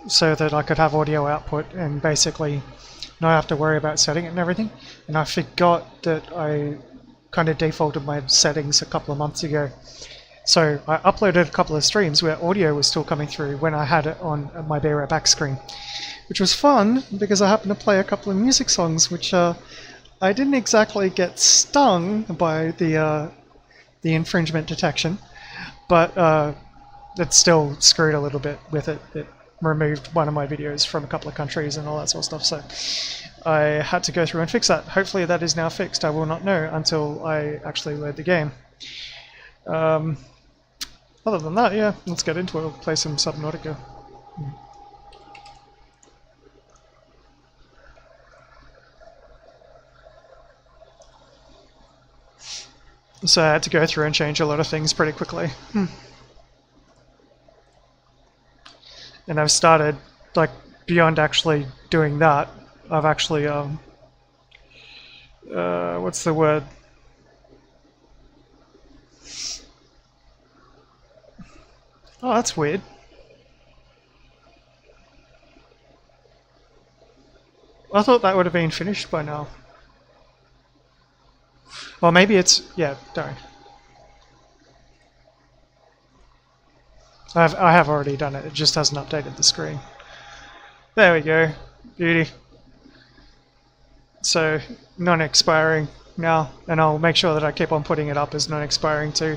so that I could have audio output and basically not have to worry about setting it and everything. And I forgot that I kind of defaulted my settings a couple of months ago. So I uploaded a couple of streams where audio was still coming through when I had it on my Be Right Back screen, which was fun because I happened to play a couple of music songs which I didn't exactly get stung by the infringement detection, but it still screwed a little bit with it. It removed one of my videos from a couple of countries and all that sort of stuff, so I had to go through and fix that. Hopefully that is now fixed. I will not know until I actually load the game. Other than that, yeah, let's get into it. We'll play some Subnautica. So I had to go through and change a lot of things pretty quickly. And I've started, like, beyond actually doing that, I've actually, what's the word? Oh, that's weird. I thought that would have been finished by now. Well, maybe it's... yeah, don't. I have already done it, it just hasn't updated the screen. There we go. Beauty. So, non-expiring now, and I'll make sure that I keep on putting it up as non-expiring too.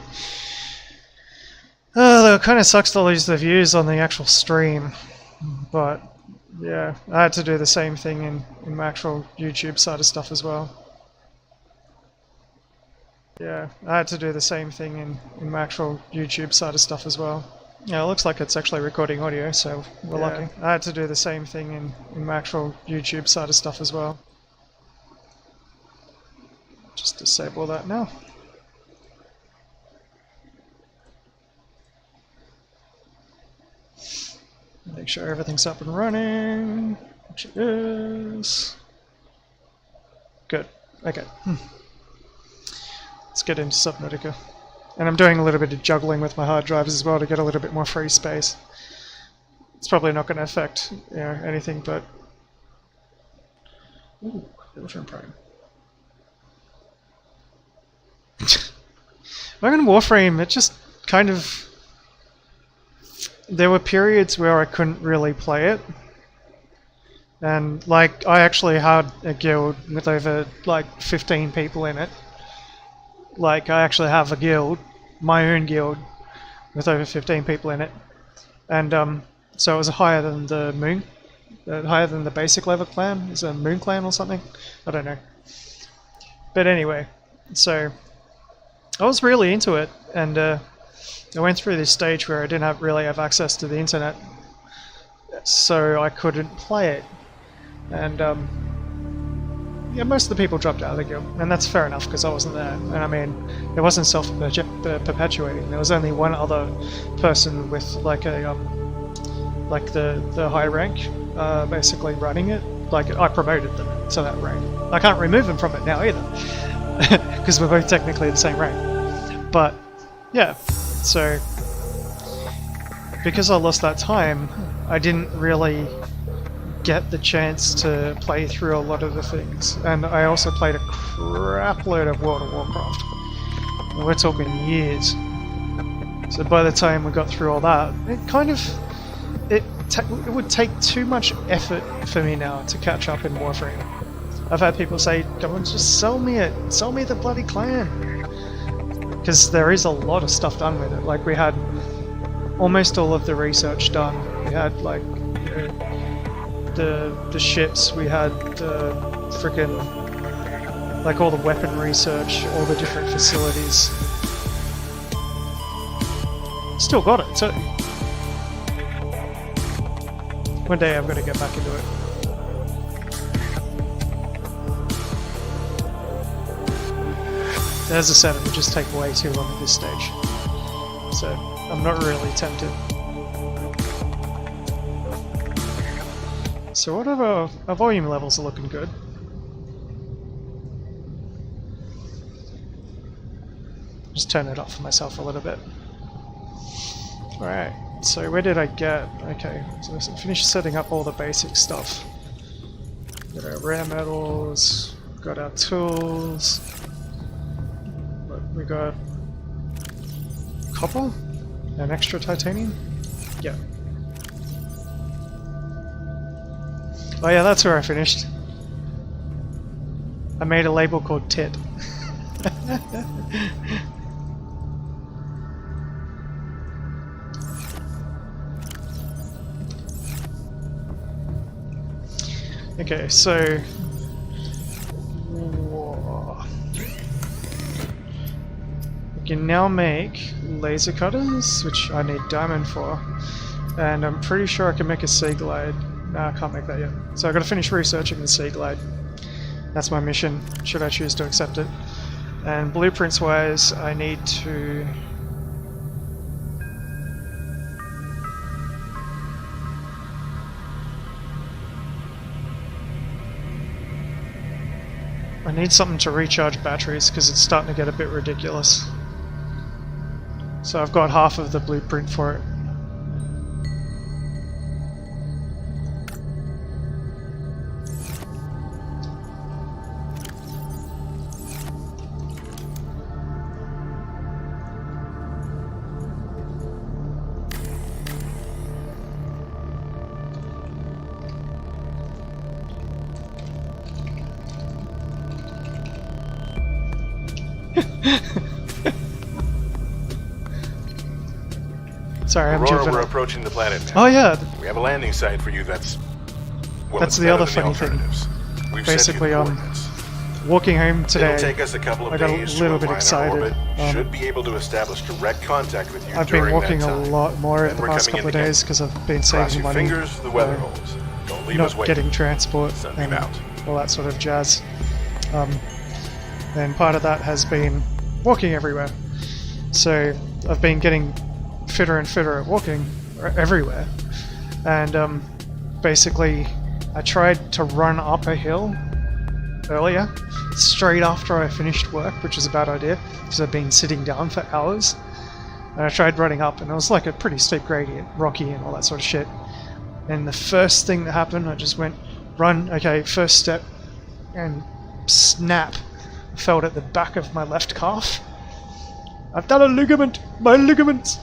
Though it kind of sucks to lose the views on the actual stream, but yeah, I had to do the same thing in my actual YouTube side of stuff as well. Yeah, I had to do the same thing in my actual YouTube side of stuff as well. Yeah, it looks like it's actually recording audio, so we're lucky. I had to do the same thing in my actual YouTube side of stuff as well. Just disable that now. Make sure everything's up and running, which it is. Good. Okay. Let's get into Subnautica. And I'm doing a little bit of juggling with my hard drives as well to get a little bit more free space. It's probably not going to affect, you know, anything, but... Ooh, different prime. American Warframe, it just kind of... There were periods where I couldn't really play it. And, like, I actually had a guild with over, like, 15 people in it. Like, I actually have a guild, my own guild, with over 15 people in it. And, so it was higher than the moon, higher than the basic level clan. Is it a moon clan or something? I don't know. But anyway, so I was really into it, and I went through this stage where I didn't really have access to the internet, so I couldn't play it. And yeah, most of the people dropped out of the guild, and that's fair enough because I wasn't there. And I mean, it wasn't self-perpetuating. There was only one other person with like a like the high rank, basically running it. Like I promoted them to that rank. I can't remove them from it now either, because we're both technically the same rank. But yeah, so because I lost that time, I didn't really get the chance to play through a lot of the things, and I also played a crap load of World of Warcraft. And we're talking years. So by the time we got through all that, it kind of it would take too much effort for me now to catch up in Warframe. I've had people say, "Come on, just sell me it. Sell me the bloody clan," because there is a lot of stuff done with it. Like we had almost all of the research done. We had like, you know, the ships, we had the freaking, like all the weapon research, all the different facilities. Still got it, so one day I'm gonna get back into it. As I said, it would just take way too long at this stage, so I'm not really tempted. So whatever, our volume levels are looking good. Just turn it up for myself a little bit. Alright. So where did I get? Okay, so I finished setting up all the basic stuff. Got our rare metals, got our tools. What, we got copper and extra titanium? Yeah. Oh yeah, that's where I finished. I made a label called Tit. Okay, so we can now make laser cutters, which I need diamond for, and I'm pretty sure I can make a sea glide. No, I can't make that yet. So I've got to finish researching the sea glide. That's my mission, should I choose to accept it. And blueprints wise, I need to... I need something to recharge batteries because it's starting to get a bit ridiculous. So I've got half of the blueprint for it. Sorry, I'm Aurora, jumping. we're approaching the planet now. Oh yeah, We have a landing site for you that's... Well, that's it's the other better than funny thing. alternatives. We've Basically, sent you the coordinates. walking home today, It'll take us a couple of I got a days little to bit align our excited. orbit. Should be able to establish direct contact with you I've during been walking that a time. lot more And at the we're past coming couple of in days because I've been Cross saving your money, fingers, the weather holds. Don't leave us not waiting. getting transport Sunbeam and out. all that sort of jazz. And part of that has been walking everywhere. So I've been getting fitter and fitter at walking everywhere. And basically I tried to run up a hill earlier, straight after I finished work, which is a bad idea because I've been sitting down for hours. And I tried running up and it was like a pretty steep gradient, rocky and all that sort of shit. And the first thing that happened, I just went, run, okay, first step, and snap. I felt at the back of my left calf. I've done a ligament! My ligaments!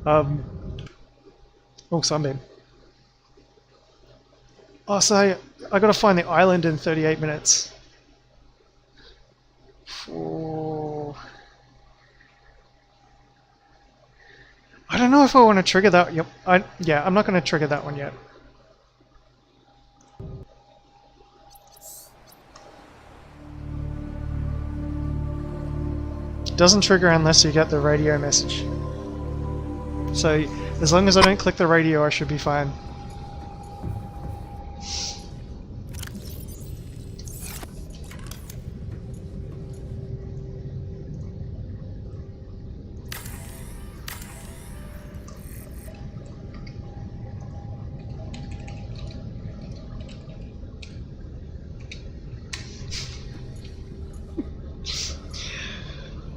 Oh, sunbeam. Oh, so I gotta find the island in 38 minutes. Oh. I don't know if I want to trigger that. Yep. Yeah, I'm not going to trigger that one yet. It doesn't trigger unless you get the radio message. So as long as I don't click the radio, I should be fine.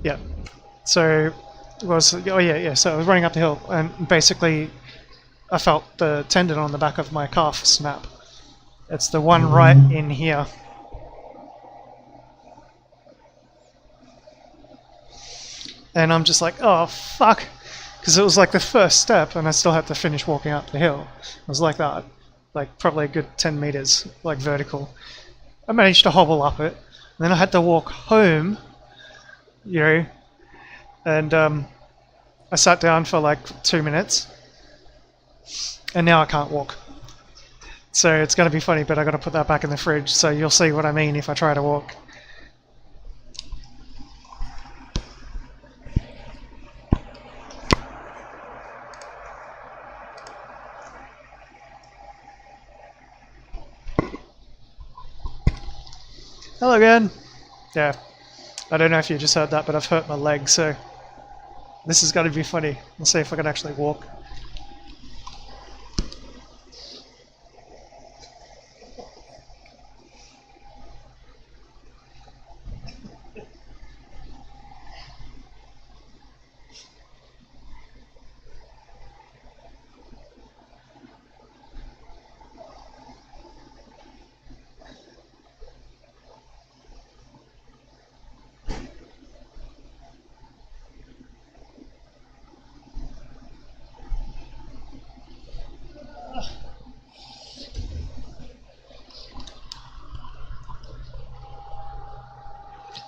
Yeah. So so I was running up the hill and basically I felt the tendon on the back of my calf snap. It's the one right in here. And I'm just like, oh fuck, because it was like the first step and I still had to finish walking up the hill. It was like that, like probably a good 10 meters, like vertical. I managed to hobble up it, and then I had to walk home, you know, and I sat down for like 2 minutes, and now I can't walk. So it's going to be funny, but I got to put that back in the fridge, so you'll see what I mean if I try to walk. Hello again. Yeah, I don't know if you just heard that, but I've hurt my leg, so this is going to be funny. We'll see if I can actually walk.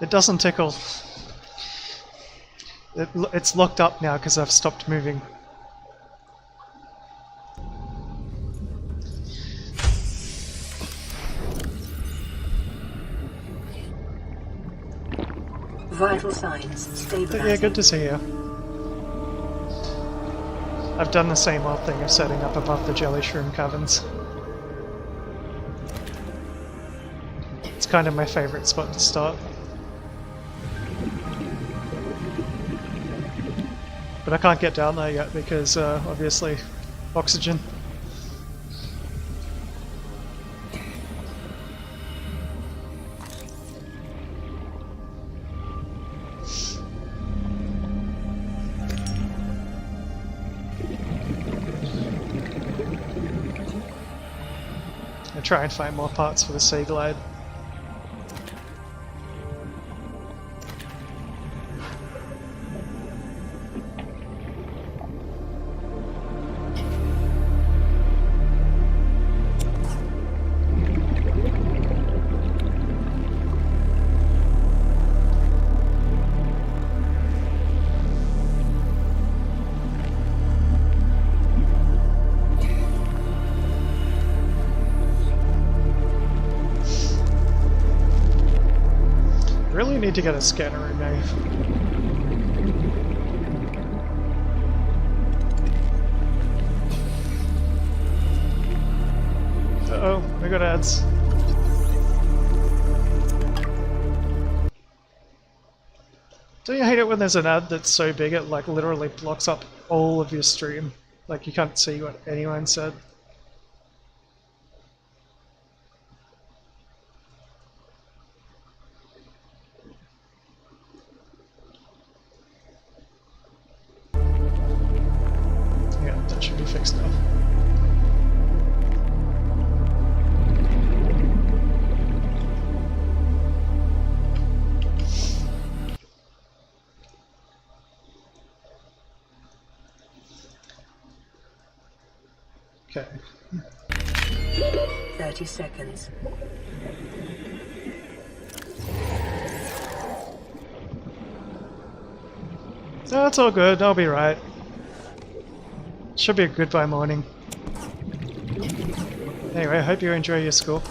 It doesn't tickle. It's locked up now because I've stopped moving. Vital signs But stabilizing. yeah, good to see you. I've done the same old thing of setting up above the jelly shroom caverns. It's kind of my favourite spot to start. But I can't get down there yet because, obviously, oxygen. I try and find more parts for the Sea Glide. Really need to get a scanner removed. Uh-oh, we got ads. Don't you hate it when there's an ad that's so big it like literally blocks up all of your stream? Like you can't see what anyone said. Yeah, that should be fixed now. Okay. 30 seconds. No, it's all good. I'll be right. Should be a goodbye morning. Anyway, I hope you enjoy your school.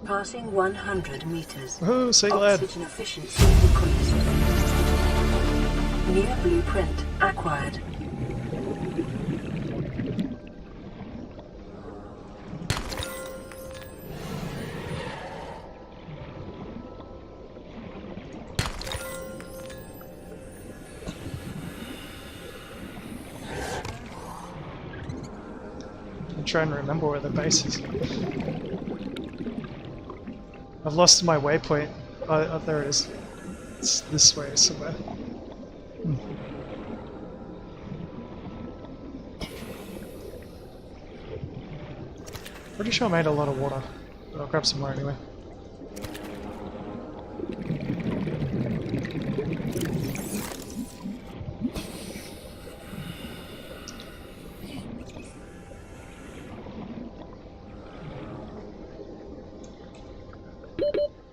Passing 100 meters. Woohoo, Sea Glide. Oxygen efficiency decreased. New blueprint acquired. I'm trying to remember where the base is. I've lost my waypoint. Oh, there it is. It's this way somewhere. Pretty sure I made a lot of water. But I'll grab some more anyway.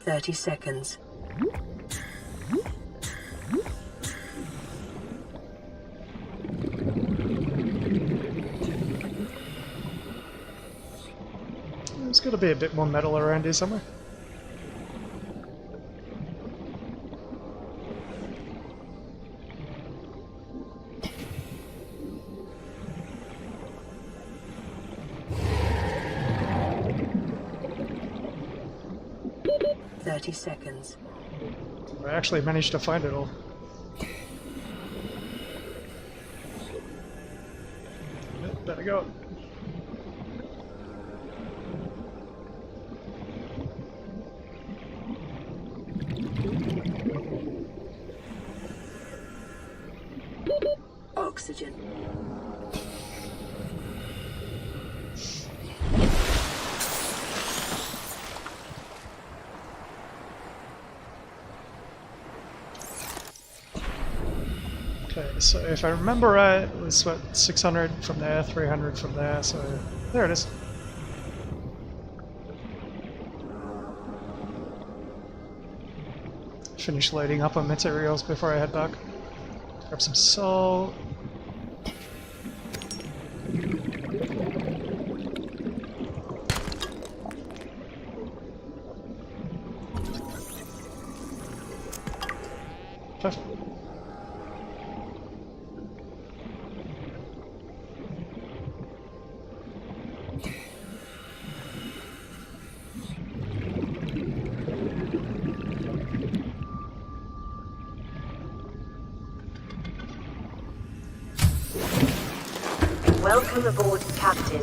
Thirty seconds. There's got to be a bit more metal around here somewhere. Seconds. I actually managed to find it all. Yep, better go. Oxygen. Okay, so if I remember right, it was what, 600 from there, 300 from there, so there it is. Finish loading up on materials before I head back. Grab some salt. Perfect. Welcome aboard, Captain.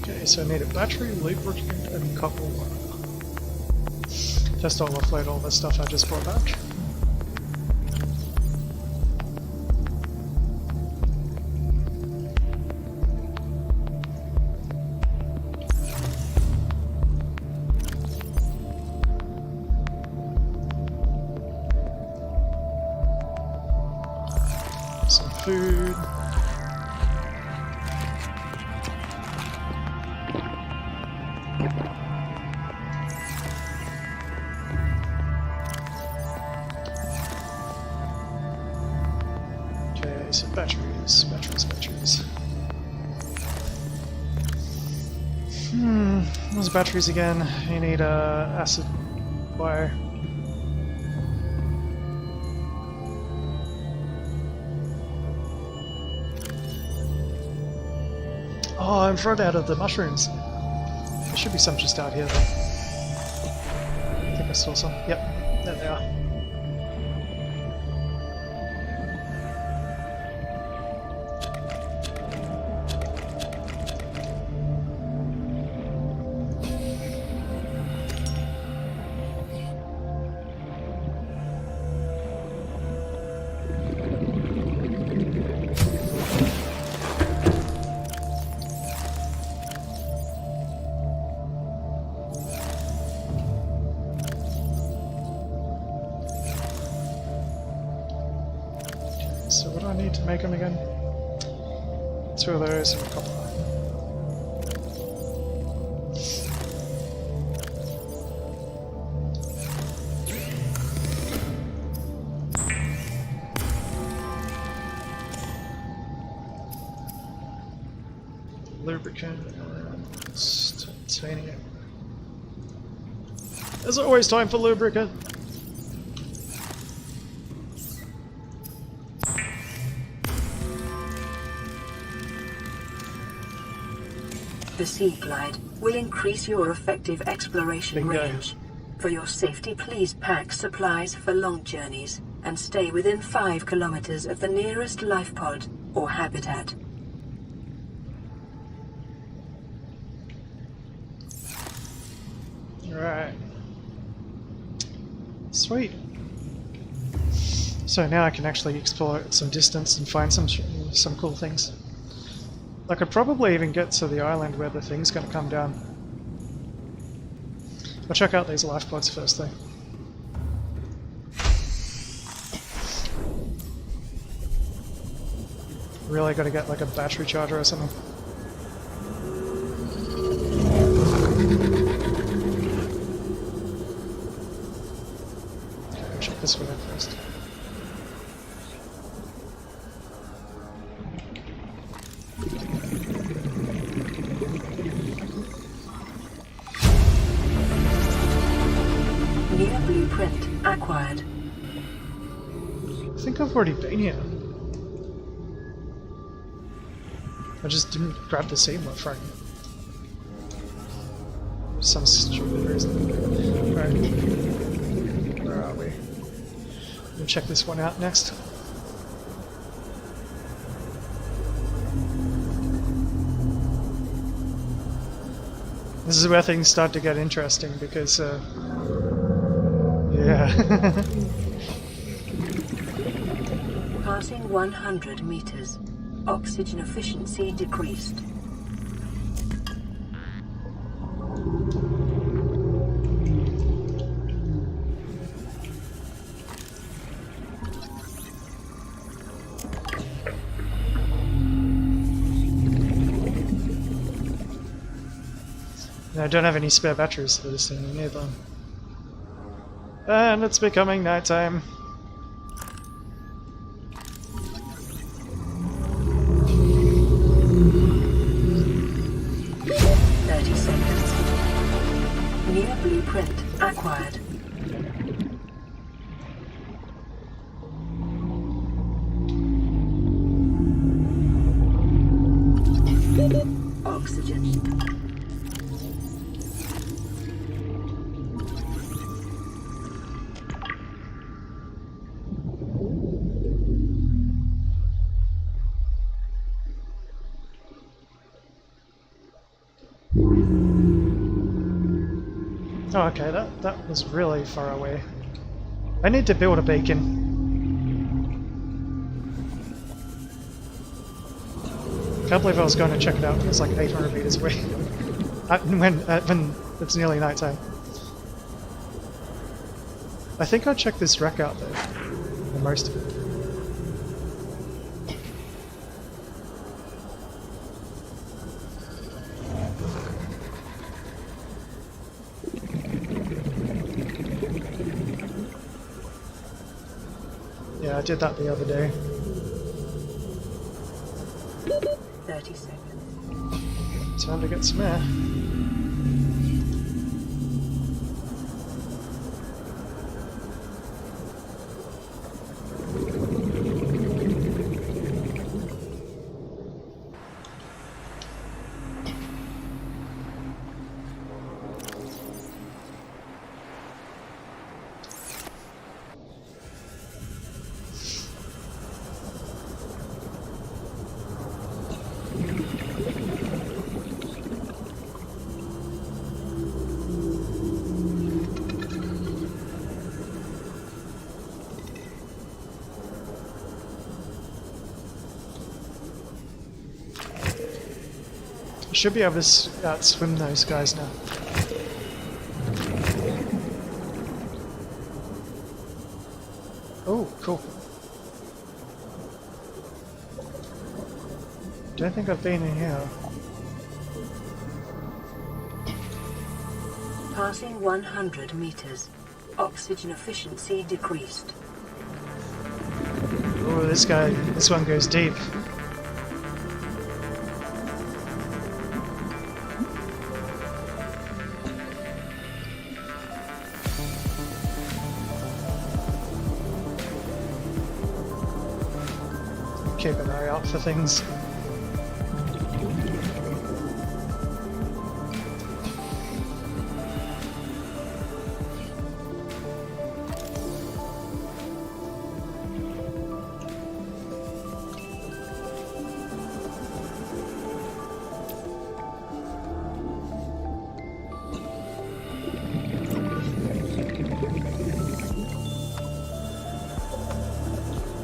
Okay, so I need a battery, lubricant, and copper wire. Just I'll offload all the stuff I just brought back. Some food. Okay, so batteries. Those batteries again. You need acid wire. Oh, I'm run out of the mushrooms. There should be some just out here though. I think I saw some. Yep, there they are. So what do I need to make them again? 2 of those and a couple. Lubricant and titanium. There's always time for lubricant. The Sea Glide will increase your effective exploration Bingo. range. For your safety, please pack supplies for long journeys and stay within 5 kilometers of the nearest life pod or habitat. Alright. Sweet. So now I can actually explore at some distance and find some cool things. I could probably even get to the island where the thing's going to come down. I'll check out these life pods first though. Really got to get like a battery charger or something. Okay, I'll check this one out first. New blueprint acquired. I think I've already been here. I just didn't grab the seamler fragment. Some stupid reason. Right. Where are we? We'll check this one out next. This is where things start to get interesting because, yeah. Passing 100 meters. Oxygen efficiency decreased. I don't have any spare batteries for this thing either. And it's becoming nighttime. New blueprint acquired. Oxygen. Oh, okay, that was really far away. I need to build a beacon. Can't believe I was going to check it out. It was like 800 meters away. when it's nearly nighttime. I think I checked this wreck out though. Or most of it. Yeah, I did that the other day. 30 seconds. Time to get some air. Should be able to swim those guys now. Oh, cool. Don't think I've been in here. Passing 100 meters. Oxygen efficiency decreased. Oh, this one goes deep. Keep an eye out for things.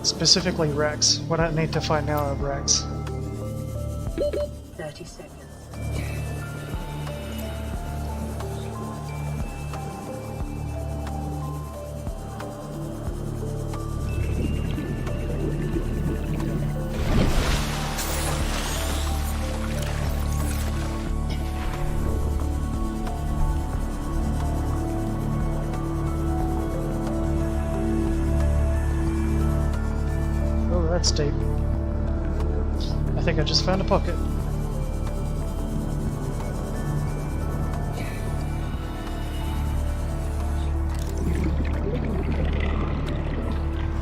Specifically Rex. What I need to find now are Rex. 30 seconds. That's deep. I think I just found a pocket.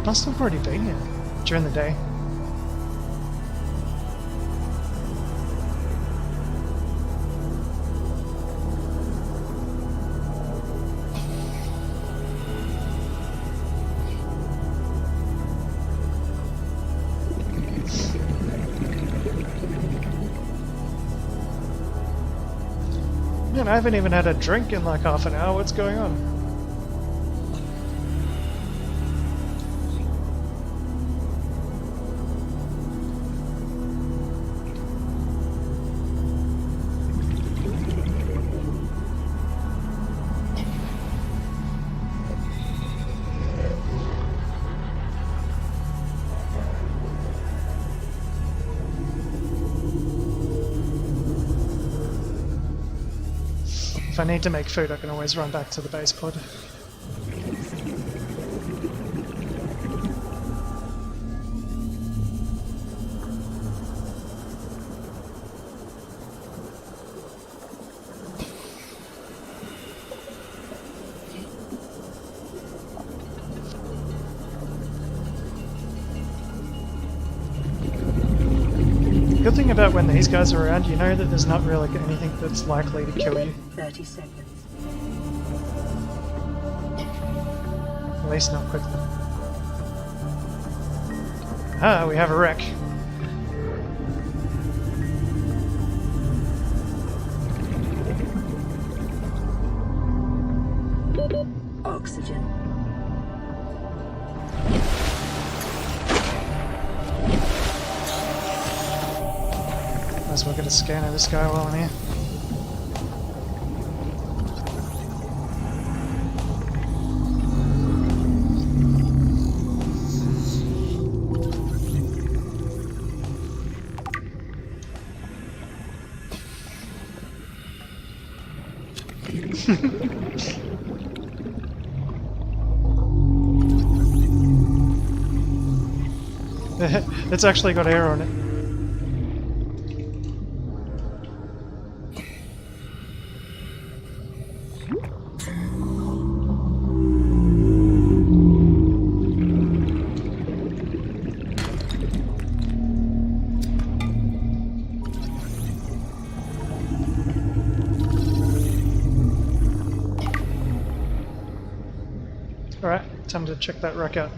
Must have already been here during the day. Man, I haven't even had a drink in like half an hour. What's going on? If I need to make food, I can always run back to the base pod. The good thing about when these guys are around, you know that there's not really anything that's likely to kill you. 30 seconds. At least not quickly. Ah, we have a wreck. Oxygen. Might as well get a scan of this guy while I'm here. It's actually got air on it. Alright, time to check that wreck out.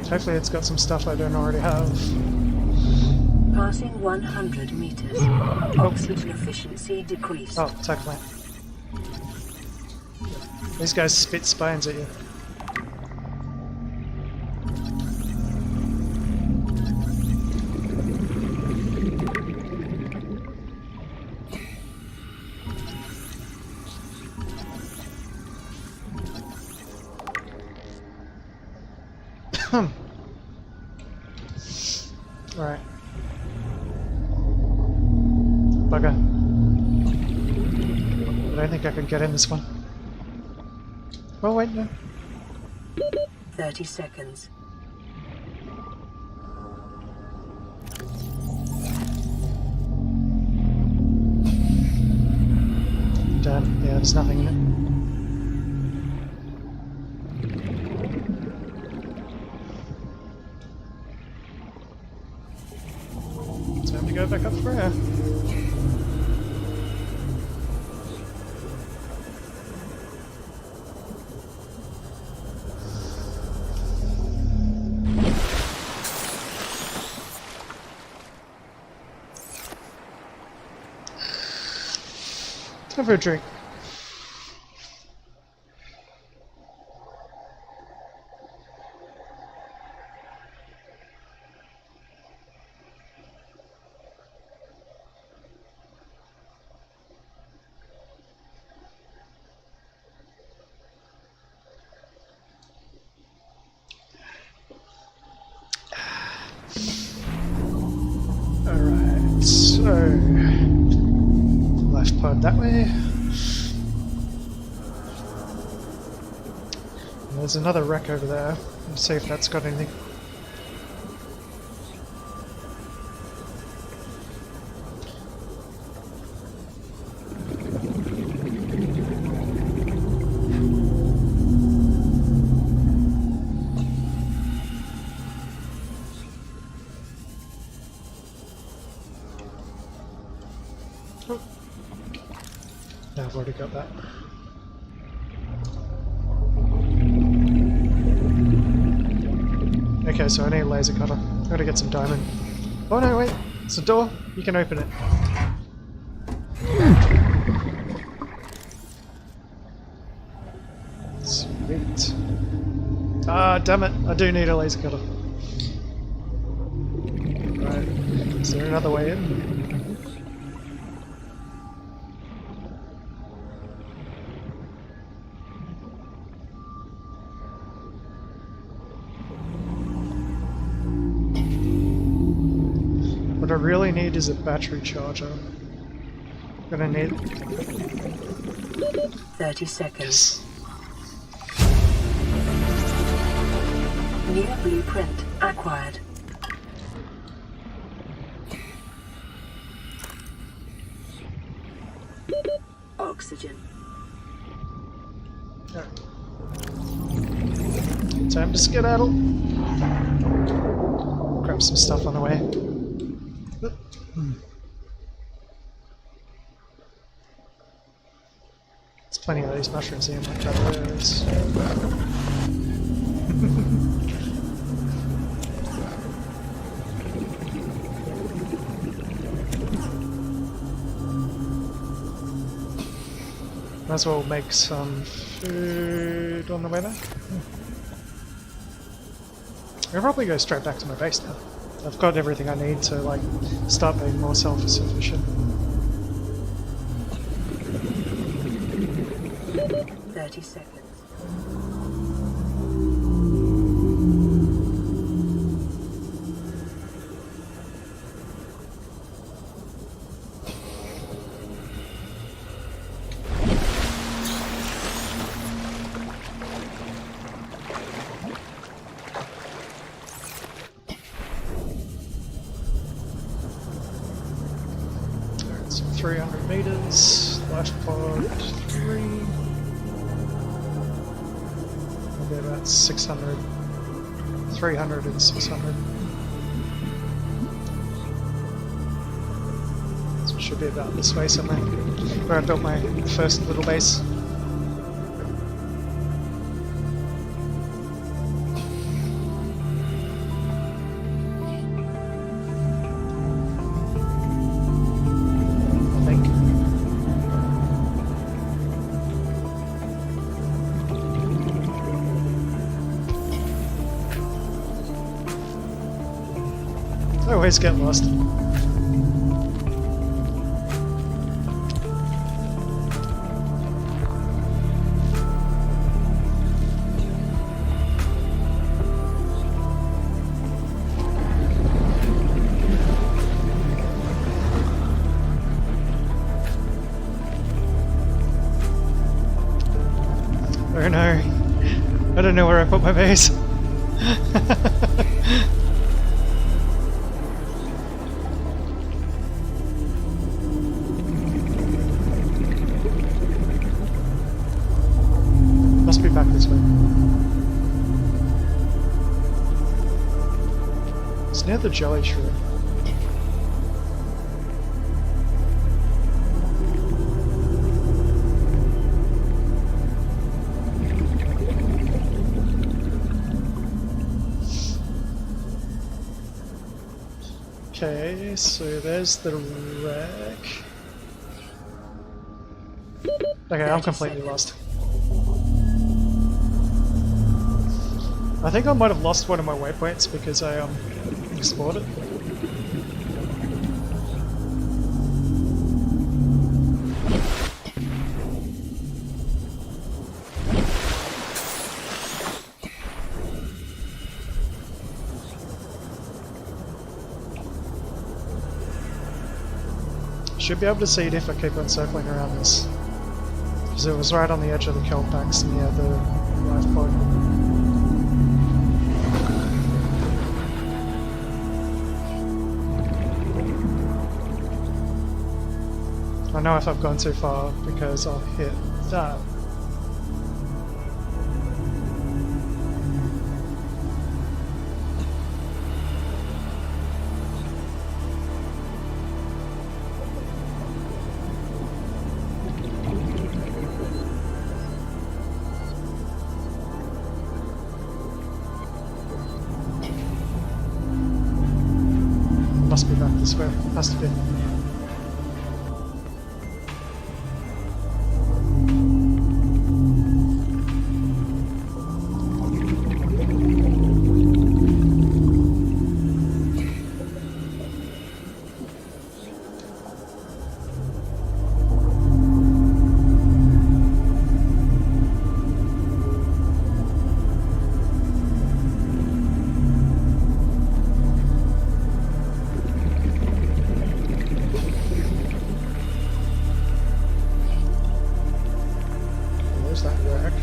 Hopefully it's got some stuff I don't already have. Passing 100 meters. Oxygen efficiency decreased. Oh, totally. These guys spit spines at you. Alright. Bugger. I don't think I can get in this one. Oh wait, no. 30 seconds. Damn, yeah, there's nothing in it. Time to go back up for air. Time for a drink. Alright, so left pod that way. There's another wreck over there. Let's see if that's got anything. Oh. Yeah, I've already got that. Okay, so I need a laser cutter. Gotta get some diamond. Oh no, wait! It's a door! You can open it. Sweet. Ah, damn it! I do need a laser cutter. Right. Is there another way in? What I really need is a battery charger. Gonna need 30 seconds. Yes. New blueprint acquired. Oxygen. Alright. Time to skedaddle. Grab some stuff on the way. There's plenty of these mushrooms here, like others. Might as well make some food on the way there. I'll probably go straight back to my base now. I've got everything I need to like start being more self-sufficient. 30 seconds. Alright, so 300 meters, life pod 3. Maybe about 600, 300 and 600. So it should be about this way somewhere, where I built my first little base. I think. I always get lost. Oh no, I don't know where I put my base. Must be back this way. It's near the jelly shrew. Okay, so there's the wreck. Okay, I'm completely lost. I think I might have lost one of my waypoints because I explored it. Should be able to see it if I keep on circling around this. Because it was right on the edge of the kelp banks near the life pod. I know if I've gone too far because I'll hit that. this way. Has to be. Where's that wreck?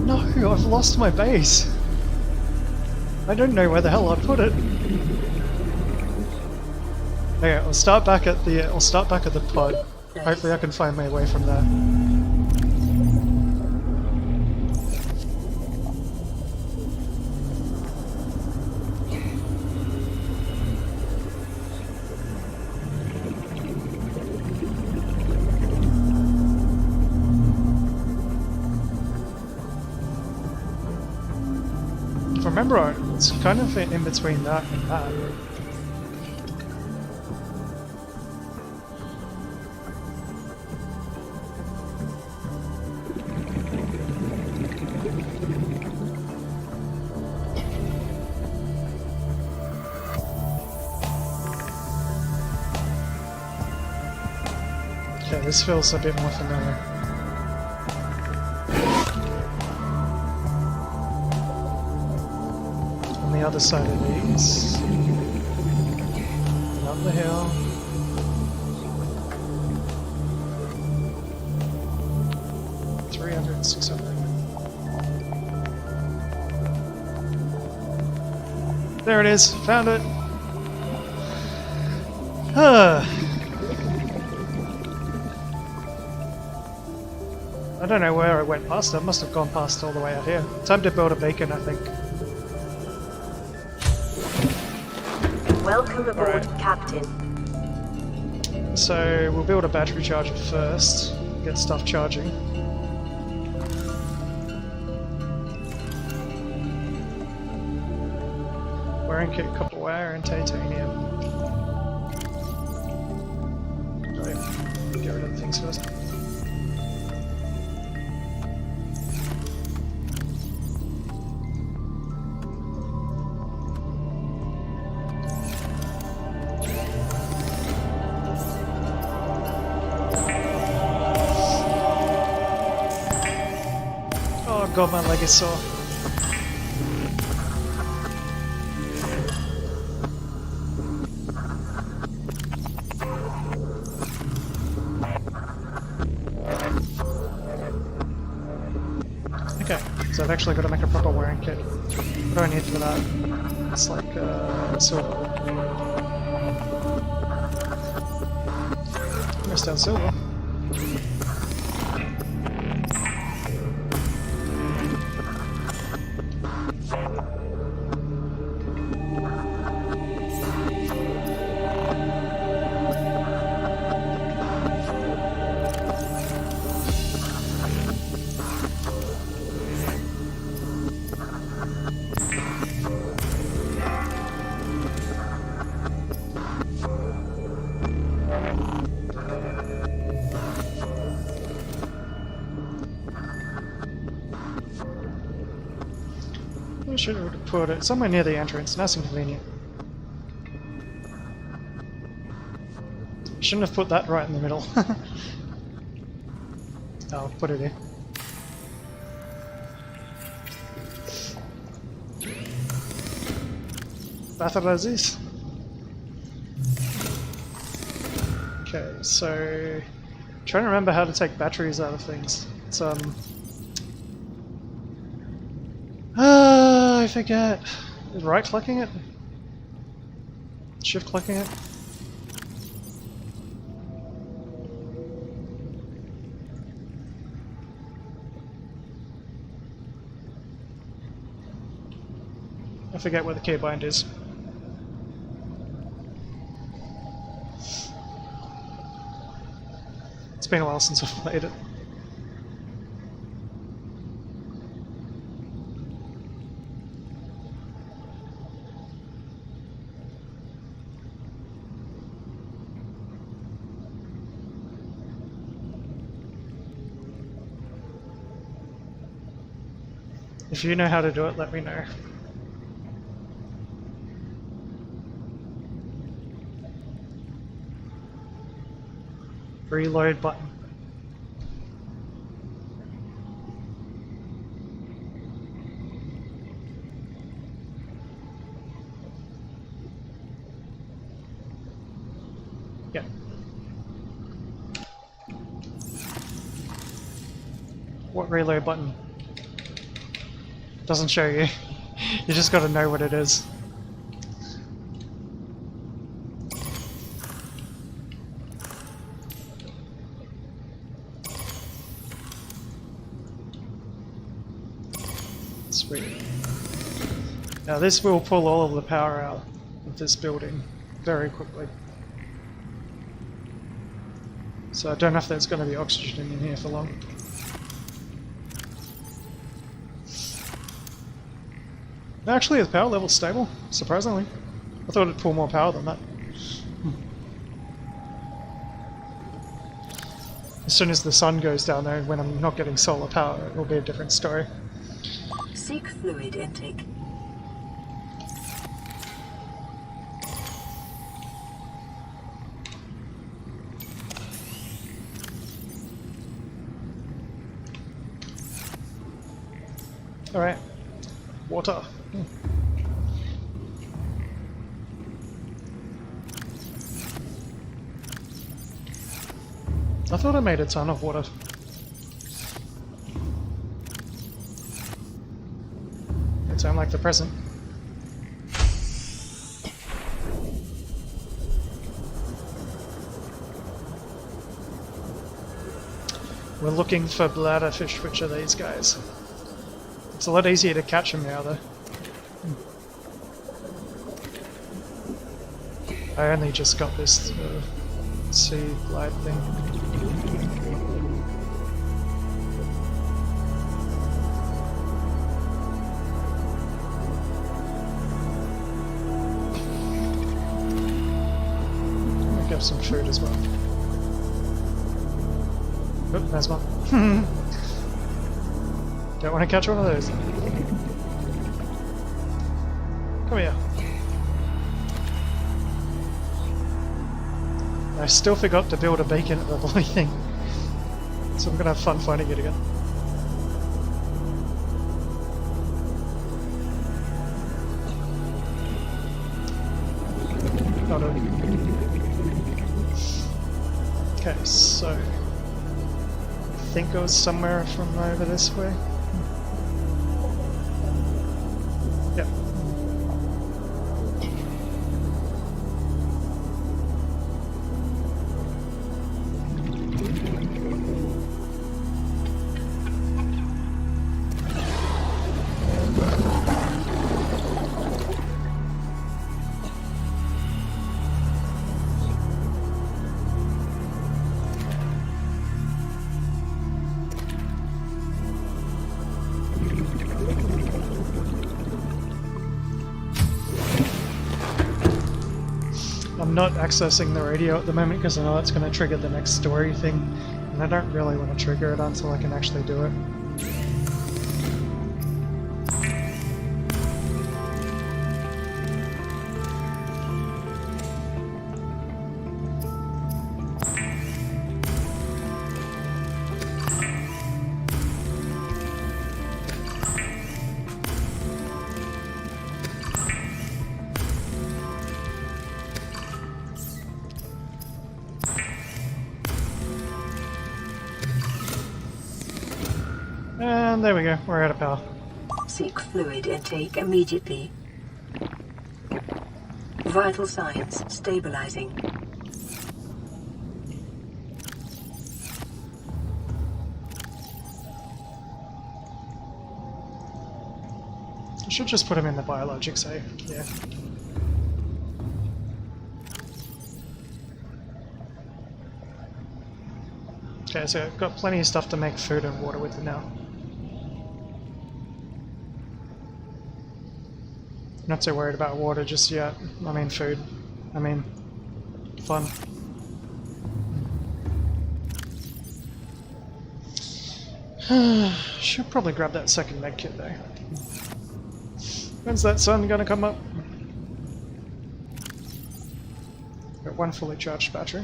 No, I've lost my base. I don't know where the hell I put it. Okay, I'll start back at the pod. Hopefully I can find my way from there. If I remember right, it's kind of in between that and that. Okay, this feels a bit more familiar. On the other side of these. Up the hill. $300, $600. There it is, found it. I don't know where I went past. I must have gone past all the way out here. Time to build a beacon, I think. Welcome aboard, Alright. Captain. So we'll build a battery charger first. Get stuff charging. Wiring kit, copper wire, and titanium. Right. Get rid of the things first. Oh god, my leg is sore. Okay, so I've actually got to make a proper wiring kit. What do I need for that? It's like silver. Missed out silver. I should have put it somewhere near the entrance, nice and convenient. Shouldn't have put that right in the middle. I'll put it here. Batteries. Okay, so trying to remember how to take batteries out of things. It's I forget. Right clicking it? Shift clicking it? I forget where the keybind is. It's been a while since I've played it. If you know how to do it, let me know. Reload button. Yeah. What reload button? Doesn't show you. You just gotta know what it is. Sweet. Now this will pull all of the power out of this building very quickly. So I don't know if there's going to be oxygen in here for long. Actually, the power level's stable, surprisingly. I thought it'd pull more power than that. As soon as the sun goes down there, when I'm not getting solar power, it will be a different story. Seek fluid intake. Alright. Water. I thought I made a ton of water. It sounds like the present. We're looking for bladderfish, which are these guys. It's a lot easier to catch them now, though. I only just got this sea glide thing. I'll get some food as well. Oh, there's one. Don't want to catch one of those. Come here. I still forgot to build a beacon at the bloody thing. So I'm gonna have fun finding it again. Oh no. Okay, so I think it was somewhere from over this way. Yep. I'm not accessing the radio at the moment because I know it's going to trigger the next story thing, and I don't really want to trigger it until I can actually do it. And there we go, we're out of power. Seek fluid intake immediately. Vital signs stabilizing. I should just put him in the biologic save, yeah. Okay, so I've got plenty of stuff to make food and water with now. Not so worried about water just yet. I mean food. I mean fun. Should probably grab that second med kit though. When's that sun gonna come up? Got one fully charged battery.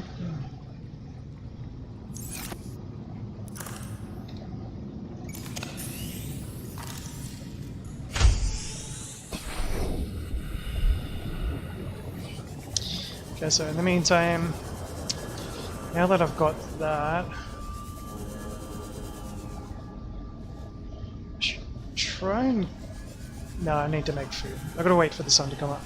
Okay, so in the meantime, now that I've got that, try and... No, I need to make food. I've got to wait for the sun to come up.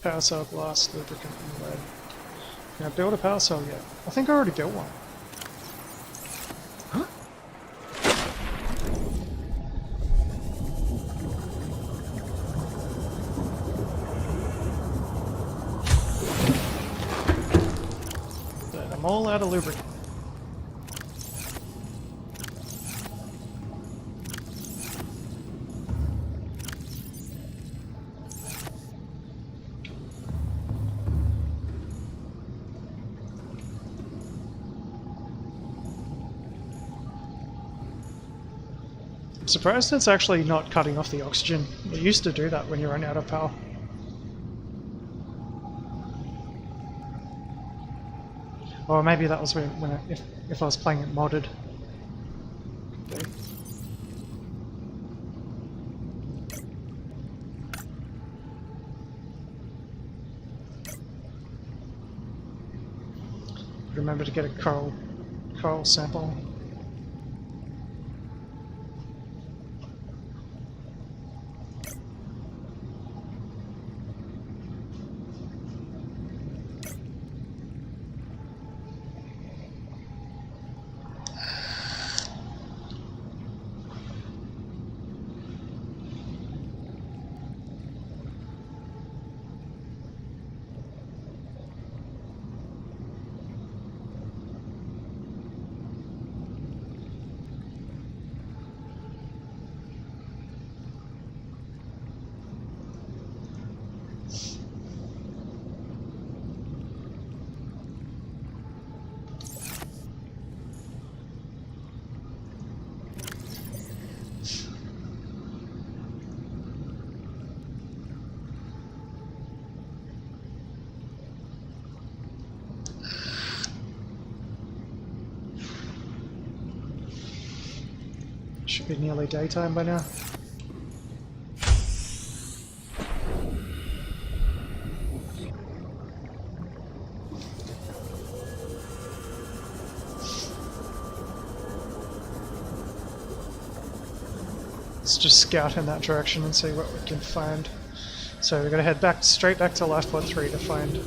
Power cell, glass, lubricant, and lead. Can I build a power cell yet? I think I already built one. But I'm all out of lubricant. I'm surprised it's actually not cutting off the oxygen. It used to do that when you run out of power. Or maybe that was if I was playing it modded. Okay. Remember to get a coral sample. Should be nearly daytime by now. Let's just scout in that direction and see what we can find. So we're gonna head straight back to Lifepod 3 to find it.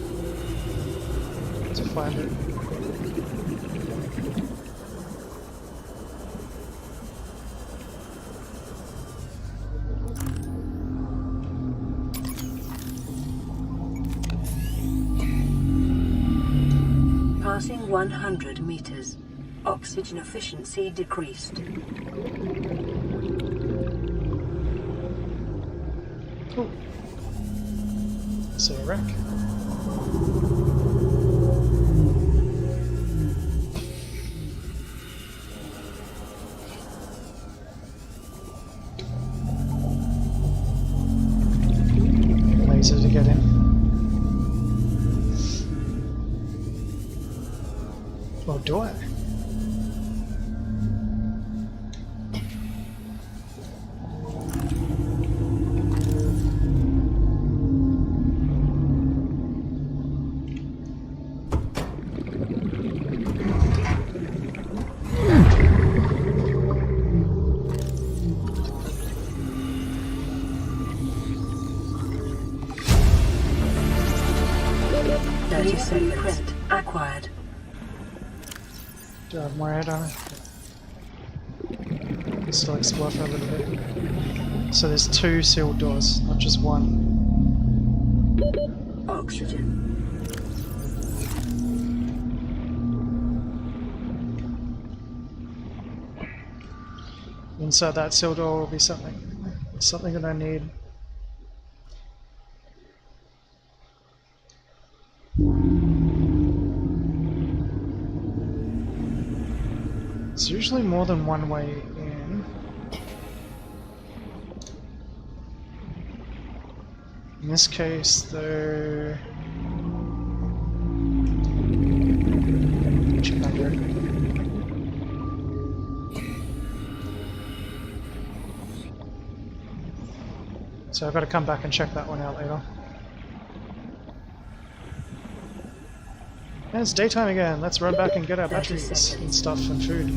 Passing 100 meters. Oxygen efficiency decreased. Cool. See a wreck. Laser to get in. Or do I? Print acquired. Do I have more add-on? Still explore for a little bit. So there's 2 sealed doors, not just one. Oxygen. Inside that sealed door will be something. something that I need. It's usually more than one way in. In this case, though... Check under it. So I've got to come back and check that one out later. And it's daytime again. Let's run back and get our batteries and stuff and food.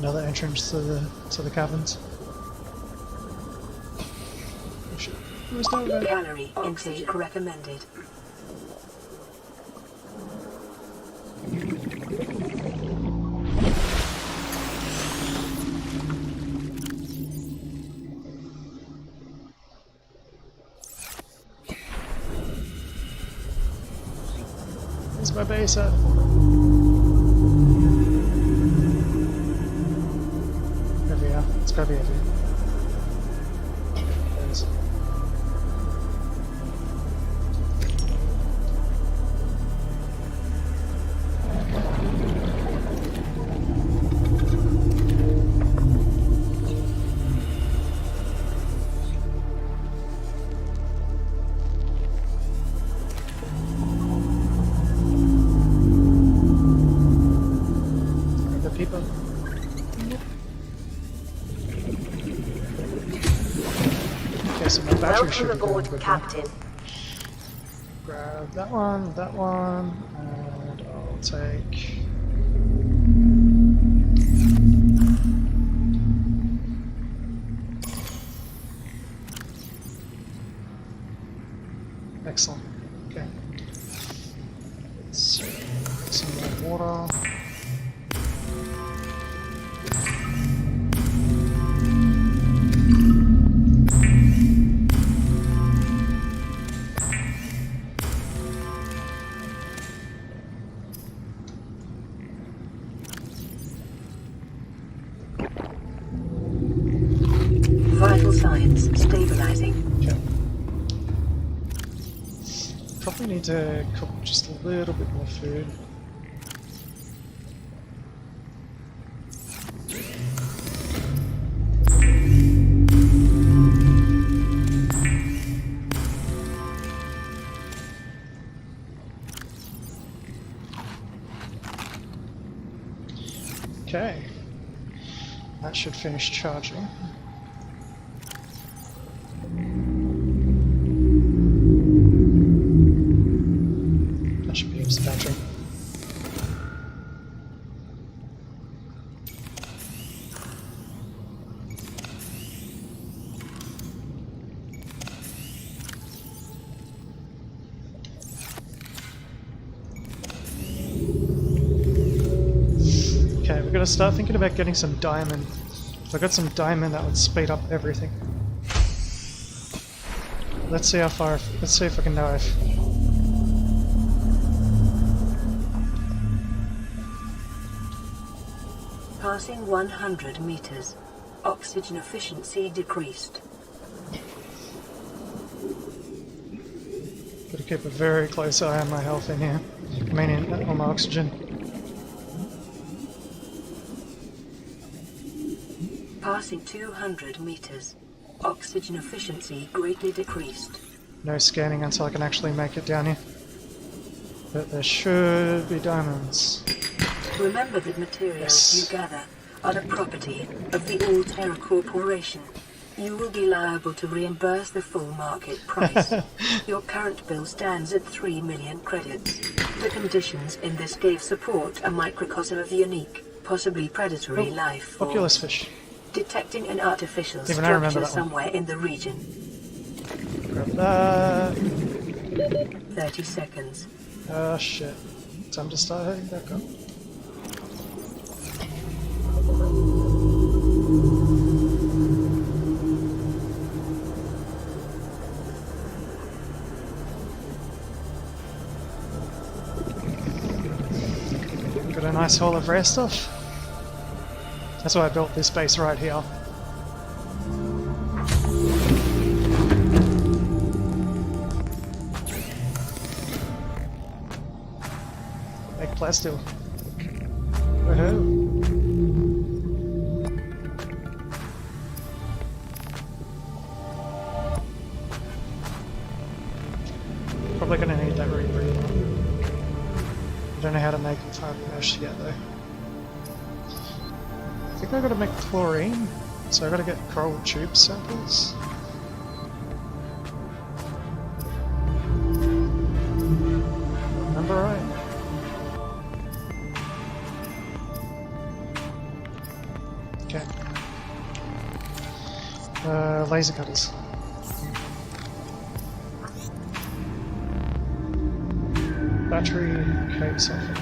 Another entrance to the caverns. Oh shit. Who's down there? Calorie intake recommended. Where's my base at? There we are. It's gotta be over here. There it is. People. Okay, so my battery should be going quicker. Captain. Grab that one, and I'll take... Excellent. Okay. Let's get some more water. Vital signs stabilizing. Okay. Probably need to cook just a little bit more food. Okay. That should finish charging. That should be its battery. Okay, we're gonna start thinking about getting some diamond. If I got some diamond, that would speed up everything. Let's see how far. Let's see if I can dive. Passing 100 meters. Oxygen efficiency decreased. Gotta keep a very close eye on my health in here. I mean, on my oxygen. Passing 200 meters. Oxygen efficiency greatly decreased. No scanning until I can actually make it down here. But there should be diamonds. Remember that materials you gather are the property of the All-Terra Corporation. You will be liable to reimburse the full market price. Your current bill stands at 3 million credits. The conditions in this gave support a microcosm of unique, possibly predatory life form. Oculus fish. Detecting an artificial Even I remember structure that one. somewhere in the region. Grab that. 30 seconds. Oh shit. Time to start heading back up. Got a nice haul of rare stuff. That's why I built this base right here. Make plastil. Woohoo! Probably gonna need that rebreather. I don't know how to make fiber mesh yet though. I think I gotta make chlorine, so I gotta get coral tube samples. Remember right? Okay. Laser cutters. Battery, cape sulfur.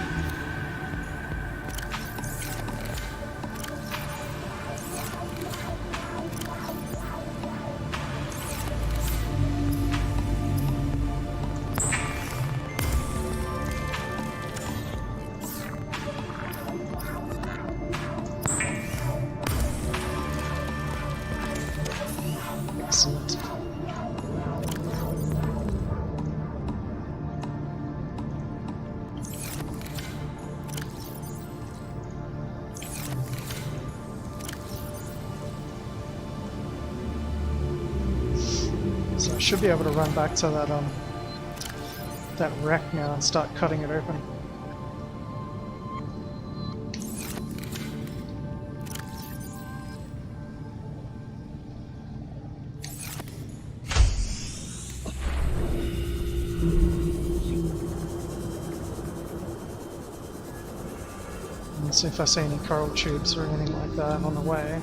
Excellent. So I should be able to run back to that wreck now and start cutting it open. And see if I see any coral tubes or anything like that on the way.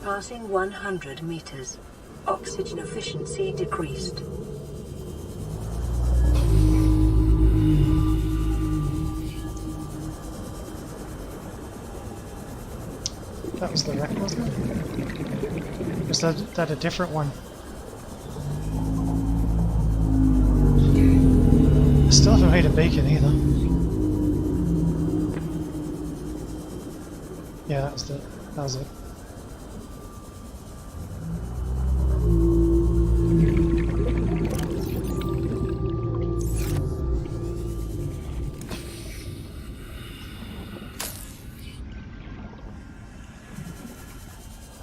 Passing 100 meters. Oxygen efficiency decreased. That was the wreck, wasn't it? Was that a different one? I still haven't made a beacon either. Yeah, that was it. That was it.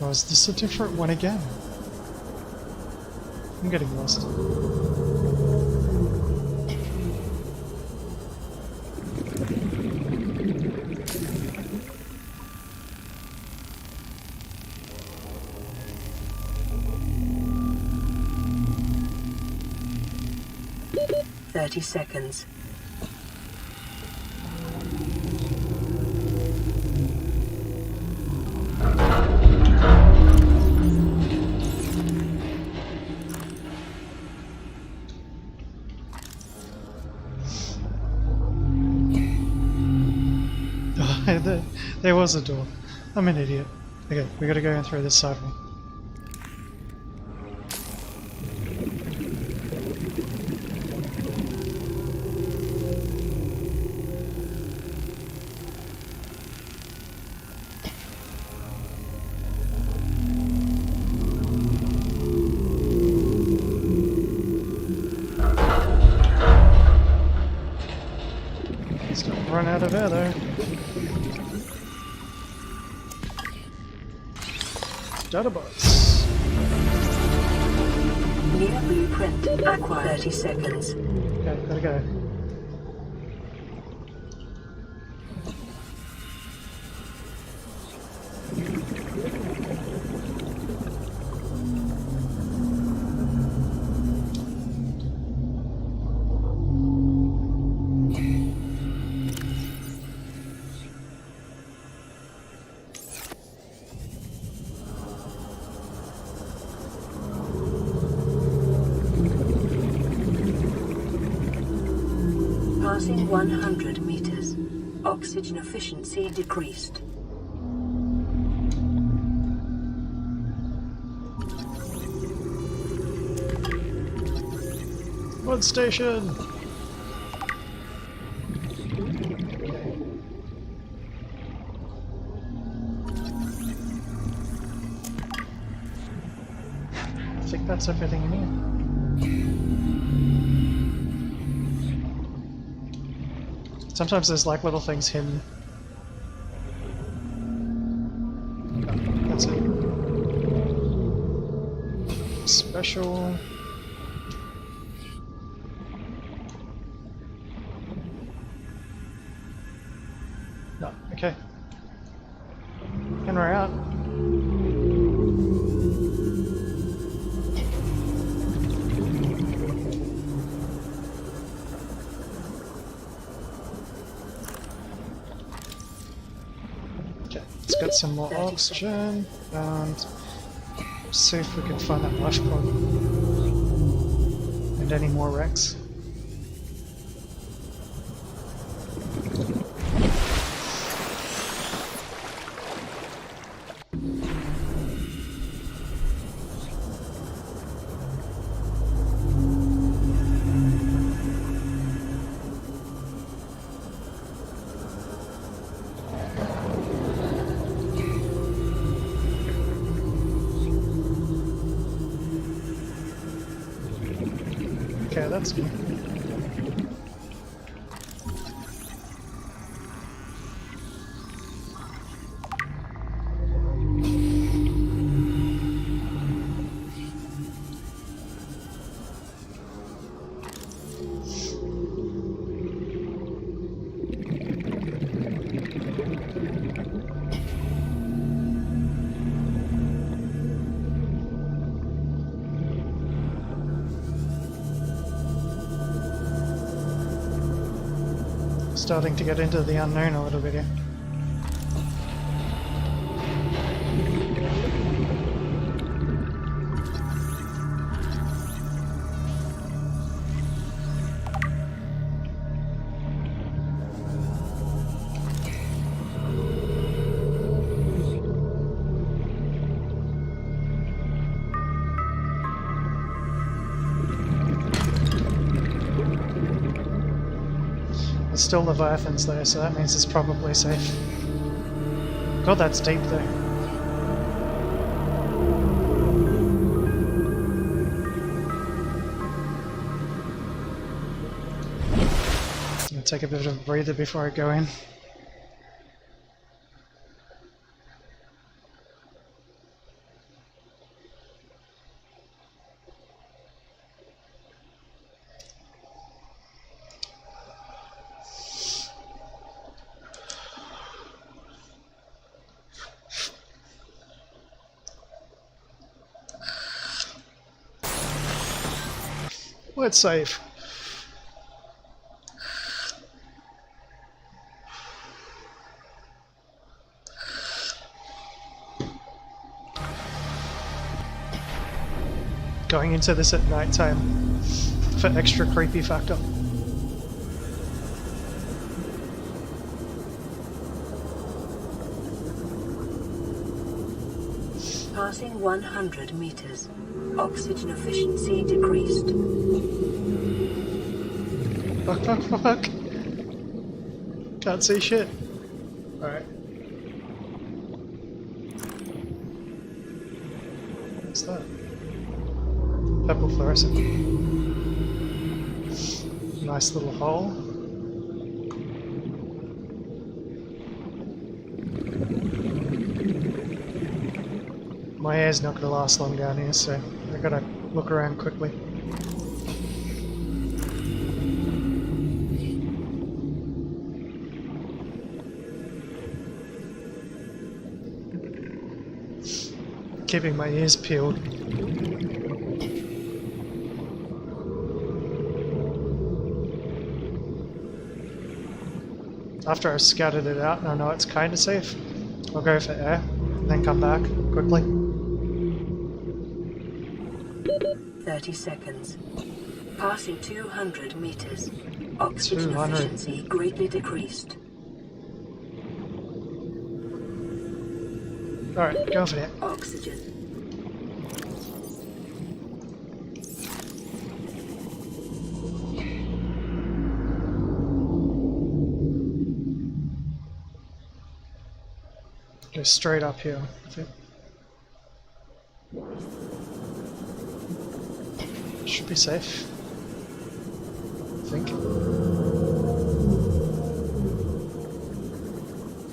Oh, is this a different one again? I'm getting lost. Seconds. There was a door. I'm an idiot. Okay, we gotta go in through this side one. Let's not run out of air though. Databots. Near blueprint. Acquire 30 seconds. Okay, gotta go. Passing 100 meters. Oxygen efficiency decreased. One station! I think that's everything in here. Sometimes there's like little things hidden. Oh, that's it. Special. No, okay. And we're out. Okay, let's get some more oxygen and see if we can find that lifeboat and any more wrecks. Okay, that's good. Starting to get into the unknown a little bit here. There's still Leviathans there, so that means it's probably safe. God, that's deep there. I'm gonna take a bit of a breather before I go in. Let's save. Going into this at night time for extra creepy factor. Passing 100 meters. Oxygen efficiency decreased. Fuck, fuck, fuck. Can't see shit. Alright. What's that? Purple fluorescent. Nice little hole. My air's not going to last long down here, so I gotta look around quickly. Keeping my ears peeled. After I've scouted it out and I know it's kind of safe, I'll go for air, and then come back quickly. 30 seconds. Passing 200 meters. Oxygen 200. efficiency greatly decreased. Alright, go for that. Oxygen. Go straight up here, I think. Should be safe. I think.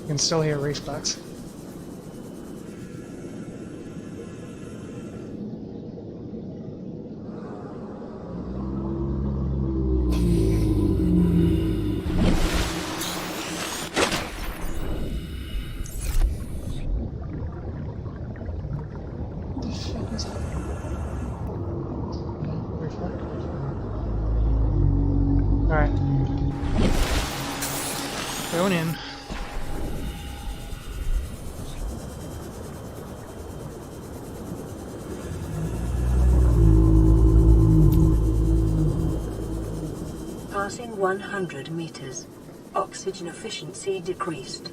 You can still hear reef backs. Alright. Going in. Passing 100 meters. Oxygen efficiency decreased.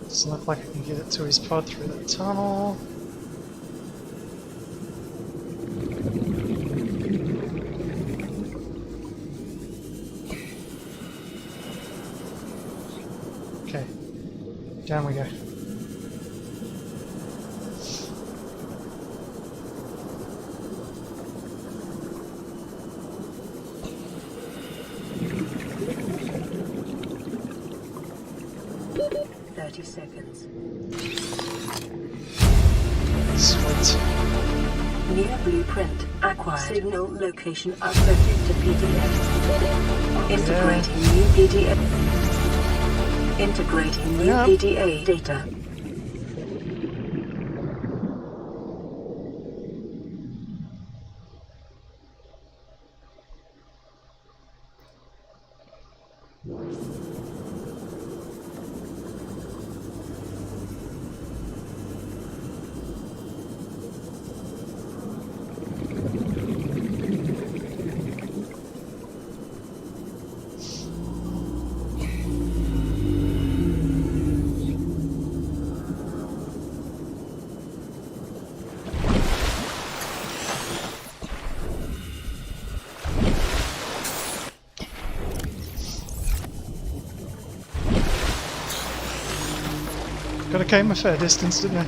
Doesn't look like I can get it to his pod through the tunnel. Okay, down we go. Seconds. Sweet. New blueprint acquired. Signal location uploaded to PDF. Integrating new PDA. Integrating new PDA data. Gotta came a fair distance, didn't I?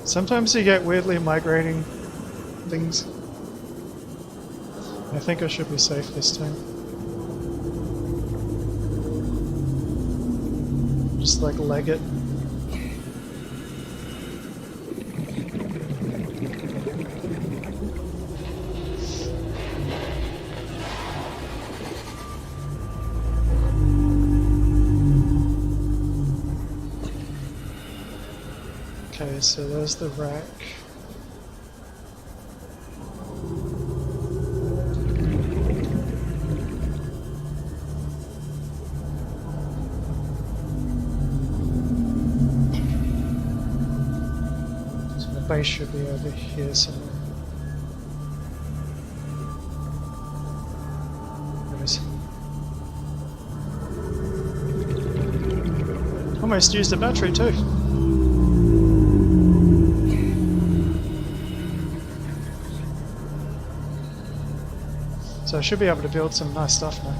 Sometimes you get weirdly migrating things. I think I should be safe this time. Just like leg it. Okay, so there's the rack. So the base should be over here somewhere. There it is. Almost used a battery too. So I should be able to build some nice stuff now.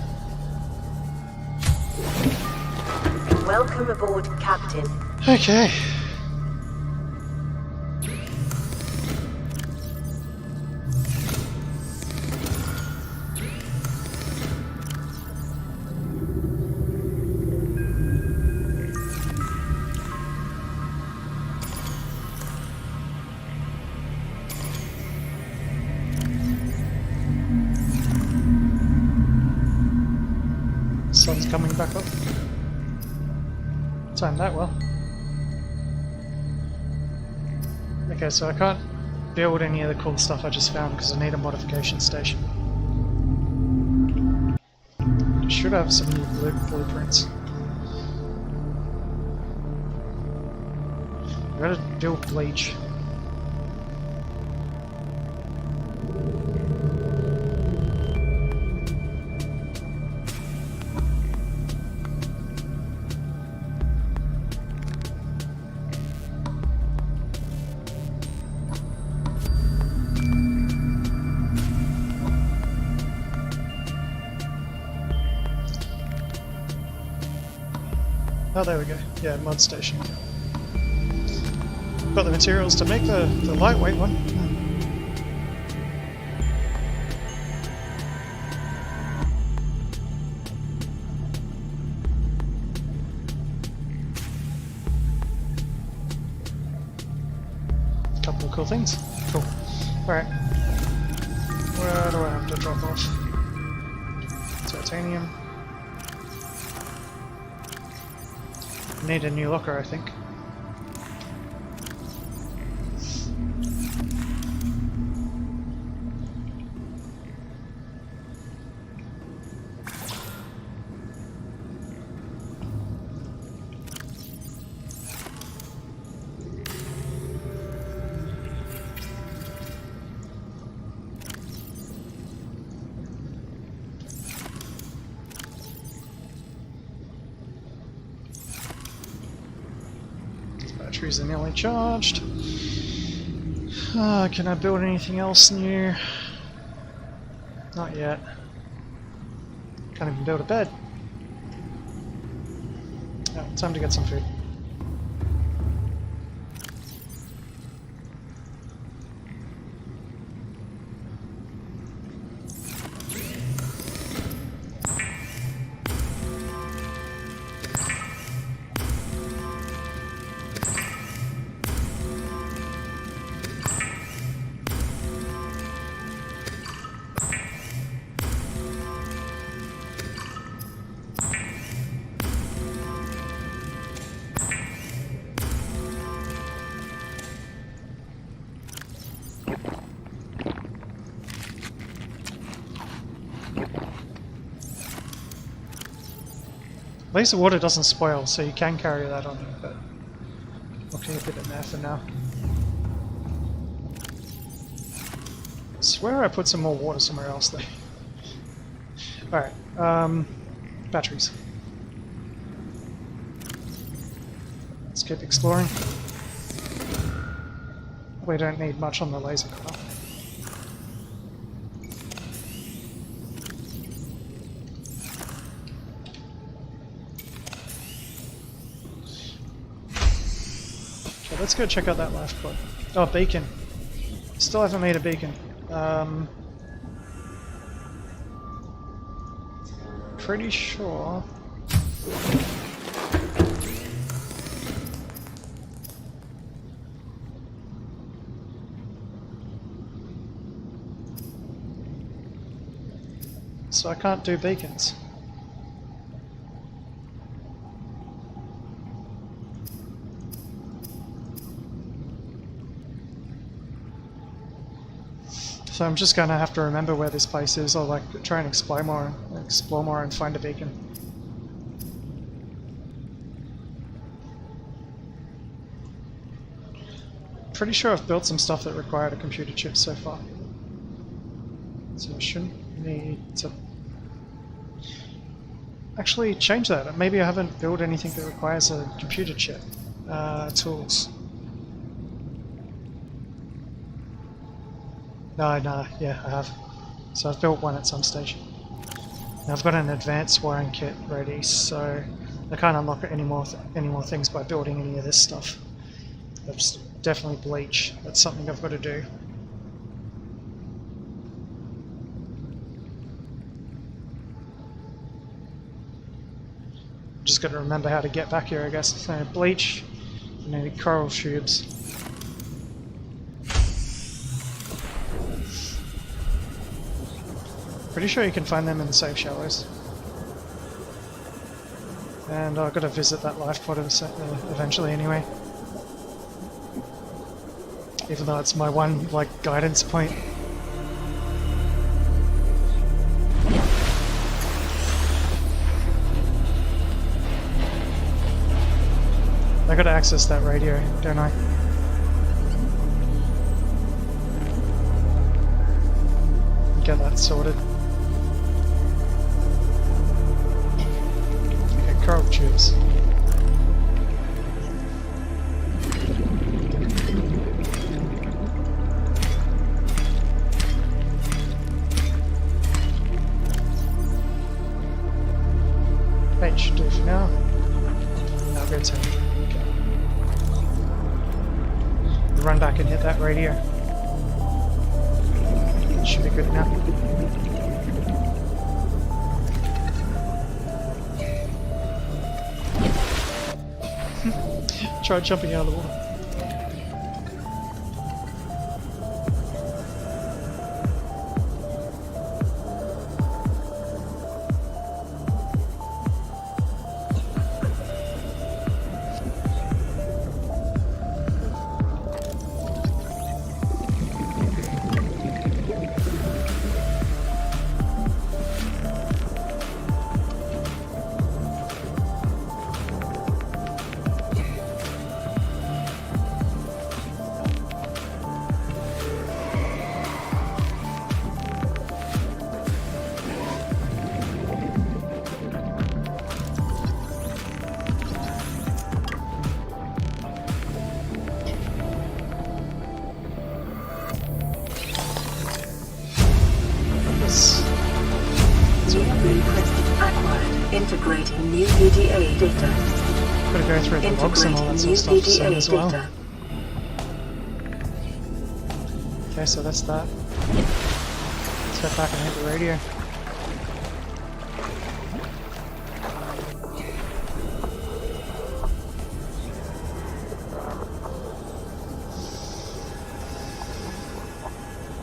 Welcome aboard, Captain. Okay. Sun's coming back up. Timed that well. Okay, so I can't build any of the cool stuff I just found because I need a modification station. I should have some new blueprints. I gotta build bleach. Oh, there we go. Yeah, mod station. Got the materials to make the lightweight one. Couple of cool things. Cool. Alright. Where do I have to drop off? Titanium. Need a new locker, I think. Batteries are nearly charged. Can I build anything else new? Not yet. Can't even build a bed. Oh, time to get some food. At least the water doesn't spoil, so you can carry that on you, but we'll keep it in there for now. I swear I put some more water somewhere else though. Alright, batteries. Let's keep exploring. We don't need much on the laser cutter. Let's go check out that life pod. Oh, beacon. Still haven't made a beacon. Pretty sure. So I can't do beacons. So I'm just gonna have to remember where this place is, or like try and explore more and find a beacon. Pretty sure I've built some stuff that required a computer chip so far. So I shouldn't need to actually change that. Maybe I haven't built anything that requires a computer chip. Tools. No, yeah, I have. So I've built one at some stage. Now I've got an advanced wiring kit ready, so I can't unlock any more things by building any of this stuff. That's definitely bleach. That's something I've got to do. Just got to remember how to get back here, I guess. So bleach, and maybe coral tubes. Pretty sure you can find them in the safe shallows. And I've got to visit that life pod eventually anyway. Even though it's my one, like, guidance point. I gotta access that radio, don't I? Get that sorted. Okay, coral tubes. That should do for now. I'll go to run back and hit that radio. Should be good now. Try jumping out of the water. Integrating new EDA data. Gotta go through the logs and all that sort of stuff soon as well. Okay, so that's that. Let's get back and hit the radio.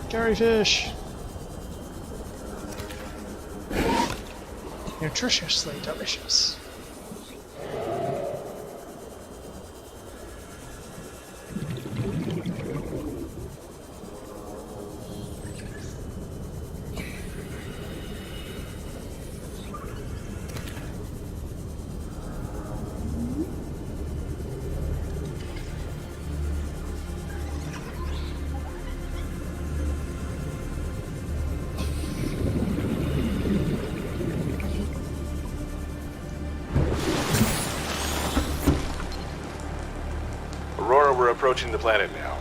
Gary fish! Nutritiously delicious. We're approaching the planet now.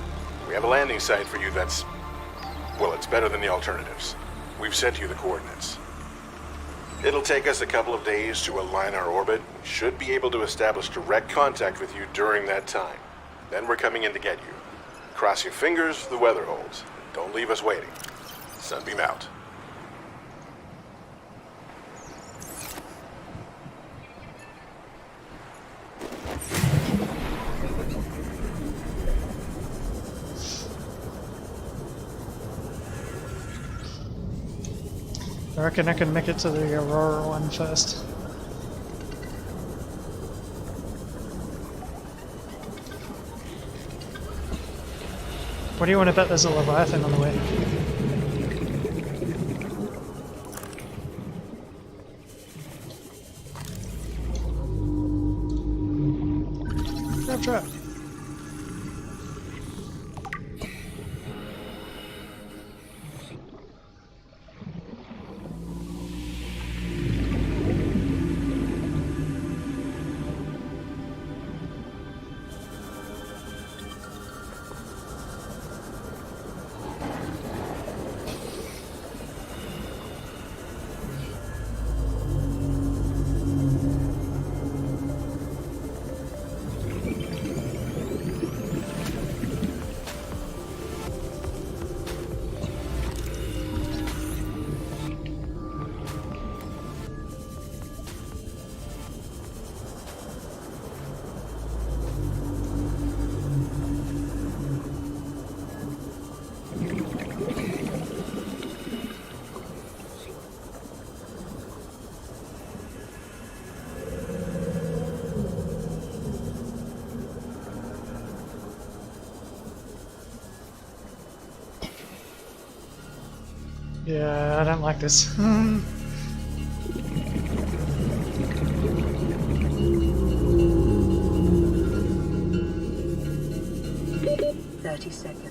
We have a landing site for you that's... well, it's better than the alternatives. We've sent you the coordinates. It'll take us a couple of days to align our orbit. We should be able to establish direct contact with you during that time. Then we're coming in to get you. Cross your fingers, the weather holds. Don't leave us waiting. Sunbeam out. I reckon I can make it to the Aurora one first. What do you want to bet there's a Leviathan on the way? Grab trap. Yeah, I don't like this. 30 seconds.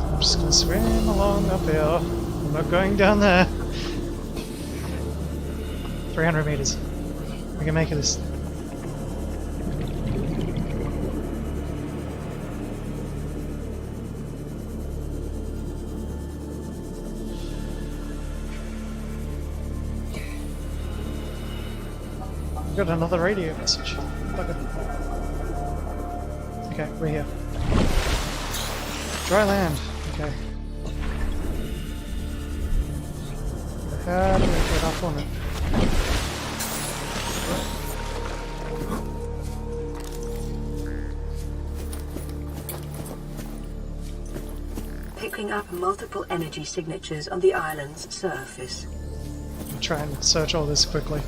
I'm just gonna swim along up here. I'm not going down there. 300 meters. We can make it this. We've got another radio message. Bugger. Okay, we're here. Dry land. Okay. How do we get up on it? Picking up multiple energy signatures on the island's surface. I'll try and search all this quickly.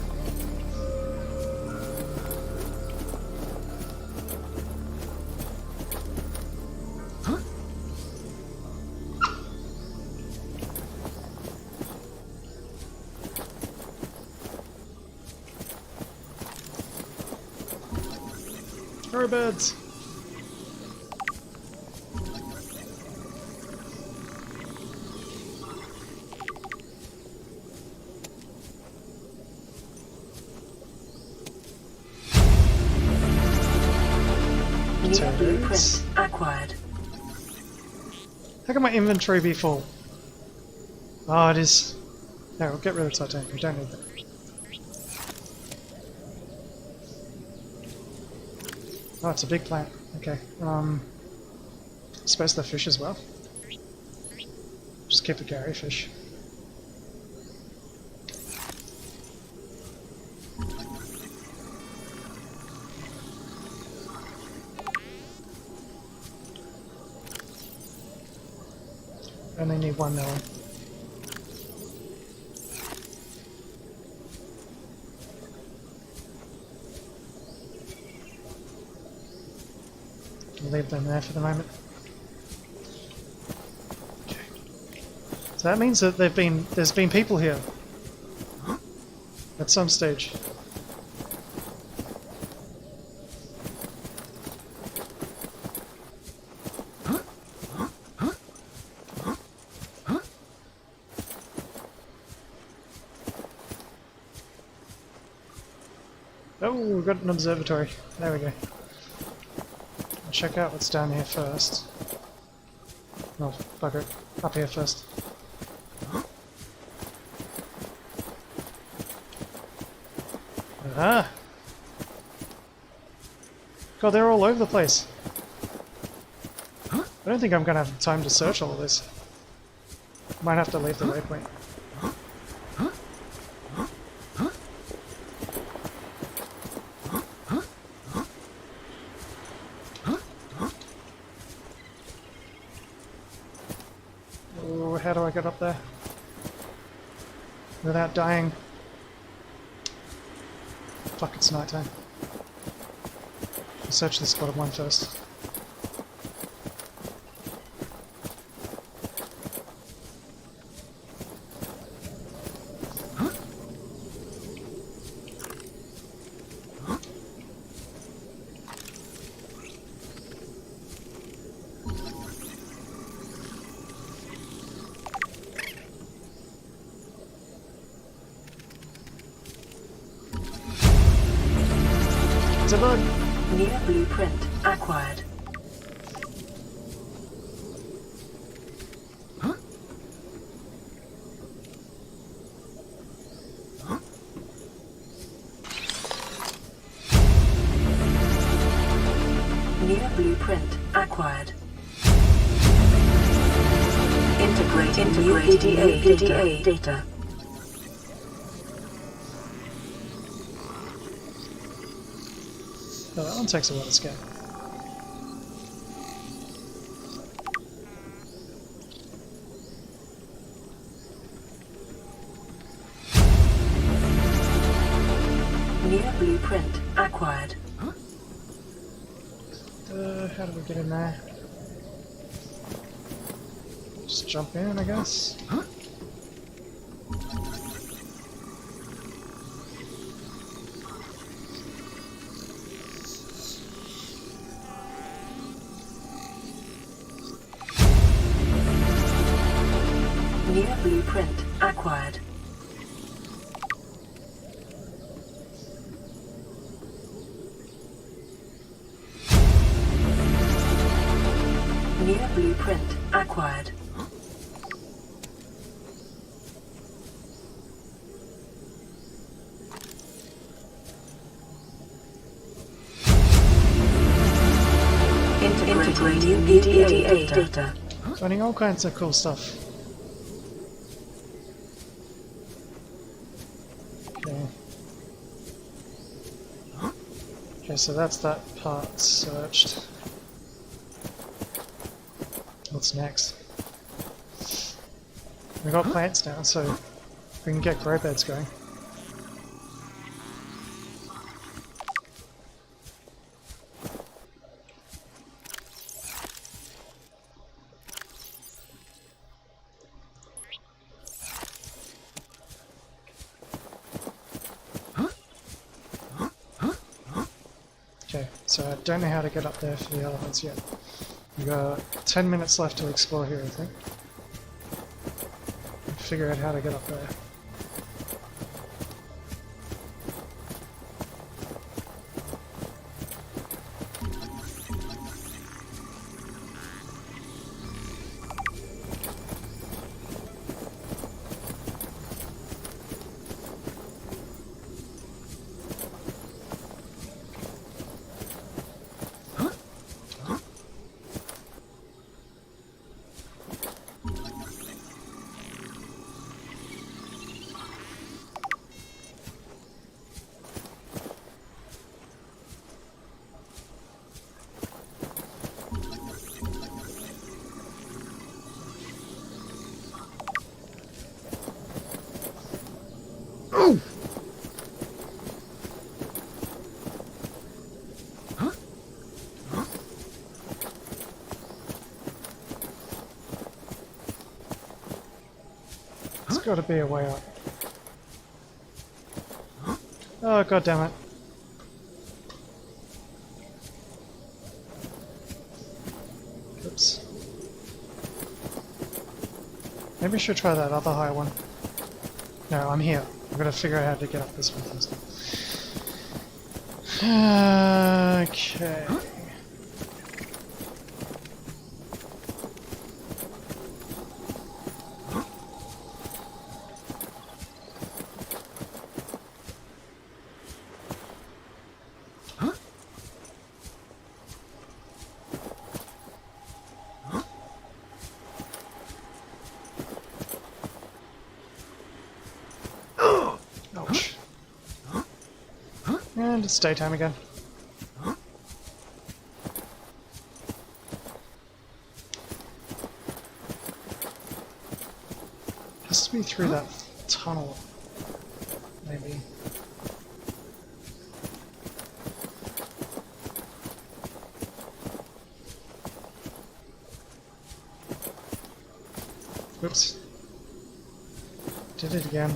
Birds. New blueprint acquired. How can my inventory be full? Oh, it is. No, we'll get rid of titanium. We don't need that. Oh, it's a big plant. Okay. I suppose they're fish as well. Just keep a Gary fish. Only need one melon. I'll leave them there for the moment. Okay. So that means that there's been people here at some stage. Oh, we've got an observatory. There we go. I'll check out what's down here first. Oh, bugger it. Up here first. Ah! God, they're all over the place. I don't think I'm gonna have time to search all of this. Might have to leave the waypoint. Oh, how do I get up there? Without dying. Fuck, it's nighttime. I'll search this bottom one first. It's a bug! New blueprint acquired. New blueprint acquired. Integrating new PDA data. Oh, that one takes a while to scan. New blueprint acquired. How do we get in there? Just jump in, I guess. New blueprint acquired. New blueprint acquired. Integrating EDA data. Finding all kinds of cool stuff. Okay. Okay, so that's that part searched. What's next? We got plants now, so we can get grow beds going. Okay, so I don't know how to get up there for the elephants yet. We've got 10 minutes left to explore here, I think. Figure out how to get up there. There's got to be a way up. Oh, god damn it. Oops. Maybe I should try that other high one. No, I'm here. I've got to figure out how to get up this one first. Okay. Ouch. And it's daytime again. Has to be through that tunnel, maybe. Oops. Did it again.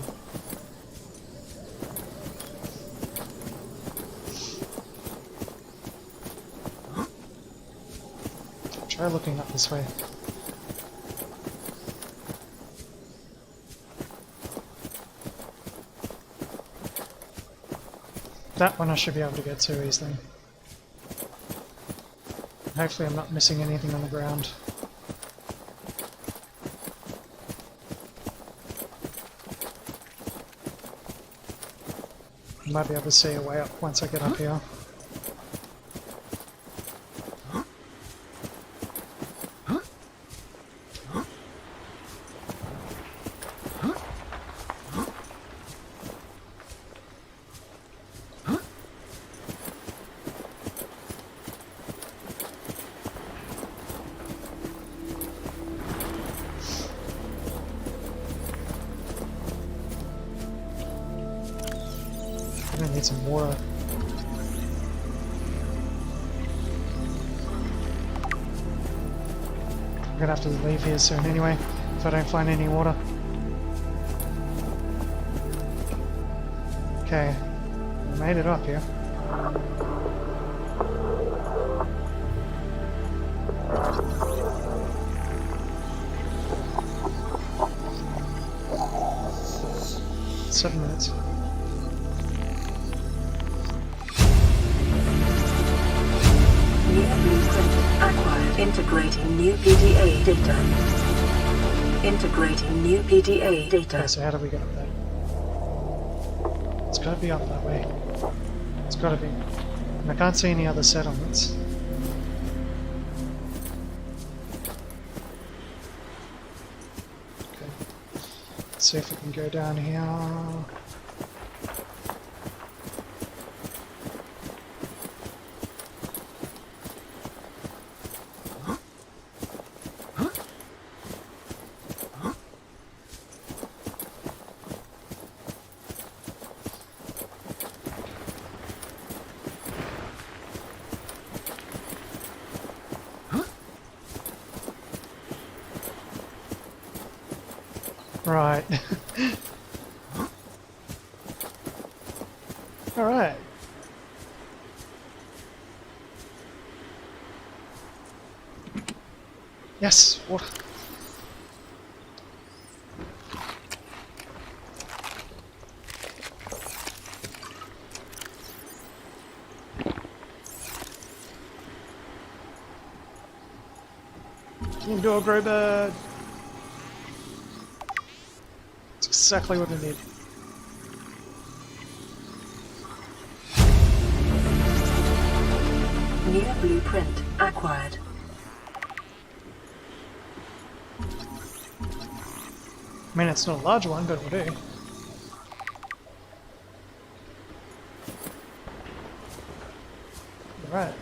Try looking up this way. That one I should be able to get to easily. Hopefully I'm not missing anything on the ground. I might be able to see a way up once I get up here. gonna need some water. I'm gonna have to leave here soon anyway, if I don't find any water. Okay, I made it up here. Seven minutes. New blueprint acquired. Integrating new PDA data. Integrating new PDA data. Okay, so how do we get up there? It's gotta be up that way. It's gotta be. And I can't see any other settlements. Okay. Let's see if we can go down here. Right. Alright. Yes, water. Indoor grow bird. That's exactly what I need. New blueprint acquired. I mean, it's not a large one, but it will do. Right.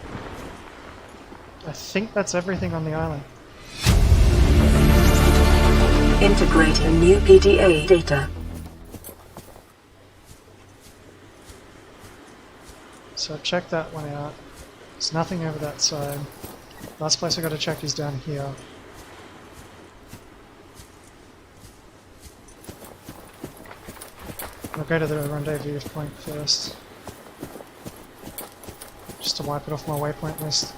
I think that's everything on the island. Integrating new PDA data. So check that one out. There's nothing over that side. Last place I gotta check is down here. I'll go to the rendezvous point first. Just to wipe it off my waypoint list.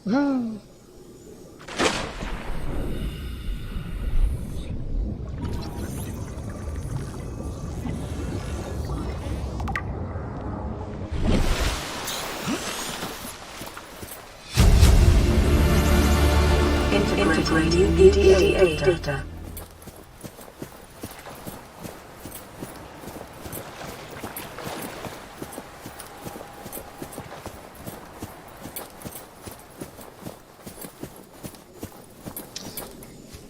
Woo! Integrating new PDA data.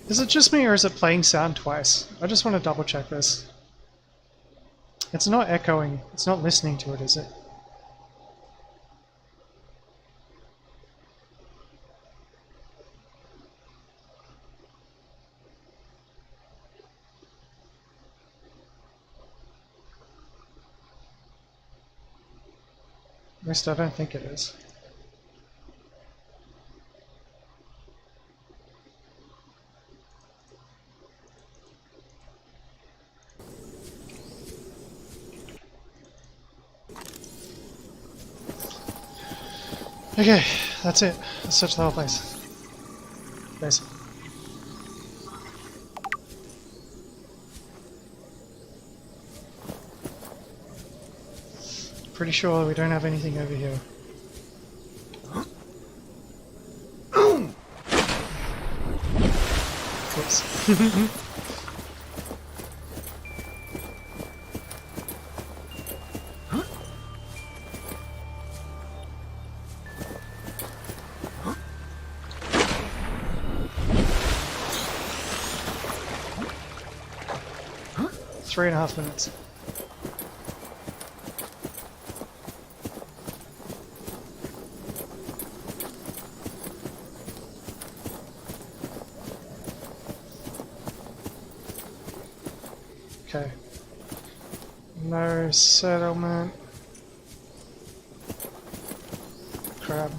Is it just me or is it playing sound twice? I just want to double check this. It's not echoing, it's not listening to it, is it? At least I don't think it is. Okay, that's it. Let's search the whole place. Basically. Pretty sure we don't have anything over here. Whoops. Three and a half minutes. Okay. No settlement. Crab.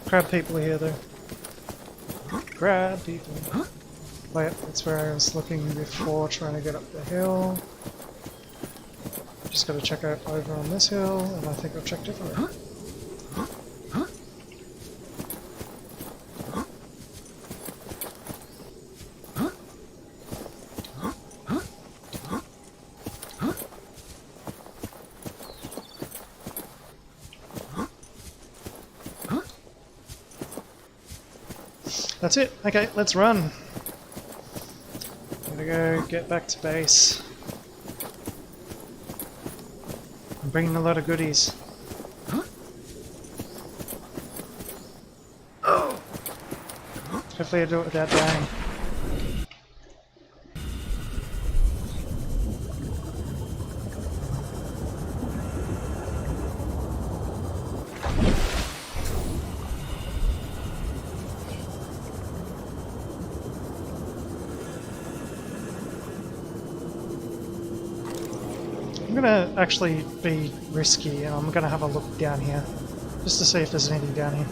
Crab people are here though. Crab people. Wait, that's where I was looking before, trying to get up the hill. Just gotta check out over on this hill, and I think I've checked everywhere. That's it. Okay, let's run. Gotta go get back to base. I'm bringing a lot of goodies. Hopefully I do it without dying. I'm gonna actually be risky and I'm gonna have a look down here. Just to see if there's anything down here.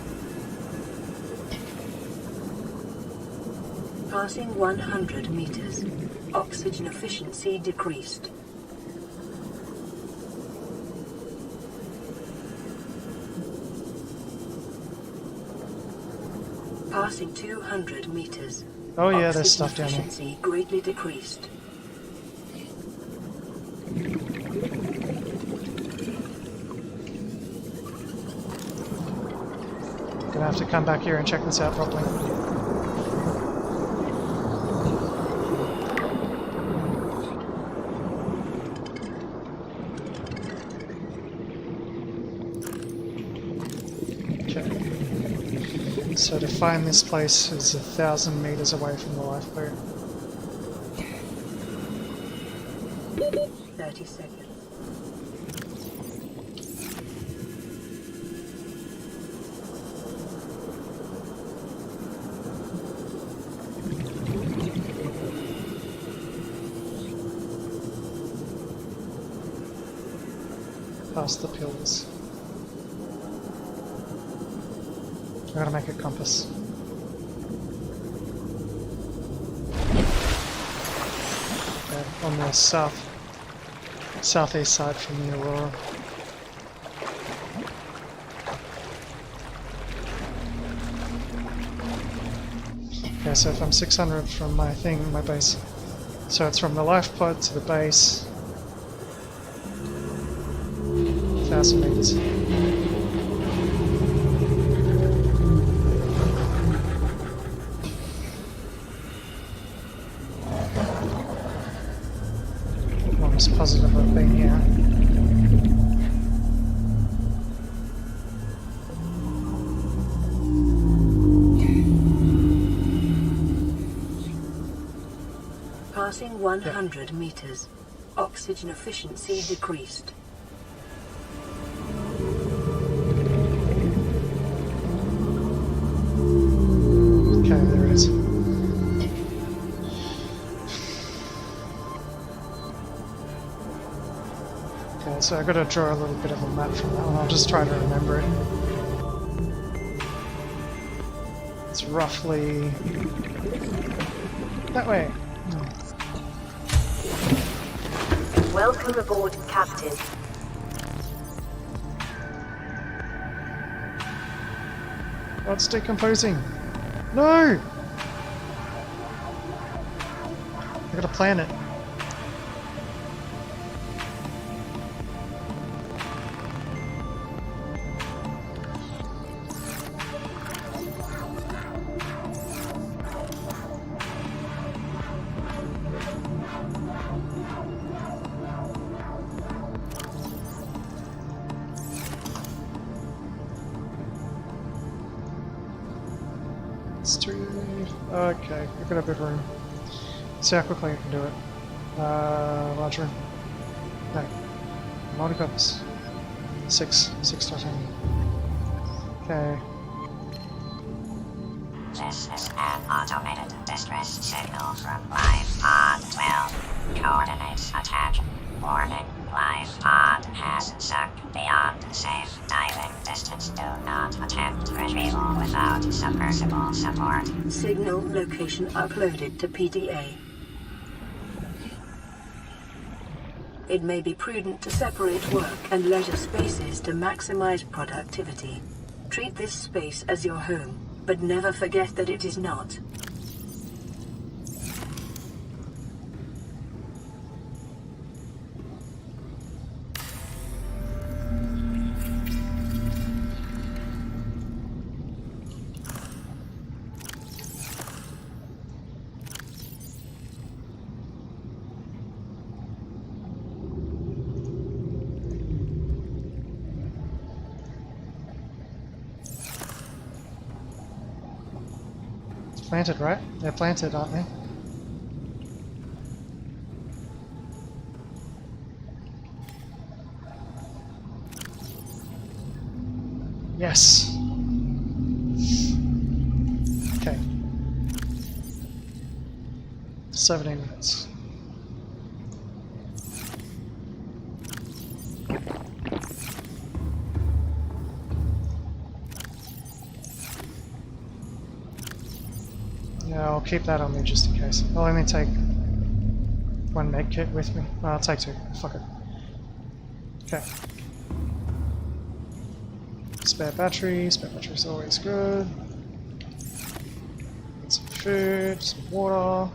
Passing 100 meters. Oxygen efficiency decreased. Passing 200 meters. Oh yeah, there's stuff down here. Efficiency greatly decreased. Gonna have to come back here and check this out properly. Okay. So to find this place is 1,000 meters away from the lifeboat. 30 seconds. Past the pillars. I gotta make a compass. Okay, on the southeast side from the Aurora. Okay, so if I'm 600 from my thing, my base, so it's from the life pod to the base. 1,000 meters. I'm almost positive I've been here. Passing 100 meters. Oxygen efficiency decreased. Okay, there it is. Okay, so I've got to draw a little bit of a map from that one. I'll just try to remember it. It's roughly that way. Welcome aboard, Captain. Oh, it's decomposing. No! I gotta plan it. Okay, we've got a big room. See how quickly I can do it. Large room. No. Multi-purpose. 6 titanium. Okay. This is an automated distress signal from Live Pod 12. Coordinates attached. Warning, Live Pod has sunk beyond safe diving distance. Do not attempt retrieval without submersible support. Signal location uploaded to PDA. It may be prudent to separate work and leisure spaces to maximize productivity. Treat this space as your home, but never forget that it is not. Planted, right? They're planted, aren't they? Yes. Okay. 17 minutes. Yeah, I'll keep that on me just in case. I'll only take one med kit with me. No, I'll take two. Fuck it. Okay. Spare battery. Spare battery's always good. Get some food, some water.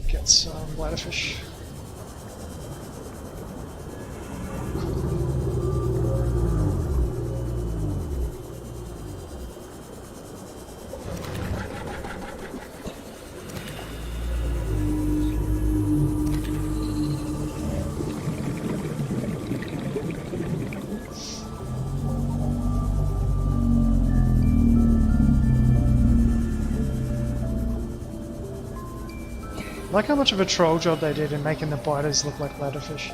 Get some bladderfish. I like how much of a troll job they did in making the biters look like ladderfish.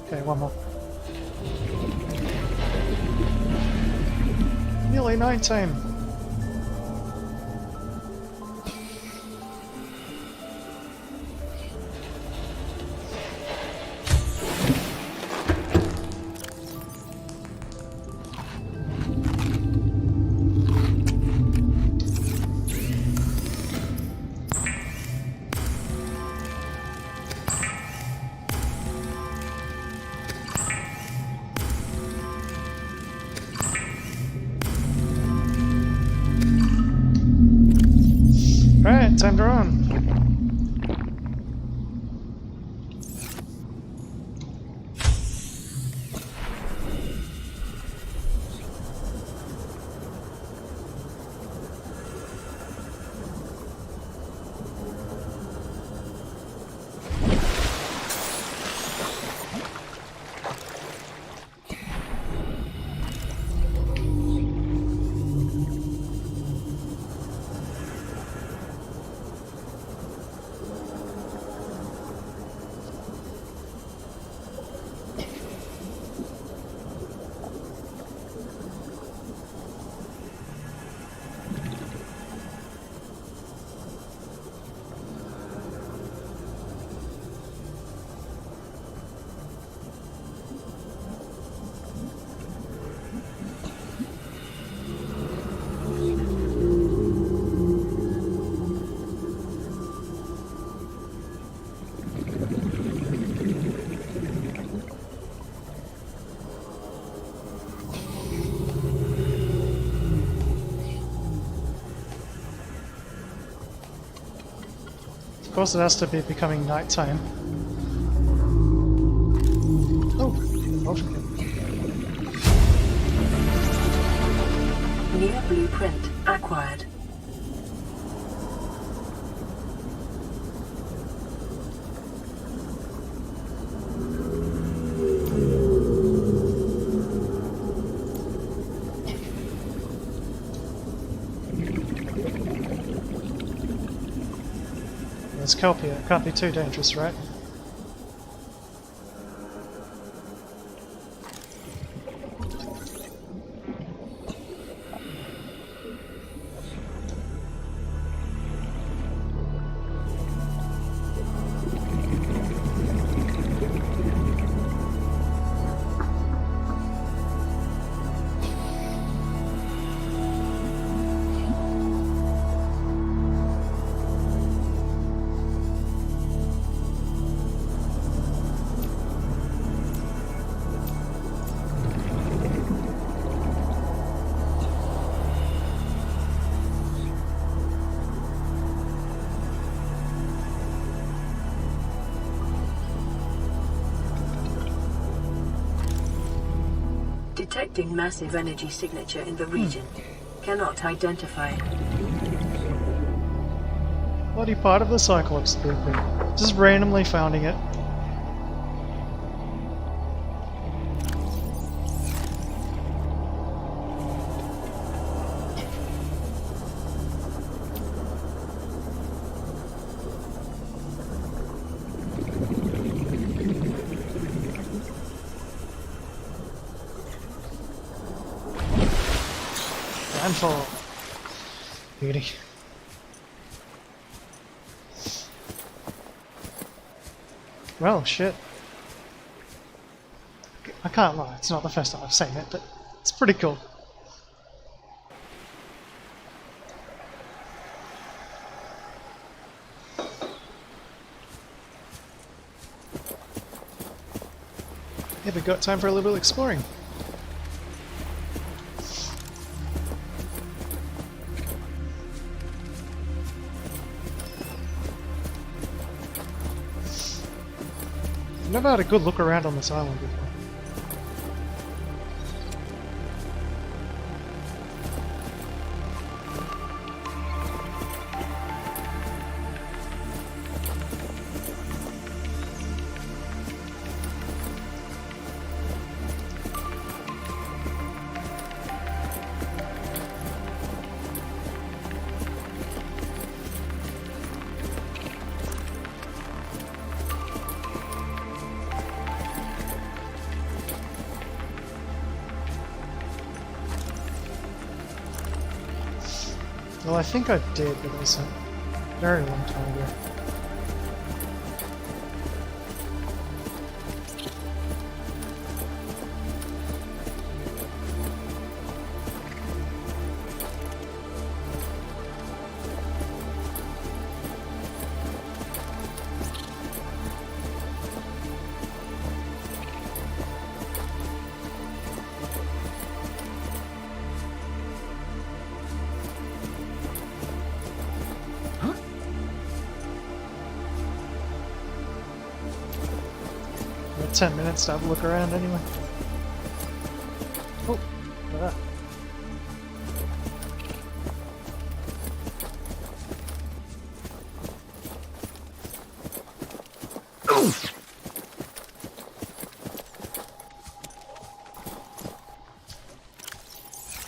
Okay, one more. Nearly 19. Right, time to run. Of course it has to be becoming nighttime. Oh, motion kit. New blueprint acquired. kelp here. It can't be too dangerous, right? Detecting massive energy signature in the region. Cannot identify. Bloody part of the Cyclops blueprint. Just randomly finding it. Landfall. Beauty. Well, shit. I can't lie, it's not the first time I've seen it, but it's pretty cool. Yeah, we got time for a little exploring. I've never had a good look around on this island before. Well, I think I did, but it was a very long time ago. Got 10 minutes to have a look around anyway. Oh, look at that.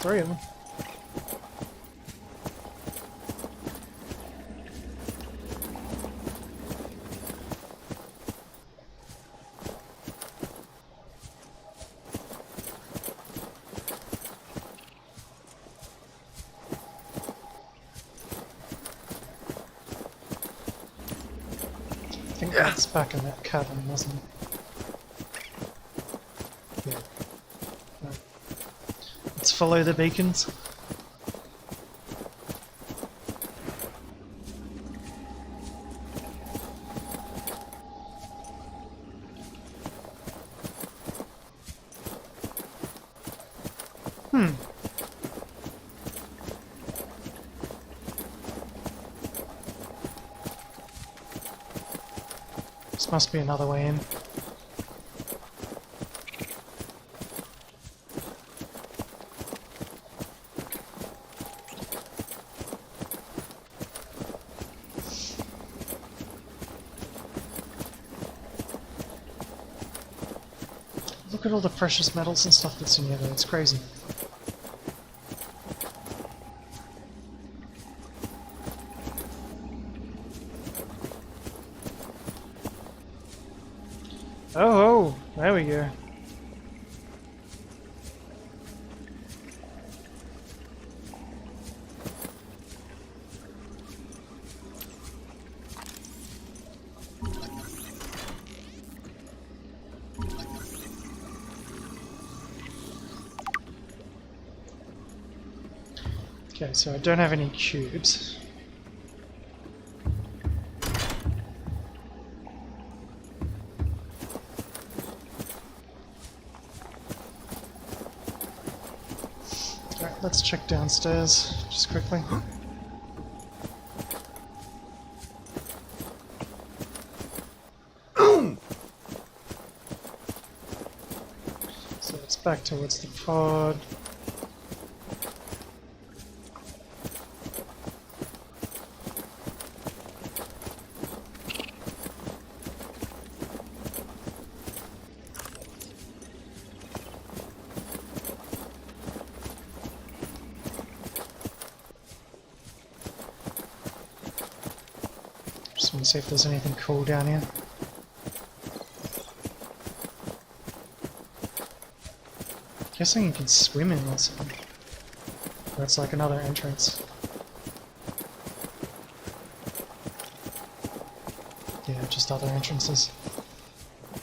Three of them. I think that's back in that cabin, wasn't it? Yeah. Right. Let's follow the beacons. This must be another way in. Look at all the precious metals and stuff that's in here though, it's crazy. There we go. Okay, so I don't have any cubes. Alright, let's check downstairs just quickly. So it's back towards the pod. Just want to see if there's anything cool down here. Guessing you can swim in or something. That's like another entrance. Yeah, just other entrances.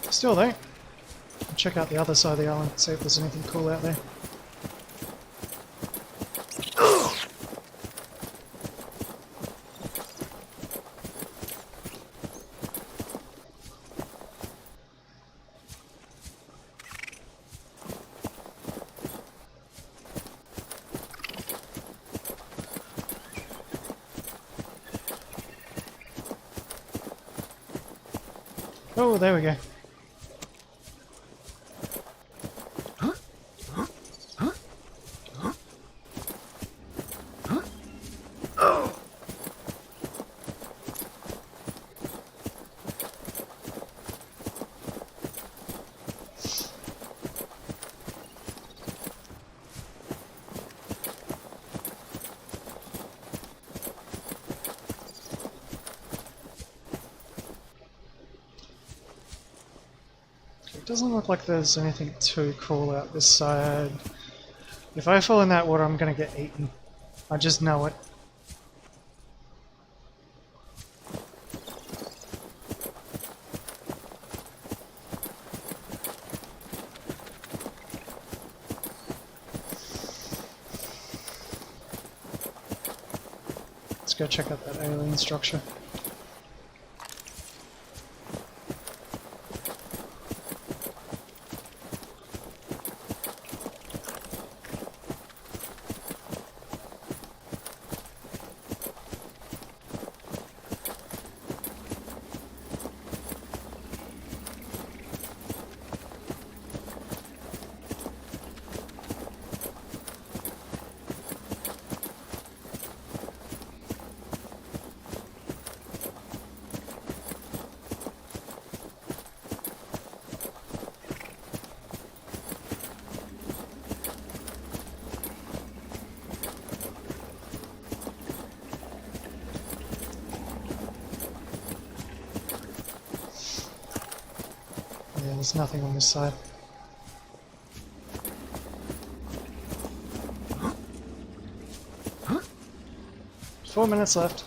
Still though, I'll check out the other side of the island, see if there's anything cool out there. Oh, there we go. It doesn't look like there's anything too cool out this side. If I fall in that water, I'm gonna get eaten. I just know it. Let's go check out that alien structure. Yeah, there's nothing on this side. Huh? 4 minutes left.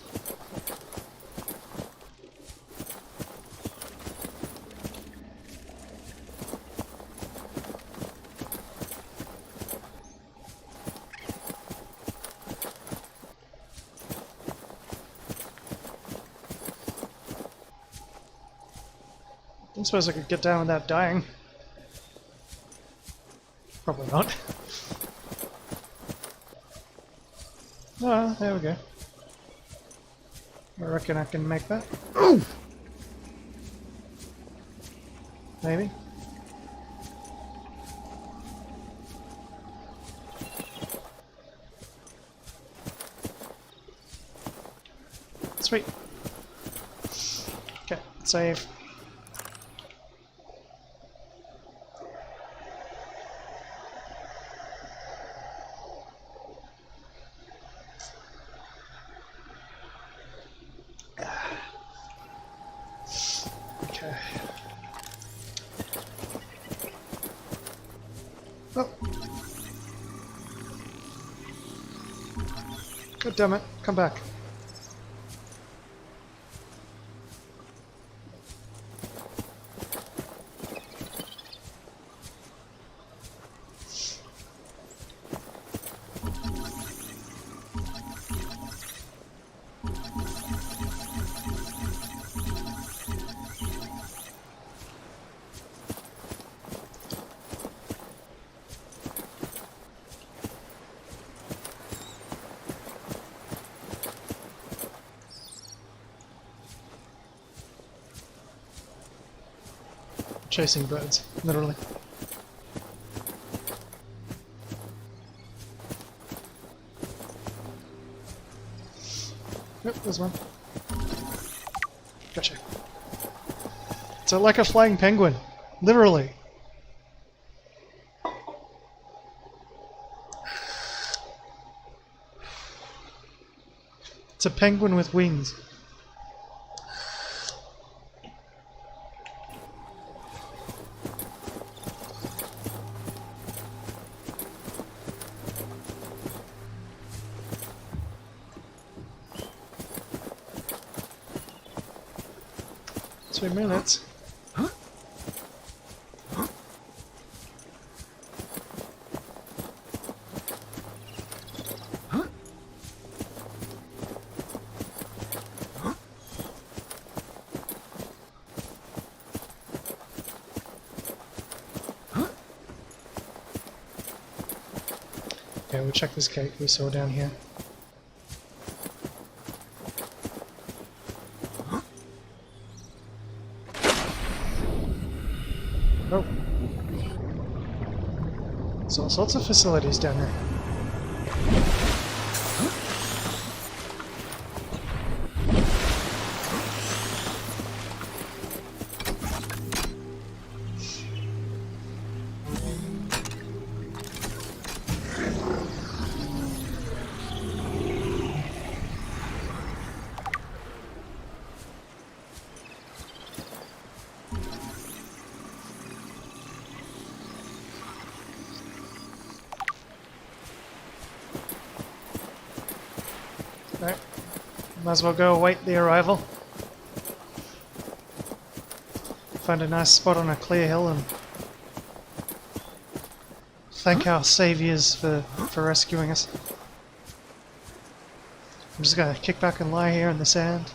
I suppose I could get down without dying. Probably not. Oh, there we go. I reckon I can make that. Maybe. Sweet. Okay, save. Okay. Oh. God damn it, come back. Chasing birds, literally. Yep, there's one. Gotcha. It's like a flying penguin, literally. It's a penguin with wings. Minutes. Huh? Huh? Huh? Huh? Huh? Okay, we'll check this gate we saw down here. Oh. There's all sorts of facilities down there. Right. Might as well go await the arrival. Find a nice spot on a clear hill and thank our saviors for rescuing us. I'm just gonna kick back and lie here in the sand.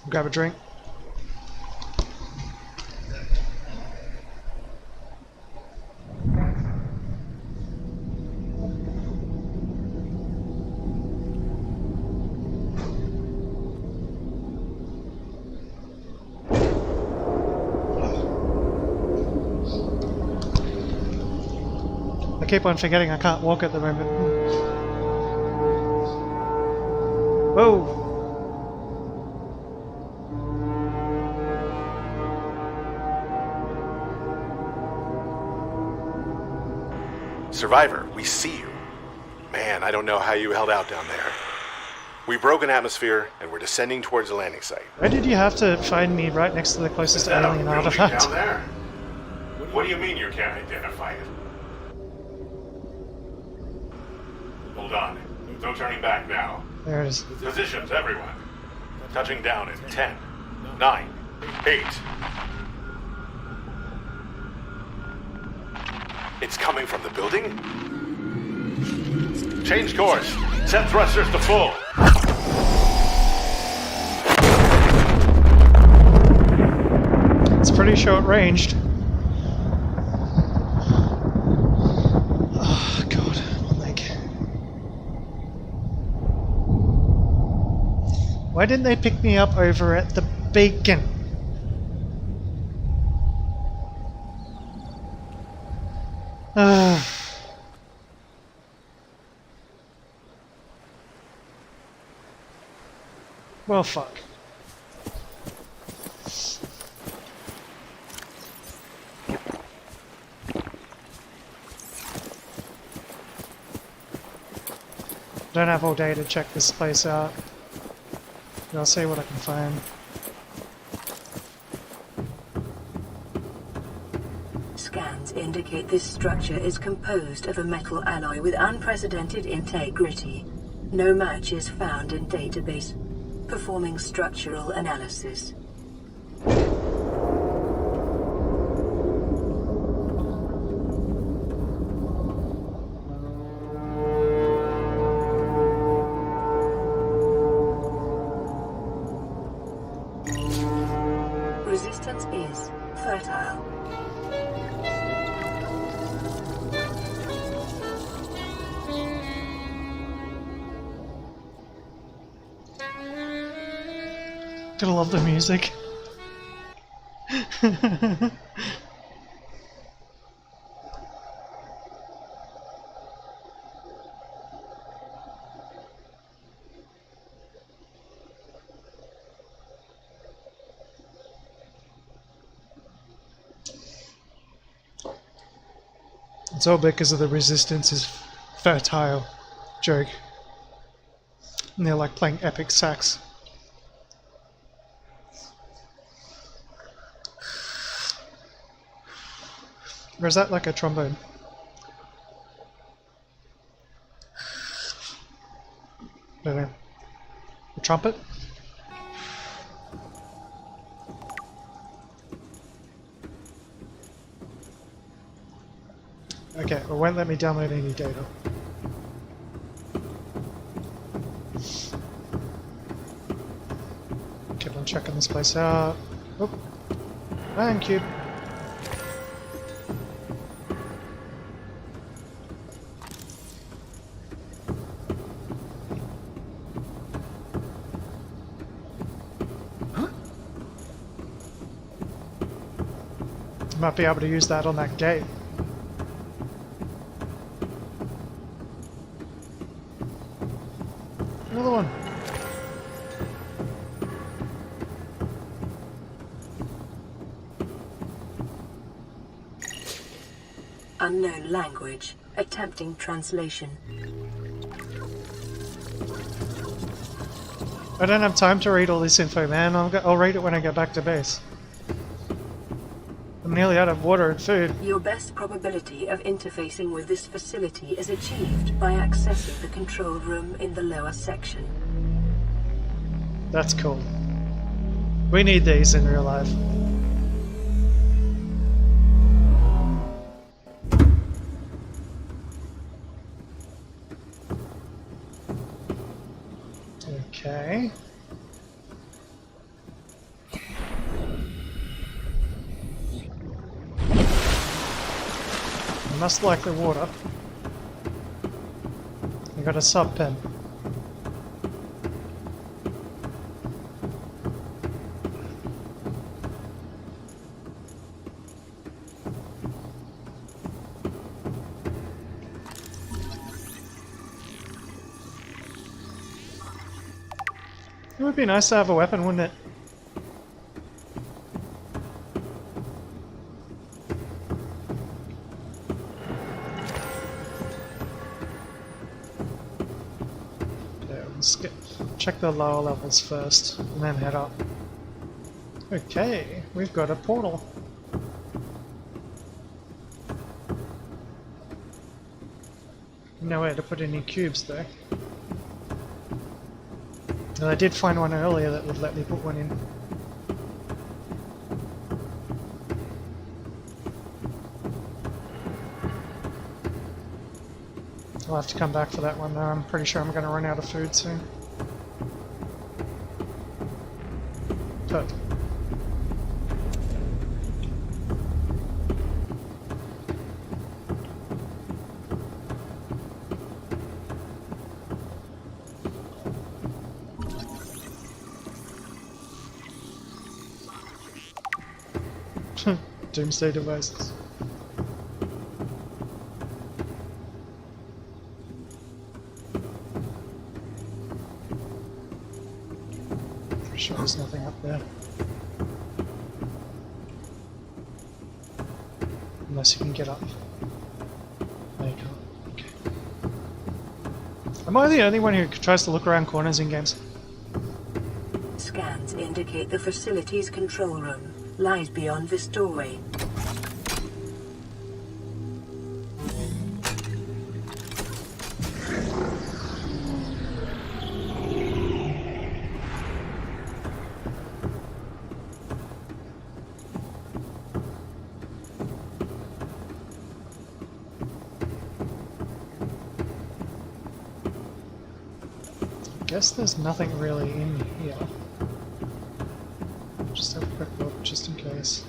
Grab a drink. I keep on forgetting I can't walk at the moment. Whoa! Survivor, we see you. Man, I don't know how you held out down there. We broke an atmosphere, and we're descending towards the landing site. Why did you have to find me right next to the closest alien artifact? Down there? What do you mean you can't identify it? Hold on. No turning back now. There it is. Positions, everyone. Touching down in 10, 9, 8. It's coming from the building? Change course. Set thrusters to full. It's pretty short ranged. Oh god, my leg. Why didn't they pick me up over at the beacon? Well, fuck. Don't have all day to check this place out. But I'll see what I can find. indicate this structure is composed of a metal alloy with unprecedented integrity. No match is found in database. Performing structural analysis. Resistance is fertile. Gotta love the music. It's all because of the resistance is fertile joke. And they're like playing epic sax. Or is that like a trombone? I don't know. A trumpet? Okay, it won't let me download any data. Keep on checking this place out. Oh, and cube. Might be able to use that on that gate. Another one. Unknown language. Attempting translation. I don't have time to read all this info, man. I'll read it when I get back to base. I'm nearly out of water and food. Your best probability of interfacing with this facility is achieved by accessing the control room in the lower section. That's cool. We need these in real life. Okay. Must like the water. I got a sub pen. It would be nice to have a weapon, wouldn't it? Check the lower levels first, and then head up. Okay, we've got a portal. Nowhere to put any cubes though. And I did find one earlier that would let me put one in. I'll have to come back for that one though. I'm pretty sure I'm going to run out of food soon. But doomsday devices. Sure there's nothing up there. Unless you can get up. No, you can't. Okay. Am I the only one who tries to look around corners in games? Scans indicate the facility's control room lies beyond this doorway. guess there's nothing really in here. Just have a quick look, just in case.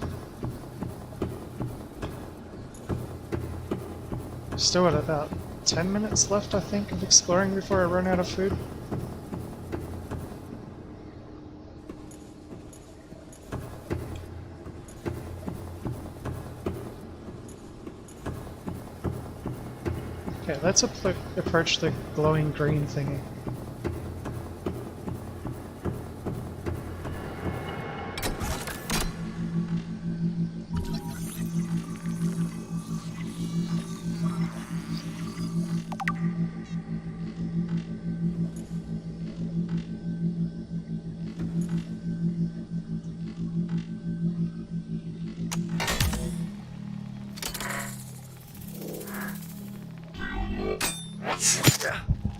Still got about 10 minutes left, I think, of exploring before I run out of food. Okay, let's approach the glowing green thingy.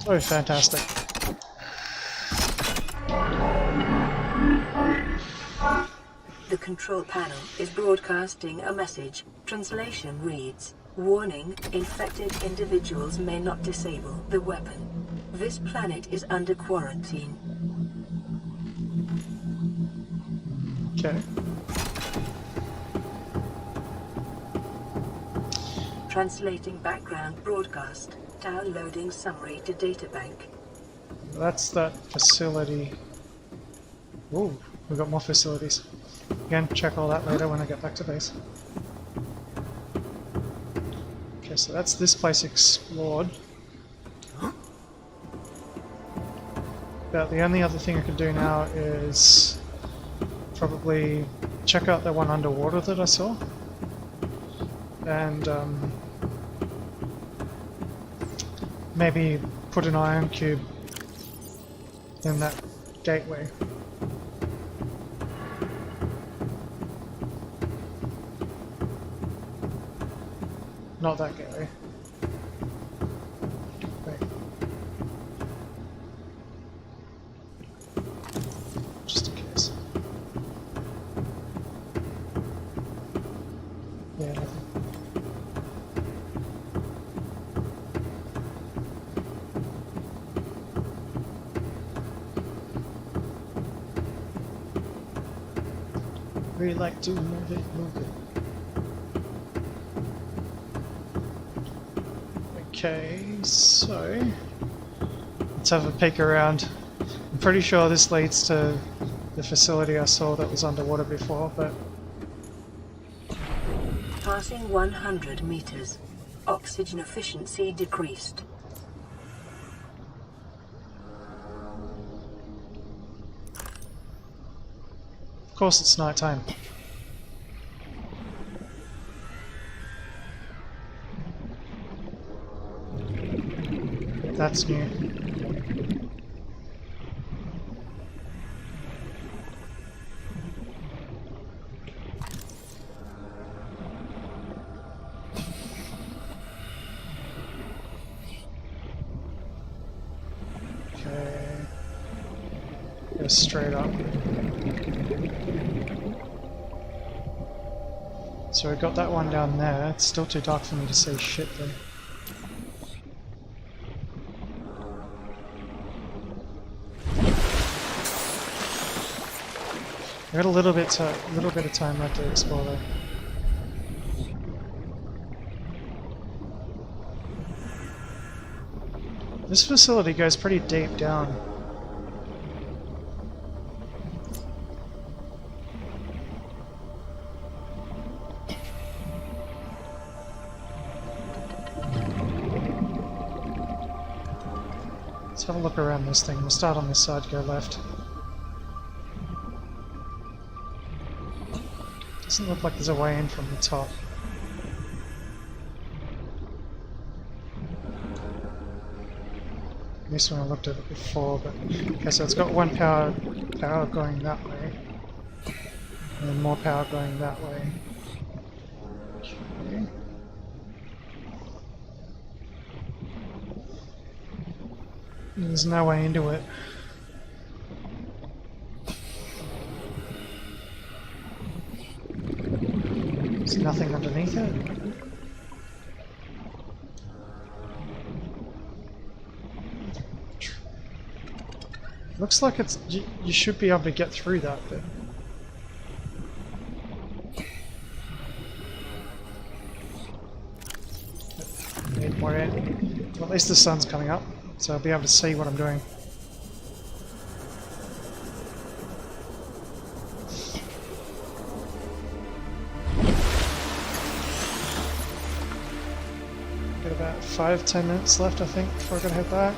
Oh, fantastic. The control panel is broadcasting a message. Translation reads, "Warning, infected individuals may not disable the weapon. This planet is under quarantine." Okay. Translating background broadcast. Downloading summary to databank. That's that facility. Ooh, we've got more facilities. Again, check all that later when I get back to base. Okay, so that's this place explored. About the only other thing I can do now is probably check out the one underwater that I saw. And maybe put an ion cube in that gateway. Not that gateway. Wait. Just in case. Yeah, nothing. Really like to move it, move it. Okay, so let's have a peek around. I'm pretty sure this leads to the facility I saw that was underwater before, but Passing 100 meters. Oxygen efficiency decreased. of course it's nighttime. That's new. Okay. Go straight up. So I got that one down there. It's still too dark for me to see shit though. I got a little bit of time left to explore though. This facility goes pretty deep down. Let's have a look around this thing. We'll start on this side, go left. Doesn't look like there's a way in from the top. At least when I looked at it before, but okay, so it's got one power going that way. And then more power going that way. Okay. There's no way into it. There's nothing underneath it. Looks like it's you should be able to get through that bit. Need more air. Well, at least the sun's coming up, so I'll be able to see what I'm doing. Got about 5-10 minutes left, I think, before I gotta head back.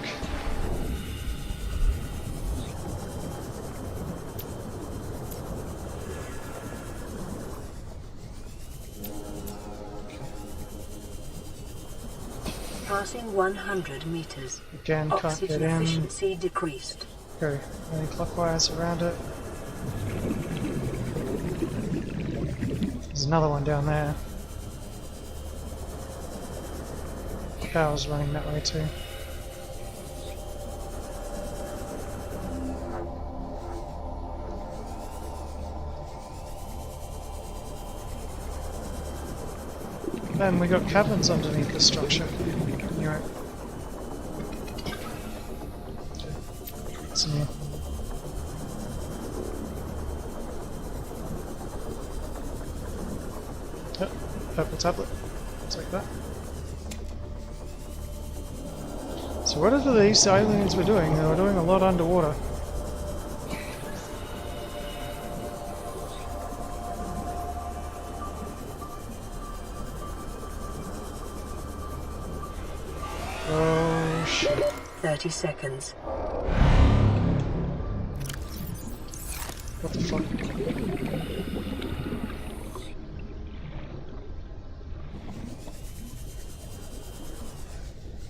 Passing 100 meters. Again, can't Oxygen get in. efficiency decreased. Go anti-clockwise around it. There's another one down there. Power's running that way too. And we got cabins underneath the structure. Anyway. What's in here? Oh, purple tablet. Take that. So what are these aliens were doing? They were doing a lot underwater. Oh shit. 30 seconds. What the fuck?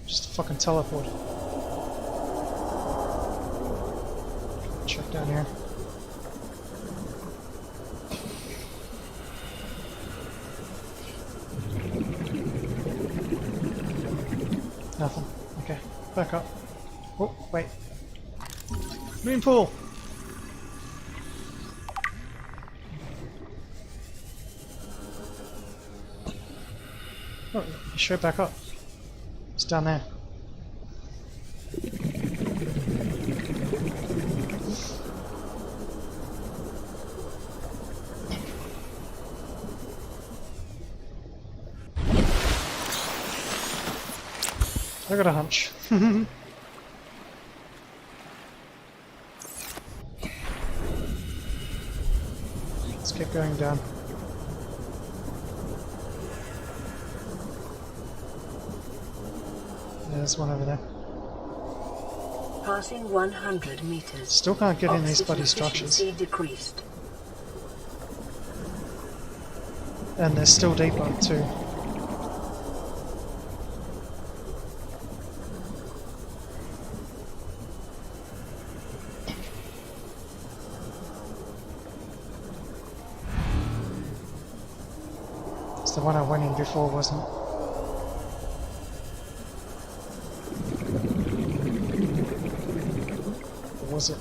Just a fucking teleport. Check down here. Nothing. Okay, back up. Oh, wait. Moon pool! Oh, you straight back up. It's down there. I got a hunch. Let's keep going down. Yeah, there's one over there. Passing 100 meters. Still can't get in these Oxygen bloody structures. efficiency decreased. And they're still deeper too. It's the one I went in before, wasn't it? Or was it?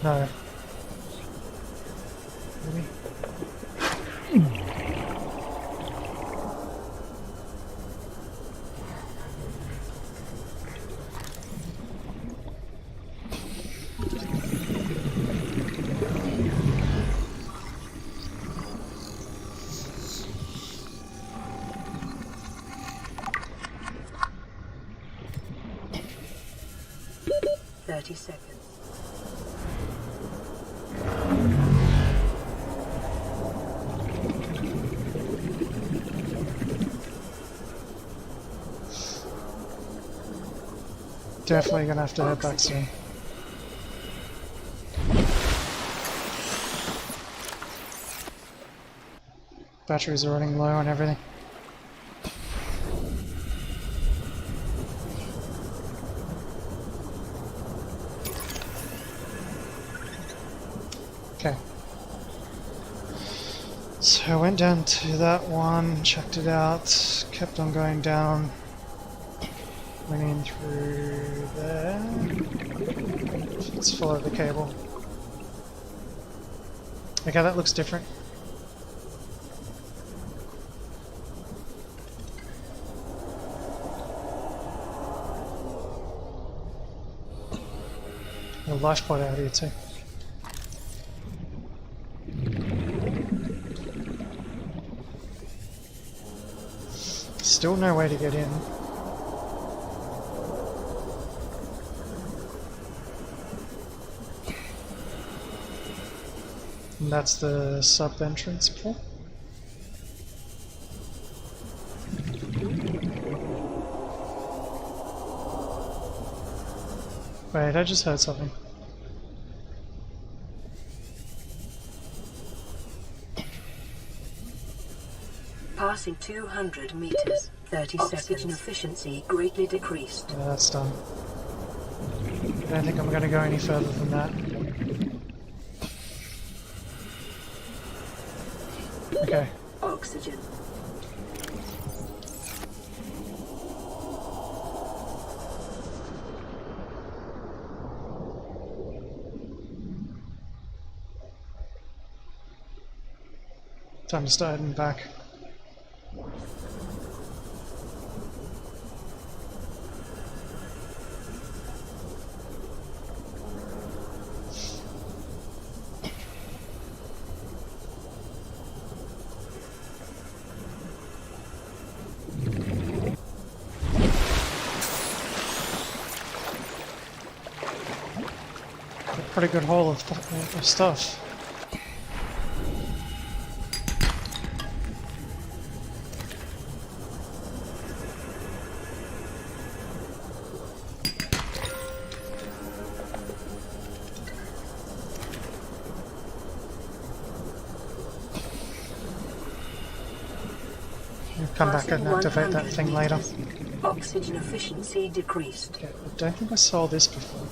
No. Maybe? 30 seconds. Definitely gonna have to head back soon. Batteries are running low and everything. Okay. So I went down to that one, checked it out, kept on going down, went in through there. Let's follow the cable. Okay, that looks different. life pod out here too. Still no way to get in. And that's the sub entrance port. Wait, I just heard something. Passing 200 meters. 30 Oxygen efficiency greatly decreased. Yeah, that's done. I don't think I'm going to go any further than that. Okay. Oxygen. Time to start heading back. Pretty good haul of stuff. We'll come back and activate that thing later. Oxygen efficiency decreased. Okay, I don't think I saw this before.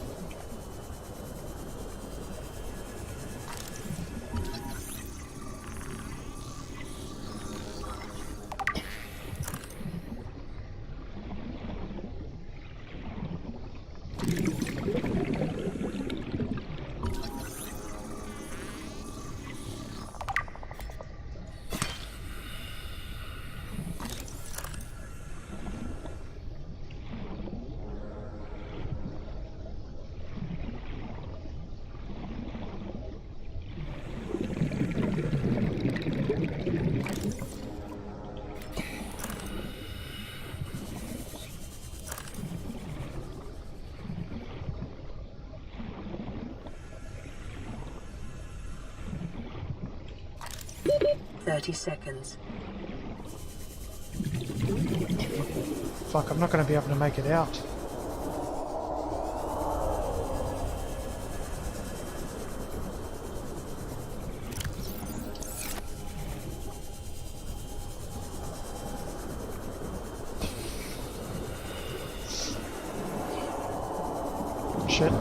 Seconds. Fuck, I'm not going to be able to make it out. Shit.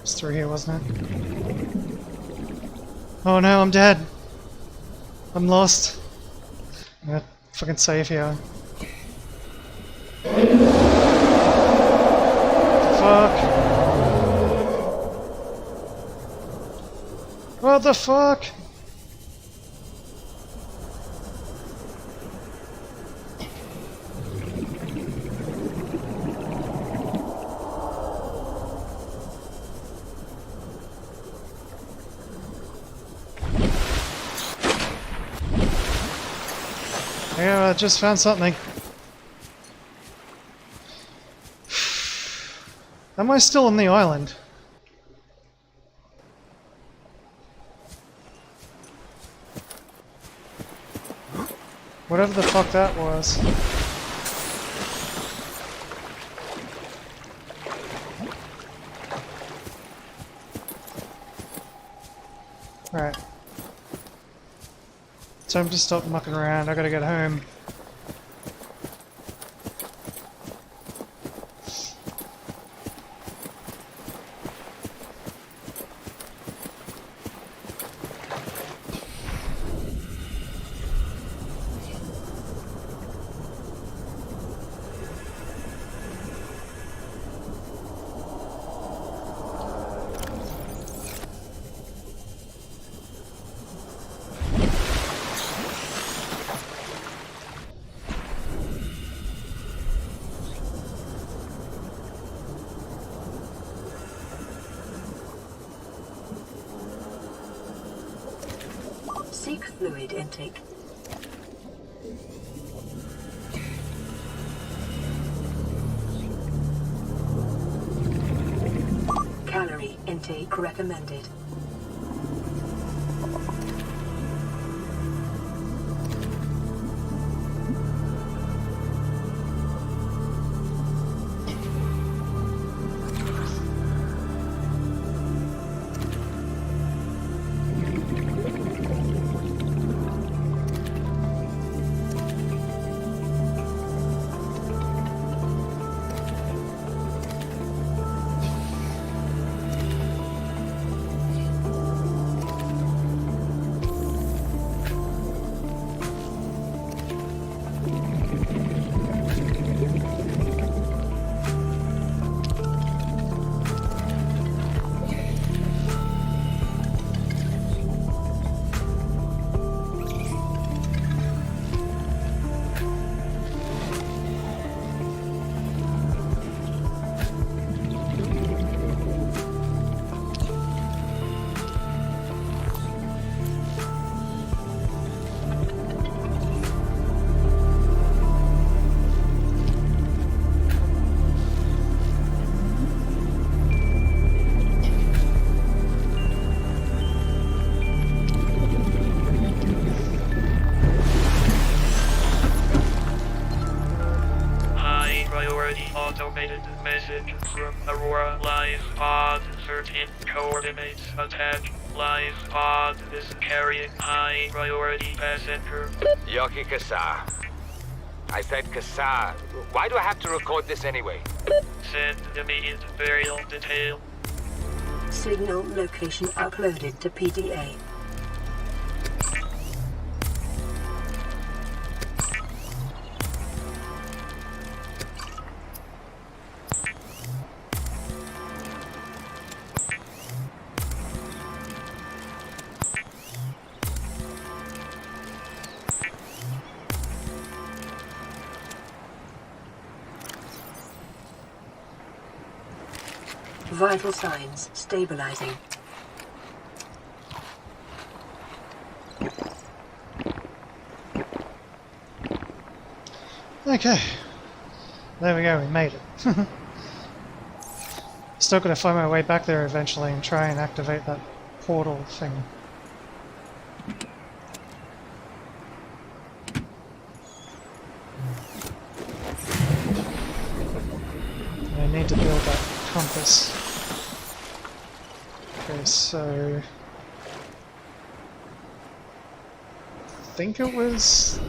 It's through here, wasn't it? Oh no, I'm dead. I'm lost. I'm gonna fucking save here. Fuck. What the fuck? Yeah, I just found something. Am I still on the island? Whatever the fuck that was. Alright. Time to stop mucking around, I gotta get home. Seek fluid intake. Calorie intake recommended. Automated message from Aurora Live Pod. Certain coordinates attached. Live Pod is carrying high priority passenger. Yoki Kasa. I said Kasa. Why do I have to record this anyway? Send immediate burial detail. Signal location uploaded to PDA. Vital signs stabilizing. Okay. There we go, we made it. Still gonna find my way back there eventually and try and activate that portal thing. I need to build that compass. Okay, so I think it was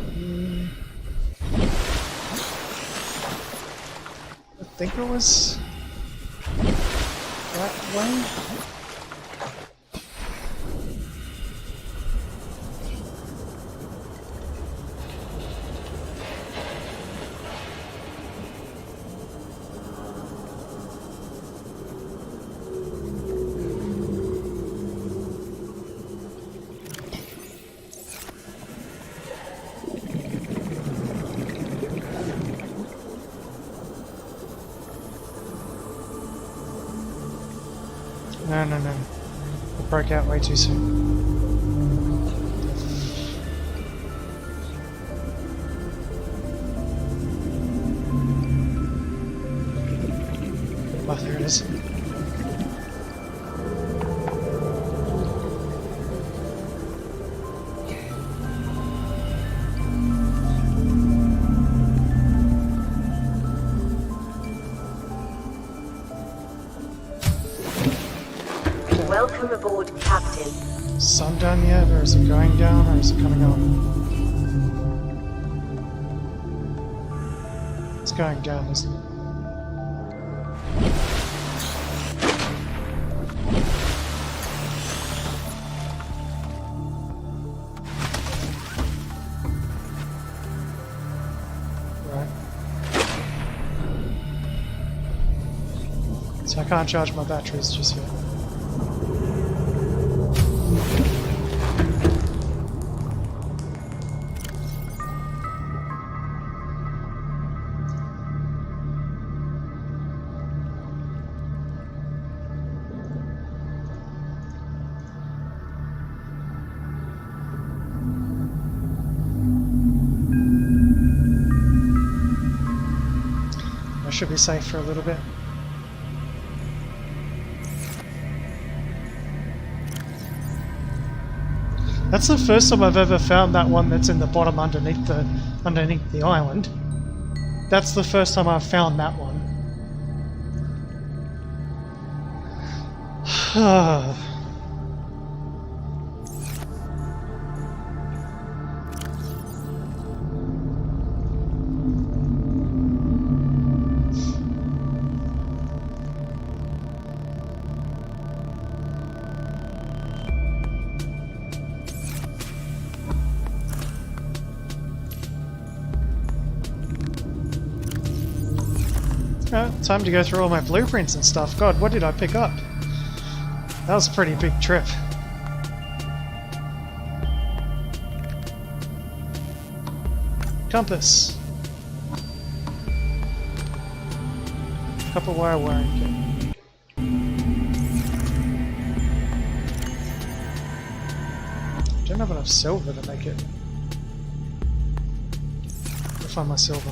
that way. No. It broke out way too soon. Oh, there it is. Welcome aboard, Captain. Sun done yet, or is it going down, or is it coming up? It's going down, isn't it? Right. So I can't charge my batteries just yet. should be safe for a little bit. That's the first time I've ever found that one that's in the bottom underneath the island. That's the first time I've found that one. Time to go through all my blueprints and stuff. God, what did I pick up? That was a pretty big trip. Compass. Copper wire wiring kit. Don't have enough silver to make it. I'll find my silver.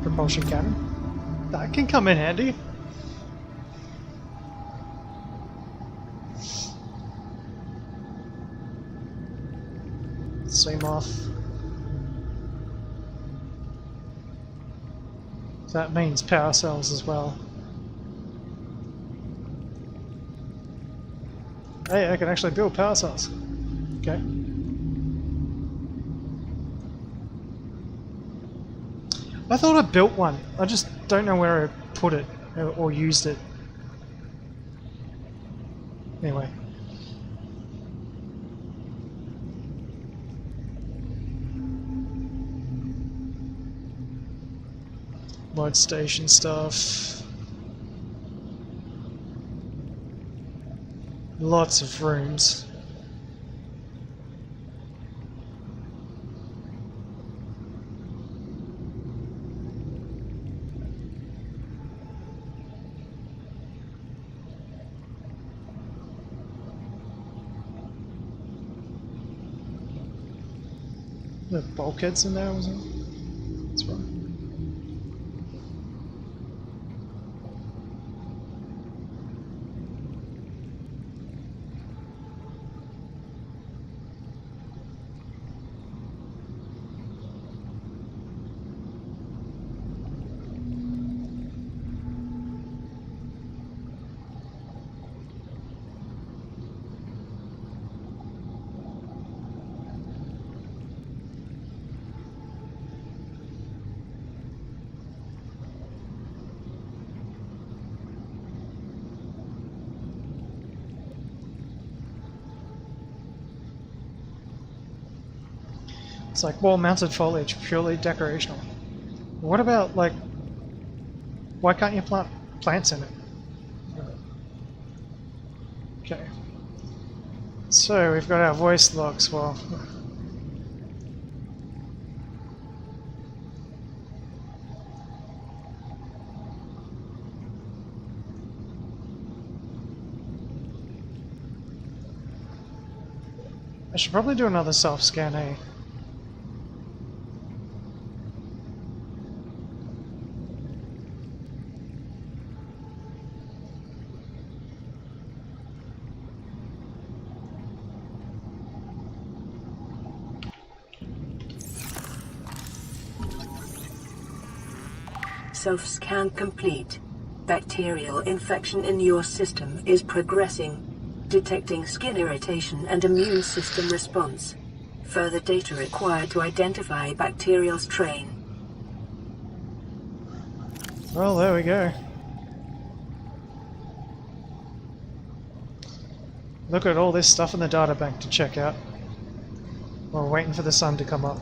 Propulsion cannon. That can come in handy. Seam off. That means power cells as well. Hey, I can actually build power cells. Okay. I thought I built one. I just don't know where I put it or used it. Anyway. Light station stuff. Lots of rooms. The bulkheads in there, was it? That's right. It's like wall-mounted foliage, purely decorational. What about, like, why can't you plant plants in it? Okay. So, we've got our voice logs. Well, I should probably do another self-scan, eh? Self-scan complete. Bacterial infection in your system is progressing. Detecting skin irritation and immune system response. Further data required to identify bacterial strain. Well, there we go. Look at all this stuff in the data bank to check out. We're waiting for the sun to come up.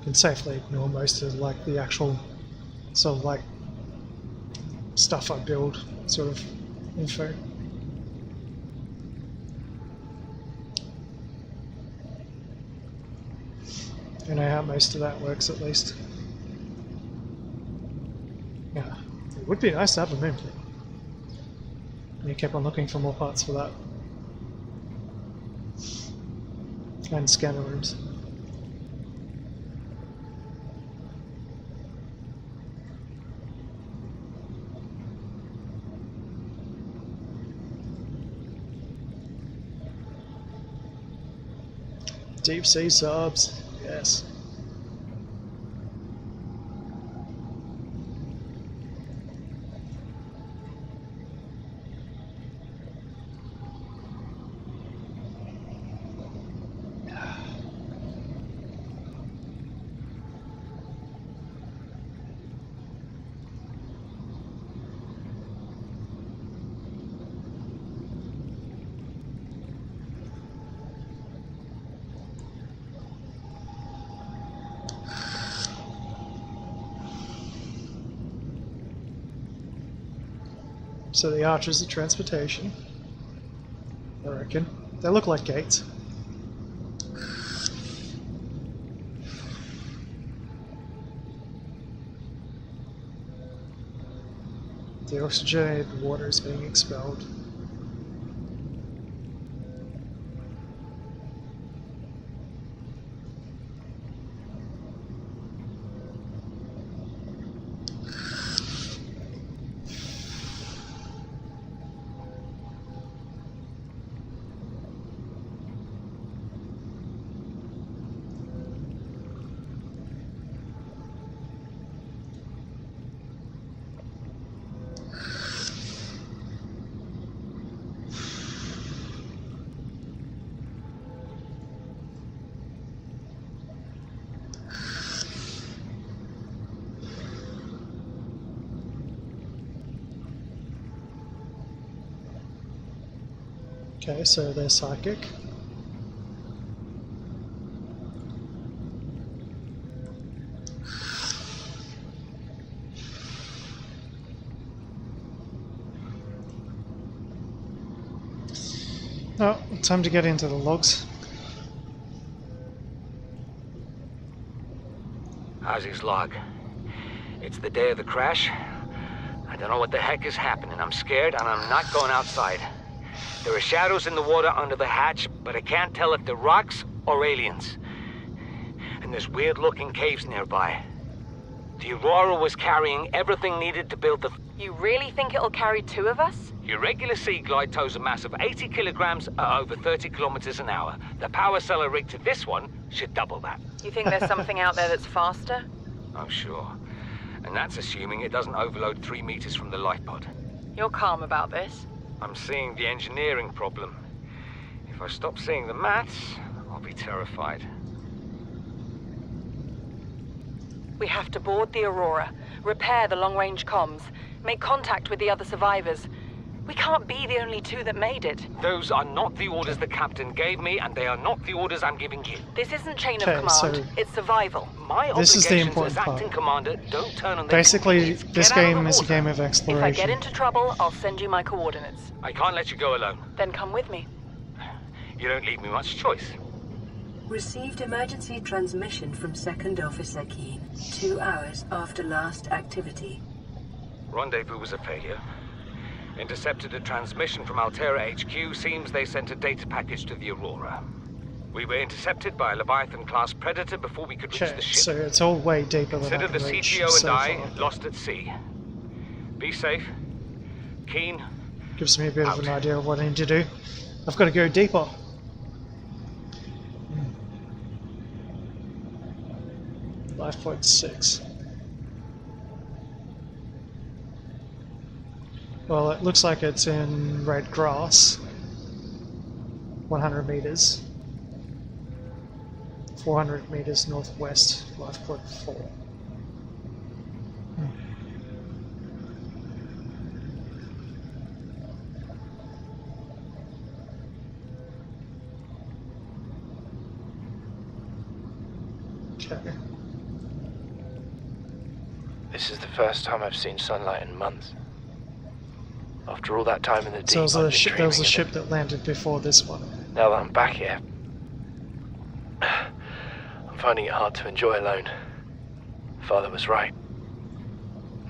can safely ignore most of like the actual sort of like stuff I build sort of info. I know how most of that works at least. Yeah, it would be nice to have a moon fleet. You keep on looking for more parts for that. And scanner rooms. Deep sea subs, yes. So the archers are transportation, I reckon. They look like gates. The oxygenated water is being expelled. Okay, so they're psychic. Oh, time to get into the logs. How's his log? It's the day of the crash. I don't know what the heck is happening. I'm scared and I'm not going outside. There are shadows in the water under the hatch, but I can't tell if they're rocks or aliens. And there's weird-looking caves nearby. The Aurora was carrying everything needed to build the... You really think it'll carry 2 of us? Your regular sea glide tows a mass of 80 kilograms at over 30 kilometers an hour. The power cellar rig to this one should double that. You think there's something out there that's faster? Oh, sure. And that's assuming it doesn't overload 3 meters from the life pod. You're calm about this? I'm seeing the engineering problem. If I stop seeing the maths, I'll be terrified. We have to board the Aurora, repair the long-range comms, make contact with the other survivors. We can't be the only 2 that made it. Those are not the orders the captain gave me, and they are not the orders I'm giving you. This isn't chain of Okay, command, so it's survival. My this is the obligations important as part. acting commander don't turn on the Basically, convenience. this Get out of game the is a water. game of If I exploration. get into trouble, I'll send you my coordinates. I can't let you go alone. Then come with me. You don't leave me much choice. Received emergency transmission from Second Officer Keen 2 hours after last activity. Rendezvous was a failure. Intercepted a transmission from Altera HQ. Seems they sent a data package to the Aurora. We were intercepted by a Leviathan-class predator before we could reach Okay, the ship. so it's all way deeper than I Consider can the reach CTO so and I far. lost at sea. Be safe. Keen. Gives me a bit of an Out. idea of what I need to do. I've got to go deeper. 5.6. Well, it looks like it's in red grass. 100 meters. 400 meters northwest, 5.4. Okay. This is the first time I've seen sunlight in months. After all that time in the deep, So I've been there was a dreaming of ship it. that landed before this one. Now that I'm back here, I'm finding it hard to enjoy alone. Father was right.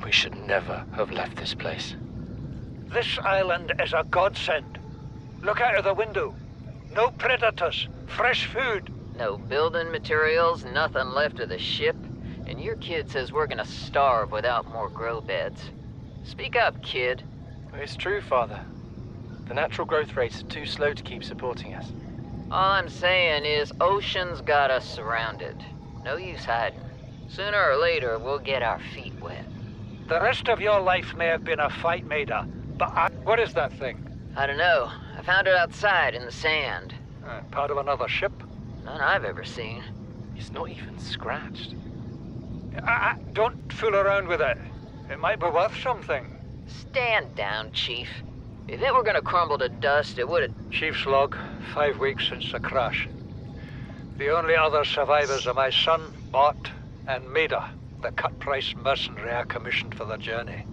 We should never have left this place. This island is a godsend. Look out of the window. No predators, fresh food. No building materials, nothing left of the ship, and your kid says we're gonna starve without more grow beds. Speak up, kid. It's true, Father. The natural growth rates are too slow to keep supporting us. All I'm saying is ocean's got us surrounded. No use hiding. Sooner or later, we'll get our feet wet. The rest of your life may have been a fight, Maida, but what is that thing? I don't know. I found it outside in the sand. Part of another ship? None I've ever seen. It's not even scratched. Don't fool around with it. It might be worth something. Stand down, Chief. If it were gonna crumble to dust, it would've... Chief's log, 5 weeks since the crash. The only other survivors are my son, Bart, and Maida, the cut-price mercenary I commissioned for the journey.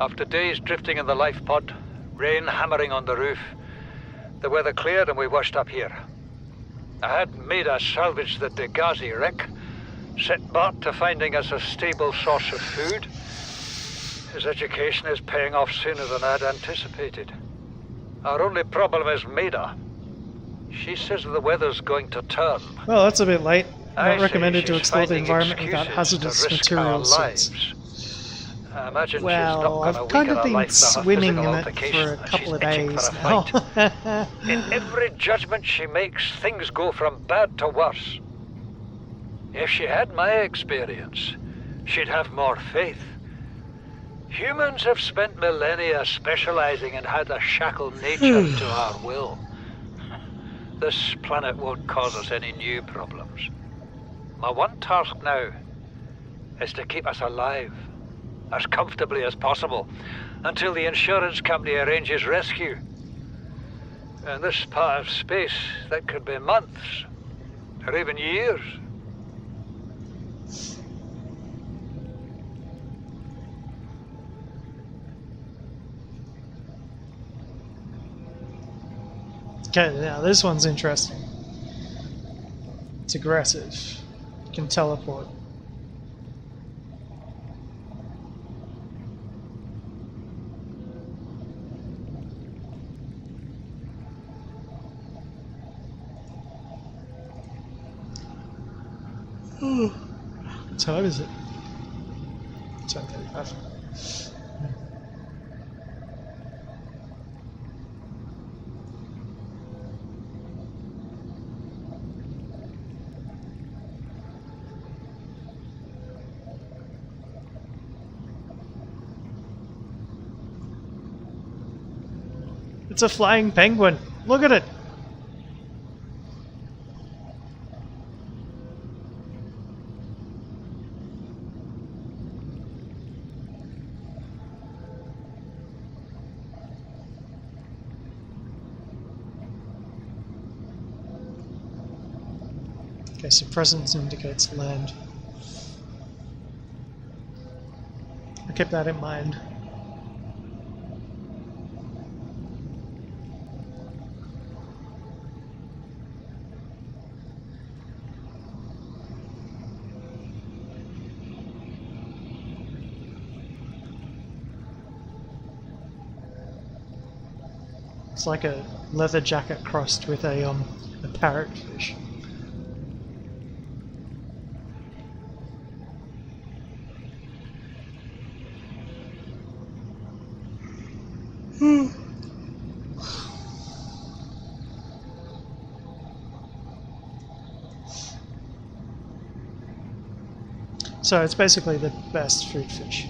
After days drifting in the life pod, rain hammering on the roof, the weather cleared and we washed up here. I had Maida salvage the Degazi wreck, set Bart to finding us a stable source of food. His education is paying off sooner than I'd anticipated. Our only problem is Maida. She says the weather's going to turn. Well, that's a bit late. Not recommended to she's explore the finding environment without excuses hazardous to risk our materials. lives. I imagine Well, she's not I've gonna kind weaken of her been life for her swimming physical in it for altercation, a and couple she's of itching days for a now. fight. In every judgment she makes, things go from bad to worse. If she had my experience, she'd have more faith. Humans have spent millennia specializing in how to shackle nature to our will. This planet won't cause us any new problems. My one task now is to keep us alive, as comfortably as possible, until the insurance company arranges rescue. In this part of space, that could be months, or even years. Okay, now this one's interesting. It's aggressive. You can teleport. What time is it? 10:35. It's a flying penguin. Look at it. Okay, so presence indicates land. I'll keep that in mind. It's like a leather jacket crossed with a parrotfish. So it's basically the best food fish.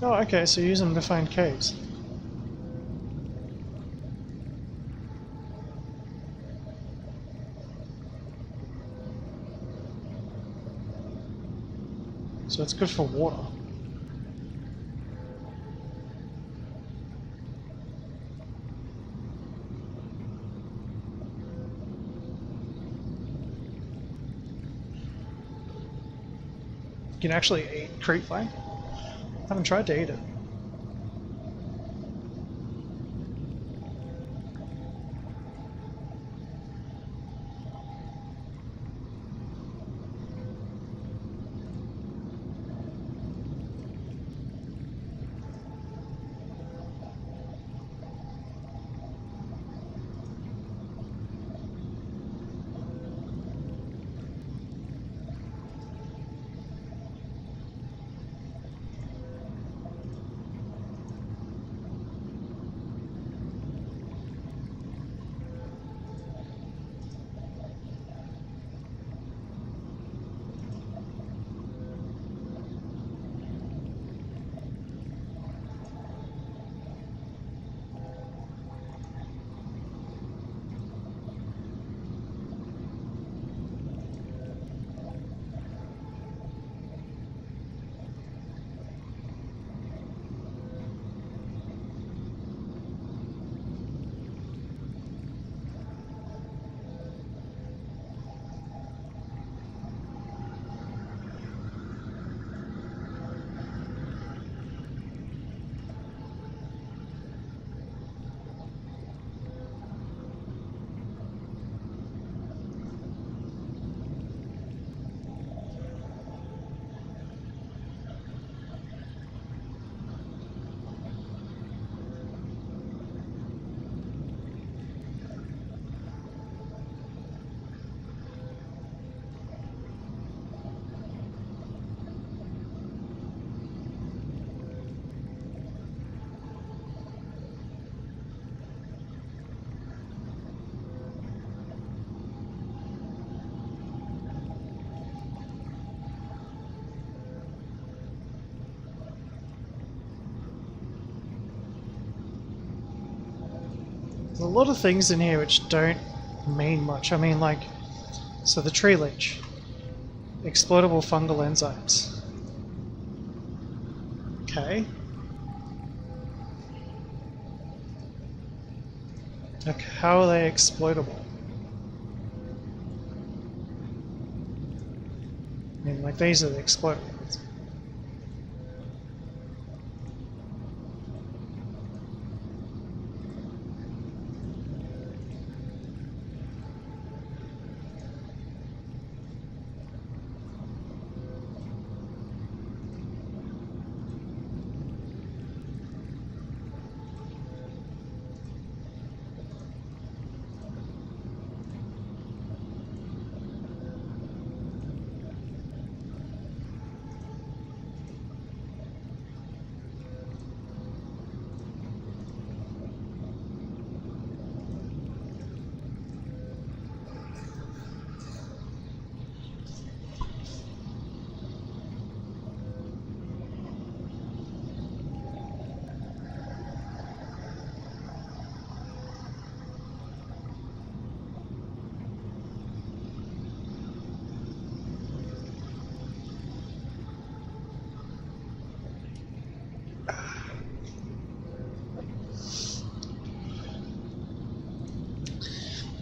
Oh, okay, so you use them to find caves. So it's good for water. You can actually eat creepvine. I haven't tried to eat it. There's a lot of things in here which don't mean much. I mean, like, so the tree leech, exploitable fungal enzymes. Okay. Like, how are they exploitable? I mean, like, these are the exploitable ones.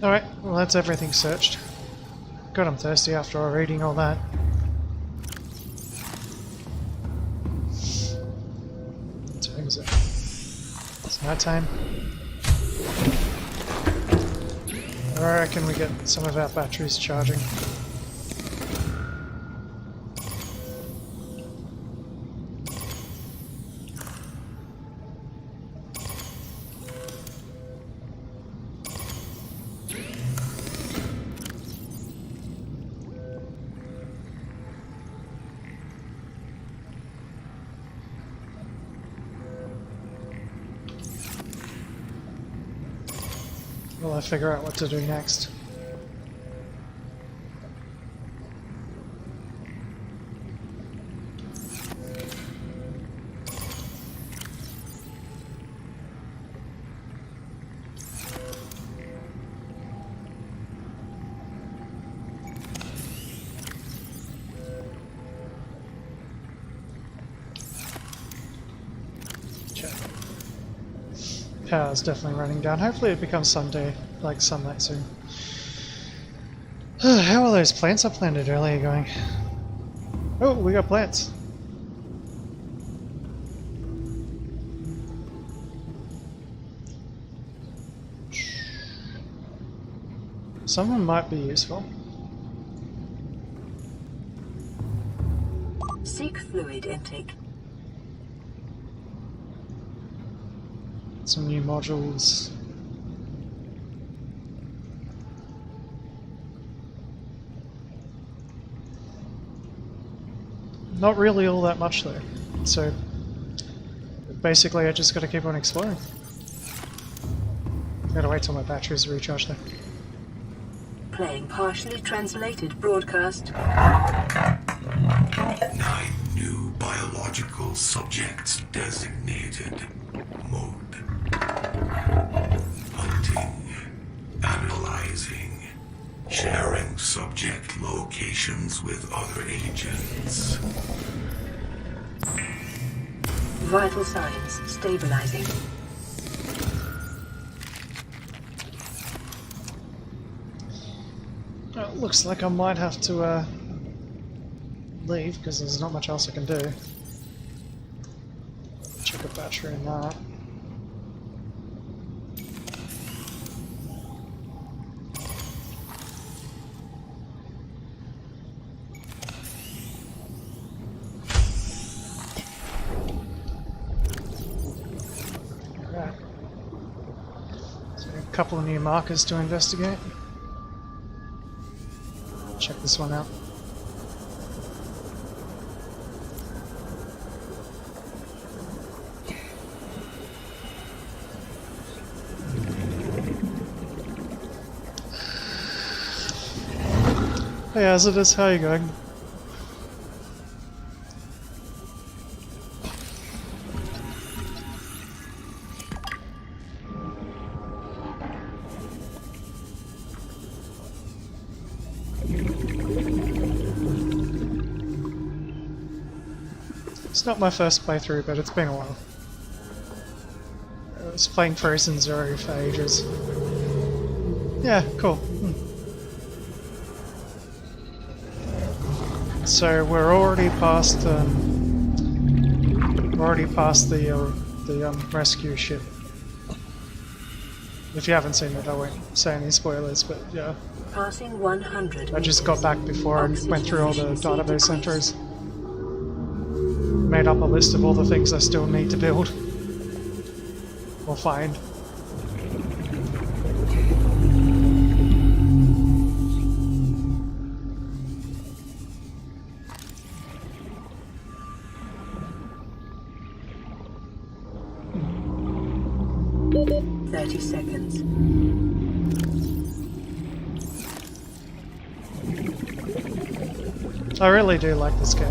Alright, well that's everything searched. God, I'm thirsty after reading all that. What time is it? It's night time. I reckon we get some of our batteries charging. Will I figure out what to do next? power is definitely running down. Hopefully it becomes Sunday, like sunlight soon. How are those plants I planted earlier going? Oh, we got plants. Some of them might be useful. Seek fluid intake. Some new modules. Not really all that much though. So basically I just gotta keep on exploring. Gotta wait till my batteries recharge though. Playing partially translated broadcast. 9 new biological subjects designated. Mode. Hunting. Analyzing. Sharing subject locations with other agents. Vital signs stabilizing. Well, it looks like I might have to leave because there's not much else I can do. Check a battery in that. Right. So a couple of new markers to investigate. Check this one out. Hey Hazardous, how are you going? It's not my first playthrough, but it's been a while. I was playing Frozen Zero for ages. Yeah, cool. So we're already past the rescue ship. If you haven't seen it, I won't say any spoilers, but yeah. Passing 100 I just got back before I went through all the database entries. Made up a list of all the things I still need to build. Or find. Seconds. I really do like this game.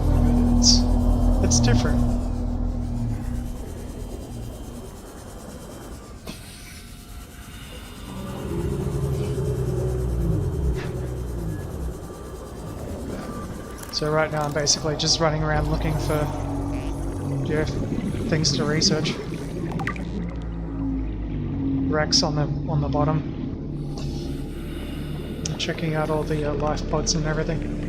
It's different. So right now I'm basically just running around looking for things to research. Wrecks on the bottom. Checking out all the life pods and everything.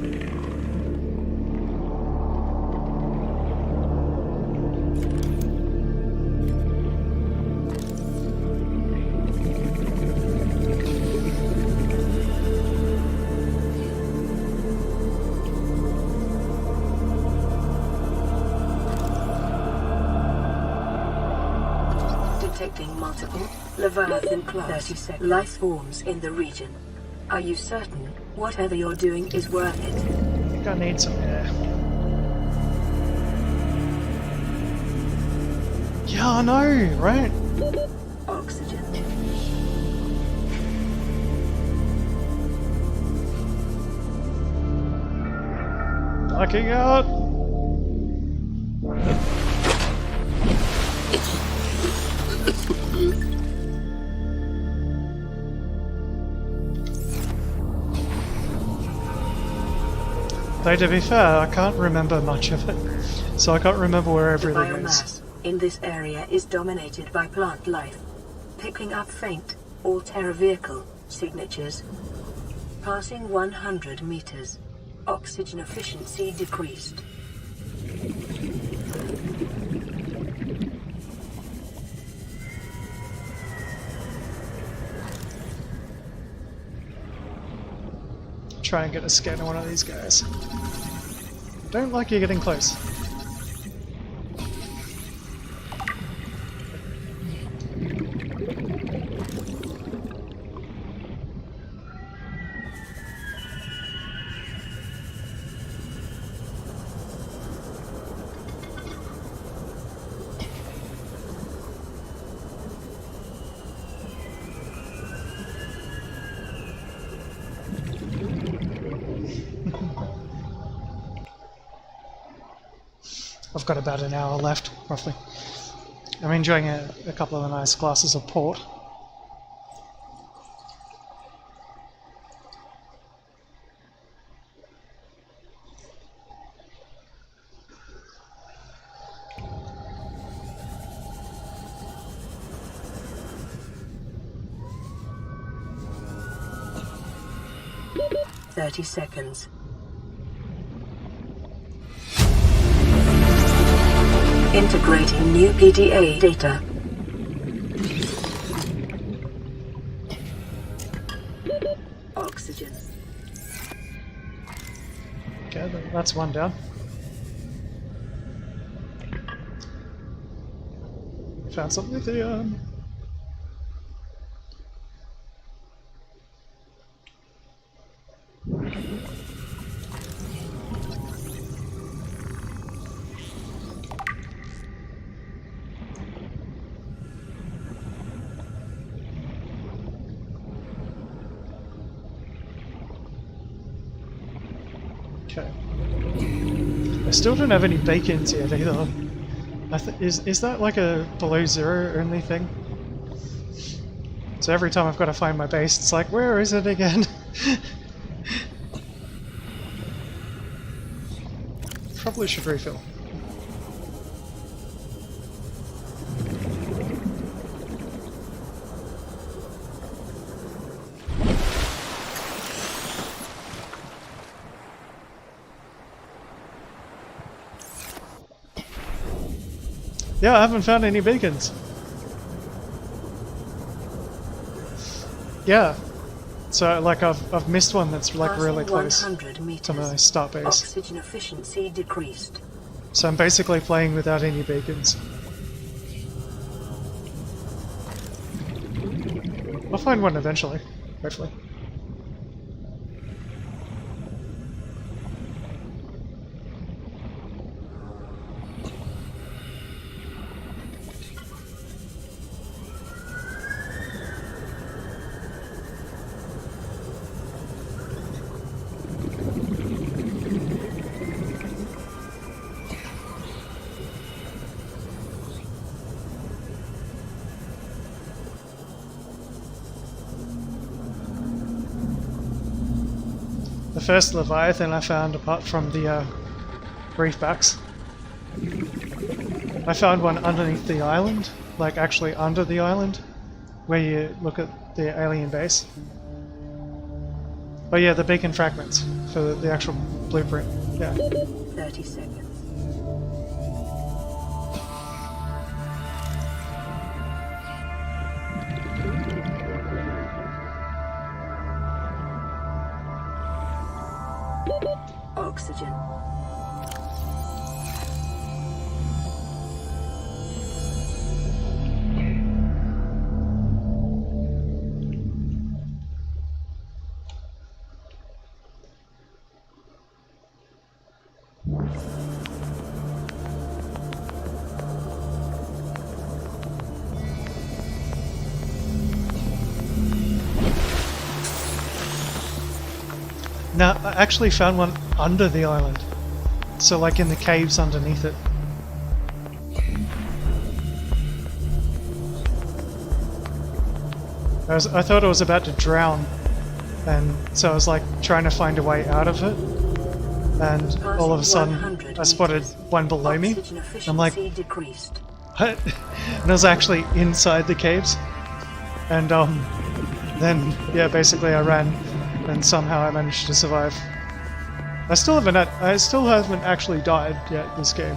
Detecting multiple Leviathan class 30 seconds. Life forms in the region. Are you certain whatever you're doing is worth it? I think I need some air. Yeah, I know, right? Oxygen. Ducking out. Though to be fair, I can't remember much of it, so I can't remember where everything is. Biomass in this area is dominated by plant life. Picking up faint all-terror vehicle signatures. Passing 100 meters. Oxygen efficiency decreased. Try and get a scan on one of these guys. Don't like you getting close. I've got about an hour left, roughly. I'm enjoying a couple of nice glasses of port. "30 seconds. Integrating new PDA data. Oxygen. Okay, that's one down. Found some lithium. Okay. I still don't have any beacons yet either. Is that like a below zero only thing? So every time I've got to find my base, it's like, where is it again? Probably should refill. Yeah, I haven't found any beacons. Yeah. So like I've missed one that's like really close to my start base. Oxygen efficiency decreased. So I'm basically playing without any beacons. I'll find one eventually, hopefully. The first Leviathan I found, apart from the reefbacks, I found one underneath the island, like actually under the island, where you look at the alien base. Oh yeah, the beacon fragments for the actual blueprint. Yeah. 30 seconds. Oxygen. Now, I actually found one under the island. So like in the caves underneath it. I thought I was about to drown, and so I was like trying to find a way out of it, and all of a sudden I spotted one below me. I'm like, what? And I was actually inside the caves. And then yeah, basically I ran, and somehow I managed to survive. I still haven't actually died yet this game.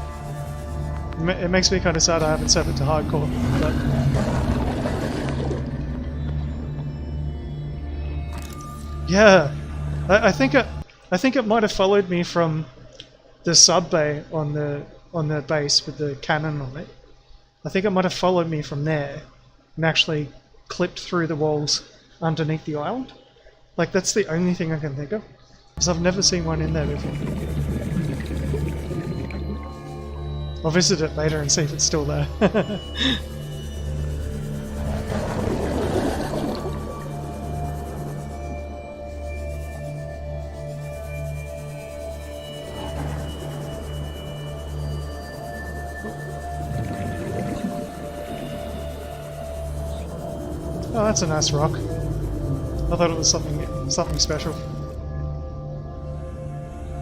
It makes me kind of sad I haven't set it to hardcore, but yeah, I think it might have followed me from the sub bay on the base with the cannon on it. I think it might have followed me from there and actually clipped through the walls underneath the island. Like, that's the only thing I can think of, because I've never seen one in there before. I'll visit it later and see if it's still there. Oh, that's a nice rock. I thought it was something special.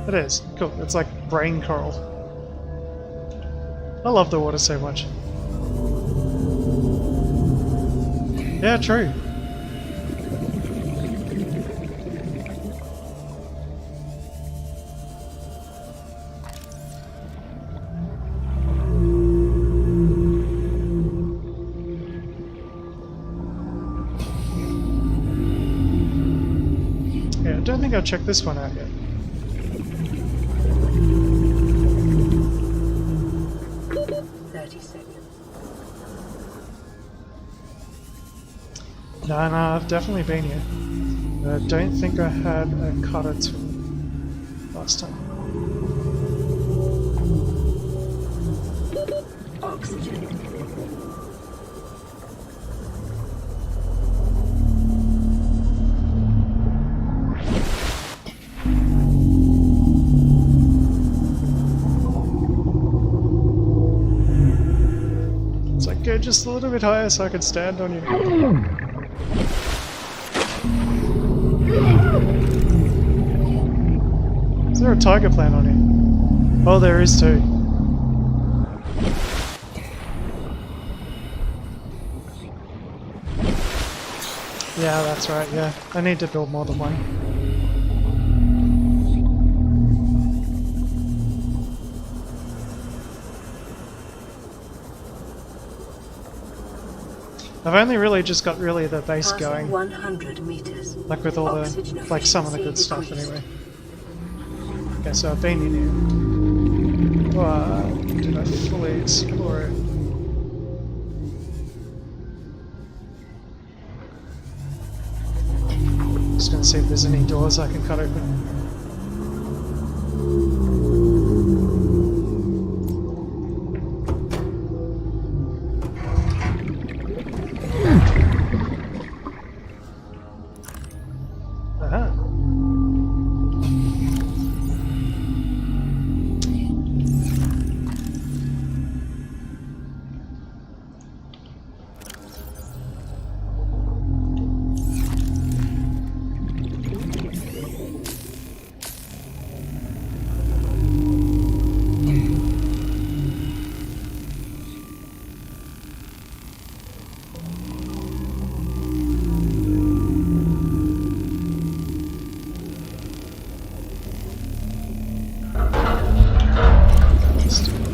It is. Cool. It's like brain coral. I love the water so much. Yeah, true. Yeah, I don't think I've checked this one out yet. No, I've definitely been here. I don't think I had a cutter tool last time. Oxygen. It's like, go just a little bit higher so I can stand on you. Is there a tiger plant on here? Oh, there is too. Yeah, that's right, yeah. I need to build more than one. I've only really just got the base going. 100 meters. Like with all the, like some of the good stuff anyway. Okay, so I've been in here. But did I fully explore it? Just gonna see if there's any doors I can cut open.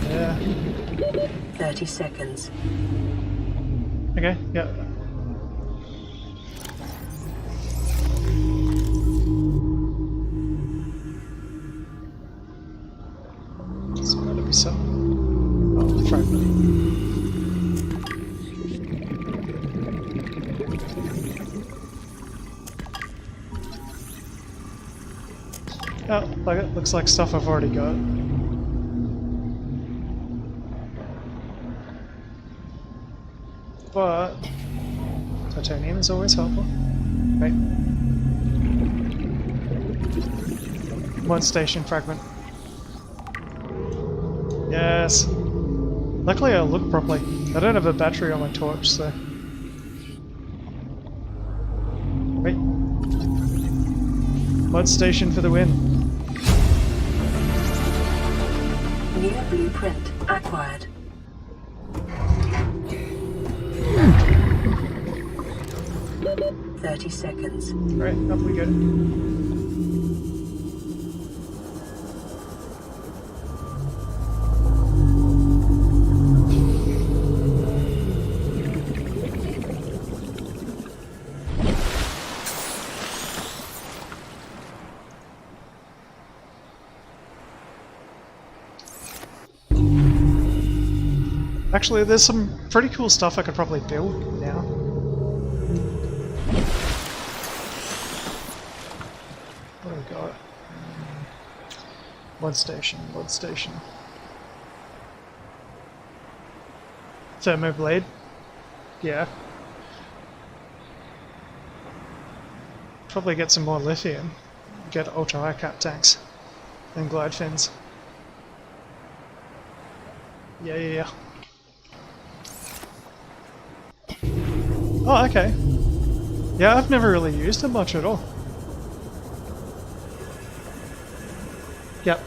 Yeah. 30 seconds. Okay, yeah. There's gotta be some. Oh, fragment. Oh, like it looks like stuff I've already got. But titanium is always helpful. Right. One station fragment. Yes. Luckily I look properly. I don't have a battery on my torch, so. Wait. Mud station for the win. New blueprint acquired. 30 seconds. Right, up we go. Actually, there's some pretty cool stuff I could probably build now. What do we got? One station, one station. Thermoblade. Yeah. Probably get some more lithium. Get ultra high cap tanks. And glide fins. Yeah. Oh, okay. Yeah, I've never really used it much at all. Yep.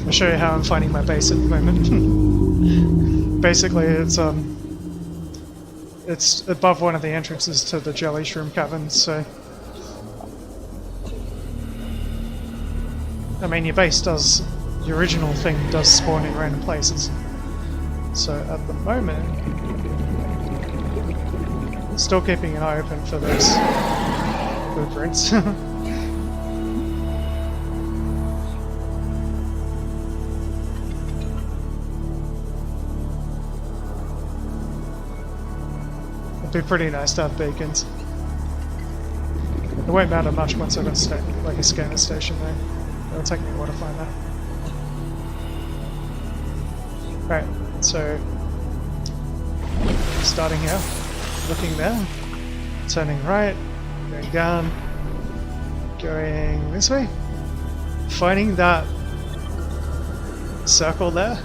I'll show you how I'm finding my base at the moment. Basically, it's above one of the entrances to the jelly shroom caverns, so... I mean, your base does... The original thing does spawn in random places. So, at the moment... Still keeping an eye open for those blueprints. It'd be pretty nice to have beacons. It won't matter much once I've got a scanner station though. It'll take me a while to find that. Right, so starting here, looking there, turning right, going down, going this way, finding that circle there,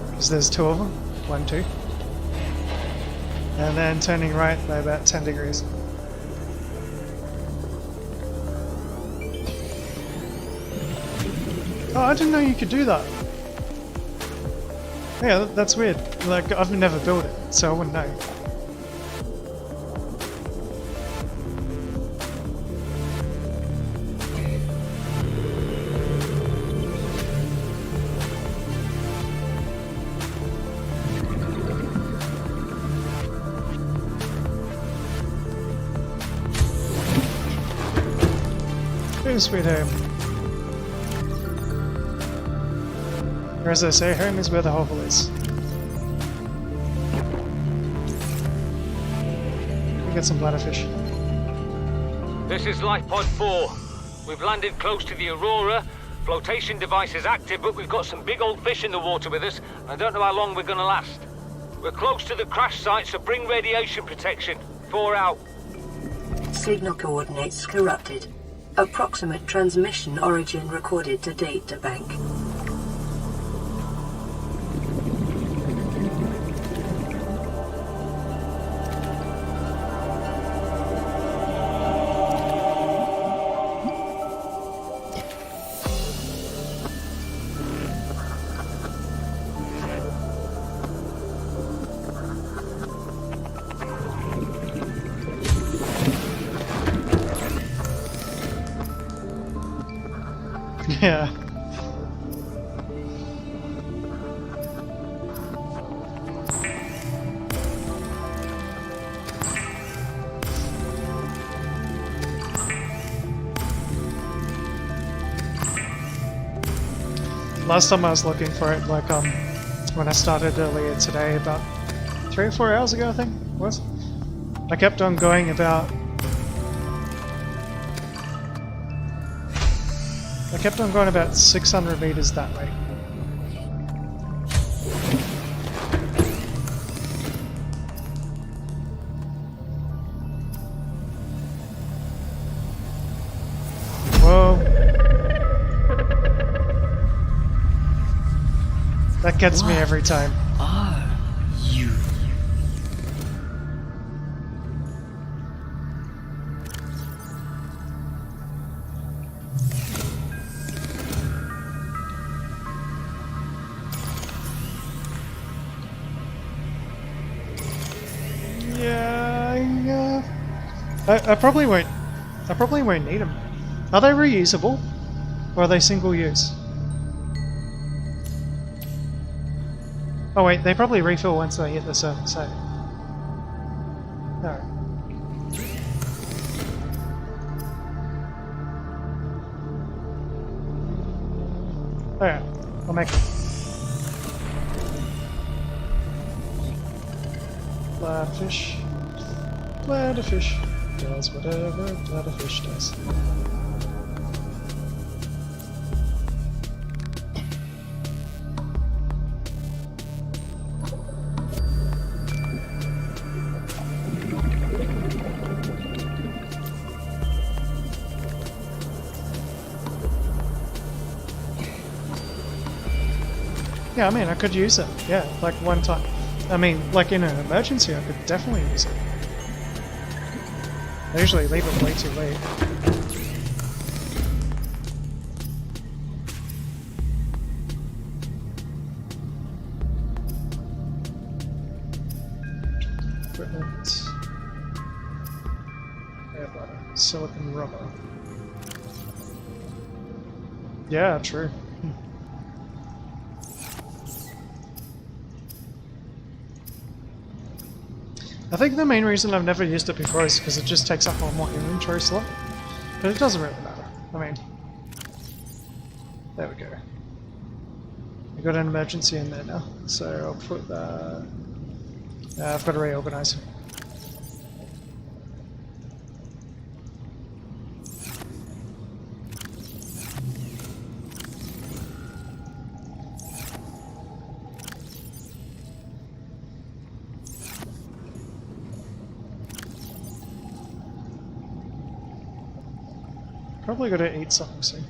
because there's two of them, 1, 2. And then turning right by about 10 degrees. Oh, I didn't know you could do that. Yeah, that's weird. Like, I've never built it, so I wouldn't know. Sweet home. Or as I say, home is where the hovel is. We get some bladderfish. This is Life Pod 4. We've landed close to the Aurora. Flotation device is active, but we've got some big old fish in the water with us. I don't know how long we're gonna last. We're close to the crash site, so bring radiation protection. 4 out. Signal coordinates corrupted. Approximate transmission origin recorded to data bank. Yeah. Last time I was looking for it, like when I started earlier today, about 3 or 4 hours ago, I think it was. I kept on going about. I kept on going about 600 meters that way. Whoa. That gets me every time. Are you? I probably won't. I probably won't need them. Are they reusable, or are they single use? Oh wait, they probably refill once they hit the certain state. Alright. Alright, I'll make it. Bladderfish. Bladderfish does whatever bladderfish does. Yeah, I mean, I could use it. Yeah, like one time. I mean, like in an emergency, I could definitely use it. I usually leave it way too late. Equipment. Air bladder. Silicon rubber. Yeah, true. I think the main reason I've never used it before is because it just takes up one more inventory slot. But it doesn't really matter. I mean, there we go. I got an emergency in there now, so I'll put that. I've got to reorganize. Probably gotta eat something soon.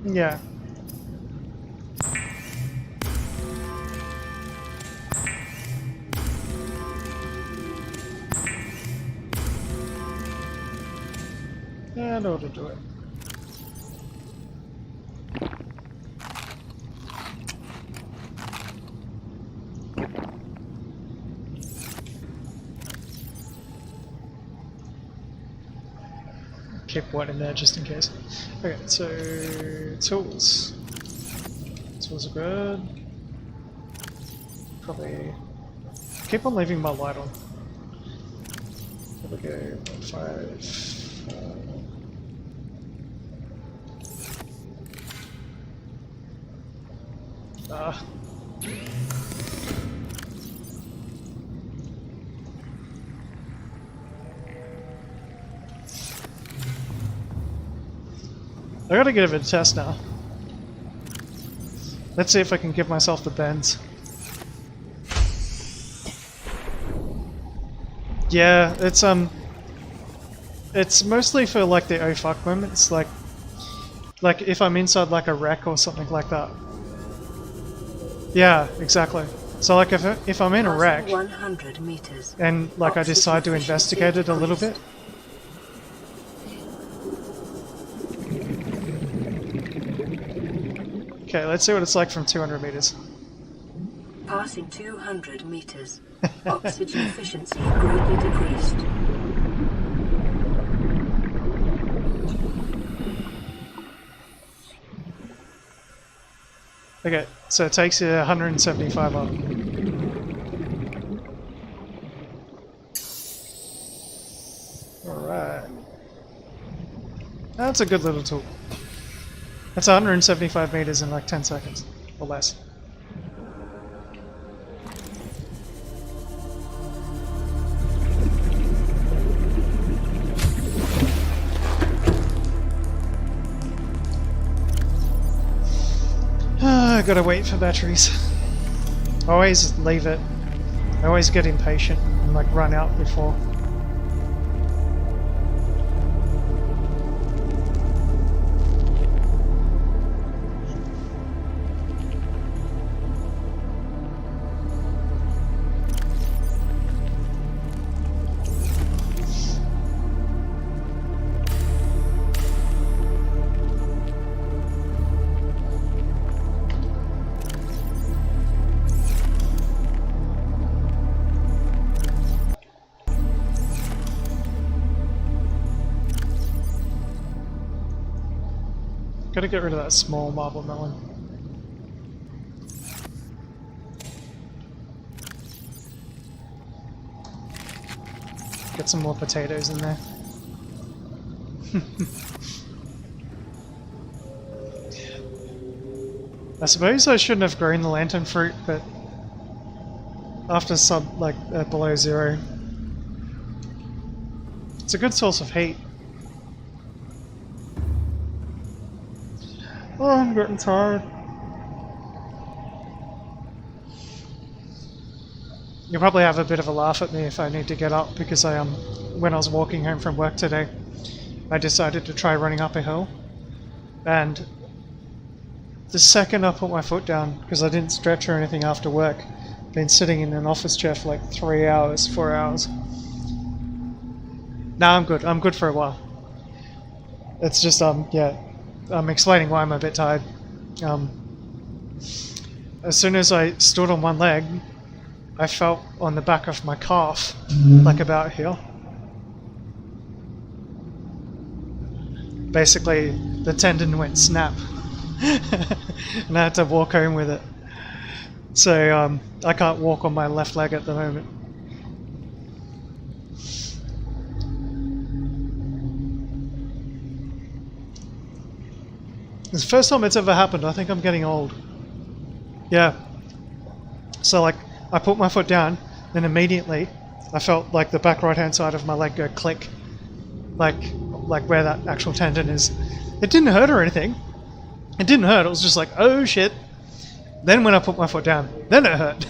Yeah. Yeah, I know how to do it. Keep one in there just in case. Okay, so tools. Tools are good. Probably keep on leaving my light on. There we go. 5. I gotta give it a test now. Let's see if I can give myself the bends. Yeah, it's mostly for like the oh fuck moments, like if I'm inside like a wreck or something like that. Yeah, exactly. So like if I'm in a wreck 100 meters. And like I decide to investigate it a little bit. Okay, let's see what it's like from 200 meters. Passing 200 meters. Oxygen efficiency greatly decreased. Okay, so it takes you 175 up. Alright. That's a good little tool. That's 175 meters in like 10 seconds, or less. I gotta wait for batteries. I always leave it. I always get impatient and like run out before. Gotta get rid of that small marble melon. Get some more potatoes in there. I suppose I shouldn't have grown the lantern fruit, but after below zero, it's a good source of heat. Oh, I'm getting tired. You'll probably have a bit of a laugh at me if I need to get up, because when I was walking home from work today, I decided to try running up a hill, and the second I put my foot down, because I didn't stretch or anything after work, been sitting in an office chair for like 3 hours, 4 hours. Now I'm good. I'm good for a while. It's just yeah, I'm explaining why I'm a bit tired. As soon as I stood on one leg, I felt on the back of my calf, like about here. Basically, the tendon went snap, and I had to walk home with it. So I can't walk on my left leg at the moment. It's the first time it's ever happened. I think I'm getting old. Yeah. So like, I put my foot down, then immediately I felt like the back right hand side of my leg go click, like where that actual tendon is. It didn't hurt or anything. It didn't hurt. It was just like, oh shit. Then when I put my foot down, then it hurt.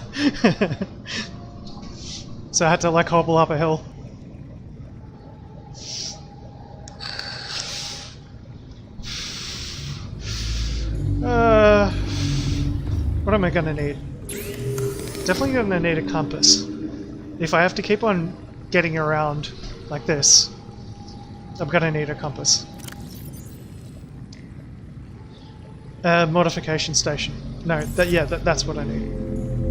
So I had to like hobble up a hill. What am I gonna need? Definitely gonna need a compass. If I have to keep on getting around like this, I'm gonna need a compass. Modification station. No, that's what I need.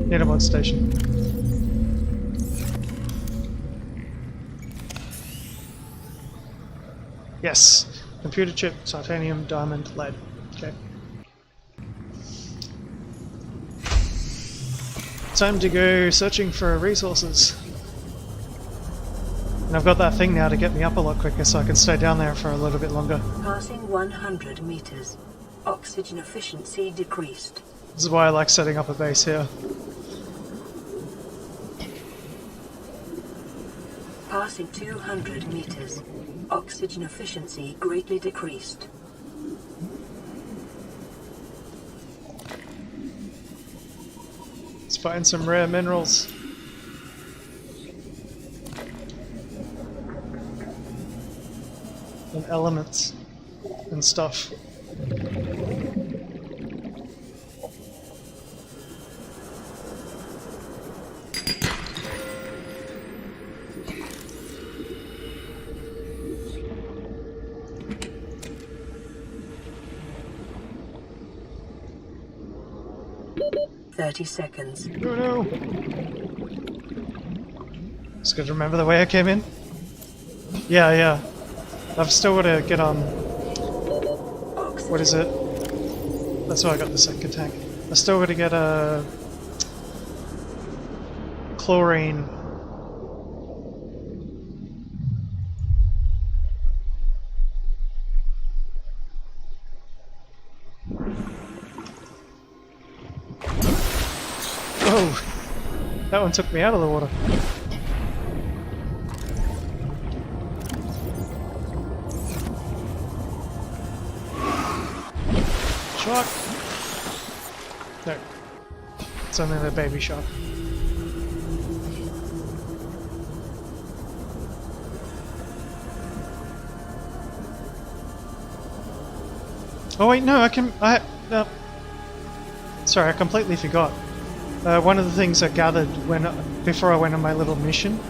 Need a mod station. Yes. Computer chip, titanium, diamond, lead. Okay. Time to go searching for resources. And I've got that thing now to get me up a lot quicker, so I can stay down there for a little bit longer. Passing 100 meters. Oxygen efficiency decreased. This is why I like setting up a base here. Passing 200 meters. Oxygen efficiency greatly decreased. Let's find some rare minerals. And elements and stuff. Seconds. Oh no! Just gotta remember the way I came in. Yeah. I've still gotta get on. What is it? That's why I got the second tank. I still gotta get a chlorine. Oh, that one took me out of the water. Shark! No, it's only the baby shark. Oh wait, no, sorry, I completely forgot. One of the things I gathered before I went on my little mission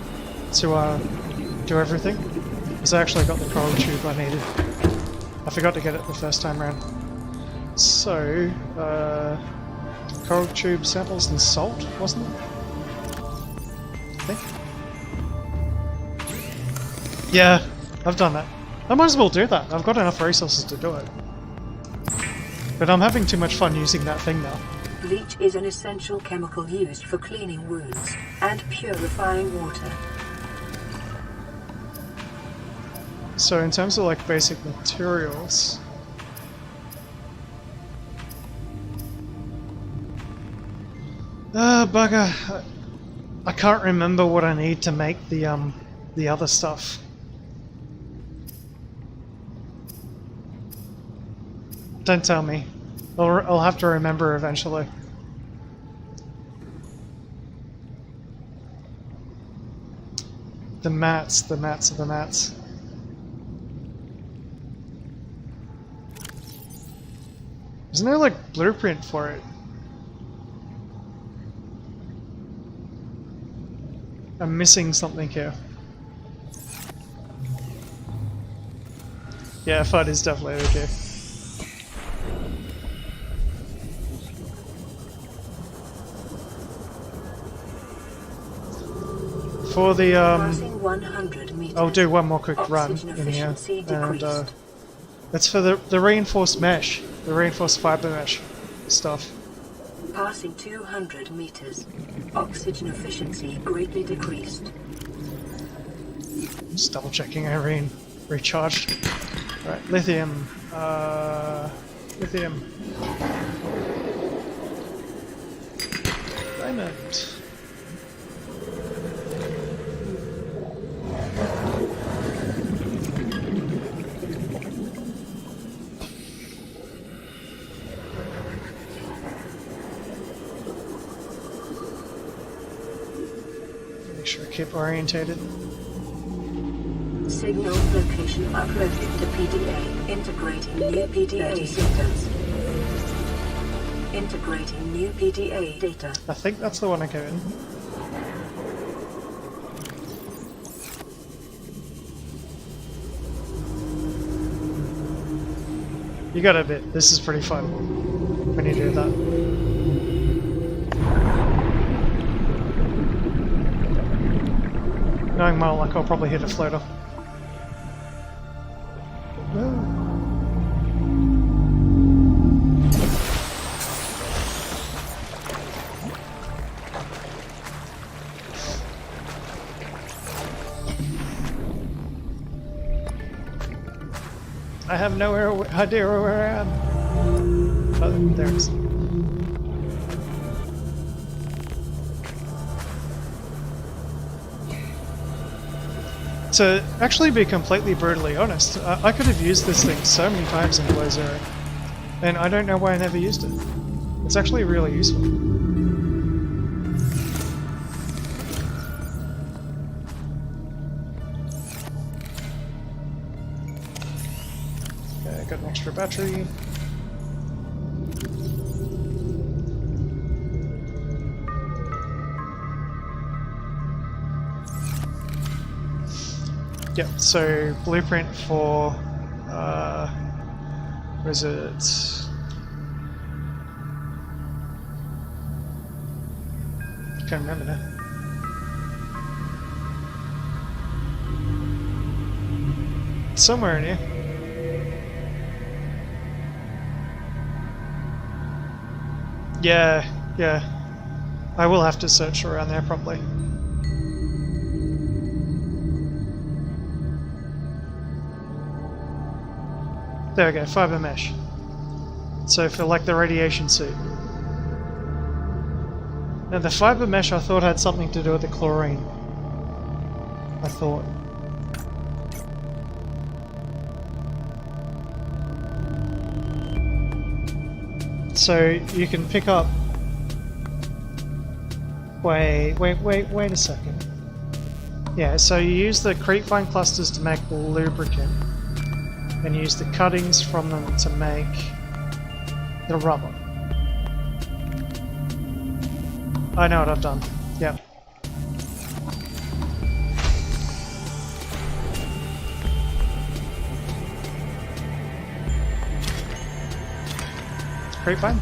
to do everything was I actually got the coral tube I needed. I forgot to get it the first time around. So, coral tube samples and salt, wasn't it? I think. Yeah, I've done that. I might as well do that. I've got enough resources to do it. But I'm having too much fun using that thing now. Bleach is an essential chemical used for cleaning wounds and purifying water. So in terms of like basic materials... bugger. I can't remember what I need to make the other stuff. Don't tell me. I'll have to remember eventually. The mats are the mats. Isn't there like blueprint for it? I'm missing something here. Yeah, FUD is definitely okay. For the Passing 100 meters, I'll do one more quick run oxygen in here, efficiency and decreased. that's for the reinforced mesh, the reinforced fiber mesh stuff. Passing 200 meters, oxygen efficiency greatly decreased. Just double checking I recharged. Right, lithium. Lithium. Diamond. Make sure I keep orientated. Signal location uploaded to PDA. Integrating new PDA systems. Integrating new PDA data. I think that's the one I go in. You got a bit. This is pretty fun when you do that. Knowing my luck, I'll probably hit a floater. I have no idea where I am. Oh, there it is. To actually be completely brutally honest, I could have used this thing so many times in Below Zero, and I don't know why I never used it. It's actually really useful. Okay, I got an extra battery. Yep, so blueprint for, where is it? Can't remember now. Somewhere in here. Yeah. I will have to search around there probably. There we go, fiber mesh. So for like the radiation suit. Now the fiber mesh I thought had something to do with the chlorine. I thought. So you can pick up... Wait a second. Yeah, so you use the creepvine clusters to make lubricant. And use the cuttings from them to make the rubber. I know what I've done. Yep. Creepvine?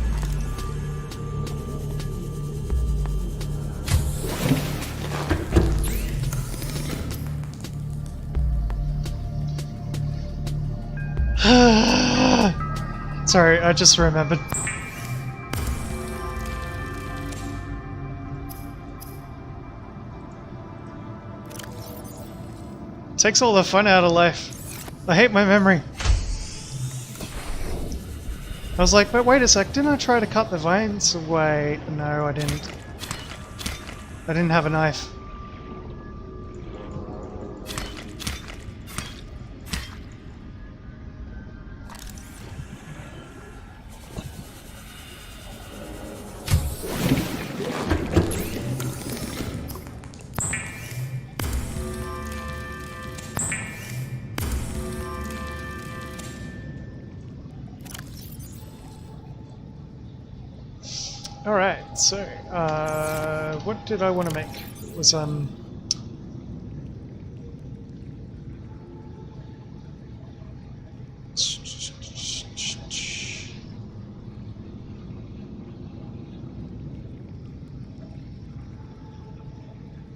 Sorry, I just remembered. Takes all the fun out of life. I hate my memory. I was like, but wait a sec, didn't I try to cut the vines away? No, I didn't. I didn't have a knife. Alright, so, what did I want to make? It was,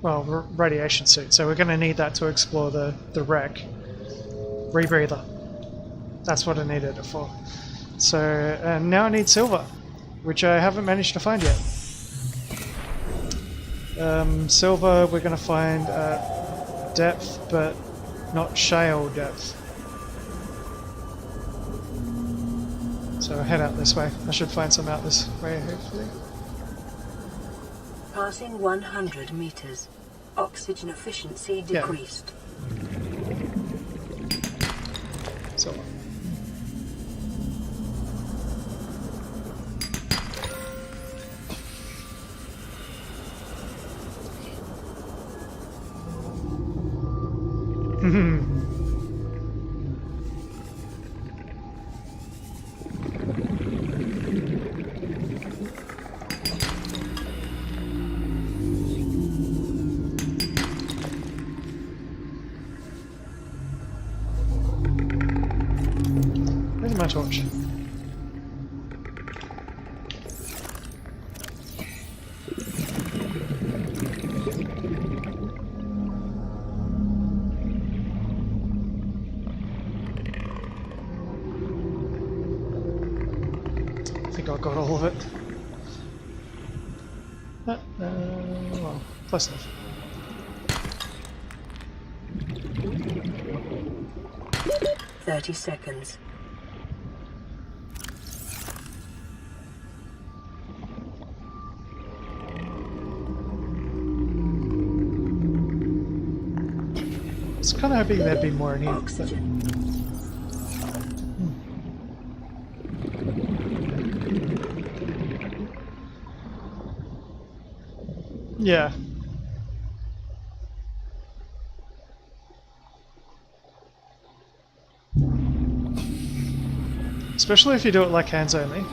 well, radiation suit, so we're going to need that to explore the wreck. Rebreather. That's what I needed it for. So, and now I need silver, which I haven't managed to find yet. Silver we're going to find at depth, but not shale depth. So head out this way. I should find some out this way, hopefully. Passing 100 meters. Oxygen efficiency decreased. Silver. Where's my torch? I think I got all of it. Well, close enough. "30 seconds. I was kind of hoping there'd be more in here. Oxygen. Yeah. Especially if you do it like hands only.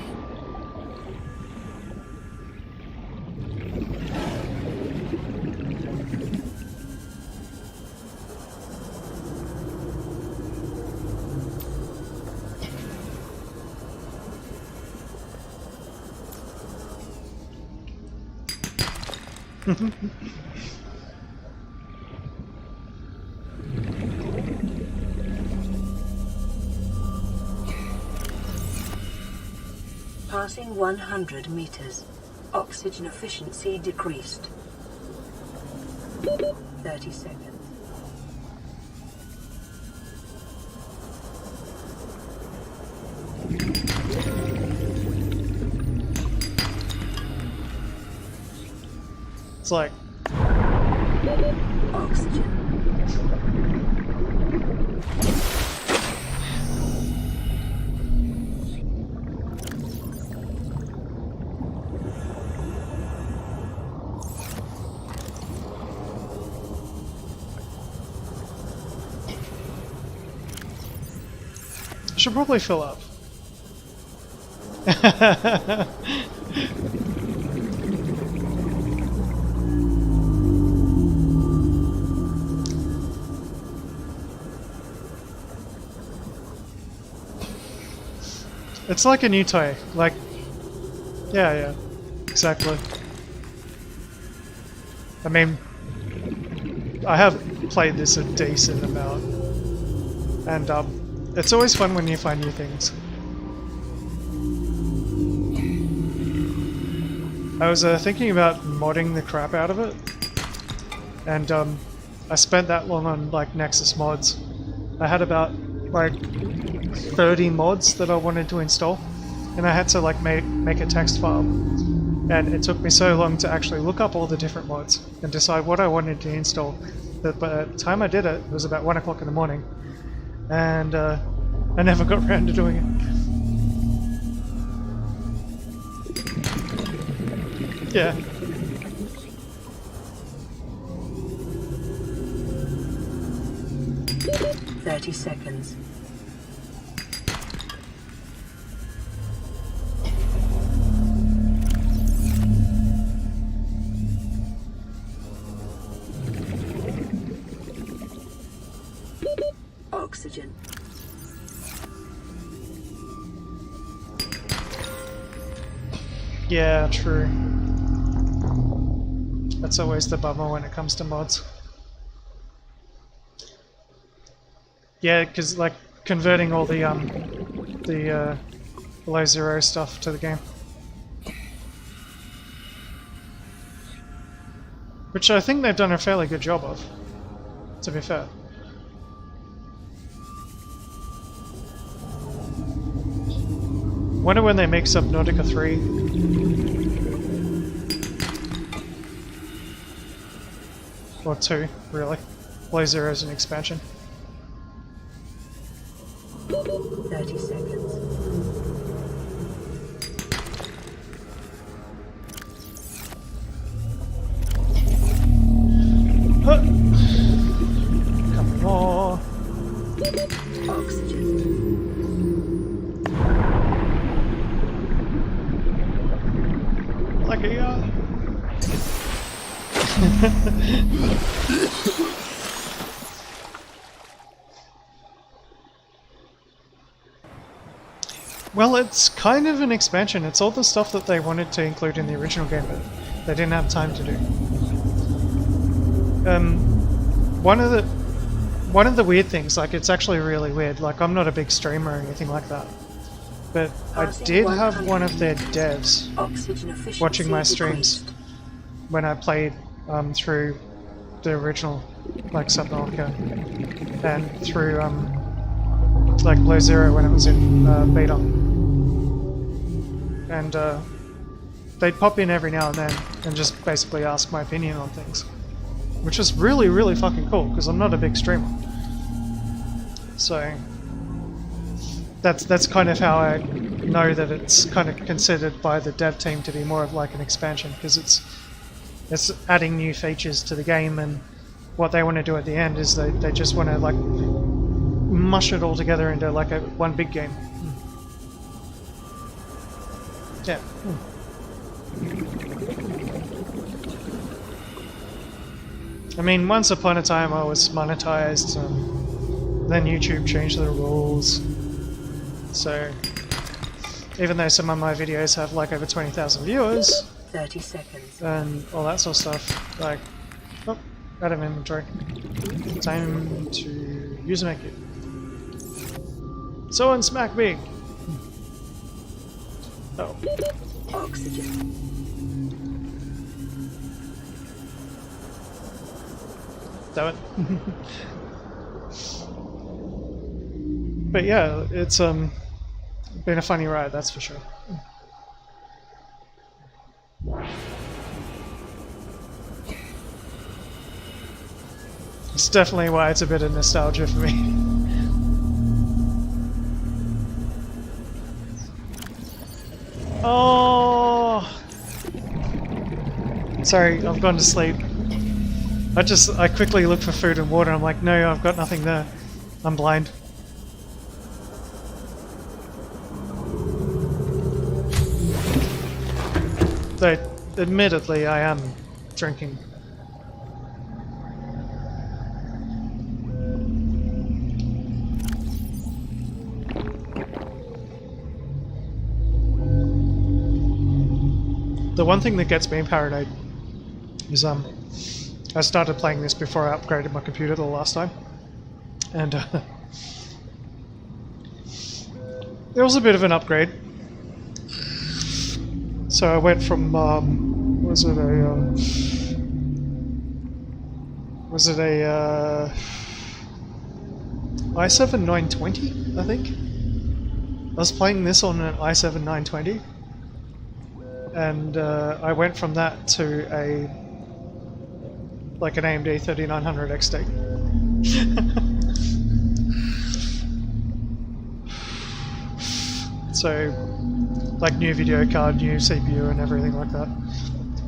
Passing 100 meters. Oxygen efficiency decreased. 30 seconds. It's like Oxygen. should probably fill up. It's like a new toy. Like, yeah, exactly. I mean, I have played this a decent amount, and it's always fun when you find new things. I was thinking about modding the crap out of it, and I spent that long on like Nexus mods. I had about like 30 mods that I wanted to install, and I had to like make a text file, and it took me so long to actually look up all the different mods and decide what I wanted to install that by the time I did it, it was about 1 o'clock in the morning, and I never got around to doing it. Yeah. seconds. Oxygen. Yeah, true. That's always the bummer when it comes to mods. Yeah, because like converting all the below zero stuff to the game, which I think they've done a fairly good job of, to be fair. Wonder when they make Subnautica 3. Or 2, really. Below Zero is an expansion. 30 seconds. Huh. Couple more. Oxygen. Like a Well, it's kind of an expansion. It's all the stuff that they wanted to include in the original game, but they didn't have time to do. One of the weird things, like it's actually really weird. Like I'm not a big streamer or anything like that, but I did have one of their devs watching my streams when I played through the original, like Subnautica, and through like Below Zero when it was in beta. And they'd pop in every now and then and just basically ask my opinion on things, which is really, really fucking cool because I'm not a big streamer. So that's kind of how I know that it's kind of considered by the dev team to be more of like an expansion, because it's adding new features to the game, and what they want to do at the end is they just want to like mush it all together into like one big game. Yeah. I mean, once upon a time I was monetized, then YouTube changed the rules. So, even though some of my videos have like over 20,000 viewers, 30 seconds, and all that sort of stuff, like, oh, out of inventory. Time to use a medkit. Someone smack me! Oh. Oxygen. Damn it. But yeah, it's been a funny ride, that's for sure. It's definitely why it's a bit of nostalgia for me. Oh! Sorry, I've gone to sleep. I quickly look for food and water. I'm like, no, I've got nothing there. I'm blind. Though, admittedly, I am drinking. The one thing that gets me paranoid is I started playing this before I upgraded my computer the last time, and it was a bit of an upgrade. So So I went from was it a i7 920, I think. I was playing this on an i7 920, and I went from that to an AMD 3900 XT. So, like new video card, new CPU, and everything like that.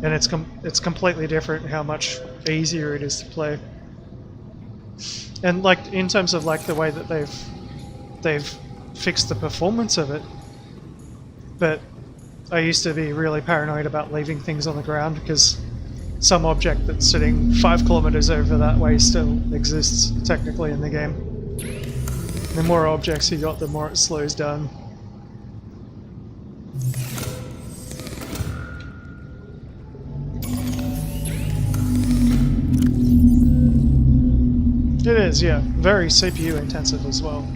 And it's completely different how much easier it is to play. And like in terms of like the way that they've fixed the performance of it. But I used to be really paranoid about leaving things on the ground because some object that's sitting 5 kilometers over that way still exists technically in the game. The more objects you got, the more it slows down. It is, yeah. Very CPU intensive as well.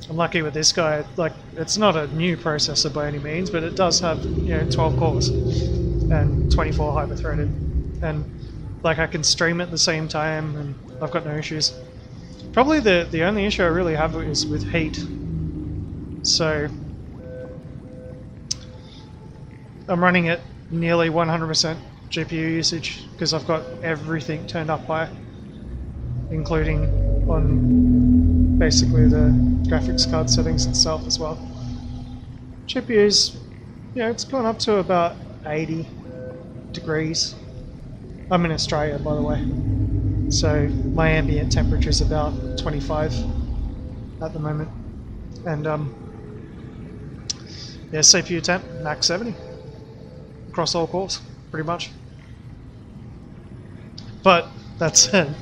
I'm lucky with this guy, like, it's not a new processor by any means, but it does have, 12 cores and 24 hyper-threaded. And, like, I can stream at the same time, and I've got no issues. Probably the only issue I really have is with heat. So, I'm running at nearly 100% GPU usage because I've got everything turned up high, including on basically the graphics card settings itself as well. GPU's, it's gone up to about 80 degrees. I'm in Australia, by the way, so my ambient temperature is about 25 at the moment, and CPU temp max 70 across all cores, pretty much. But that said,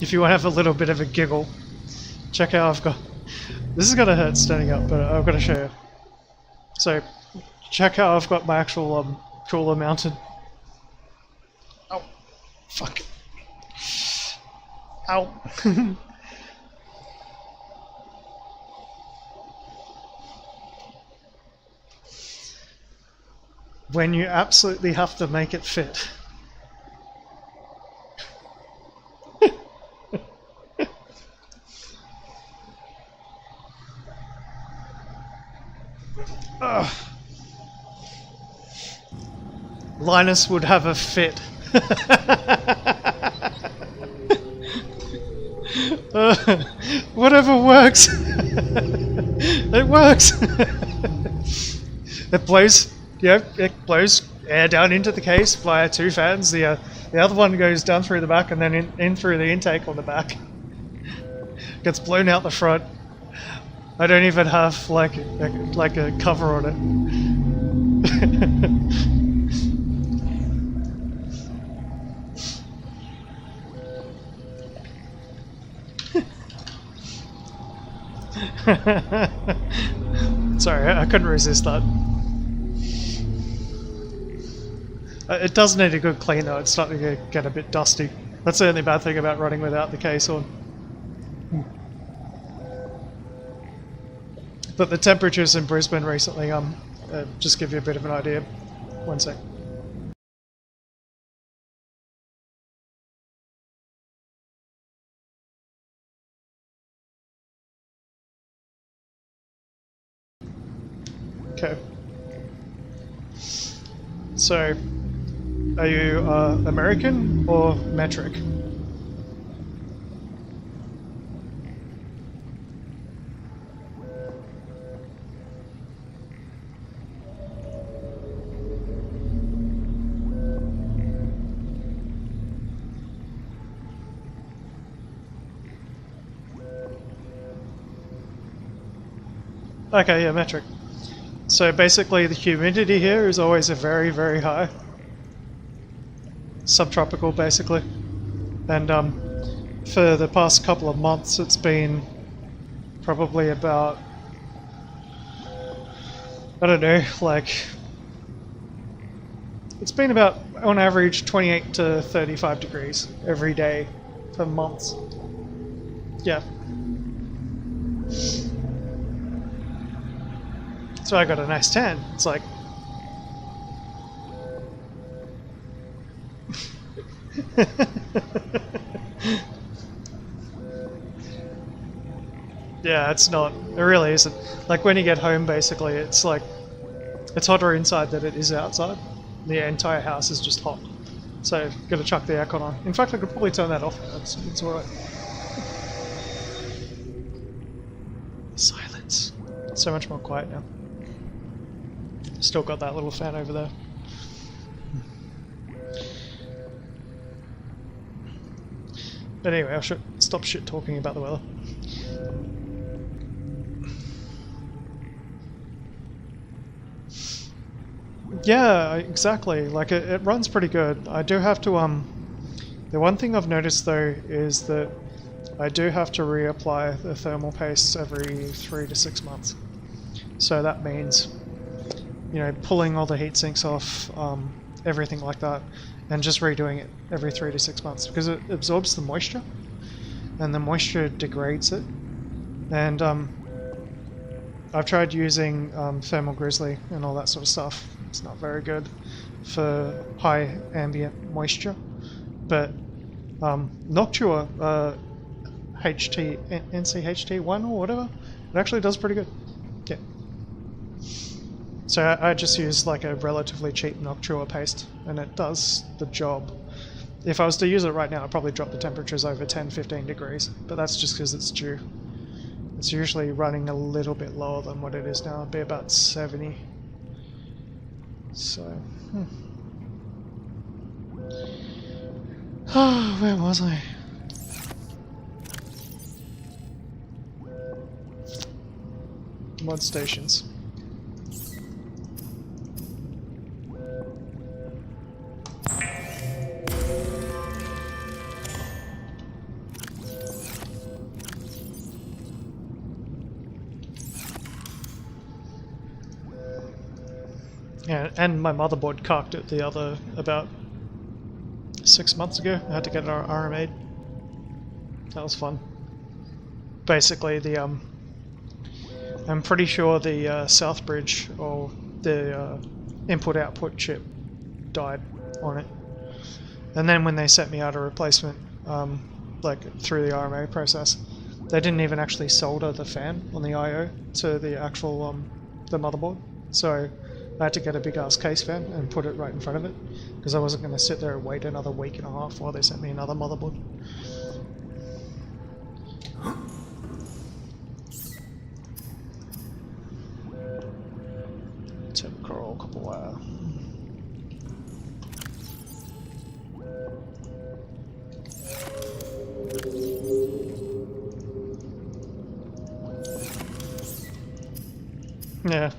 if you want to have a little bit of a giggle, check out I've got. This is gonna hurt standing up, but I've got to show you. So, check out I've got my actual cooler mounted. Oh, fuck. Ow. When you absolutely have to make it fit. Linus would have a fit. Whatever works. It works. It blows, it blows air down into the case via 2 fans. The other one goes down through the back and then in through the intake on the back. Gets blown out the front. I don't even have like a cover on it. Sorry, I couldn't resist that. It does need a good clean though, it's starting to get a bit dusty. That's the only bad thing about running without the case on. But the temperatures in Brisbane recently, just give you a bit of an idea. One sec. Okay. So, are you American or metric? Okay, yeah, metric. So basically the humidity here is always a very, very high. Subtropical, basically. And for the past couple of months it's been probably about, I don't know, like, it's been about, on average, 28 to 35 degrees every day for months. Yeah. So I got a nice tan. It's like... Yeah, it's not. It really isn't. Like when you get home, basically, it's like it's hotter inside than it is outside. The entire house is just hot. So gotta chuck the aircon on. In fact, I could probably turn that off. It's alright. Silence. So much more quiet now. Still got that little fan over there. But anyway, I should stop shit talking about the weather. Yeah, exactly. Like it runs pretty good. I do have to the one thing I've noticed though is that I do have to reapply the thermal paste every 3 to 6 months. So that means, you know, pulling all the heat sinks off, everything like that, and just redoing it every 3 to 6 months because it absorbs the moisture, and the moisture degrades it. And I've tried using thermal grizzly and all that sort of stuff. It's not very good for high ambient moisture, but Noctua NCHT1 or whatever, it actually does pretty good. Yeah. So I just use like a relatively cheap Noctua paste and it does the job. If I was to use it right now, I'd probably drop the temperatures over 10-15 degrees, but that's just because it's due. It's usually running a little bit lower than what it is now. It'd be about 70. So, where was I? Mod stations. Yeah, and my motherboard cocked it about 6 months ago. I had to get it RMA'd. That was fun. Basically, I'm pretty sure the South Bridge or the input-output chip died on it. And then when they sent me out a replacement, like through the RMA process, they didn't even actually solder the fan on the I/O to the actual the motherboard. So I had to get a big ass case fan and put it right in front of it because I wasn't going to sit there and wait another week and a half while they sent me another motherboard. Temporal copper wire. Yeah.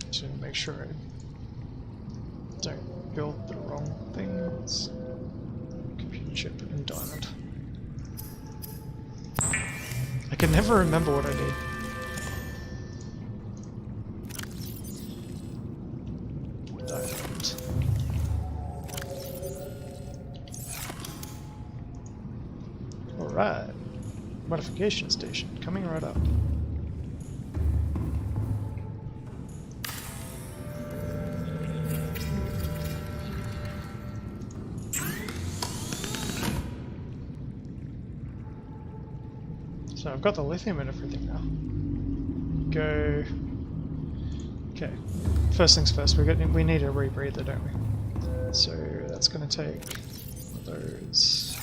Just make sure I don't build the wrong things. Computer chip and diamond. I can never remember what I need. Diamond. Alright. Modification station coming right up. So I've got the lithium and everything now. Go. Okay. First things first. We need a rebreather, don't we? So that's going to take those.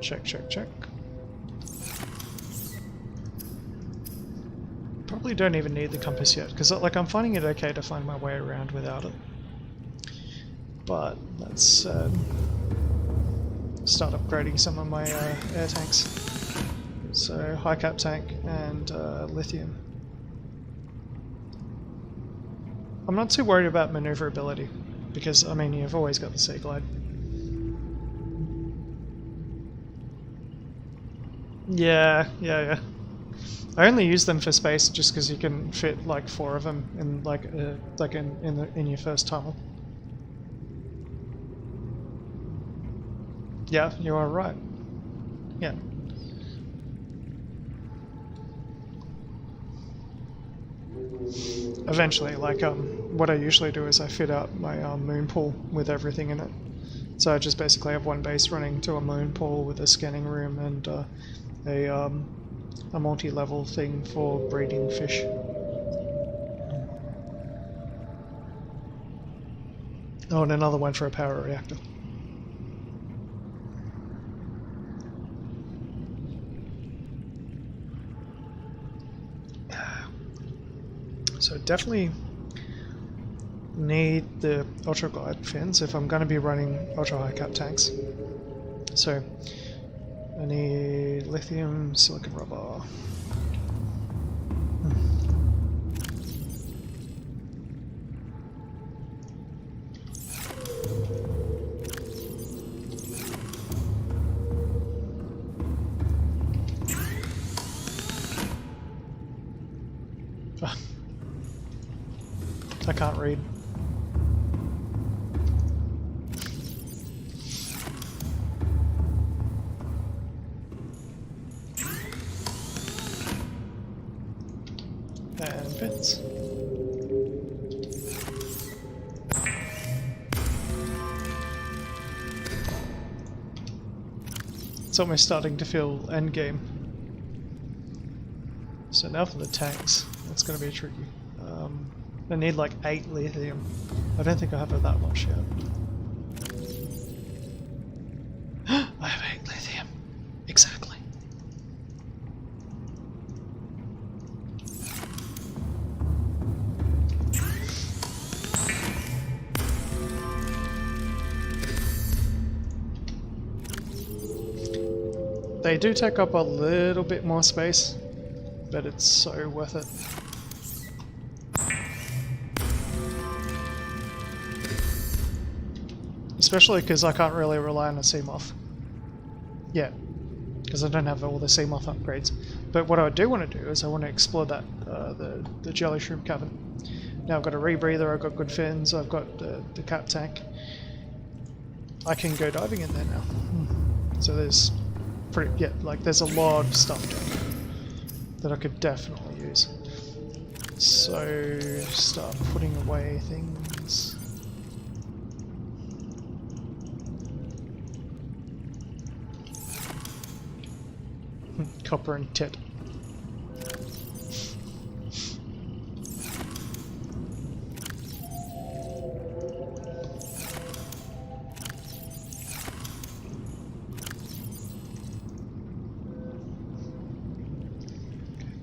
Check, check, check. Probably don't even need the compass yet, because like I'm finding it okay to find my way around without it. But let's start upgrading some of my air tanks. So high cap tank and lithium. I'm not too worried about maneuverability, because I mean you've always got the Sea Glide. Yeah. I only use them for space just because you can fit like 4 of them in in your first tunnel. Yeah, you are right. Yeah. Eventually, like what I usually do is I fit out my moon pool with everything in it. So I just basically have one base running to a moon pool with a scanning room and a multi-level thing for breeding fish. Oh, and another one for a power reactor. So definitely need the ultra glide fins if I'm going to be running ultra high cap tanks. So I need lithium, silicon rubber. I can't read. And vents. It's almost starting to feel endgame. So now for the tanks. That's going to be tricky. I need like 8 lithium. I don't think I have that much yet. I have 8 lithium. Exactly. They do take up a little bit more space, but it's so worth it. Especially because I can't really rely on a Seamoth yet, because I don't have all the Seamoth upgrades. But what I do want to do is I want to explore that the jelly shrimp cavern. Now I've got a rebreather, I've got good fins, I've got the cap tank. I can go diving in there now. So there's there's a lot of stuff down there that I could definitely use. So start putting away things. Copper and tit.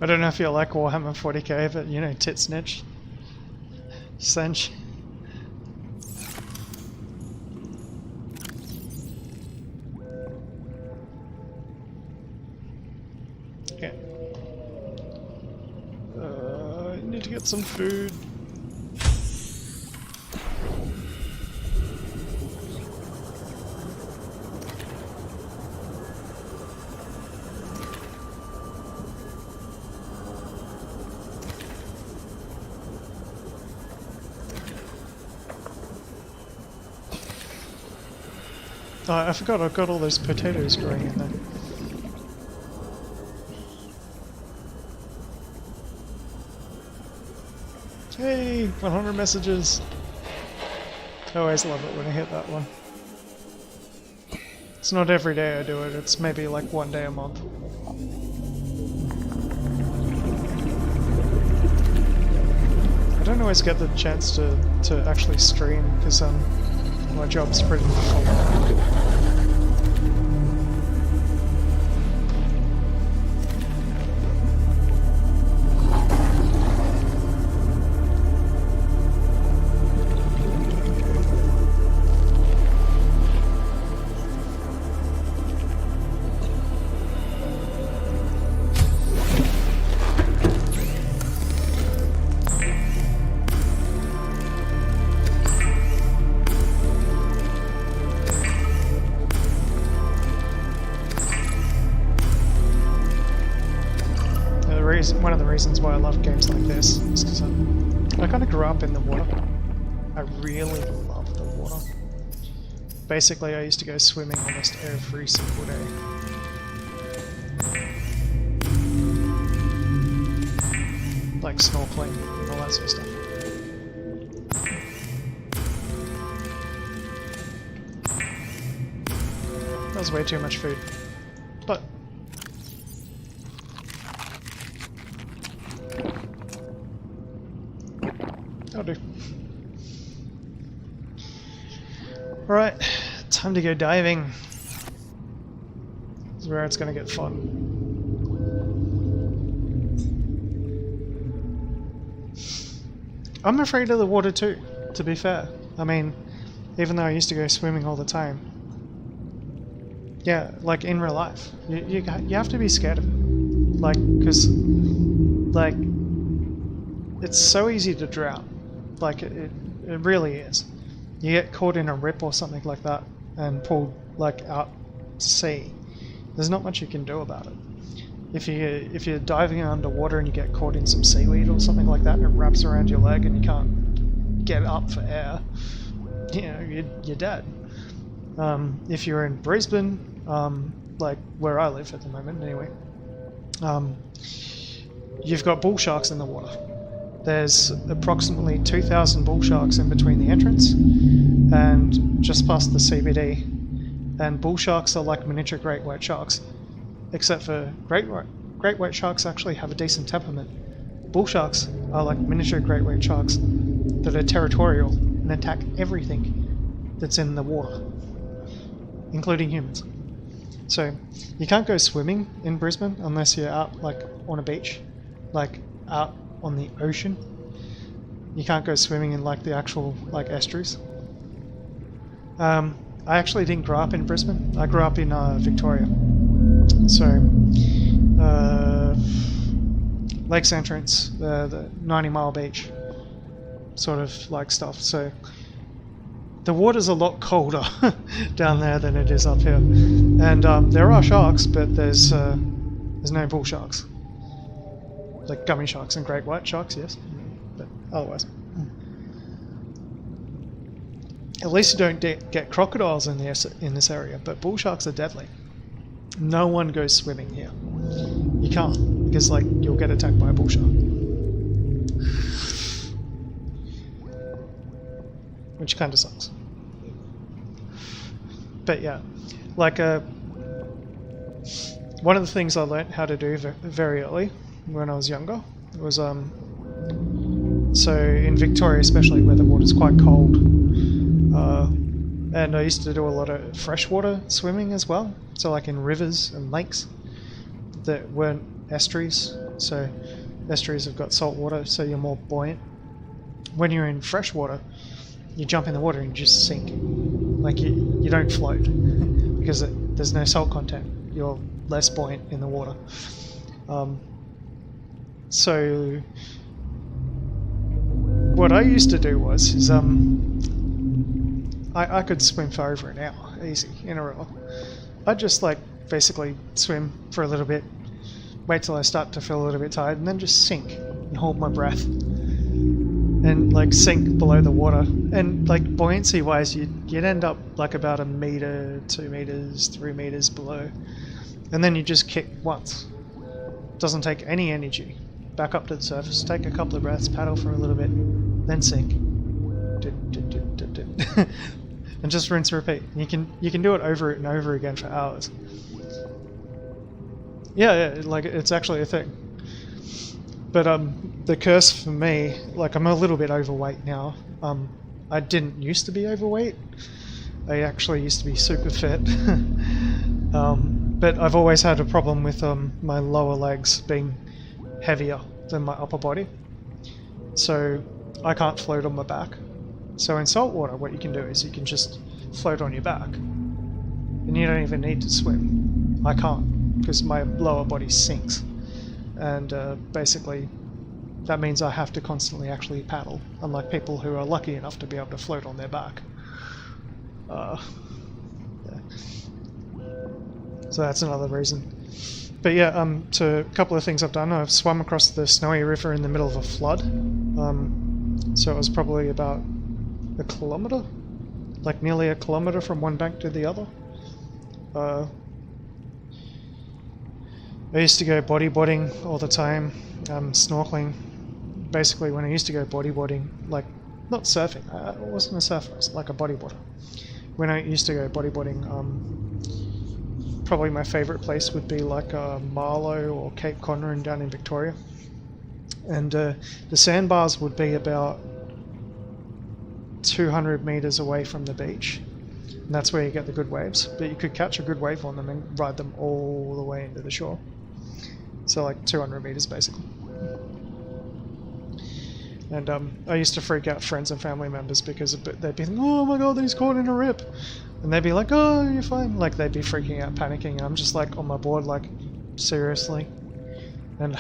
I don't know if you like Warhammer 40k, but you know, tit snitch. Cinch. Okay. I need to get some food. Oh, I forgot I've got all those potatoes growing in there. Hey, 100 messages. I always love it when I hit that one. It's not every day I do it, it's maybe like one day a month. I don't always get the chance to actually stream because my job's pretty full. one of the reasons why I love games like this is because I kind of grew up in the water. I really love the water. Basically, I used to go swimming almost every single day. Like snorkeling and all that sort of stuff. That was way too much food. But that'll do. Alright, time to go diving. This is where it's gonna get fun. I'm afraid of the water too, to be fair. I mean, even though I used to go swimming all the time. Yeah, like in real life. You have to be scared of it. Like, because, like, it's so easy to drown. Like, it really is. You get caught in a rip or something like that and pulled, like, out to sea. There's not much you can do about it. If you're diving underwater and you get caught in some seaweed or something like that and it wraps around your leg and you can't get up for air, you know, you're dead. If you're in Brisbane, like where I live at the moment anyway, you've got bull sharks in the water. There's approximately 2,000 bull sharks in between the entrance and just past the CBD. And bull sharks are like miniature great white sharks. Except for great white sharks actually have a decent temperament. Bull sharks are like miniature great white sharks that are territorial and attack everything that's in the water, including humans. So you can't go swimming in Brisbane unless you're out like on a beach, like out on the ocean. You can't go swimming in like the actual like estuaries. I actually didn't grow up in Brisbane. I grew up in Victoria. So, Lakes Entrance, the 90-mile beach, sort of like stuff. So, the water's a lot colder down there than it is up here. And there are sharks, but there's no bull sharks. Like gummy sharks and great white sharks, yes, but otherwise. At least you don't get crocodiles in this area, but bull sharks are deadly. No one goes swimming here. You can't, because like you'll get attacked by a bull shark. Which kind of sucks. But yeah, like one of the things I learnt how to do very early when I was younger was so in Victoria especially where the water's quite cold, and I used to do a lot of freshwater swimming as well, so like in rivers and lakes that weren't estuaries. So estuaries have got salt water, so you're more buoyant. When you're in freshwater, you jump in the water and you just sink. Like you don't float because there's no salt content. You're less buoyant in the water. So what I used to do was I could swim for over an hour, easy, in a row. I'd just like basically swim for a little bit, wait till I start to feel a little bit tired, and then just sink and hold my breath and like sink below the water. And like buoyancy wise, you'd end up like about 1 meter, 2 meters, 3 meters below, and then you just kick once. Doesn't take any energy. Back up to the surface, take a couple of breaths, paddle for a little bit, then sink. And just rinse and repeat. You can do it over and over again for hours. Yeah, like it's actually a thing. But the curse for me, like I'm a little bit overweight now. I didn't used to be overweight. I actually used to be super fit. But I've always had a problem with my lower legs being heavier than my upper body. So I can't float on my back. So in salt water, what you can do is you can just float on your back. And you don't even need to swim. I can't, because my lower body sinks. And basically, that means I have to constantly actually paddle, unlike people who are lucky enough to be able to float on their back. Yeah. So that's another reason. But yeah, to a couple of things I've done. I've swum across the Snowy River in the middle of a flood. So it was probably about a kilometre, like nearly a kilometre from one bank to the other. I used to go bodyboarding all the time, snorkeling. Basically, when I used to go bodyboarding, like not surfing, I wasn't a surfer, I was like a bodyboarder. When I used to go bodyboarding, probably my favourite place would be like Marlow or Cape Conran down in Victoria. And the sandbars would be about 200 metres away from the beach. And that's where you get the good waves. But you could catch a good wave on them and ride them all the way into the shore. So like 200 metres basically. And I used to freak out friends and family members because they'd be like, oh my god, he's caught in a rip. And they'd be like, oh, you're fine. Like they'd be freaking out, panicking. And I'm just like on my board, like, seriously? And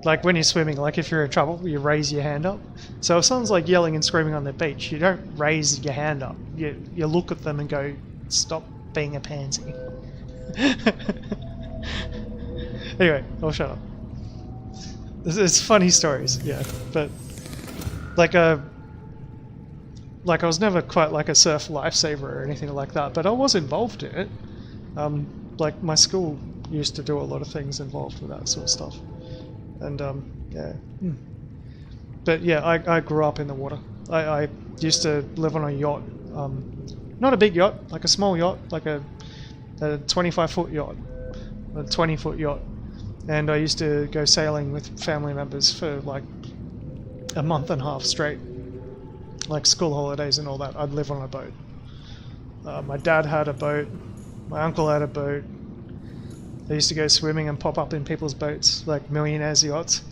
like when you're swimming, like if you're in trouble, you raise your hand up. So if someone's like yelling and screaming on the beach, you don't raise your hand up. You look at them and go, stop being a pansy. Anyway, I'll shut up. It's funny stories, yeah, but like I was never quite like a surf lifesaver or anything like that, but I was involved in it. Like my school used to do a lot of things involved with that sort of stuff, and yeah. But yeah, I grew up in the water. I used to live on a yacht, not a big yacht, like a small yacht, like a 25-foot yacht, a 20-foot yacht. And I used to go sailing with family members for like a month and a half straight, like school holidays and all that. I'd live on a boat. My dad had a boat, my uncle had a boat. They used to go swimming and pop up in people's boats, like millionaires' yachts.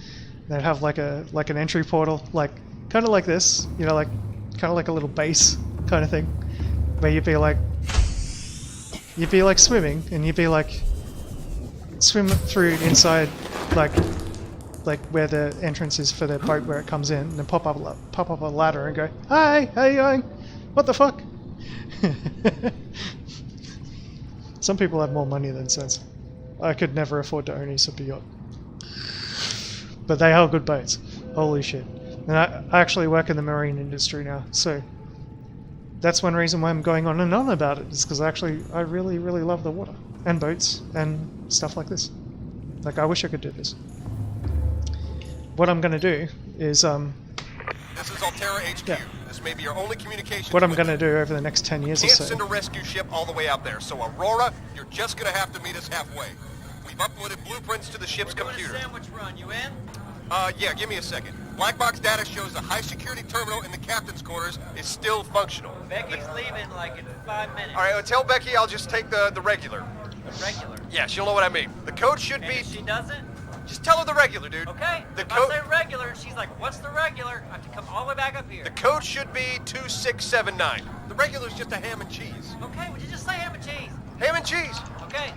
They'd have like an entry portal, like kind of like this, you know, like kind of like a little base kind of thing, where you'd be like swimming and you'd be like swim through inside, like where the entrance is for the boat where it comes in, and then pop up a ladder and go, hi, how you going? What the fuck? Some people have more money than sense. I could never afford to own a super yacht, but they are good boats. Holy shit! And I actually work in the marine industry now, so that's one reason why I'm going on and on about it, is because I really love the water and boats and stuff like this. Like I wish I could do this. What I'm going to do is This is Altera HQ. Yeah. This may be your only communication. What I'm going to do over the next 10 years or Can't so. send a rescue ship all the way out there, so Aurora, you're just going to have to meet us halfway. We've uploaded blueprints to the ship's computer. Sandwich run, you in? Yeah, give me a second. Black box data shows the high-security terminal in the captain's quarters is still functional. Becky's leaving like in 5 minutes. All right, tell Becky I'll just take the regular. The regular? Yeah, she'll know what I mean. The code should And be... if she doesn't? Just tell her the regular, dude. Okay, The if I code... say regular and she's like, what's the regular? I have to come all the way back up here. The code should be 2679. The regular's just a ham and cheese. Okay, would you just say ham and cheese? Ham and cheese! Okay.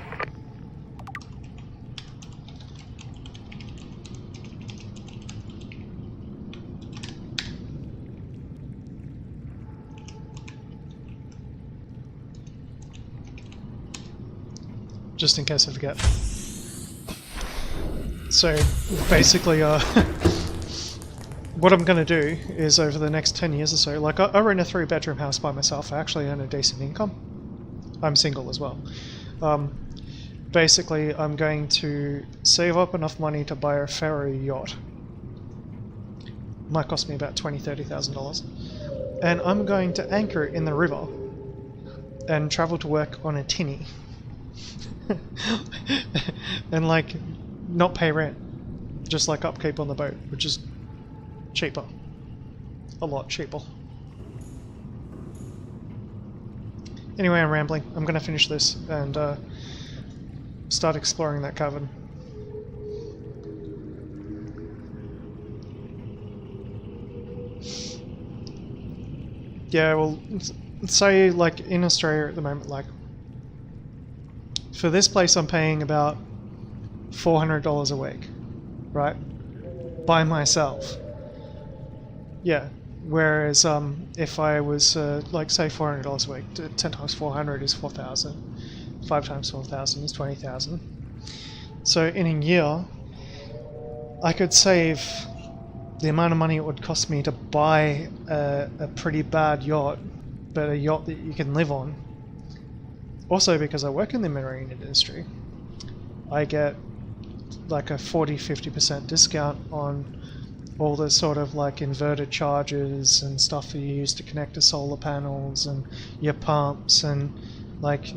Just in case I forget. So basically, what I'm going to do is over the next 10 years or so, like I rent a 3-bedroom house by myself. I actually earn a decent income. I'm single as well. Basically, I'm going to save up enough money to buy a ferry yacht. Might cost me about $20,000-$30,000. And I'm going to anchor it in the river and travel to work on a tinny. And like not pay rent, just like upkeep on the boat, which is cheaper, a lot cheaper. Anyway, I'm rambling. I'm gonna finish this and start exploring that cavern. Yeah, well, say like in Australia at the moment, like for this place I'm paying about $400 a week, right? By myself. Yeah. Whereas if I was like say $400 a week, 10 times 400 is 4,000. 5 times 4,000 is 20,000. So in a year, I could save the amount of money it would cost me to buy a pretty bad yacht, but a yacht that you can live on. Also, because I work in the marine industry, I get like a 40-50% discount on all the sort of like inverter chargers and stuff that you use to connect to solar panels and your pumps and like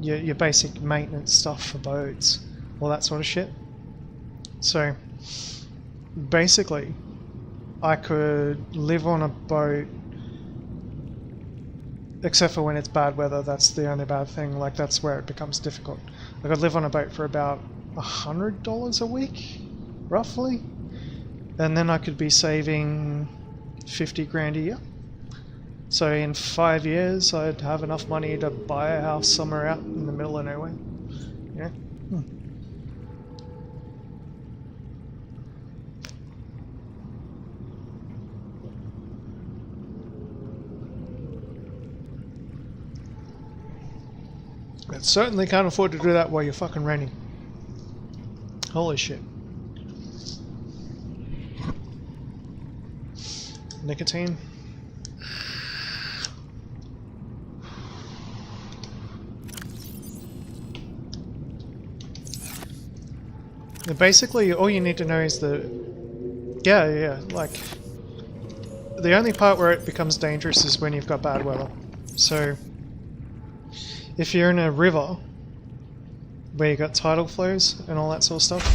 your basic maintenance stuff for boats, all that sort of shit. So basically I could live on a boat, except for when it's bad weather. That's the only bad thing, like that's where it becomes difficult. I could live on a boat for about $100 a week, roughly, and then I could be saving 50 grand a year. So in 5 years I'd have enough money to buy a house somewhere out in the middle of nowhere. Yeah. But certainly can't afford to do that while you're fucking renting. Holy shit. Nicotine. Basically, all you need to know is the... Yeah, like... The only part where it becomes dangerous is when you've got bad weather. So... If you're in a river where you got tidal flows and all that sort of stuff,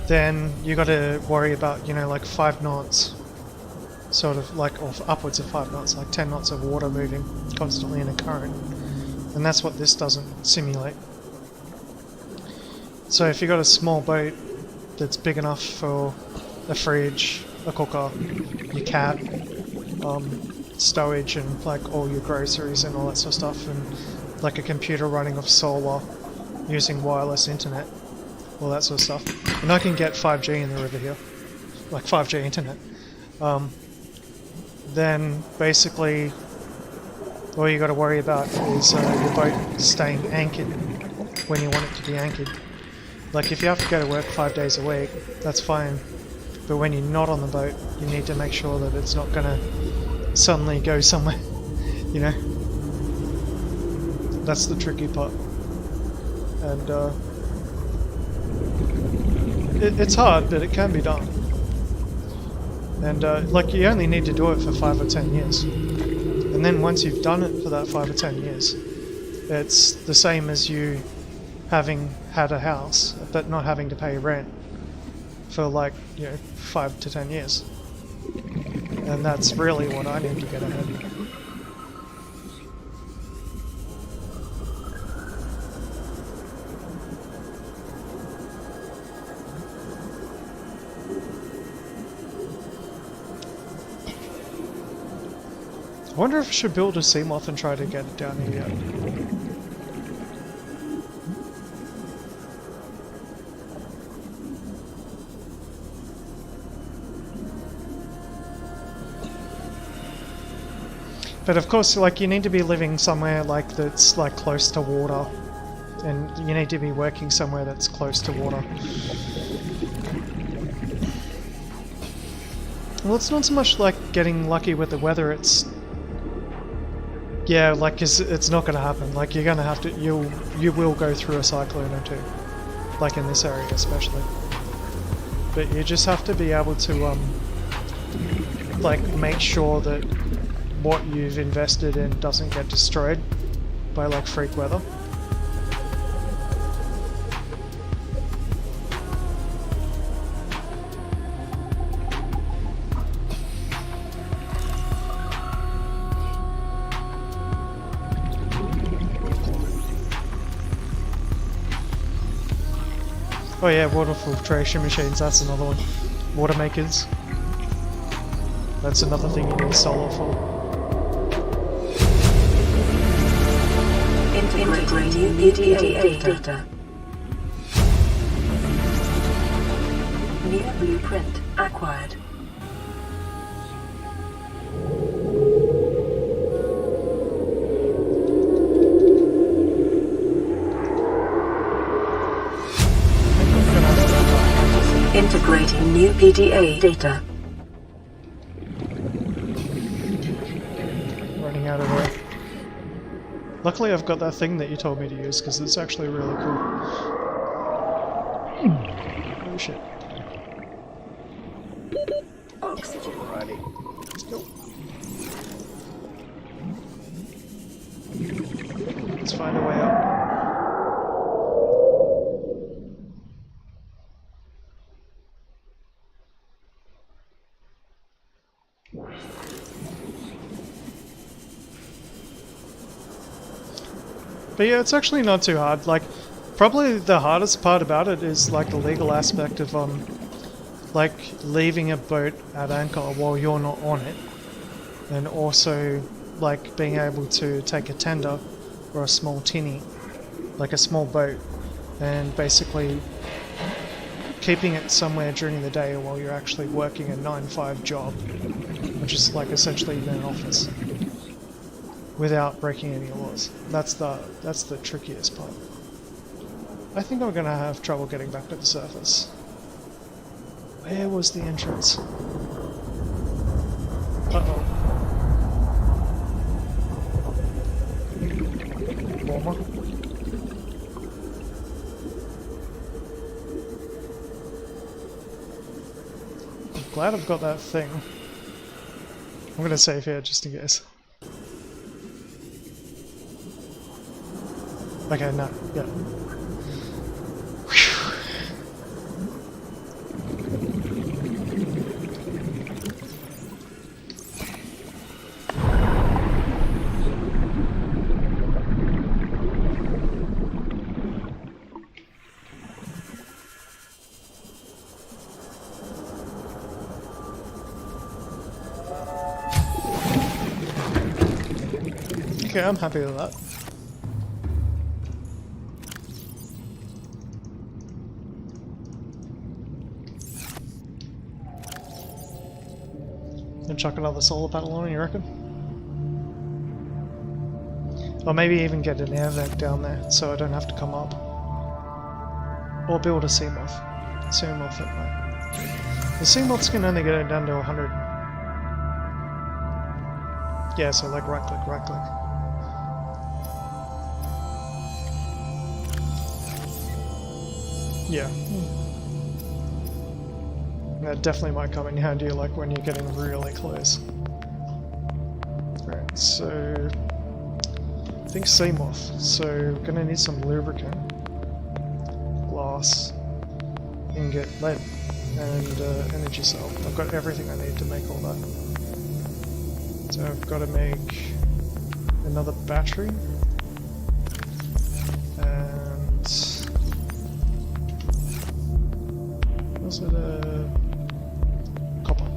then you got to worry about, you know, like 5 knots, sort of like, or upwards of 5 knots, like 10 knots of water moving constantly in a current, and that's what this doesn't simulate. So if you got a small boat that's big enough for a fridge, a cooker, your cat, stowage and like all your groceries and all that sort of stuff, and like a computer running off solar using wireless internet, all that sort of stuff. And I can get 5G in the river here, like 5G internet. Then basically all you got to worry about is your boat staying anchored when you want it to be anchored. Like if you have to go to work 5 days a week, that's fine, but when you're not on the boat, you need to make sure that it's not going to suddenly go somewhere, you know. That's the tricky part, and it's hard, but it can be done. And like you only need to do it for 5 or 10 years, and then once you've done it for that 5 or 10 years, it's the same as you having had a house but not having to pay rent for like, you know, 5 to 10 years. And that's really what I need to get ahead. I wonder if I should build a Seamoth and try to get it down here yet. But of course, like, you need to be living somewhere like that's like close to water, and you need to be working somewhere that's close to water. Well, it's not so much like getting lucky with the weather, it's... Yeah, like, it's not going to happen. Like, you're going to have to... You will go through a cyclone or two. Like, in this area especially. But you just have to be able to, like, make sure that what you've invested in doesn't get destroyed by, like, freak weather. Oh yeah, water filtration machines, that's another one. Water makers. That's another thing you need solar for. Integrating ETA data. New blueprint acquired. Generating new PDA data. Running out of there. Luckily I've got that thing that you told me to use, because it's actually really cool. Oh shit. Oxygen. Let's go. Let's find a way out. But yeah, it's actually not too hard. Like, probably the hardest part about it is like the legal aspect of like leaving a boat at anchor while you're not on it, and also like being able to take a tender or a small tinny, like a small boat, and basically keeping it somewhere during the day while you're actually working a 9-to-5 job, which is like essentially in an office, without breaking any laws. That's the trickiest part. I think I'm gonna have trouble getting back to the surface. Where was the entrance? Uh-oh. Warmer. I'm glad I've got that thing. I'm gonna save here just in case. Okay, no, yeah. Okay, I'm happy with that. And chuck another solar panel on, you reckon? Or maybe even get an air vent down there so I don't have to come up. Or build a Seamoth. Seamoth at night. The Seamoths can only get it down to 100. Yeah, so like right click, right click. Yeah. That definitely might come in handy like when you're getting really close. Right, so I think Seamoth. So gonna need some lubricant, glass, ingot, lead, and energy cell. I've got everything I need to make all that. So I've got to make another battery. And was it a copper?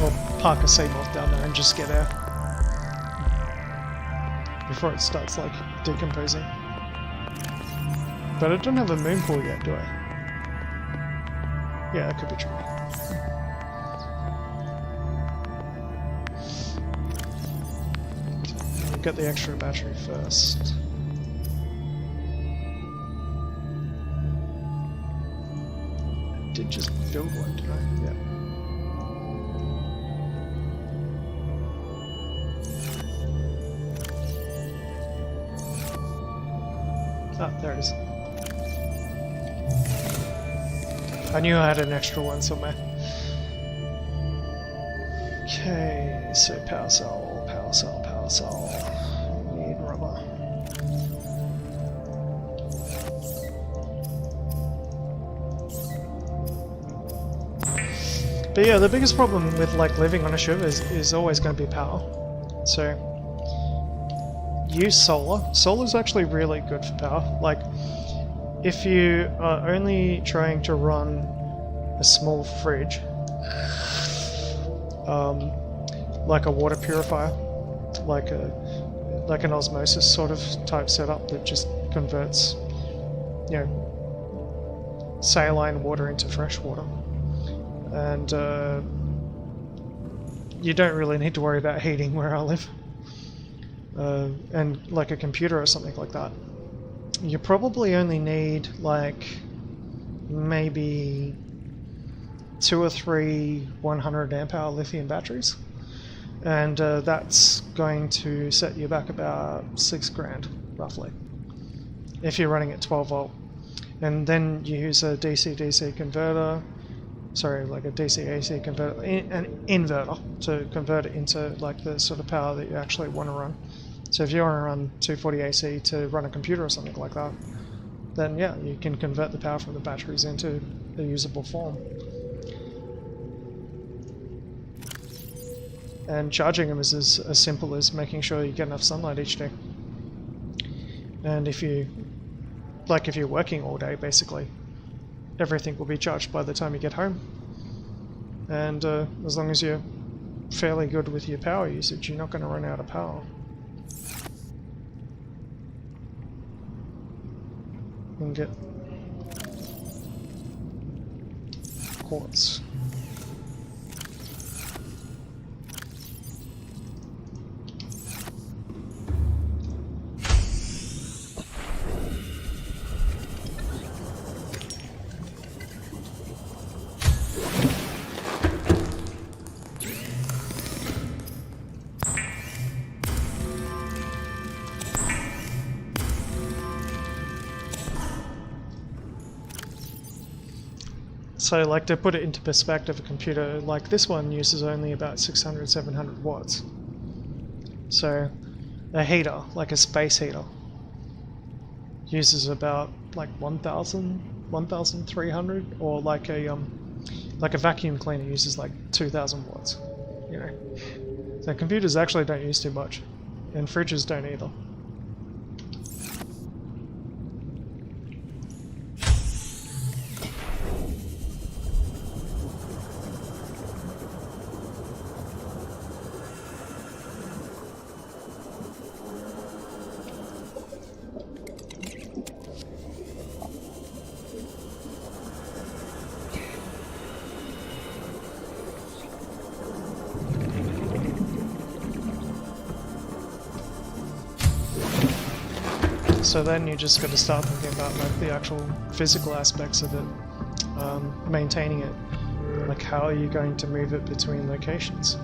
Or park a Seamoth down there and just get out before it starts like decomposing. But I don't have a moon pool yet, do I? Yeah, that could be true. We'll get the extra battery first. I did just build one, did I? Yeah. Ah, there it is. I knew I had an extra one somewhere. Okay, so power cell, power cell, power cell. Need rubber. But yeah, the biggest problem with like living on a ship is always going to be power. So use solar. Solar's actually really good for power. Like, if you are only trying to run a small fridge, like a water purifier, like an osmosis sort of type setup that just converts, you know, saline water into fresh water, and you don't really need to worry about heating where I live. and like a computer or something like that, you probably only need like maybe 2 or 3 100 amp hour lithium batteries, and that's going to set you back about 6 grand roughly if you're running at 12 volt. And then you use a DC-DC converter, sorry, like a DC-AC converter, an inverter to convert it into like the sort of power that you actually want to run. So if you want to run 240 AC to run a computer or something like that, then yeah, you can convert the power from the batteries into a usable form. And charging them is as simple as making sure you get enough sunlight each day. And if you're working all day, basically, everything will be charged by the time you get home. And as long as you're fairly good with your power usage, you're not going to run out of power. And get quartz. So like to put it into perspective, a computer like this one uses only about 600-700 watts. So a heater, like a space heater, uses about like 1,300, or like a vacuum cleaner uses like 2,000 watts. You know, so computers actually don't use too much, and fridges don't either. So then you just got to start thinking about like the actual physical aspects of it, maintaining it, like how are you going to move it between locations.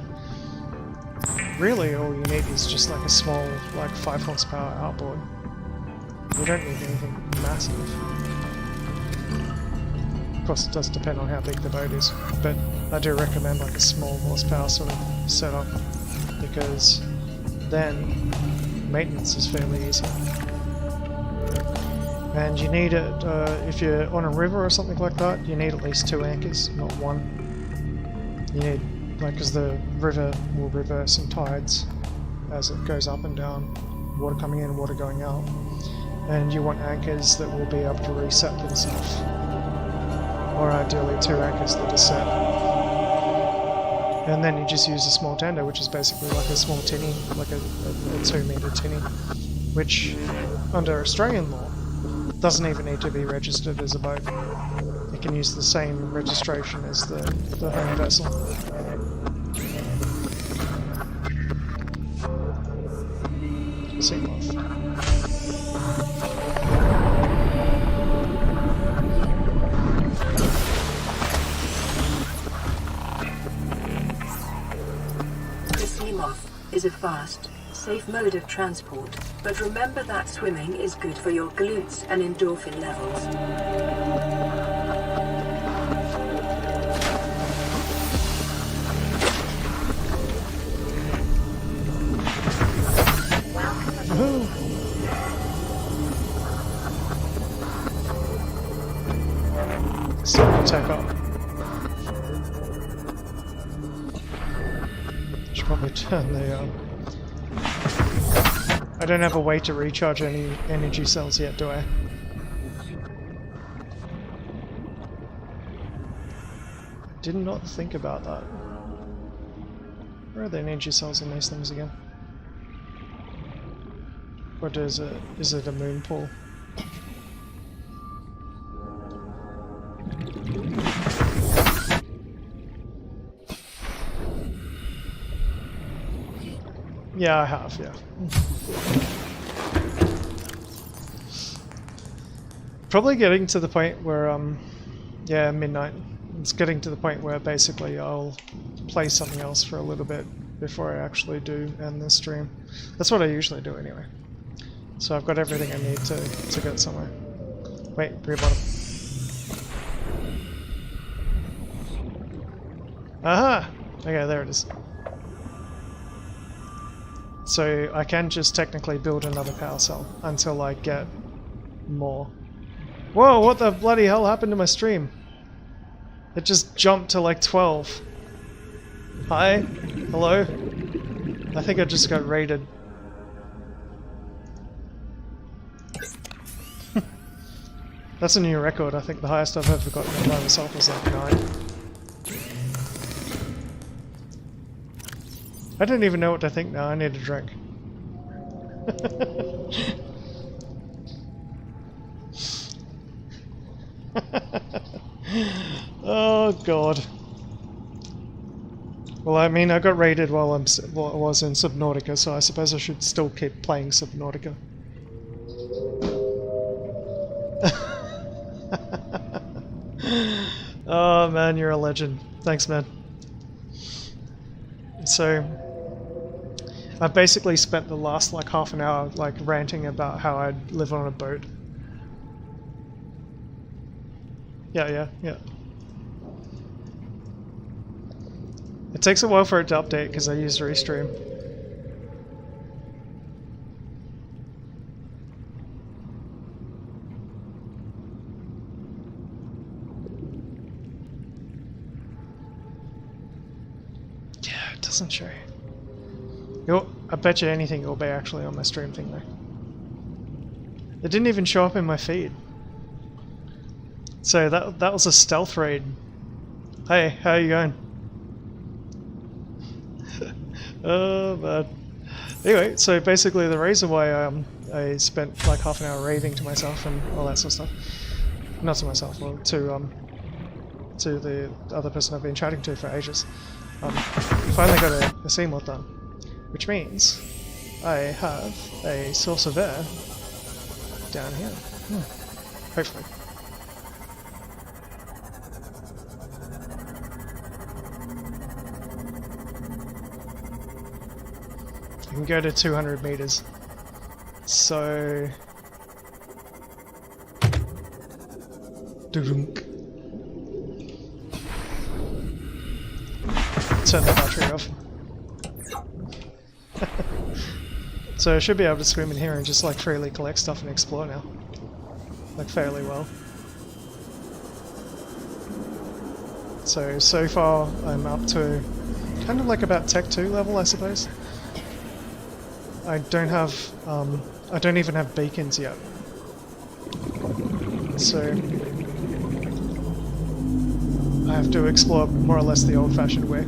Really all you need is just like a small like 5 horsepower outboard. You don't need anything massive. Of course it does depend on how big the boat is, but I do recommend like a small horsepower sort of setup, because then maintenance is fairly easy. And you need it, if you're on a river or something like that, you need at least 2 anchors, not 1. You need, like, because the river will reverse in tides as it goes up and down, water coming in, water going out. And you want anchors that will be able to reset themselves. Or ideally 2 anchors that are set. And then you just use a small tender, which is basically like a small tinny, like a 2 meter tinny, which under Australian law doesn't even need to be registered as a boat. It can use the same registration as the home vessel. Seamless. The Seamoth is a fast, safe mode of transport, but remember that swimming is good for your glutes and endorphin levels. Subnautica. Should probably turn the I don't have a way to recharge any energy cells yet, do I? Did not think about that. Where are the energy cells in these things again? What is it? Is it a moon pool? Yeah, I have, yeah. Probably getting to the point where, yeah, midnight. It's getting to the point where basically I'll play something else for a little bit before I actually do end the stream. That's what I usually do anyway. So I've got everything I need to get somewhere. Wait, rear bottom. Aha! Okay, there it is. So I can just technically build another power cell until I get more. Whoa, what the bloody hell happened to my stream? It just jumped to like 12. Hi? Hello? I think I just got raided. That's a new record. I think the highest I've ever gotten by myself was like 9. I don't even know what to think now. I need a drink. Oh god. Well, I mean, I got raided while I was in Subnautica, so I suppose I should still keep playing Subnautica. Oh man, you're a legend. Thanks, man. So, I basically spent the last like half an hour like ranting about how I'd live on a boat. Yeah. It takes a while for it to update because I use Restream. Yeah, it doesn't show. I bet you anything it'll be actually on my stream thing though. It didn't even show up in my feed. So that was a stealth raid. Hey, how are you going? Oh man. Anyway, so basically the reason why I spent like half an hour raving to myself and all that sort of stuff, not to myself, well, to the other person I've been chatting to for ages, finally got a Seymour done, which means I have a source of air down here. Hopefully. You can go to 200 meters. So... Turn the battery off. So I should be able to swim in here and just like freely collect stuff and explore now. Like fairly well. So far I'm up to kind of like about Tech 2 level, I suppose. I don't have, I don't even have beacons yet. So I have to explore more or less the old-fashioned way.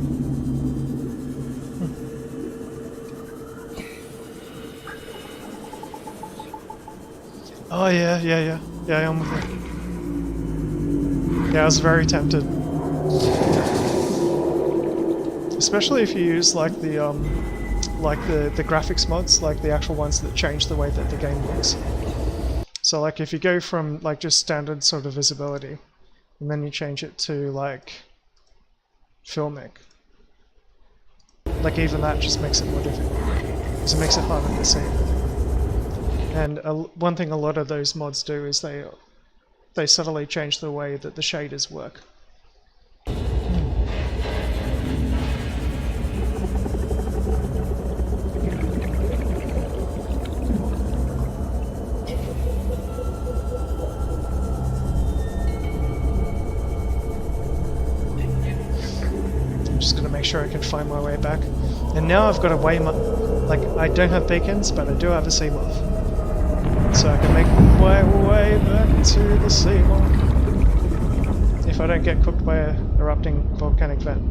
Oh yeah, I'm with you. Yeah, I was very tempted. Especially if you use like the graphics mods, like the actual ones that change the way that the game looks. So like if you go from like just standard sort of visibility, and then you change it to like filmic, like even that just makes it more difficult, because it makes it harder to see. And one thing a lot of those mods do is they subtly change the way that the shaders work. Make sure I can find my way back. And now I've got a way like I don't have beacons, but I do have a Seamoth. So I can make my way back to the Seamoth. If I don't get cooked by a erupting volcanic vent.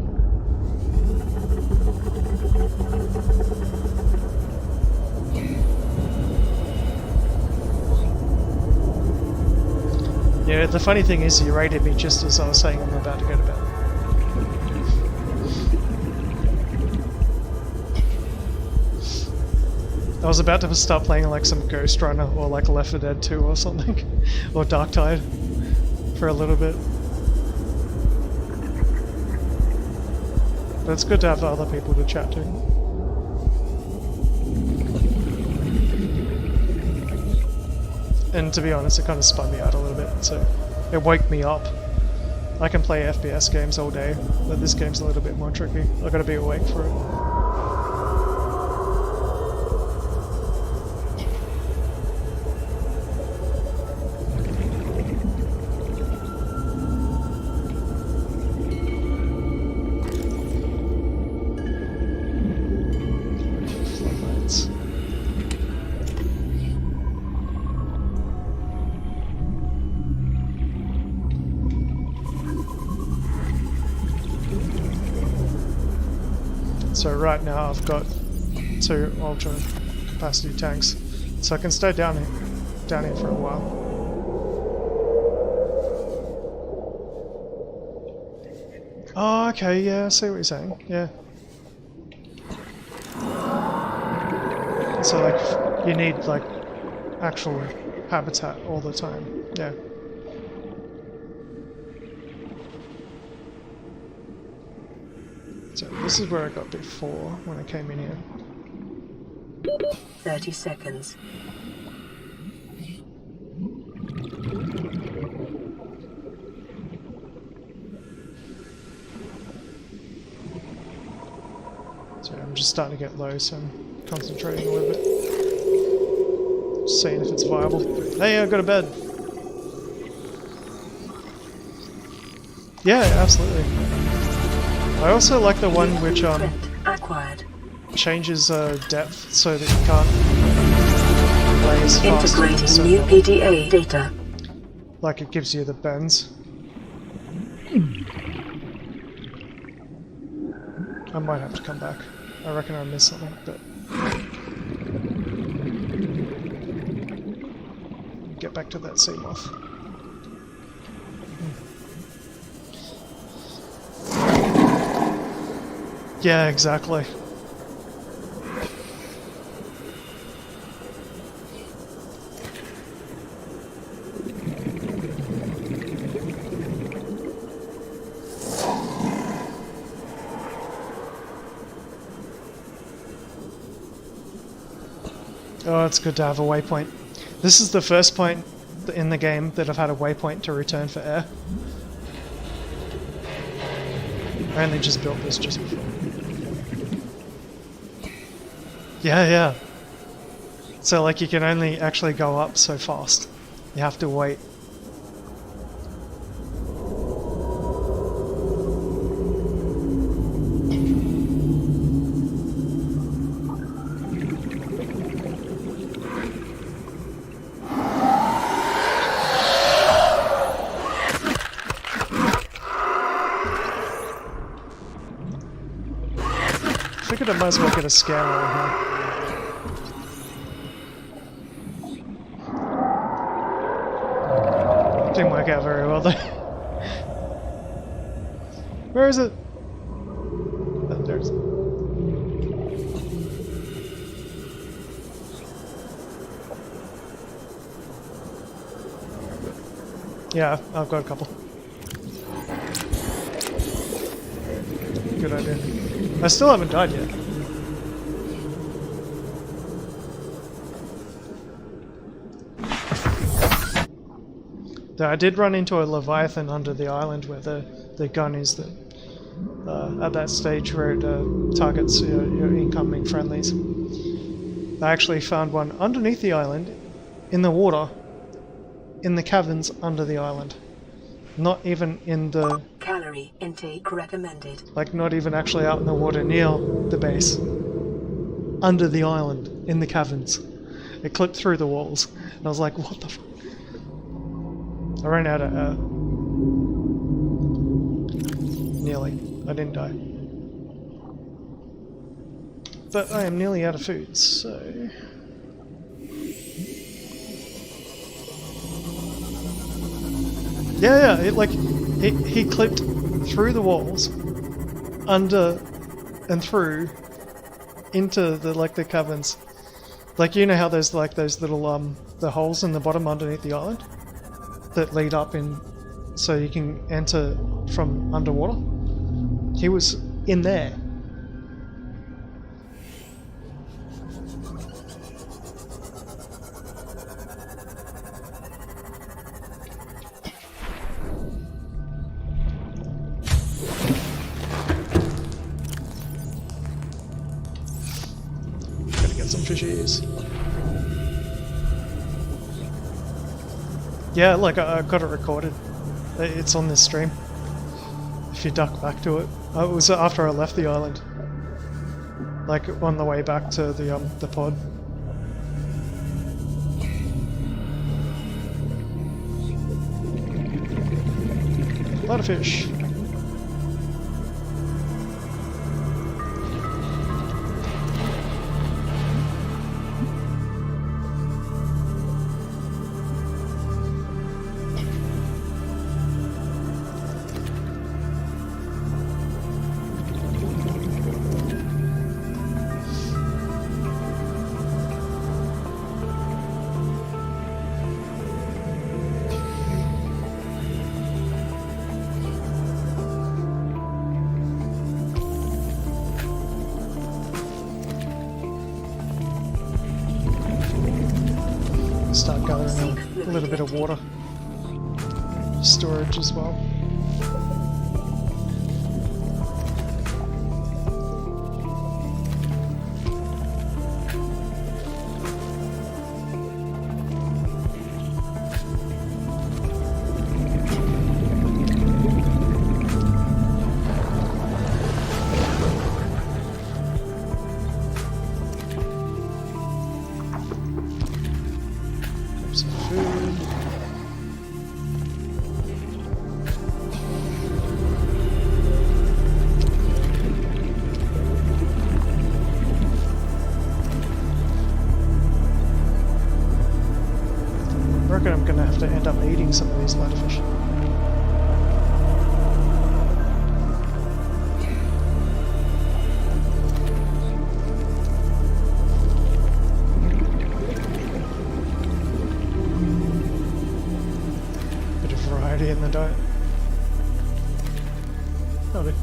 Yeah, the funny thing is you raided me just as I was saying I'm about to go to bed. I was about to start playing like some Ghost Runner or like Left 4 Dead 2 or something, or Dark Tide for a little bit. But it's good to have other people to chat to. And to be honest, it kind of spun me out a little bit, so it woke me up. I can play FPS games all day, but this game's a little bit more tricky. I've got to be awake for it. Floodlights. So right now I've got 2 ultra capacity tanks, so I can stay down here for a while. Oh, okay, yeah, I see what you're saying. Yeah. So like, you need like actual habitat all the time. Yeah. So this is where I got before when I came in here. 30 seconds. So I'm just starting to get low, so I'm concentrating a little bit. Just seeing if it's viable. Hey, I got a bed! Yeah, absolutely. I also like the one which changes depth so that you can't play as fast. Integrating new PDA data. Like it gives you the bends. I might have to come back. I reckon I missed something, but get back to that Seamoth. Yeah, exactly. Oh, it's good to have a waypoint. This is the first point in the game that I've had a waypoint to return for air. I only just built this just before. Yeah. So like you can only actually go up so fast. You have to wait. I figured I might as well get a scanner on here. Didn't work out very well though. Where is it? Oh, there's it. Yeah, I've got a couple. Good idea. I still haven't died yet. I did run into a Leviathan under the island where the gun is that at that stage where it targets your incoming friendlies. I actually found one underneath the island, in the water, in the caverns under the island. Not even in the... Calorie intake recommended. Like not even actually out in the water near the base. Under the island, in the caverns. It clipped through the walls. And I was like, what the fuck? I ran out of air. Nearly. I didn't die. But I am nearly out of food, so... Yeah, it like... He clipped through the walls, under and through, into the, like, the caverns. Like, you know how there's like those little the holes in the bottom underneath the island that lead up in, so you can enter from underwater? He was in there. Gotta get some fishies. Yeah, like I got it recorded. It's on this stream. If you duck back to it. It was after I left the island. Like on the way back to the pod. A lot of fish. Start gathering a little bit of water storage as well. Some food. I reckon I'm gonna have to end up eating some of these lighterfish. Bit of variety in the diet. Lovely.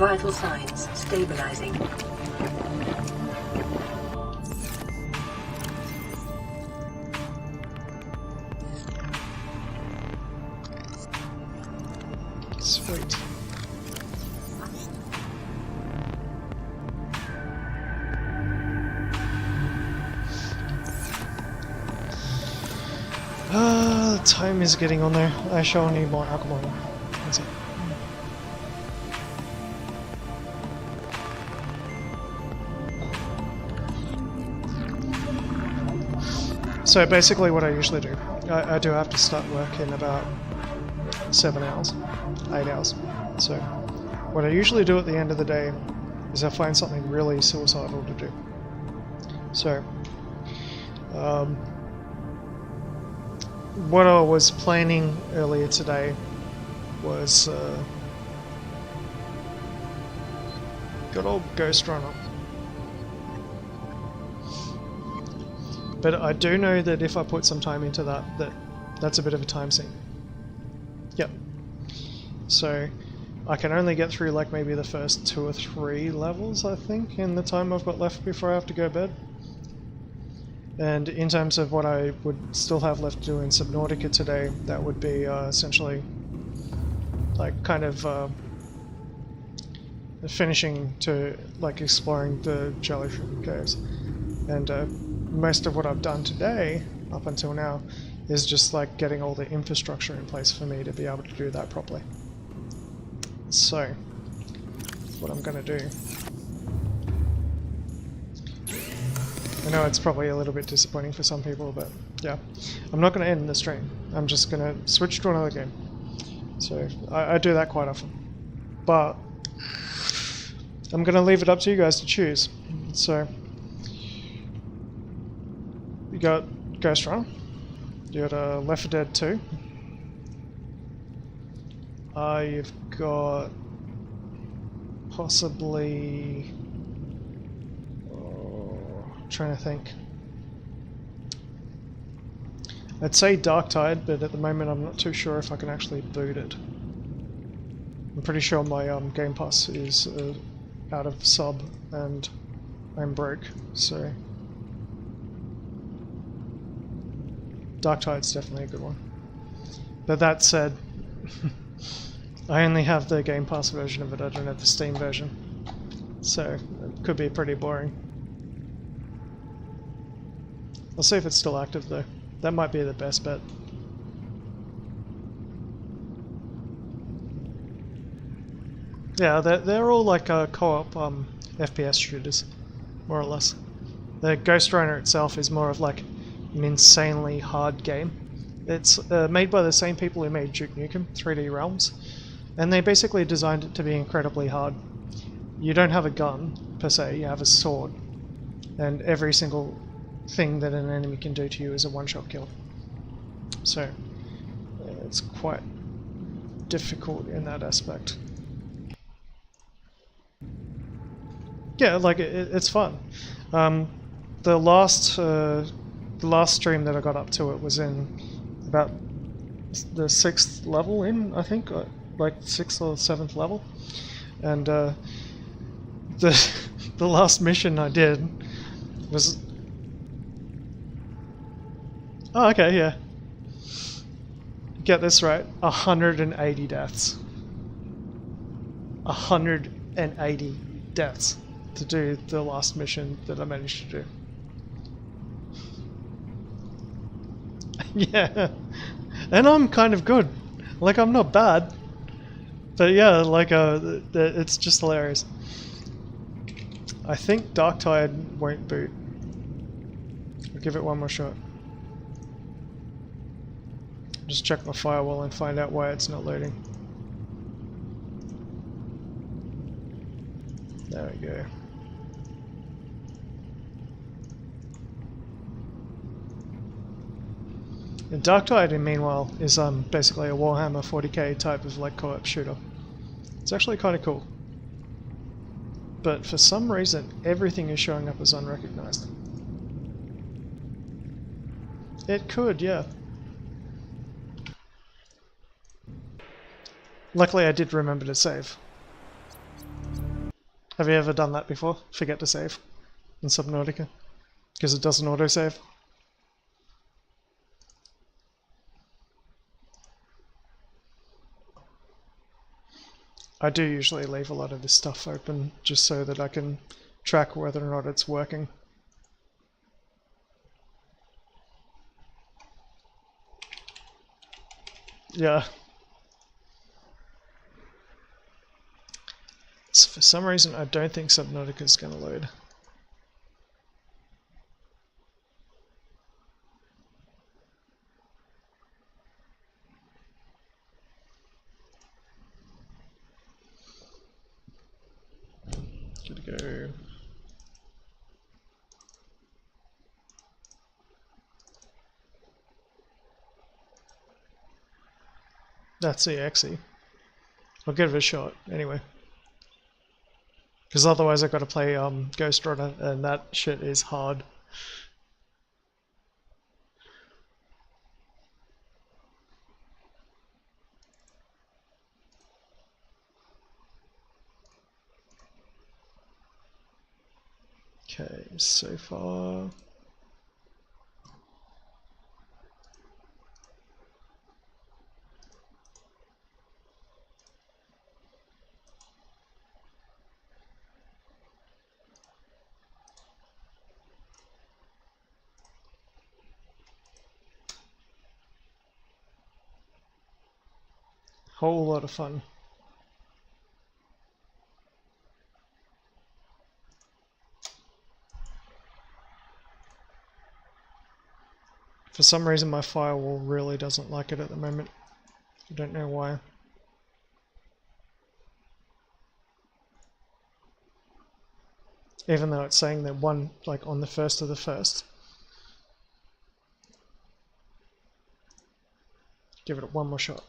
Vital signs stabilizing. Sweet. Time is getting on there. I shall need more alcohol. That's it. So basically what I usually do, I do have to start work in about 7 hours, 8 hours. So what I usually do at the end of the day is I find something really suicidal to do. So what I was planning earlier today was good old Ghost Runner. But I do know that if I put some time into that, that's a bit of a time sink. Yep. So I can only get through like maybe the first 2 or 3 levels, I think, in the time I've got left before I have to go to bed. And in terms of what I would still have left to do in Subnautica today, that would be essentially like kind of finishing to like exploring the jellyfish caves. And most of what I've done today, up until now, is just like getting all the infrastructure in place for me to be able to do that properly. So, what I'm gonna do. I know it's probably a little bit disappointing for some people, but yeah. I'm not gonna end the stream. I'm just gonna switch to another game. So, I do that quite often. But, I'm gonna leave it up to you guys to choose. So, you got Ghost Runner. You got Left 4 Dead 2. You've got possibly trying to think. I'd say Darktide, but at the moment I'm not too sure if I can actually boot it. I'm pretty sure my Game Pass is out of sub and I'm broke, so Darktide's definitely a good one. But that said, I only have the Game Pass version of it, I don't have the Steam version. So, it could be pretty boring. I'll see if it's still active though. That might be the best bet. Yeah, they're all like co-op FPS shooters, more or less. The Ghost Runner itself is more of like an insanely hard game. It's made by the same people who made Duke Nukem, 3D Realms, and they basically designed it to be incredibly hard. You don't have a gun, per se, you have a sword, and every single thing that an enemy can do to you is a one-shot kill. So, it's quite difficult in that aspect. Yeah, like, it's fun. The last stream that I got up to it was in about the 6th level in, I think, like 6th or 7th level, and the last mission I did was, oh okay, yeah, get this right, 180 deaths. 180 deaths to do the last mission that I managed to do. Yeah, and I'm kind of good. Like, I'm not bad. But yeah, like, it's just hilarious. I think Darktide won't boot. I'll give it one more shot. Just check my firewall and find out why it's not loading. There we go. And Darktide, meanwhile, is basically a Warhammer 40k type of like co-op shooter. It's actually kind of cool. But for some reason, everything is showing up as unrecognized. It could, yeah. Luckily, I did remember to save. Have you ever done that before? Forget to save in Subnautica? Because it doesn't autosave? I do usually leave a lot of this stuff open just so that I can track whether or not it's working. Yeah. So for some reason, I don't think Subnautica is going to load. Good to go. That's exe. I'll give it a shot anyway. Because otherwise I've got to play Ghost Runner, and that shit is hard. Okay, so far... whole lot of fun. For some reason my firewall really doesn't like it at the moment. I don't know why. Even though it's saying that one, like on the 1st of the 1st. Give it one more shot.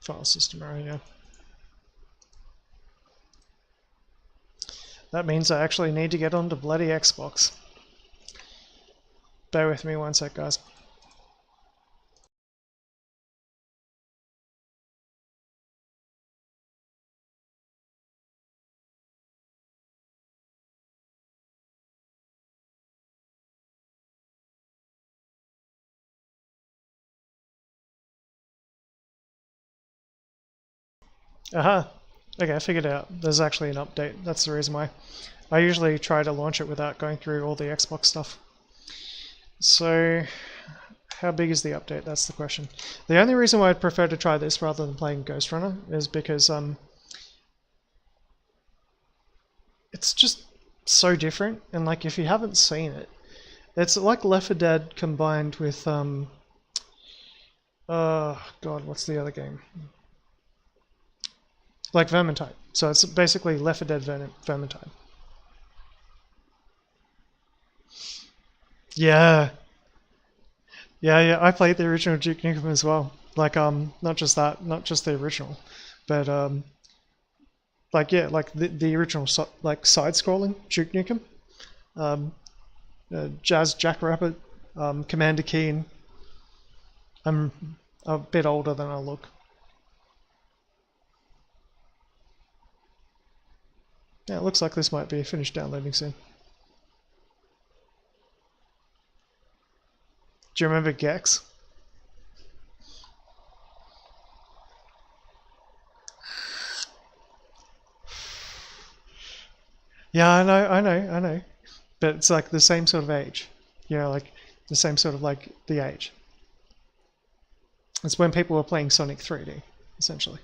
File system error, yeah. That means I actually need to get onto bloody Xbox. Bear with me one sec, guys. Aha! Okay, I figured it out. There's actually an update. That's the reason why. I usually try to launch it without going through all the Xbox stuff. So, how big is the update? That's the question. The only reason why I'd prefer to try this rather than playing Ghost Runner is because it's just so different, and like if you haven't seen it, it's like Left 4 Dead combined with God, what's the other game? Like Vermintide. So it's basically Left 4 Dead Vermintide. Yeah. Yeah, I played the original Duke Nukem as well. Like, not just that, not just the original, but, like, yeah, like the original, like, side-scrolling Duke Nukem. Jazz Jackrabbit, Commander Keen. I'm a bit older than I look. Yeah, it looks like this might be finished downloading soon. Do you remember Gex? Yeah, I know. But it's like the same sort of age. You know, like the same sort of like the age. It's when people were playing Sonic 3D, essentially.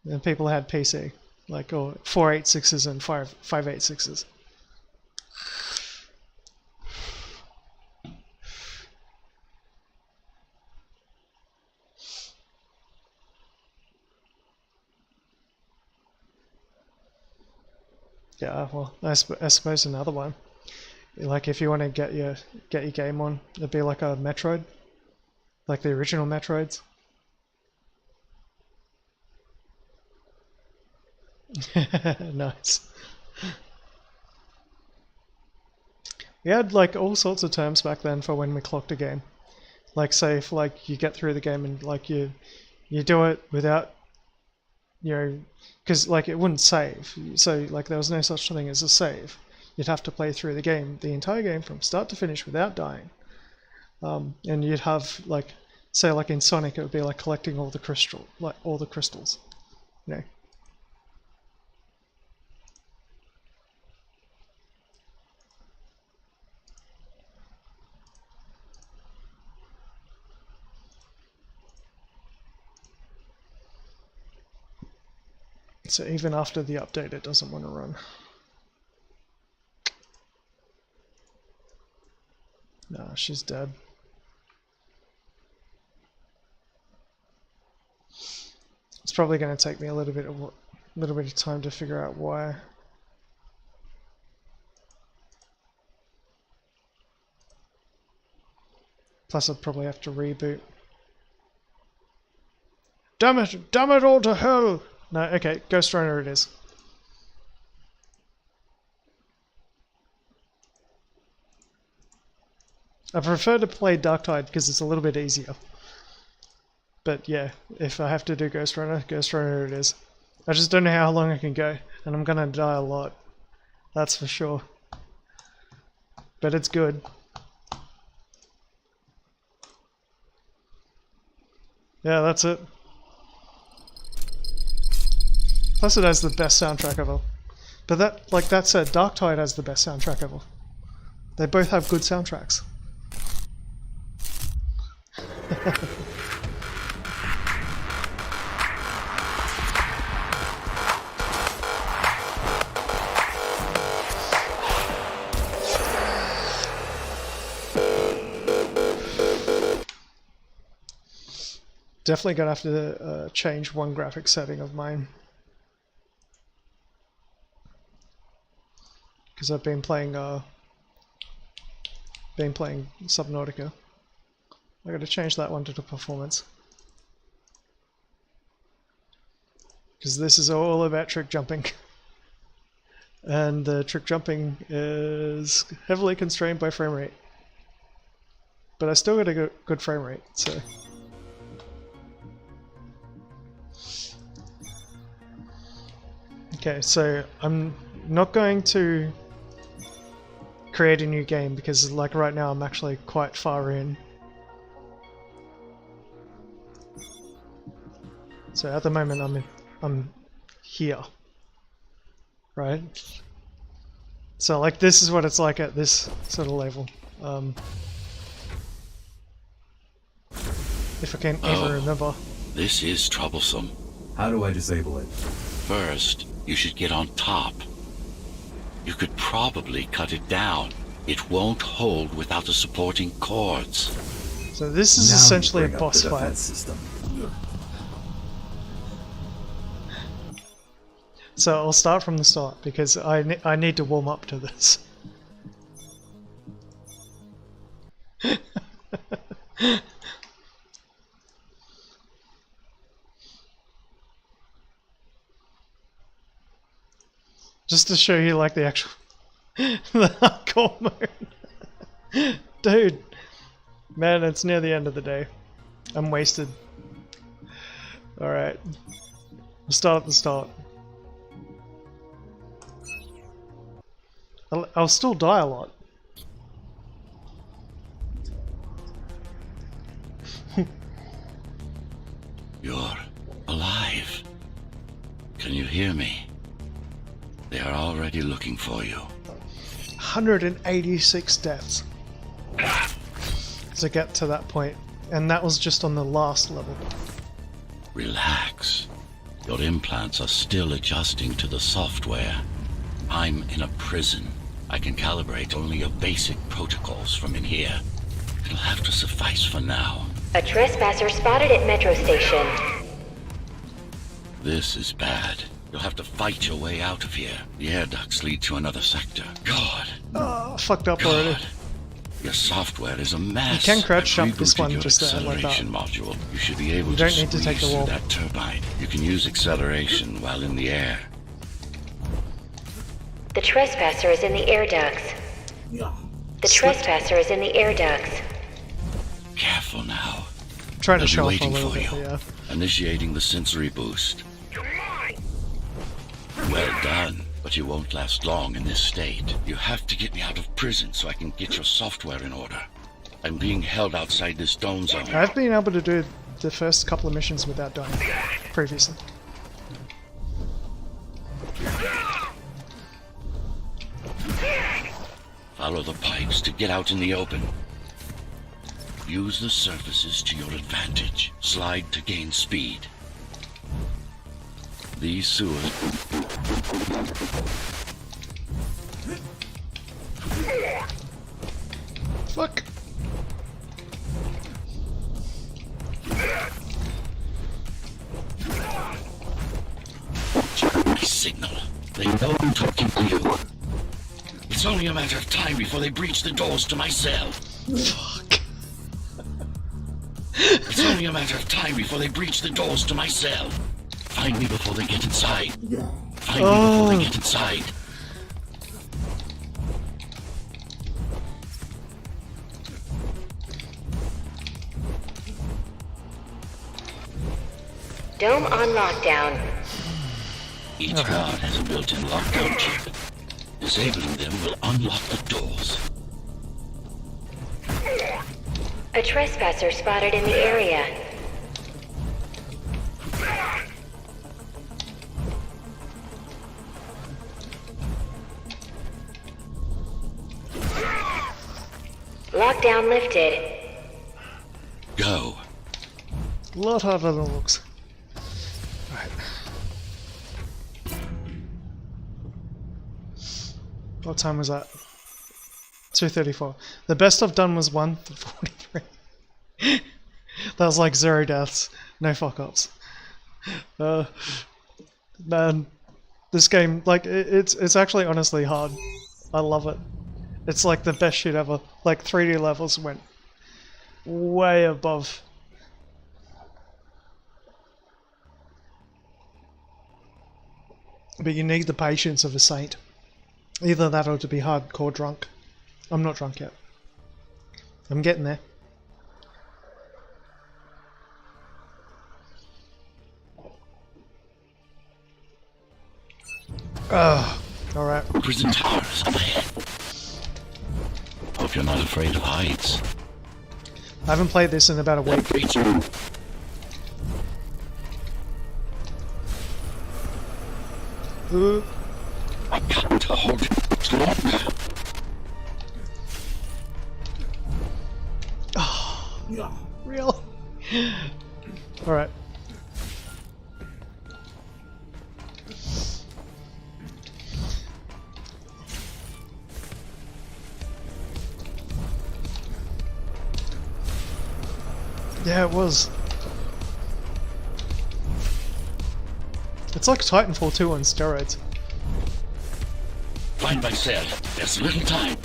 And people had PC. Like, or 486s and 586s. Yeah, well, I suppose another one. Like, if you want to get your game on, it'd be like a Metroid, like the original Metroids. Nice. We had like all sorts of terms back then for when we clocked a game. Like, say if like you get through the game and like you do it without, you know, because like it wouldn't save. So like there was no such thing as a save. You'd have to play through the game, the entire game from start to finish without dying. And you'd have like, say like in Sonic, it would be like collecting all the crystals, you know. So even after the update, it doesn't want to run. No, she's dead. It's probably going to take me a little bit of time to figure out why. Plus, I'd probably have to reboot. Damn it all to hell! No, okay, Ghost Runner it is. I prefer to play Darktide because it's a little bit easier. But yeah, if I have to do Ghost Runner it is. I just don't know how long I can go, and I'm gonna die a lot. That's for sure. But it's good. Yeah, that's it. Plus it has the best soundtrack ever. But that said, Darktide has the best soundtrack ever. They both have good soundtracks. Definitely gonna have to change one graphic setting of mine. Because I've been playing Subnautica. I gotta change that one to the performance. Because this is all about trick jumping. And the trick jumping is heavily constrained by frame rate. But I still got a good frame rate, so. Okay, so I'm not going to create a new game because like right now I'm actually quite far in. So at the moment I'm here. Right? So like this is what it's like at this sort of level. If I can ever remember. This is troublesome. How do I disable it? First, you should get on top. You could probably cut it down. It won't hold without the supporting cords. So this is essentially a boss fight. So I'll start from the start because I need to warm up to this. Just to show you like the actual the hardcore mode. Dude. Man, it's near the end of the day. I'm wasted. Alright. We'll start at the start. I'll still die a lot. You're alive. Can you hear me? They are already looking for you. 186 deaths to get to that point, and that was just on the last level. Relax. Your implants are still adjusting to the software. I'm in a prison. I can calibrate only your basic protocols from in here. It'll have to suffice for now. A trespasser spotted at Metro Station. This is bad. You'll have to fight your way out of here. The air ducts lead to another sector. God. Oh, fucked up already. Your software is a mess. You can crouch jump this one your just there like that. acceleration module. You should be able You to don't need to take the squeeze wall. through that turbine. You can use acceleration while in the air. The trespasser is in the air ducts. The trespasser is in the air ducts. Careful now. I'm trying to They'll show be off a waiting little for bit, you. yeah. Initiating the sensory boost. Well done, but you won't last long in this state. You have to get me out of prison so I can get your software in order. I'm being held outside this dome zone. I've been able to do the first couple of missions without dying previously. Follow the pipes to get out in the open. Use the surfaces to your advantage. Slide to gain speed. These sewers... Fuck! My signal. They know I'm talking to you. It's only a matter of time before they breach the doors to my cell. Fuck. It's only a matter of time before they breach the doors to my cell. Find me before they get inside. Find me before they get inside. Dome on lockdown. Each guard has a built-in lockdown chip. Disabling them will unlock the doors. A trespasser spotted in the area. Lockdown lifted. Go. A lot harder than it looks. Right. What time was that? 2:34. The best I've done was 1:43. That was like 0 deaths. No fuck-ups. Man, this game, like, it's actually honestly hard. I love it. It's like the best shit ever. Like, 3D levels went way above. But you need the patience of a saint. Either that or to be hardcore drunk. I'm not drunk yet. I'm getting there. Alright. Prison towers up ahead. Hope you're not afraid of heights. I haven't played this in about a week. I can't hold it longer. Oh, yeah. Real. Alright. Yeah, it was. It's like Titanfall 2 on steroids. Find my cell. There's little time.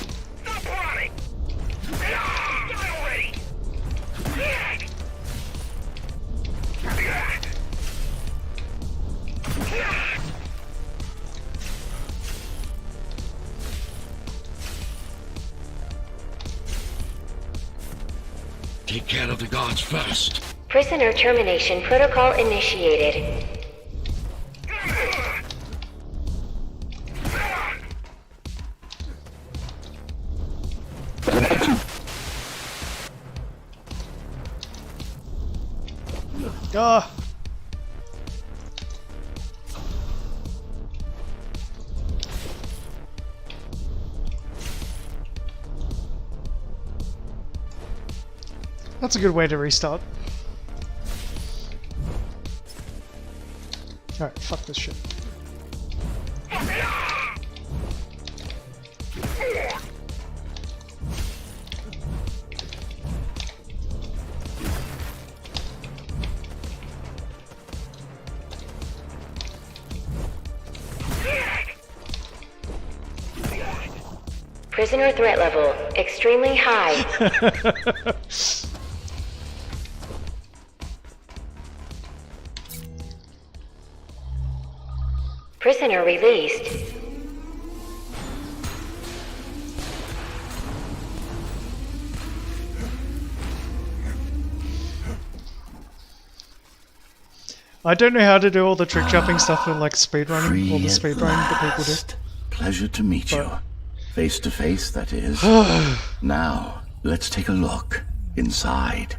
Take care of the guards first. Prisoner termination protocol initiated. Ah! That's a good way to restart. Alright, fuck this shit. Prisoner threat level extremely high. Prisoner released. I don't know how to do all the trick jumping stuff in like speedrunning, all the speedrunning that people do. Pleasure to meet you. Face to face, that is. Now, let's take a look inside.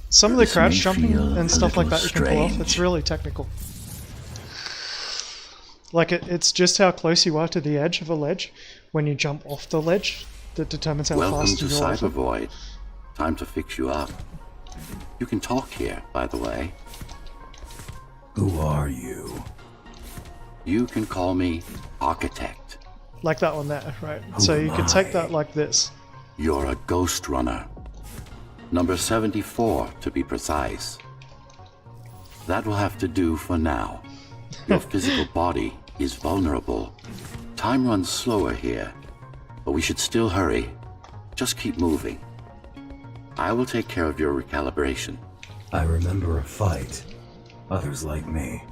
Some of the This crouch may jumping feel and a stuff like little that you can pull off, strange. it's really technical. Like it's just how close you are to the edge of a ledge when you jump off the ledge that determines how Welcome fast to you are. Cybervoid. Time to fix you up. You can talk here, by the way. Who are you? You can call me Architect. Like that one there, right? Who So you am can I? take that like this. You're a ghost runner. Number 74, to be precise. That will have to do for now. Your physical body is vulnerable. Time runs slower here, but we should still hurry. Just keep moving. I will take care of your recalibration. I remember a fight. Others like me.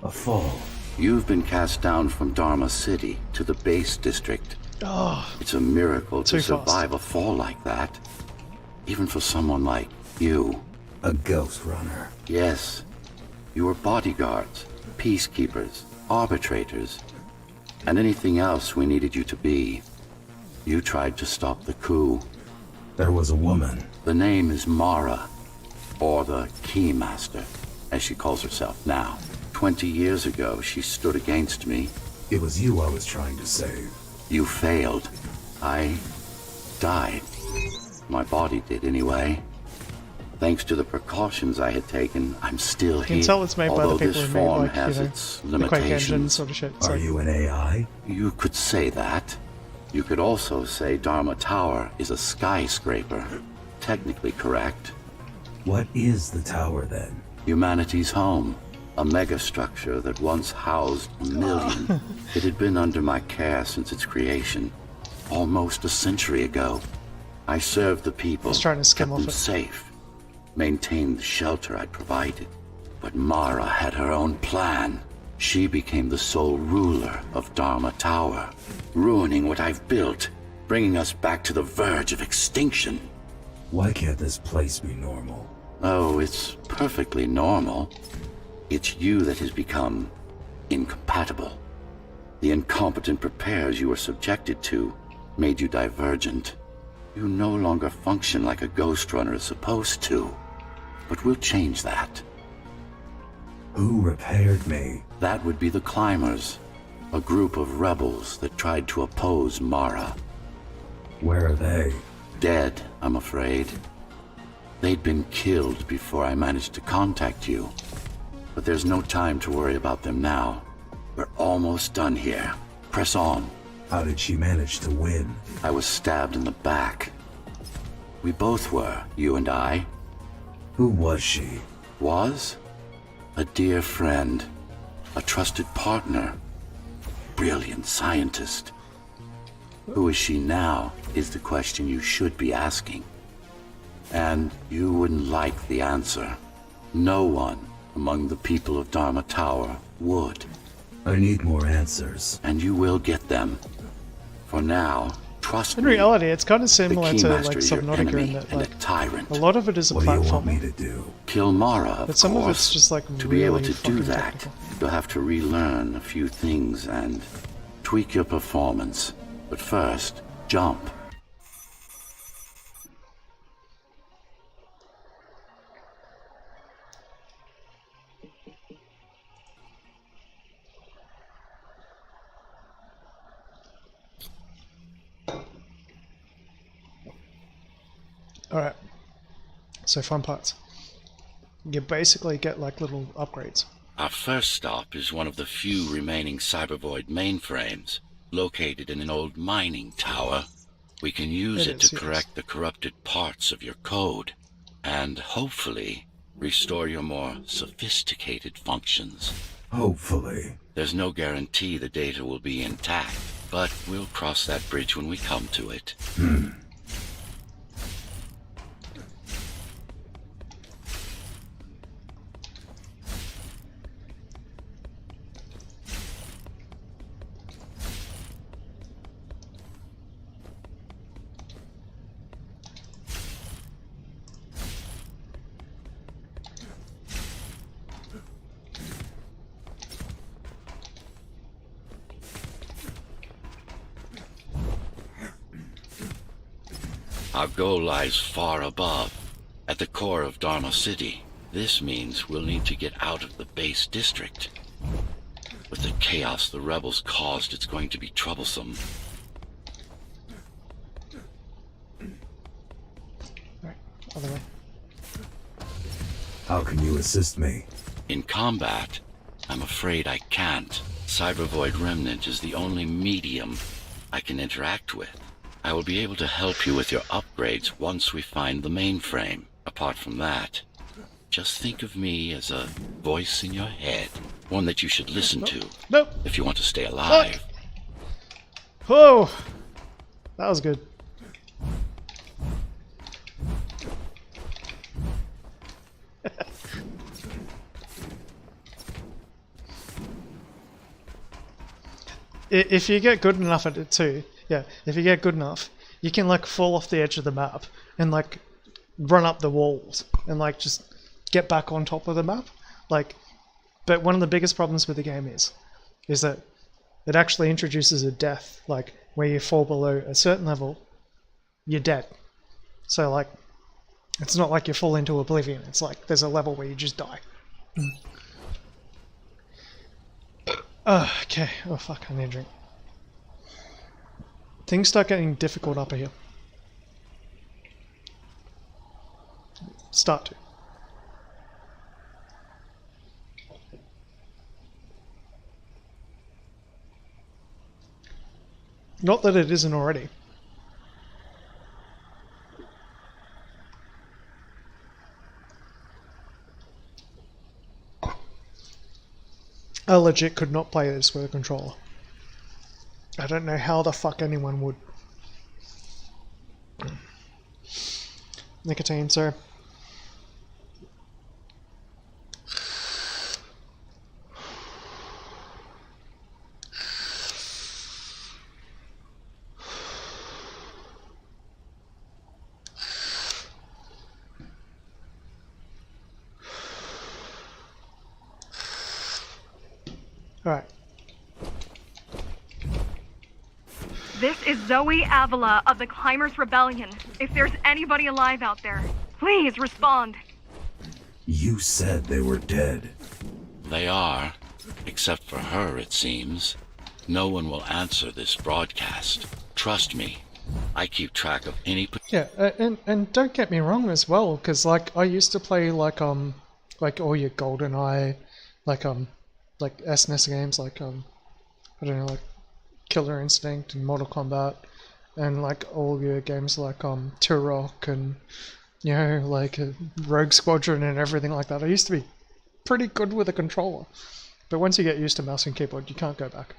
A fall. You've been cast down from Dharma City to the base district. Oh, It's a miracle to too fast. survive a fall like that. Even for someone like you. A ghost runner. Yes. You were bodyguards, peacekeepers, arbitrators, and anything else we needed you to be. You tried to stop the coup. There was a woman. The name is Mara, or the Keymaster, as she calls herself now. 20 years ago, she stood against me. It was you I was trying to save. You failed. I died. My body did anyway. Thanks to the precautions I had taken, I'm still you can here. tell it's made by the Although people this who form made like, has you know, its the Quake engine limitations. sort of shit. Are you an AI? You could say that. You could also say Dharma Tower is a skyscraper. Technically correct. What is the tower then? Humanity's home. A megastructure that once housed a million. It had been under my care since its creation. Almost a century ago. I served the people, He's trying to skim kept off them it. safe, maintained the shelter I'd provided. But Mara had her own plan. She became the sole ruler of Dharma Tower, ruining what I've built, bringing us back to the verge of extinction. Why can't this place be normal? Oh, it's perfectly normal. It's you that has become incompatible. The incompetent repairs you were subjected to made you divergent. You no longer function like a ghost runner is supposed to. But we'll change that. Who repaired me? That would be the Climbers, a group of rebels that tried to oppose Mara. Where are they? Dead, I'm afraid. They'd been killed before I managed to contact you. But there's no time to worry about them now. We're almost done here. Press on. How did she manage to win? I was stabbed in the back. We both were, you and I. Who was she? Was? A dear friend. A trusted partner. Brilliant scientist. Who is she now is the question you should be asking. And you wouldn't like the answer. No one among the people of Dharma Tower would. I need more answers. And you will get them. For now, trust In me. reality, it's kind of similar to like Keymaster is your Subnautica enemy in that and like a tyrant. a lot of it is a What do you want platform, me to do? Kill Mara, of but some course. of it's just like To really be able to do fucking that, technical. you'll have to relearn a few things and tweak your performance. But first, jump. Alright, so fun parts. You basically get like little upgrades. Our first stop is one of the few remaining Cybervoid mainframes, located in an old mining tower. We can use It it is, to yes. correct the corrupted parts of your code, and hopefully restore your more sophisticated functions. Hopefully. There's no guarantee the data will be intact, but we'll cross that bridge when we come to it. Our goal lies far above, at the core of Dharma City. This means we'll need to get out of the base district. With the chaos the rebels caused, it's going to be troublesome. Alright, other way. How can you assist me? In combat, I'm afraid I can't. Cybervoid Remnant is the only medium I can interact with. I will be able to help you with your upgrades once we find the mainframe. Apart from that, just think of me as a voice in your head. One that you should listen to. Nope. If you want to stay alive. Whoa! That was good. If you get good enough at it too, yeah, if you get good enough, you can like fall off the edge of the map and like run up the walls and like just get back on top of the map. Like, but one of the biggest problems with the game is that it actually introduces a death, like where you fall below a certain level, you're dead. So like, it's not like you fall into oblivion. It's like there's a level where you just die. Okay. Oh fuck, I need a drink. Things start getting difficult up here. Start to. Not that it isn't already. I legit could not play this with a controller. I don't know how the fuck anyone would. Nicotine, sir. Alright. This is Zoe Avila of the Climbers Rebellion. If there's anybody alive out there, please respond. You said they were dead. They are, except for her, it seems. No one will answer this broadcast. Trust me, I keep track of any... Yeah, and don't get me wrong as well, because like I used to play like all your GoldenEye, like SNES games, like I don't know, like Killer Instinct and Mortal Kombat, and like all your games like Turok and you know like Rogue Squadron and everything like that. I used to be pretty good with a controller, but once you get used to mouse and keyboard, you can't go back.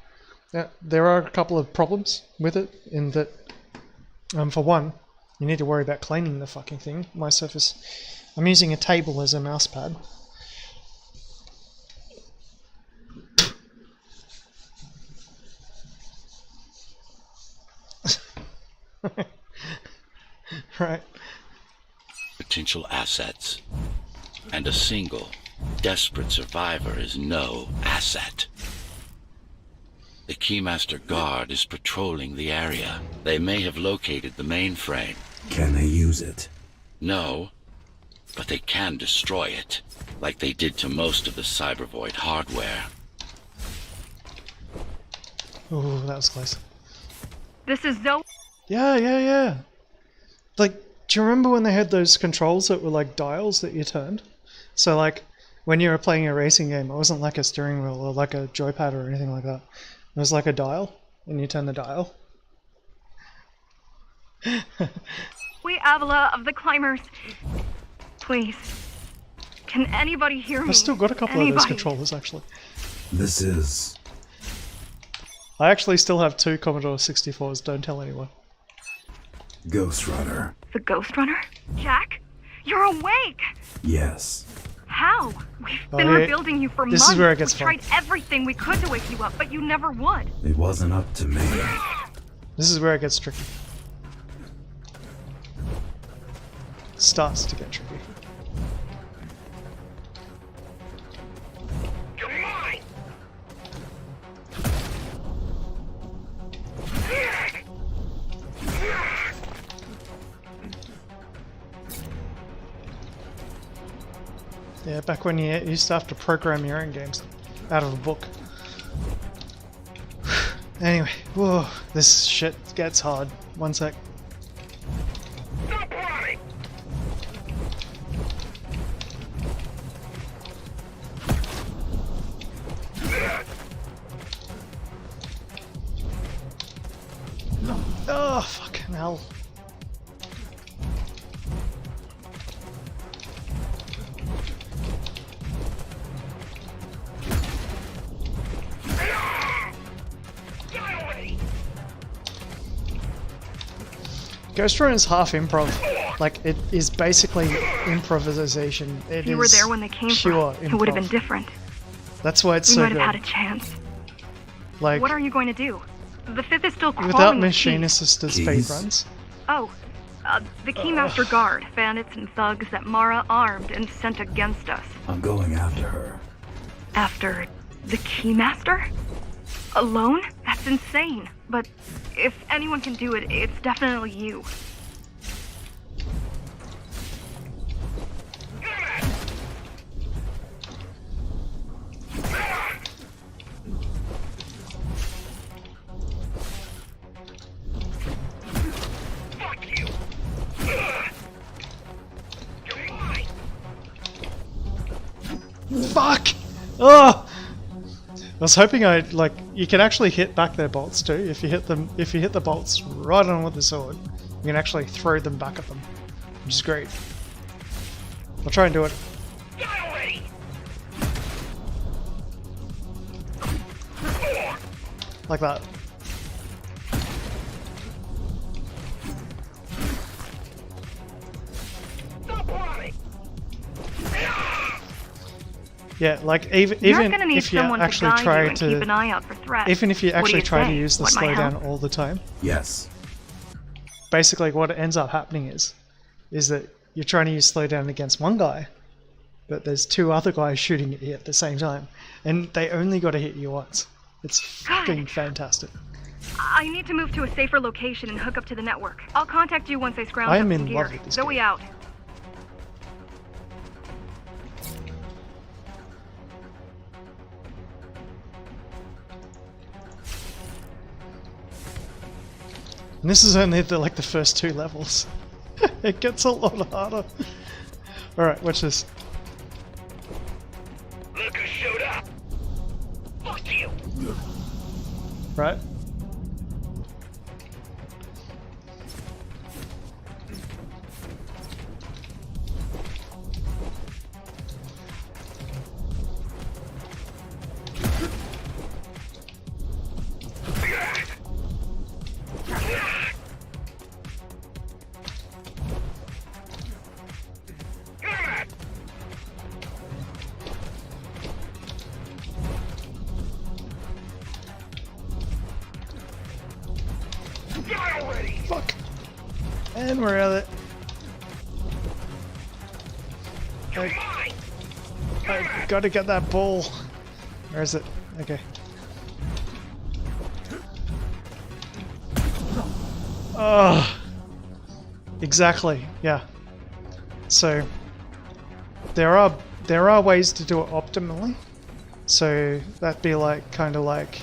Yeah, there are a couple of problems with it in that, for one, you need to worry about cleaning the fucking thing. My Surface, I'm using a table as a mouse pad. Right. Potential assets. And a single, desperate survivor is no asset. The Keymaster Guard is patrolling the area. They may have located the mainframe. Can they use it? No, but they can destroy it, like they did to most of the Cybervoid hardware. Oh, that was close. This is Zoe. Yeah. Like, do you remember when they had those controls that were like dials that you turned? So like, when you were playing a racing game, it wasn't like a steering wheel or like a joypad or anything like that. It was like a dial, and you turn the dial. We Avila of the Climbers. Please. Can anybody hear me? I've still got a couple of those controllers, actually. This is... I actually still have 2 Commodore 64s, don't tell anyone. Ghost Runner. The Ghost Runner? Jack? You're awake! Yes. How? We've been rebuilding you for months. This is where it gets we fun. tried everything we could to wake you up, but you never would. It wasn't up to me. This is where it gets tricky. Starts to get tricky. Yeah, back when you used to have to program your own games out of a book. Anyway, whoa, this shit gets hard. One sec. Stop running! Oh, fucking hell. Ghost Runner is half improv. Like, it is basically improvisation. If you were there when they came pure from, it would have been different. That's why it's we so might good. have had a chance. Like, what are you going to do? The 5th is still crawling without with Machine keys. Assist's speed runs. Oh, the Keymaster Guard, bandits and thugs that Mara armed and sent against us. I'm going after her. After the Keymaster? Alone? That's insane. But if anyone can do it, it's definitely you. Fuck! Oh! I was hoping you can actually hit back their bolts too. If you hit the bolts right on with the sword, you can actually throw them back at them, which is great. I'll try and do it. Like that. Yeah, like even gonna need if you someone actually to guide try you and to, keep an eye out for threats. even if you What do actually try to say? use the Want my slowdown help? all the time, Yes. basically what ends up happening is that you're trying to use slowdown against one guy, but there's two other guys shooting at you at the same time, and they only got to hit you once. It's fucking fantastic. I need to move to a safer location and hook up to the network. I'll contact you once I scrounge I up am some in gear. love with this Zoe game. out. And this is only like the first two levels. It gets a lot harder. Alright, watch this. Look who showed up! Fuck you! Right? Fuck. And we're at it. I gotta get that ball. Where is it? Okay. Oh. Exactly. Yeah. So there are ways to do it optimally. So that'd be like kind of like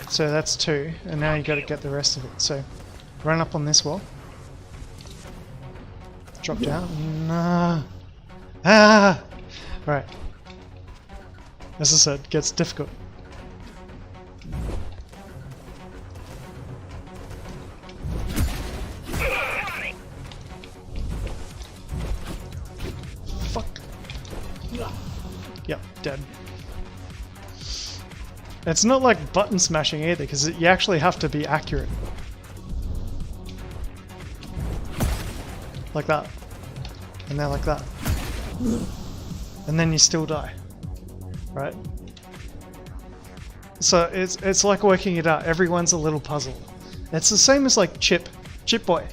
so that's two, and now you got to get the rest of it. So run up on this wall, drop down. Nah. Ah. Right. As I said, it gets difficult. Fuck. Yep, dead. It's not like button smashing either, because you actually have to be accurate. Like that. And then like that. And then you still die. Right? So it's like working it out. Everyone's a little puzzle. It's the same as like Chip Boy.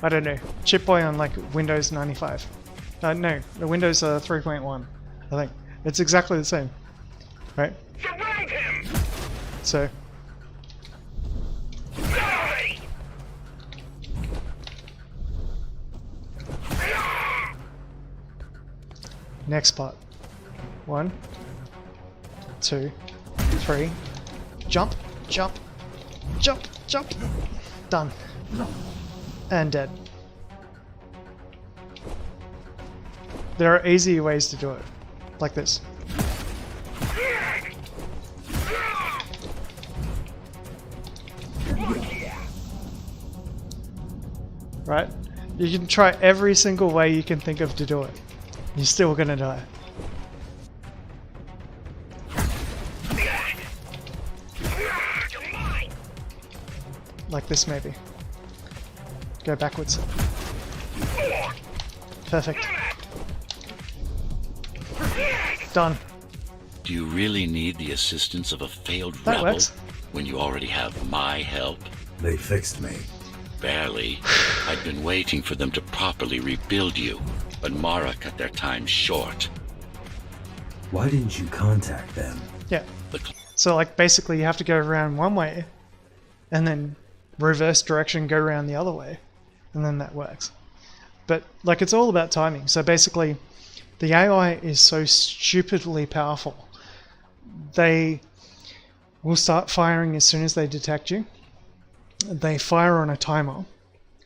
I don't know. Chip Boy on like Windows 95. No, the Windows 3.1. I think. It's exactly the same. Right? So. Next part. 1, 2, 3. Jump, jump, jump, jump. Done. And dead. There are easier ways to do it. Like this. Right? You can try every single way you can think of to do it. You're still gonna die. Like this maybe. Go backwards. Perfect. Done. Do you really need the assistance of a failed That rebel works. when you already have my help? They fixed me. Barely. I'd been waiting for them to properly rebuild you, but Mara cut their time short. Why didn't you contact them? Yeah. So like basically you have to go around one way and then reverse direction, go around the other way, and then that works. But like it's all about timing. So basically the AI is so stupidly powerful. They will start firing as soon as they detect you. They fire on a timer,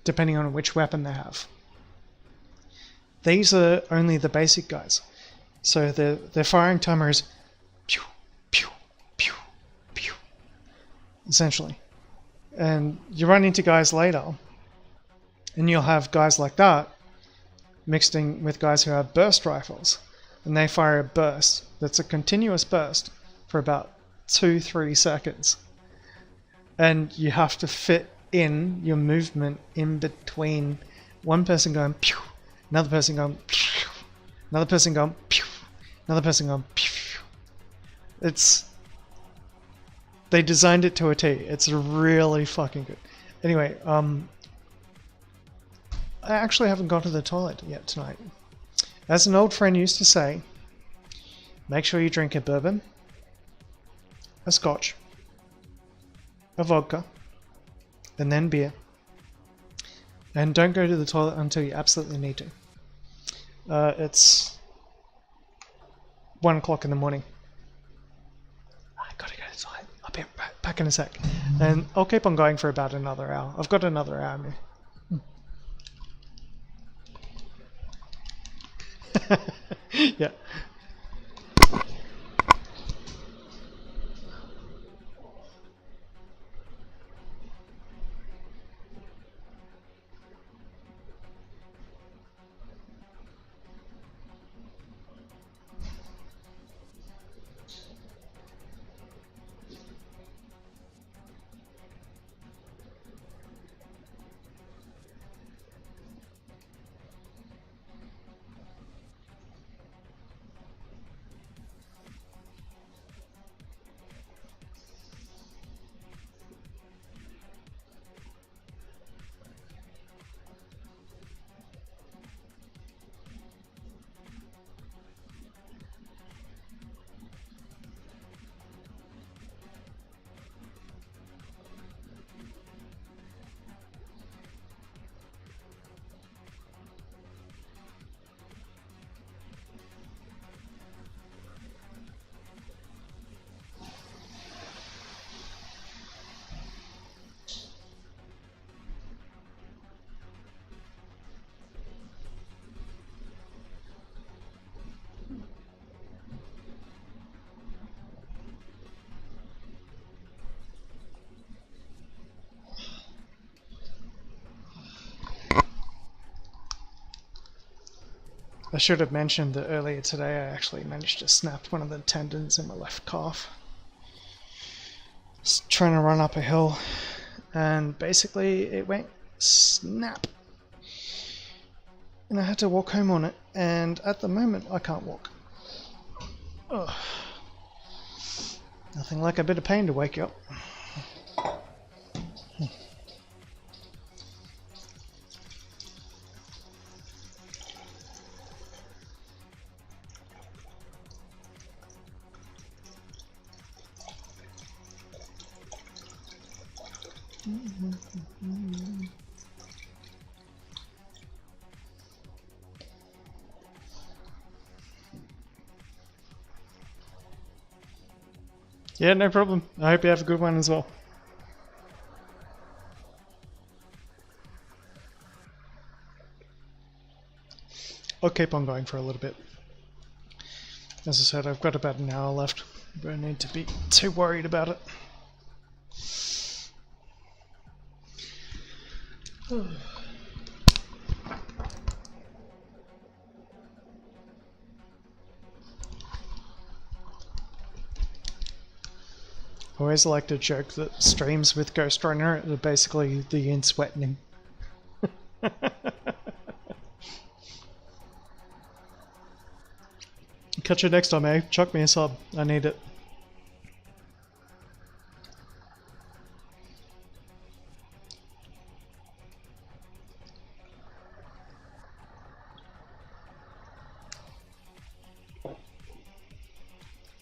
depending on which weapon they have. These are only the basic guys. So their firing timer is pew, pew, pew, pew, essentially. And you run into guys later, and you'll have guys like that mixed in with guys who have burst rifles, and they fire a burst that's a continuous burst for about 2-3 seconds, and you have to fit in your movement in between one person going pew, another person going pew, another person going pew, another person going pew. They designed it to a T. It's really fucking good. Anyway, I actually haven't gone to the toilet yet tonight. As an old friend used to say, make sure you drink a bourbon, a scotch, a vodka, and then beer. And don't go to the toilet until you absolutely need to. It's 1 o'clock in the morning. I gotta go to the toilet. I'll be back in a sec. And I'll keep on going for about another hour. I've got another hour. Yeah. I should have mentioned that earlier today I actually managed to snap one of the tendons in my left calf. Just trying to run up a hill, and basically it went snap. And I had to walk home on it, and at the moment I can't walk. Ugh. Nothing like a bit of pain to wake you up. Yeah, no problem. I hope you have a good one as well. I'll keep on going for a little bit. As I said, I've got about an hour left. I don't need to be too worried about it. I always like to joke that streams with Ghost Runner are basically the in-sweatening. Catch you next time, eh? Chuck me a sub. I need it.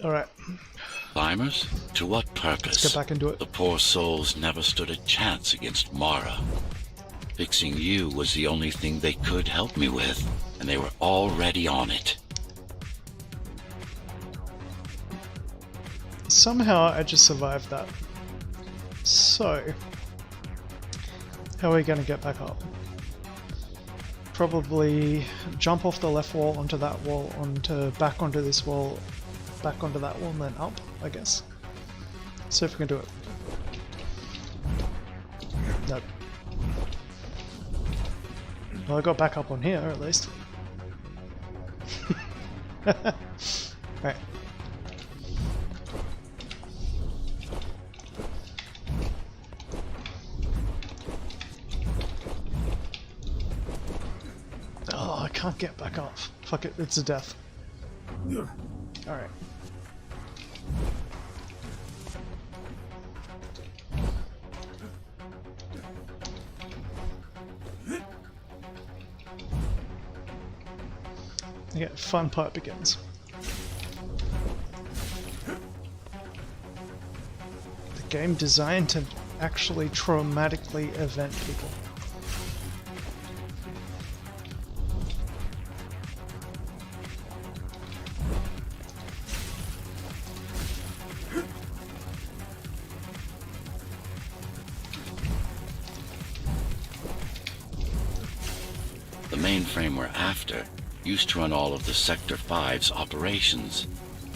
Alright. Climbers? To what purpose? Let's get back into it. The poor souls never stood a chance against Mara. Fixing you was the only thing they could help me with, and they were already on it. Somehow I just survived that. So, how are we going to get back up? Probably jump off the left wall onto that wall, back onto this wall, back onto that wall, and then up, I guess. See if we can do it. Nope. Well, I got back up on here, at least. Right. Oh, I can't get back off. Fuck it, it's a death. Alright. Okay, fun part begins. The game designed to actually traumatically event people. The mainframe we're after used to run all of the Sector 5's operations.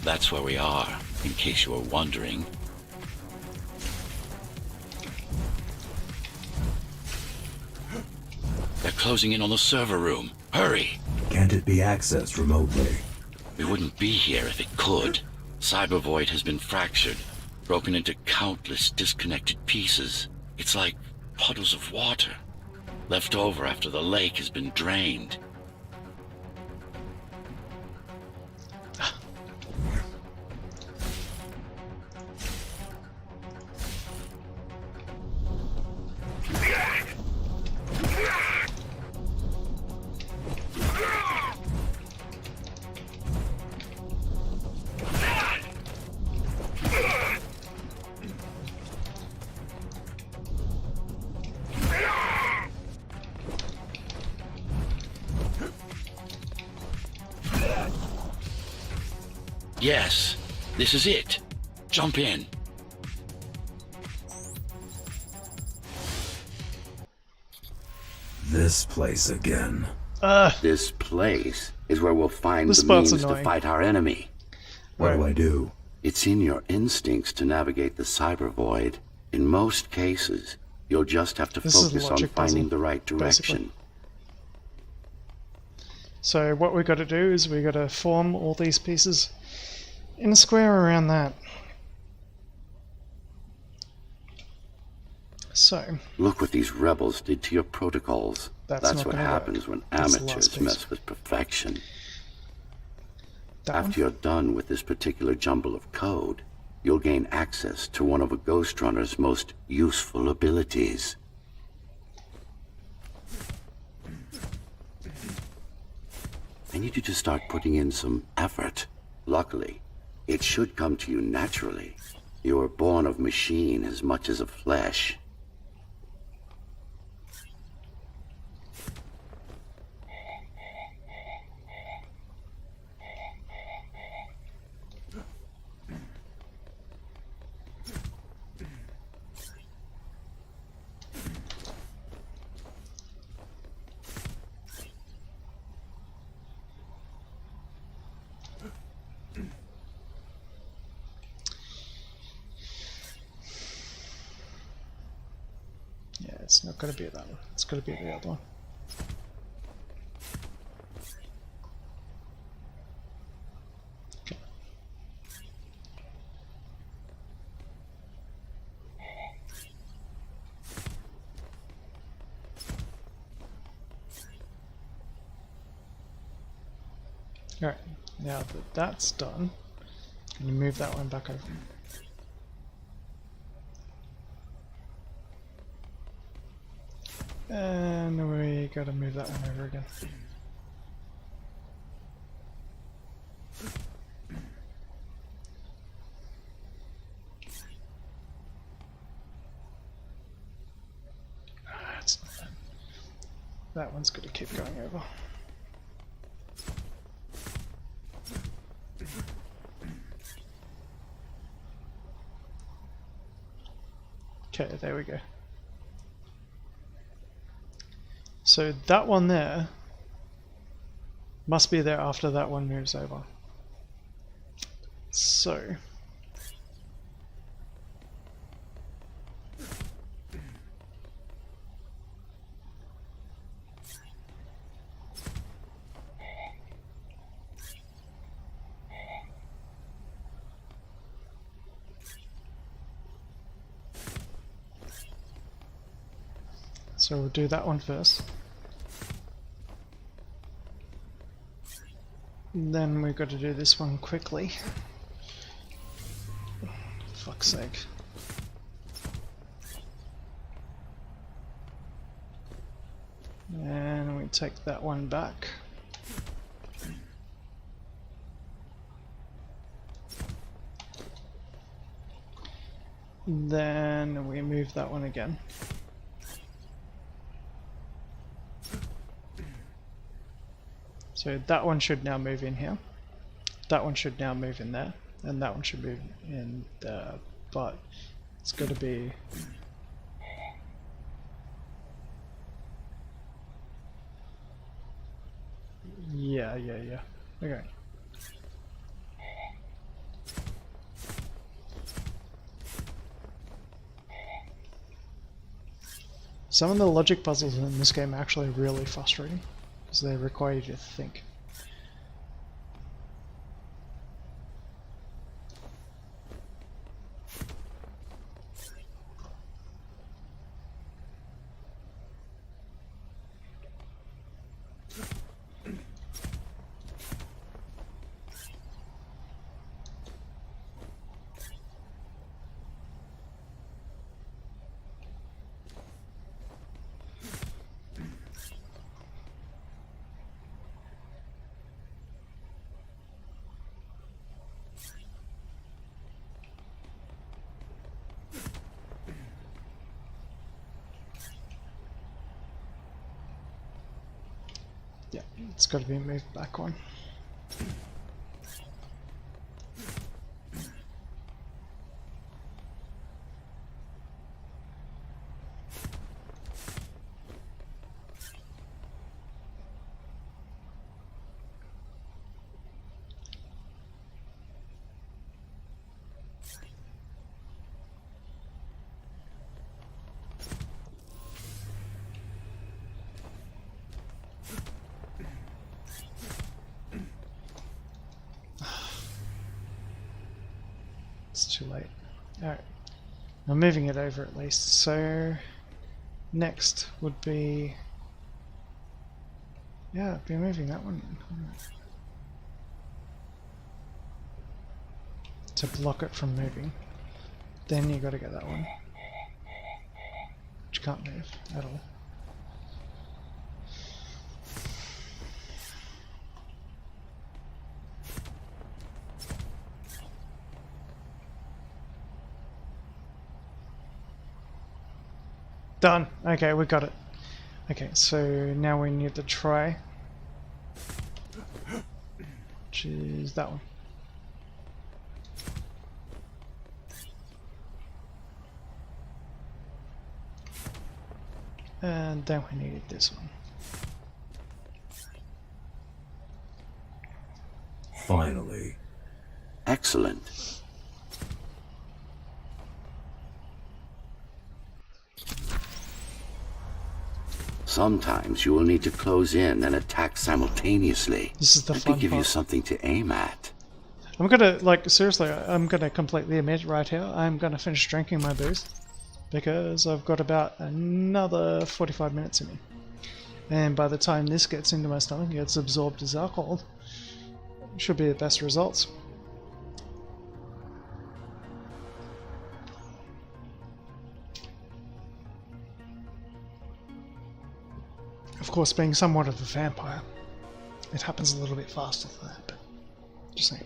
That's where we are, in case you were wondering. They're closing in on the server room. Hurry! Can't it be accessed remotely? We wouldn't be here if it could. Cyber Void has been fractured, broken into countless disconnected pieces. It's like puddles of water, left over after the lake has been drained. Yes, this is it. Jump in. This place again. This place is where we'll find This the part's means to annoying. fight our enemy. What do I do? It's in your instincts to navigate the cyber void. In most cases, you'll just have to This is a focus on logic finding puzzle, the right direction. basically. So what we got to do is we got to form all these pieces in a square around that. So Look what these rebels did to your protocols. That's That's not what gonna happens work. when That's the amateurs last piece. mess with perfection. that After one? you're done with this particular jumble of code, you'll gain access to one of a Ghost Runner's most useful abilities. I need you to start putting in some effort. Luckily, it should come to you naturally. You were born of machine as much as of flesh. Yeah, it's not going to be that one. It's going to be the other one. Okay. Alright, now that that's done, I'm going to move that one back over. And we gotta move that one over again. That's not that. That one's gonna keep going over. Okay, there we go. So that one there must be there after that one moves over. So So we'll do that one first. Then we've got to do this one quickly. Fuck's sake. And we take that one back. Then we move that one again. So that one should now move in here. That one should now move in there. And that one should move in there. But it's got to be... Yeah. Okay. Some of the logic puzzles in this game are actually really frustrating, because they require you to think. Yeah, it's got to be moved back one. It's too late. Alright. I'm moving it over at least. So next would be... Yeah, I'd be moving that one to block it from moving. Then you gotta get that one, which can't move at all. Done. Okay, we got it. Okay, so now we need to try, which is that one. And then we needed this one. Finally. Excellent. Sometimes you will need to close in and attack simultaneously. This is the I fun could give you part. something to aim at. I'm gonna, like, seriously, I'm gonna completely admit right here, I'm gonna finish drinking my booze, because I've got about another 45 minutes in me. And by the time this gets into my stomach, it gets absorbed as alcohol, should be the best results. Of course, being somewhat of a vampire, it happens a little bit faster than that, but just saying.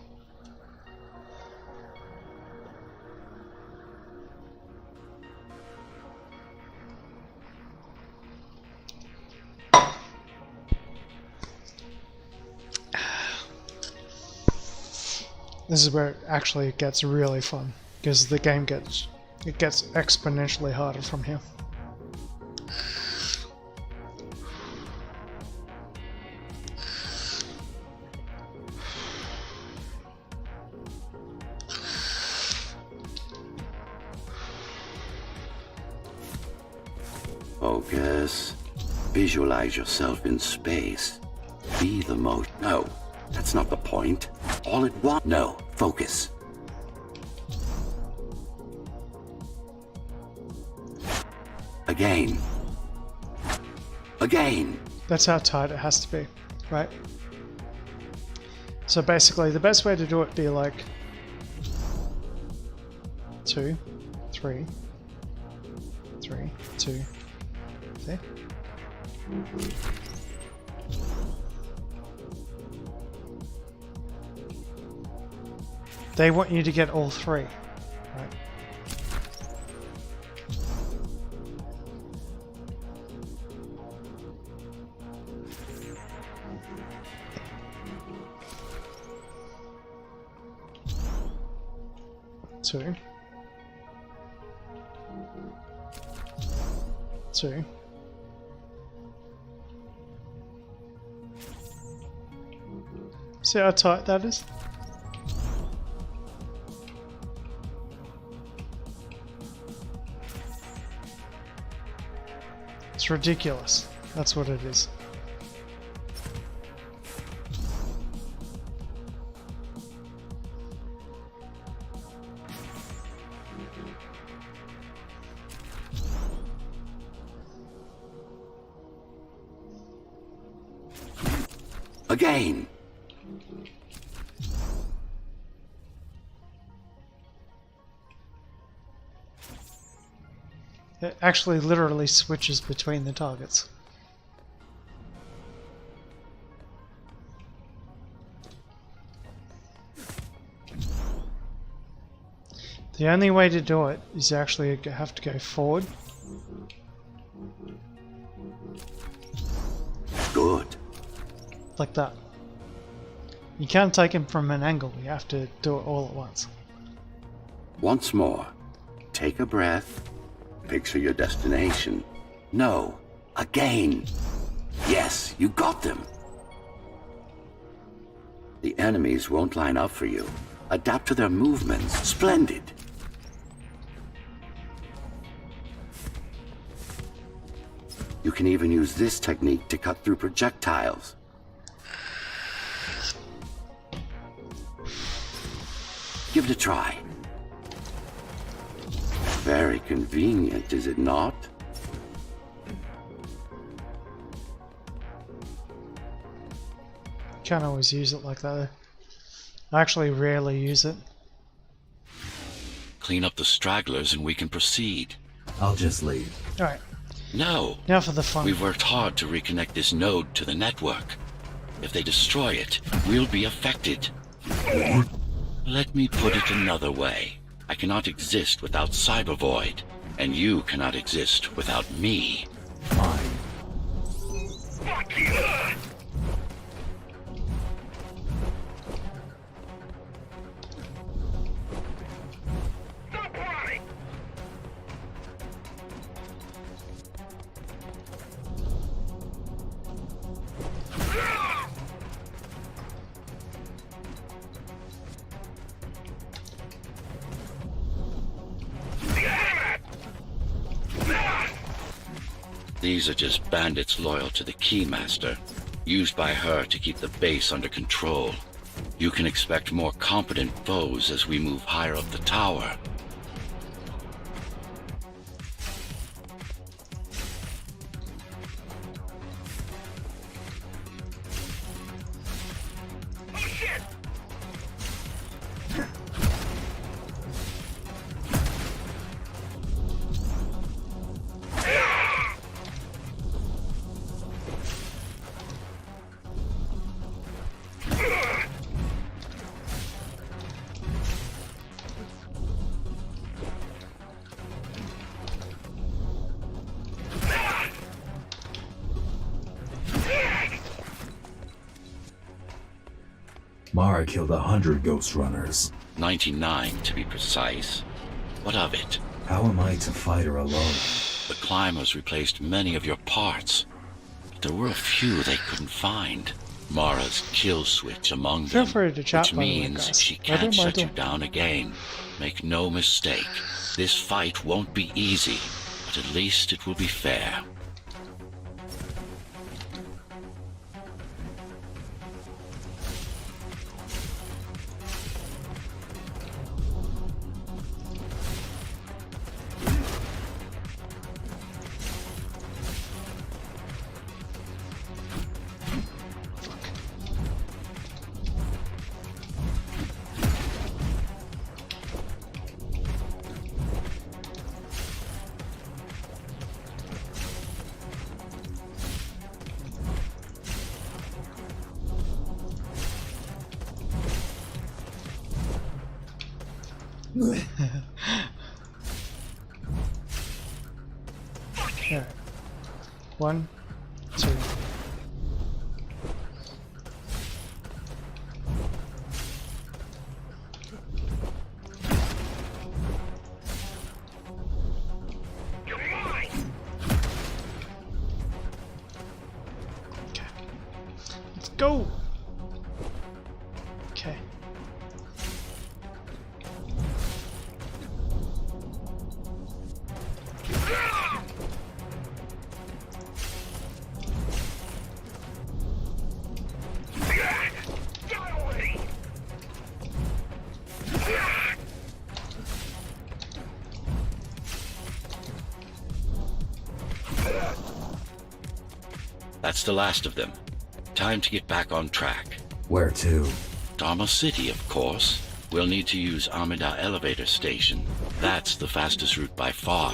This is where it actually gets really fun, because the game gets exponentially harder from here. Focus. Visualize yourself in space. Be the most. No, that's not the point. All at once. No, focus. Again. Again. That's how tight it has to be, right? So basically, the best way to do it would be like 2, 3, 3, 2. See? They want you to get all 3, right? Two. 2. See how tight that is? It's ridiculous. That's what it is. Again. It actually literally switches between the targets. The only way to do it is actually have to go forward. Good. Like that. You can't take him from an angle, you have to do it all at once. Once more. Take a breath. Picture your destination. No. Again. Yes, you got them. The enemies won't line up for you. Adapt to their movements. Splendid. You can even use this technique to cut through projectiles. Give it a try. Very convenient, is it not? Can't always use it like that. I actually rarely use it. Clean up the stragglers and we can proceed. I'll just leave. Alright. No. Now for the fun. We've worked hard to reconnect this node to the network. If they destroy it, we'll be affected. Let me put it another way. I cannot exist without Cyber Void, and you cannot exist without me. Fine. Fuck yeah! Stop running! These are just bandits loyal to the Keymaster, used by her to keep the base under control. You can expect more competent foes as we move higher up the tower. Mara killed 100 Ghost Runners. 99 to be precise. What of it? How am I to fight her alone? The climbers replaced many of your parts, but there were a few they couldn't find. Mara's kill switch among Feel them, free to chat, which by the way, means guys. she I can't don't shut mind you down again. Make no mistake, this fight won't be easy, but at least it will be fair. Yeah. 1, 2. Let's go! Okay. That's the last of them. Time to get back on track. Where to? Dharma City, of course. We'll need to use Amida Elevator Station. That's the fastest route by far.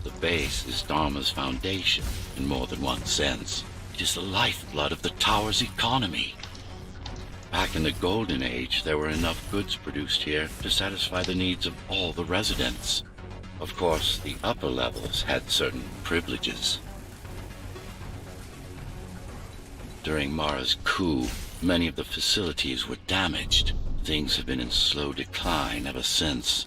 The base is Dharma's foundation, in more than one sense. It is the lifeblood of the tower's economy. Back in the Golden Age, there were enough goods produced here to satisfy the needs of all the residents. Of course, the upper levels had certain privileges. During Mara's coup, many of the facilities were damaged. Things have been in slow decline ever since.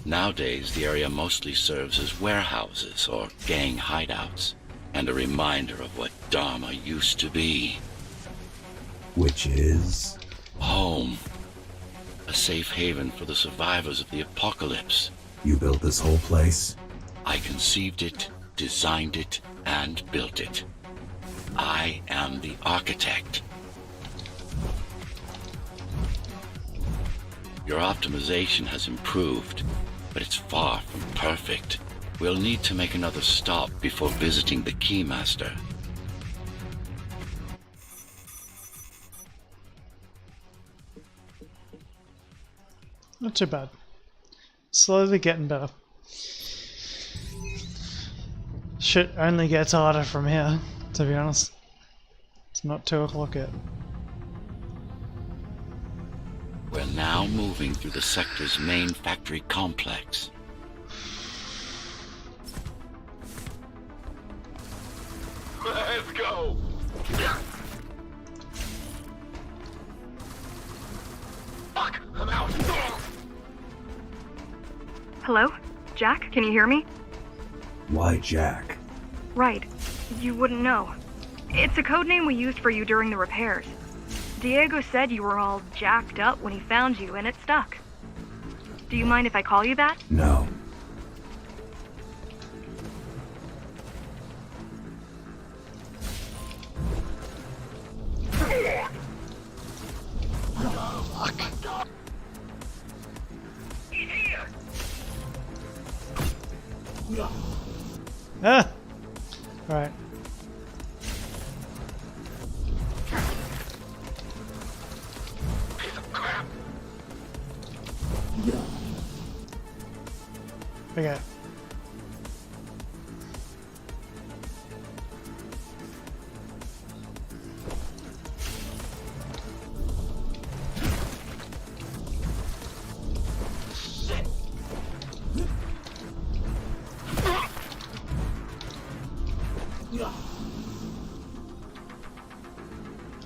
Nowadays, the area mostly serves as warehouses or gang hideouts, and a reminder of what Dharma used to be. Which is? Home. A safe haven for the survivors of the apocalypse. You built this whole place? I conceived it, designed it, and built it. I am the architect. Your optimization has improved, but it's far from perfect. We'll need to make another stop before visiting the Keymaster. Not too bad. Slowly getting better. Shit only gets harder from here, to be honest. It's not 2 o'clock yet. We're now moving through the sector's main factory complex. Let's go! Fuck! I'm out! Hello? Jack, can you hear me? Why Jack? Right. You wouldn't know. It's a code name we used for you during the repairs. Diego said you were all jacked up when he found you, and it stuck. Do you mind if I call you that? No. Ah! Alright. Okay.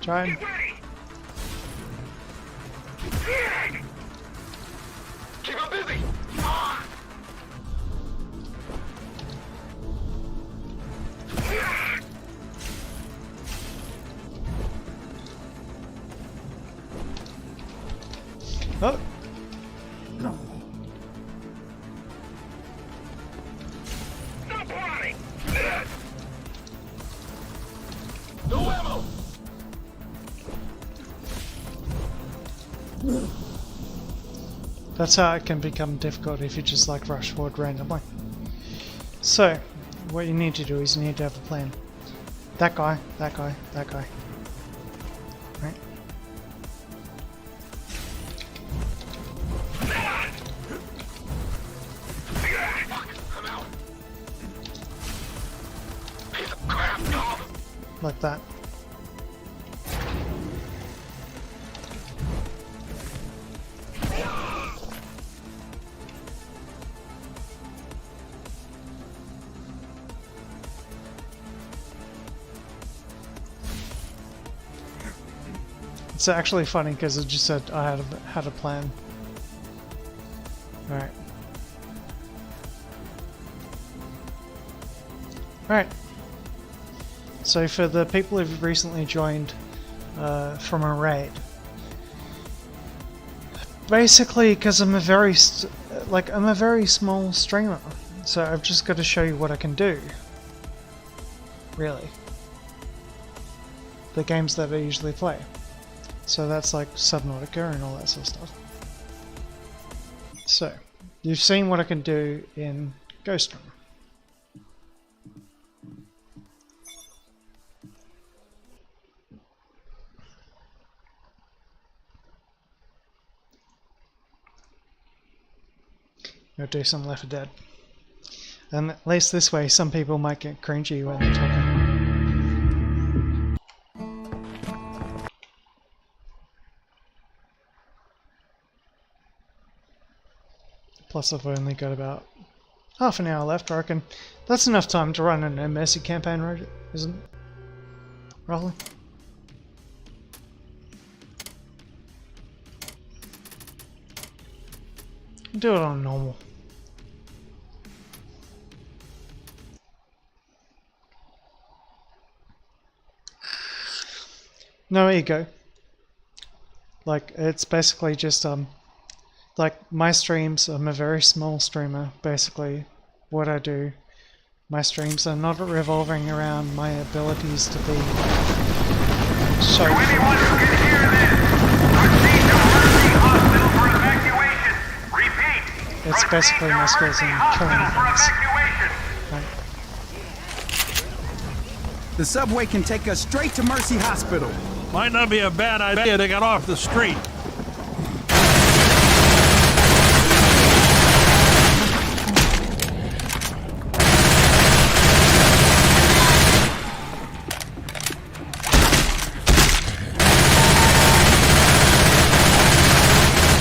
Trying. Keep him busy! Oh. No. Stop running! No ammo! That's how it can become difficult if you just like rush forward randomly. So, what you need to do is you need to have a plan. That guy, that guy, that guy. Right? like that. It's actually funny because it just said I had a plan. Alright. Alright. So for the people who've recently joined from a raid, basically because I'm a very small streamer, so I've just got to show you what I can do. Really. The games that I usually play. So that's like Subnautica and all that sort of stuff. So, you've seen what I can do in Ghost Room. Go do some Left 4 Dead. And at least this way, some people might get cringy when they're talking. Plus I've only got about half an hour left, I reckon. That's enough time to run a No Mercy campaign, isn't it? Roughly. Do it on normal. No ego. Like, it's basically just, like, my streams, I'm a very small streamer, basically, what I do. My streams are not revolving around my abilities to be so... Anyone who can hear this, proceed to Mercy Hospital for evacuation. Repeat. It's basically my skills in killing things. Right. The subway can take us straight to Mercy Hospital. Might not be a bad idea to get off the street.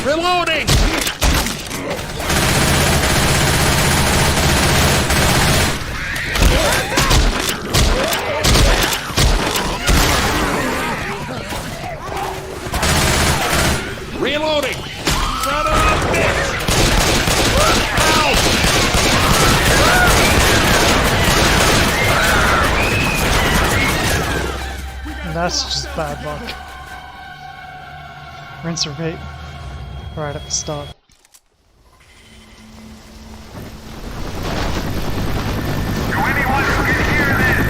Reloading! Reloading! Son of a bitch! Ow! That's just bad luck. Rinse repeat. Right at the start. To anyone who can hear this,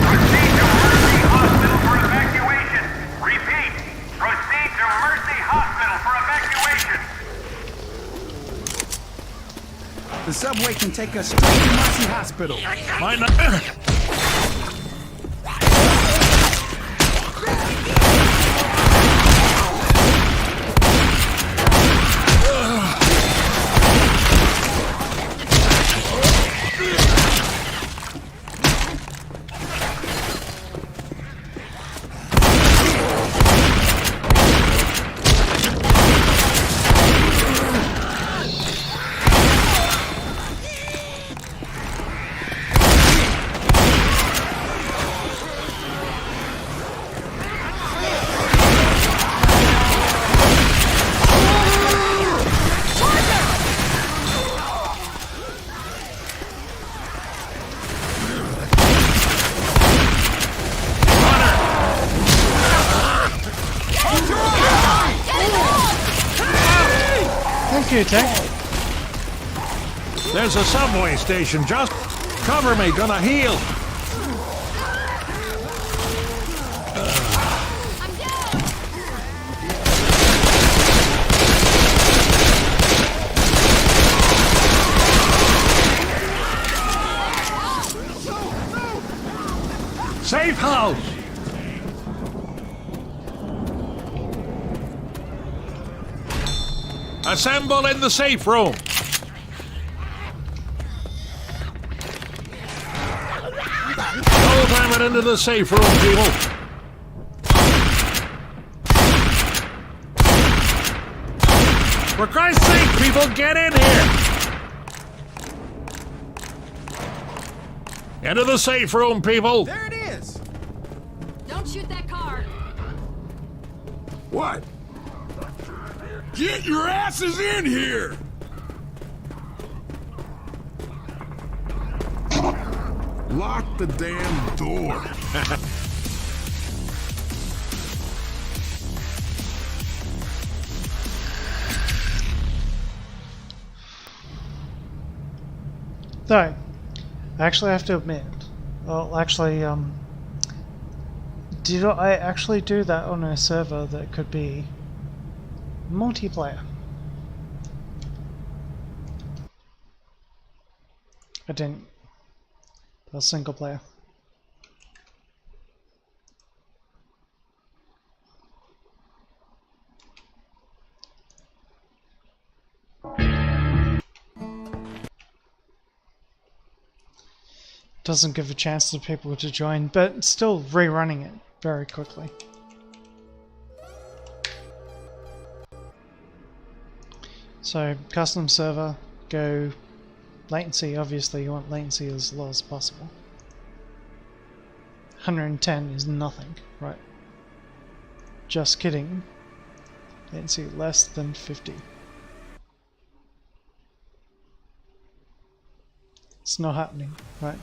proceed to Mercy Hospital for evacuation. Repeat, proceed to Mercy Hospital for evacuation. The subway can take us straight to Mercy Hospital. Might not... There's a subway station. Just cover me. Gonna heal. Safe house. Assemble in the safe room. No time at Get into the safe room, people. For Christ's sake, people, get in here! Into the safe room, people! There it is! Don't shoot that car! What? Get your asses in here! Lock the damn door. Though, I actually have to admit, well, actually, did I actually do that on a server that could be multiplayer? I didn't. It was single player. Doesn't give a chance to people to join, but still rerunning it very quickly. So, custom server, go latency, obviously you want latency as low as possible. 110 is nothing, right? Just kidding. Latency less than 50. It's not happening, right?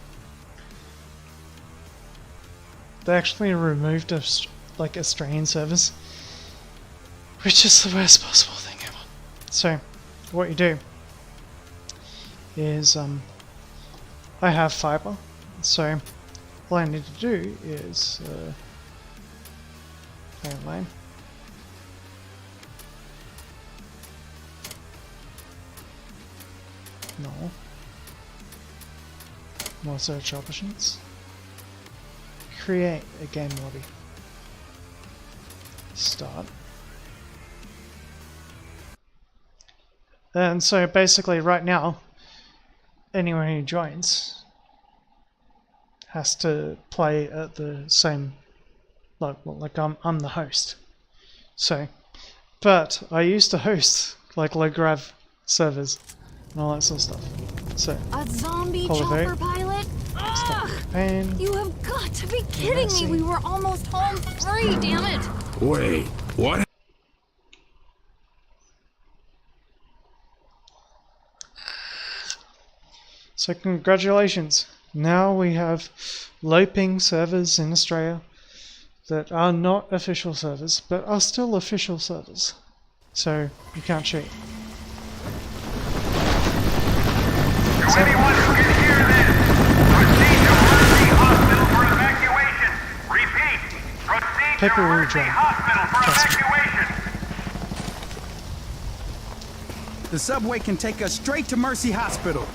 They actually removed like Australian servers, which is the worst possible thing ever. So, what you do is, I have fiber, so all I need to do is, line. No. More search options. Create a game lobby. Start. And so basically right now, anyone who joins has to play at the same, like I'm the host. So, but I used to host like low grav servers and all that sort of stuff. So, a zombie call chopper vote, pilot? Ugh! campaign, You have got to be kidding me! We were almost home free, damn it! Wait, what? So congratulations! Now we have low ping servers in Australia that are not official servers, but are still official servers. So you can't cheat. To anyone who can hear this, proceed to Mercy Hospital for evacuation. Repeat, proceed People to will Mercy join. Hospital for evacuation. The subway can take us straight to Mercy Hospital.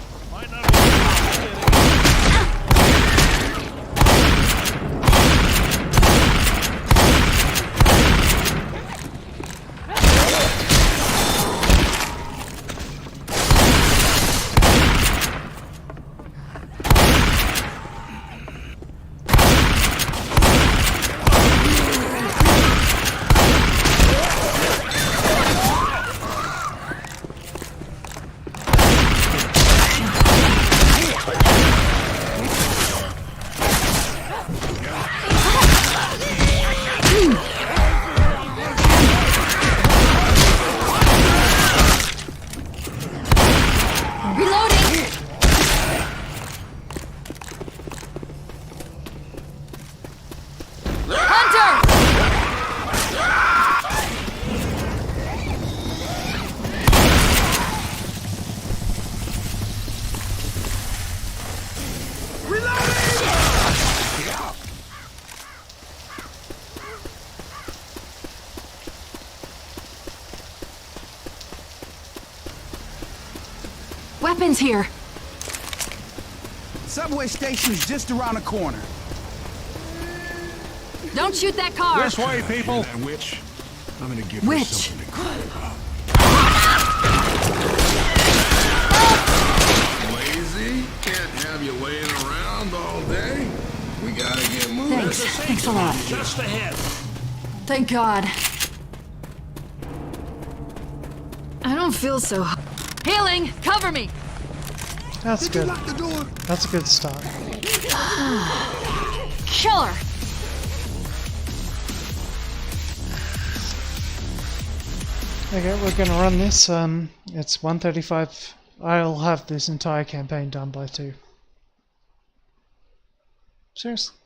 Weapons here! Subway station's just around the corner. Don't shoot that car! This way, people! That witch, I'm gonna give her Witch! something to cry about. Lazy? Can't have you laying around all day. We gotta get moving. Thanks a lot. Just ahead. Thank God. I don't feel so... Healing! Cover me! That's good. That's a good start. Killer! Okay, we're gonna run this. It's 1:35. I'll have this entire campaign done by 2. Seriously.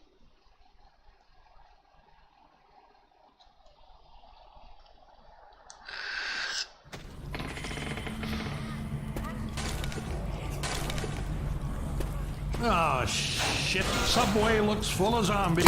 Oh, shit. Subway looks full of zombies.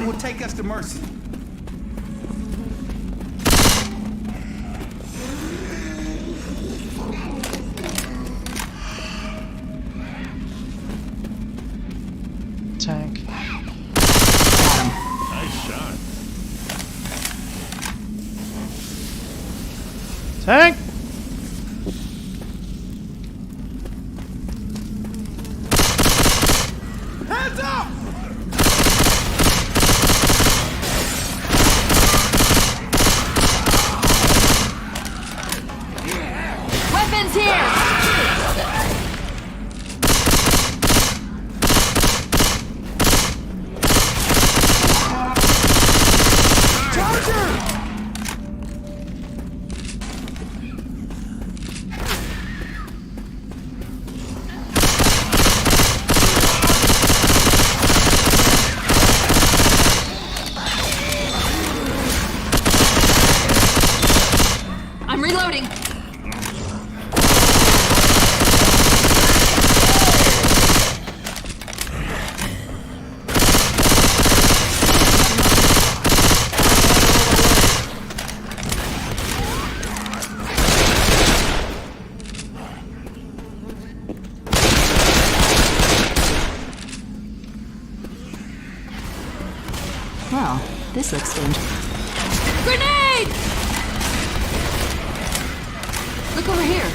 Will take us to Mercy. Tank. Nice shot. Tank! Hands up! Weapons here! I'm reloading. Well, this looks dangerous. Grenade! Look over here.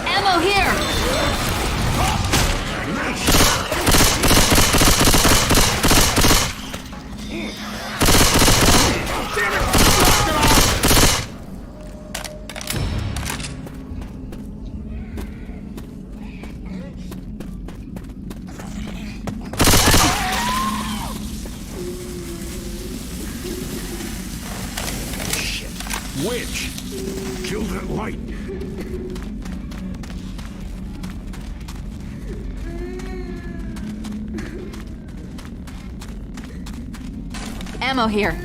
Ammo here! Witch! Kill that light! Ammo here.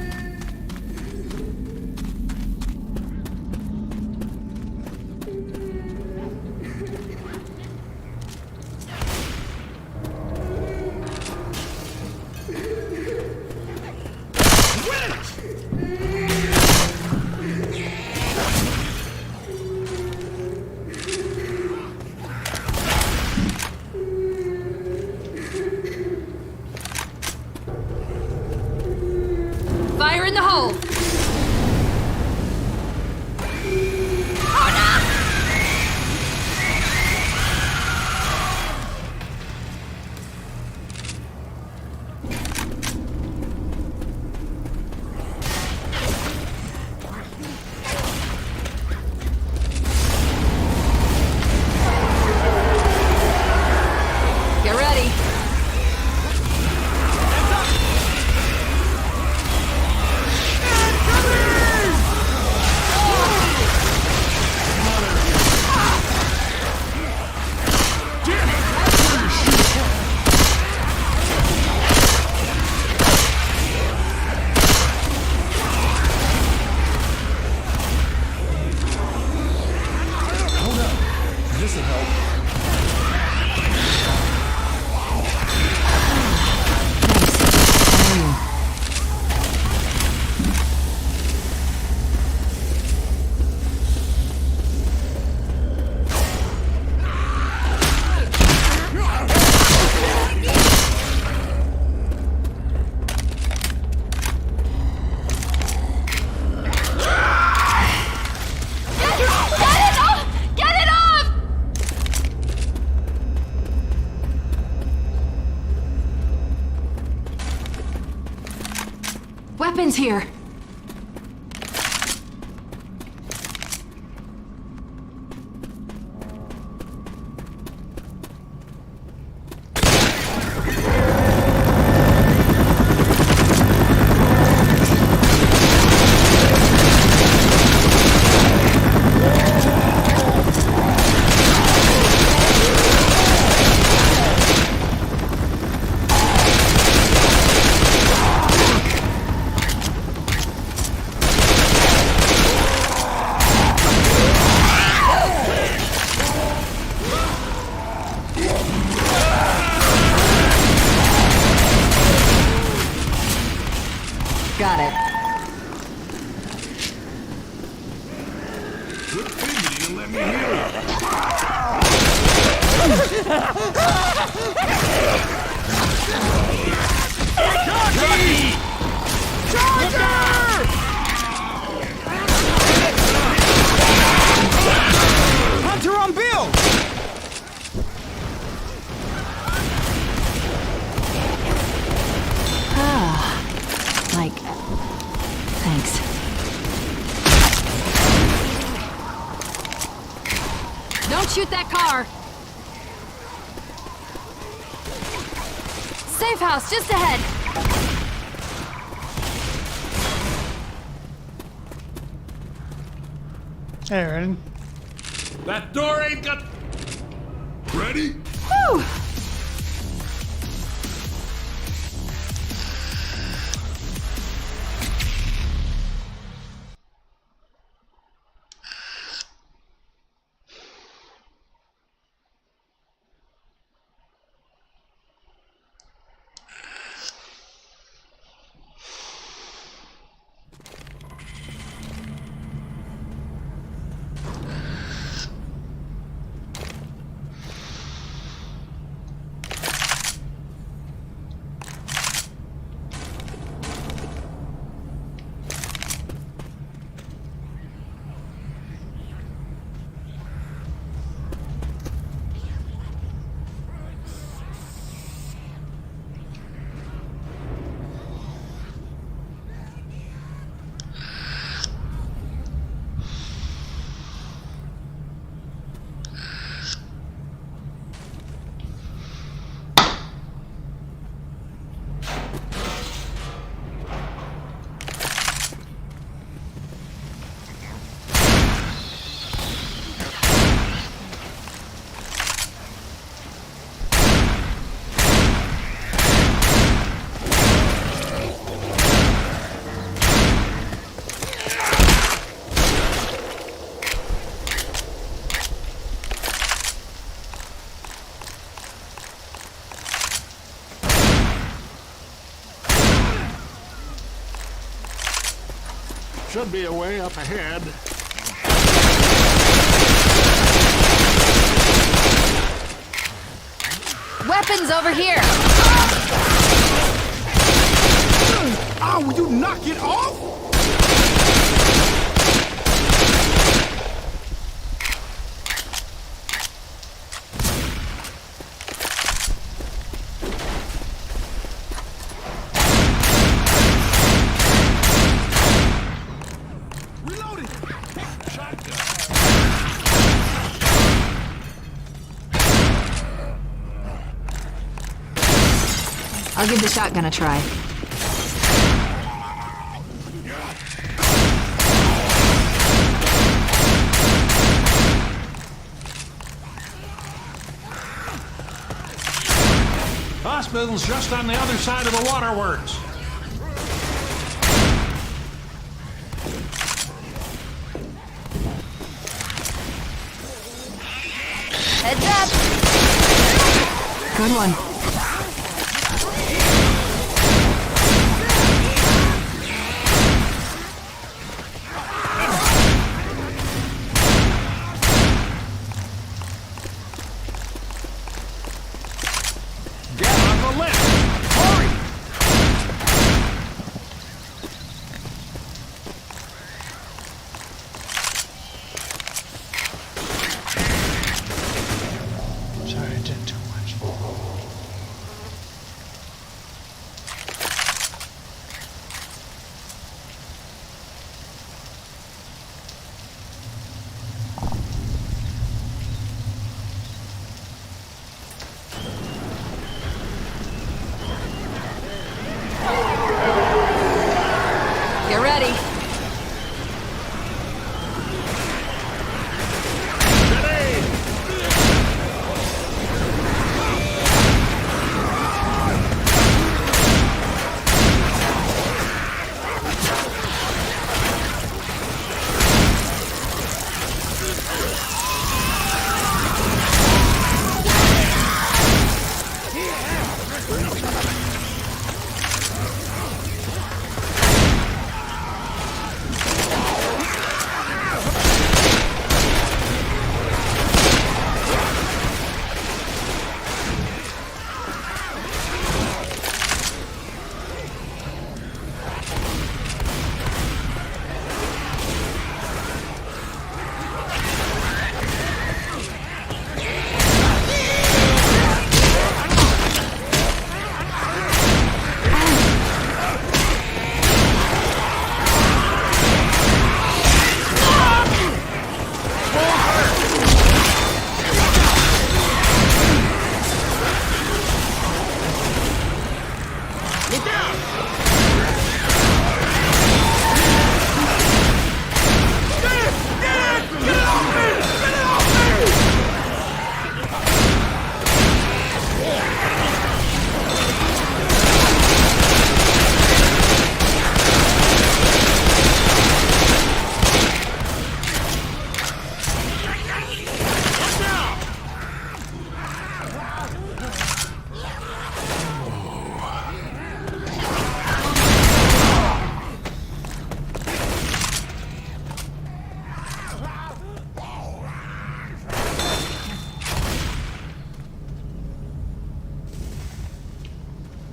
weapons here. Got it. Quit fidgeting and let me hear it. Hunter on Bill! Like, thanks. Don't shoot that car! Safe house, just ahead! Aaron. That door ain't got... Ready? Whew! Should be a way up ahead. Weapons over here! Oh, will you knock it off? I'll give the shotgun a try. Hospital's just on the other side of the waterworks. Heads up! Good one.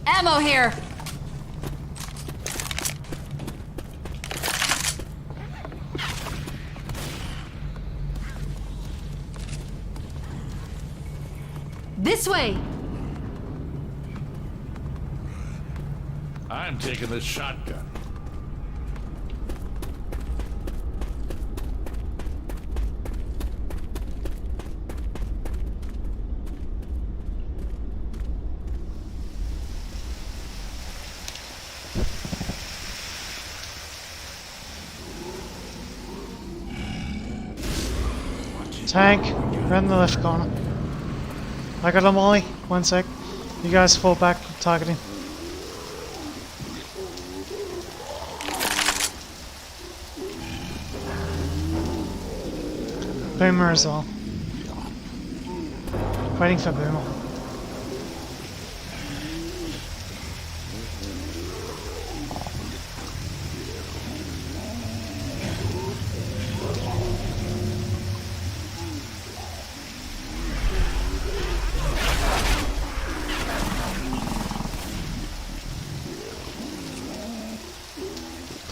Ammo here! This way! I'm taking this shotgun. Tank, run the left corner. I got a molly. 1 sec. You guys fall back, targeting. Boomer as well. Waiting for Boomer.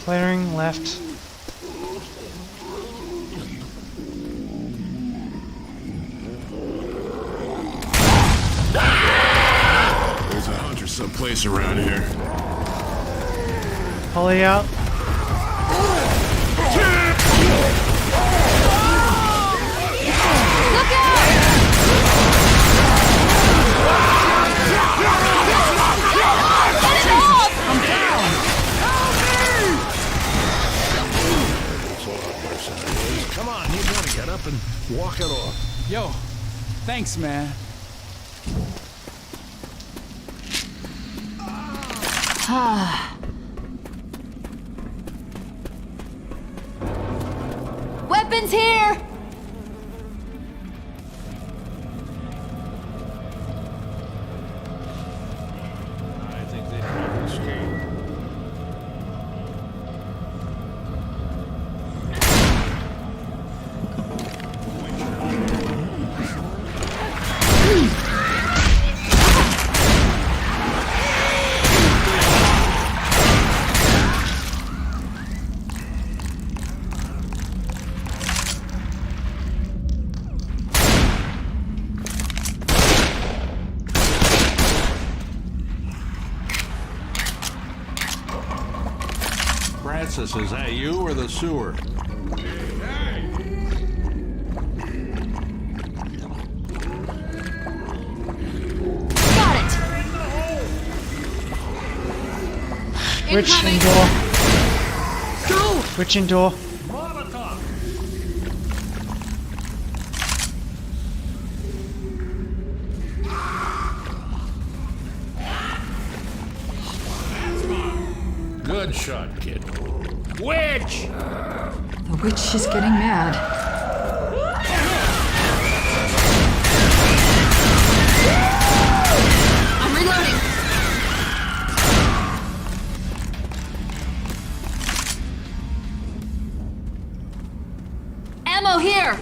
Clearing left. There's a hunter someplace around here. Holly out. Look out! Get it off! I'm down! Come on, you gotta get up and walk it off. Yo, thanks, man. Weapons here! I think they tried to escape. Francis, is that you or the sewer? Got it! Switch indoor. Switch indoor. Good shot, kid. Witch! The witch is getting mad. I'm reloading. Ammo here!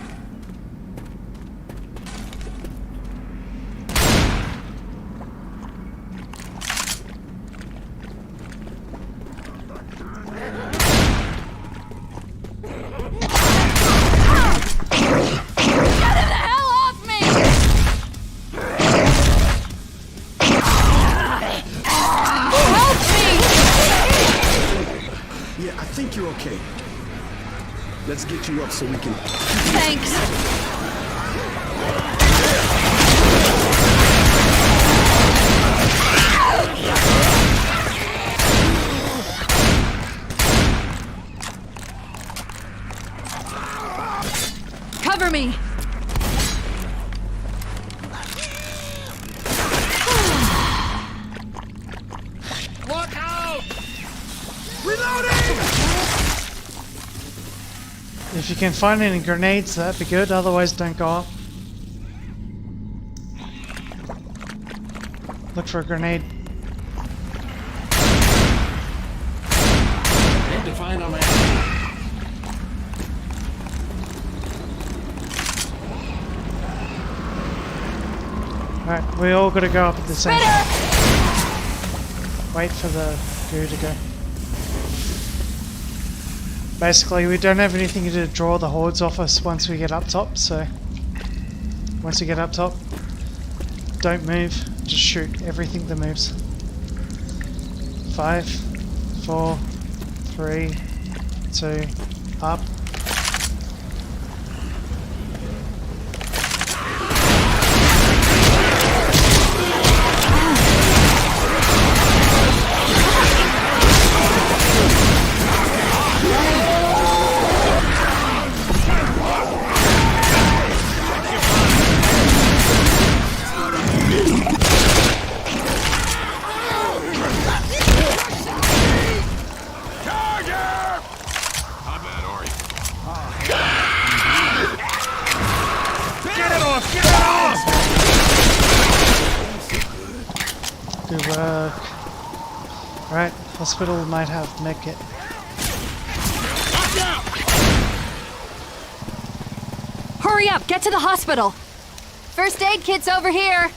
Let's get you up so we can... Thanks. Cover me. Look out! Reloading! If you can find any grenades, that'd be good. Otherwise, don't go up. Look for a grenade. Need to find a man. Alright, we all gotta go up at the same time. wait for the goo to go. Basically, we don't have anything to draw the hordes off us once we get up top, so once you get up top, don't move, just shoot everything that moves. 5, 4, 3, 2, up. Good work. Right, hospital might have medkit. Hurry up, get to the hospital. First aid kit's over here.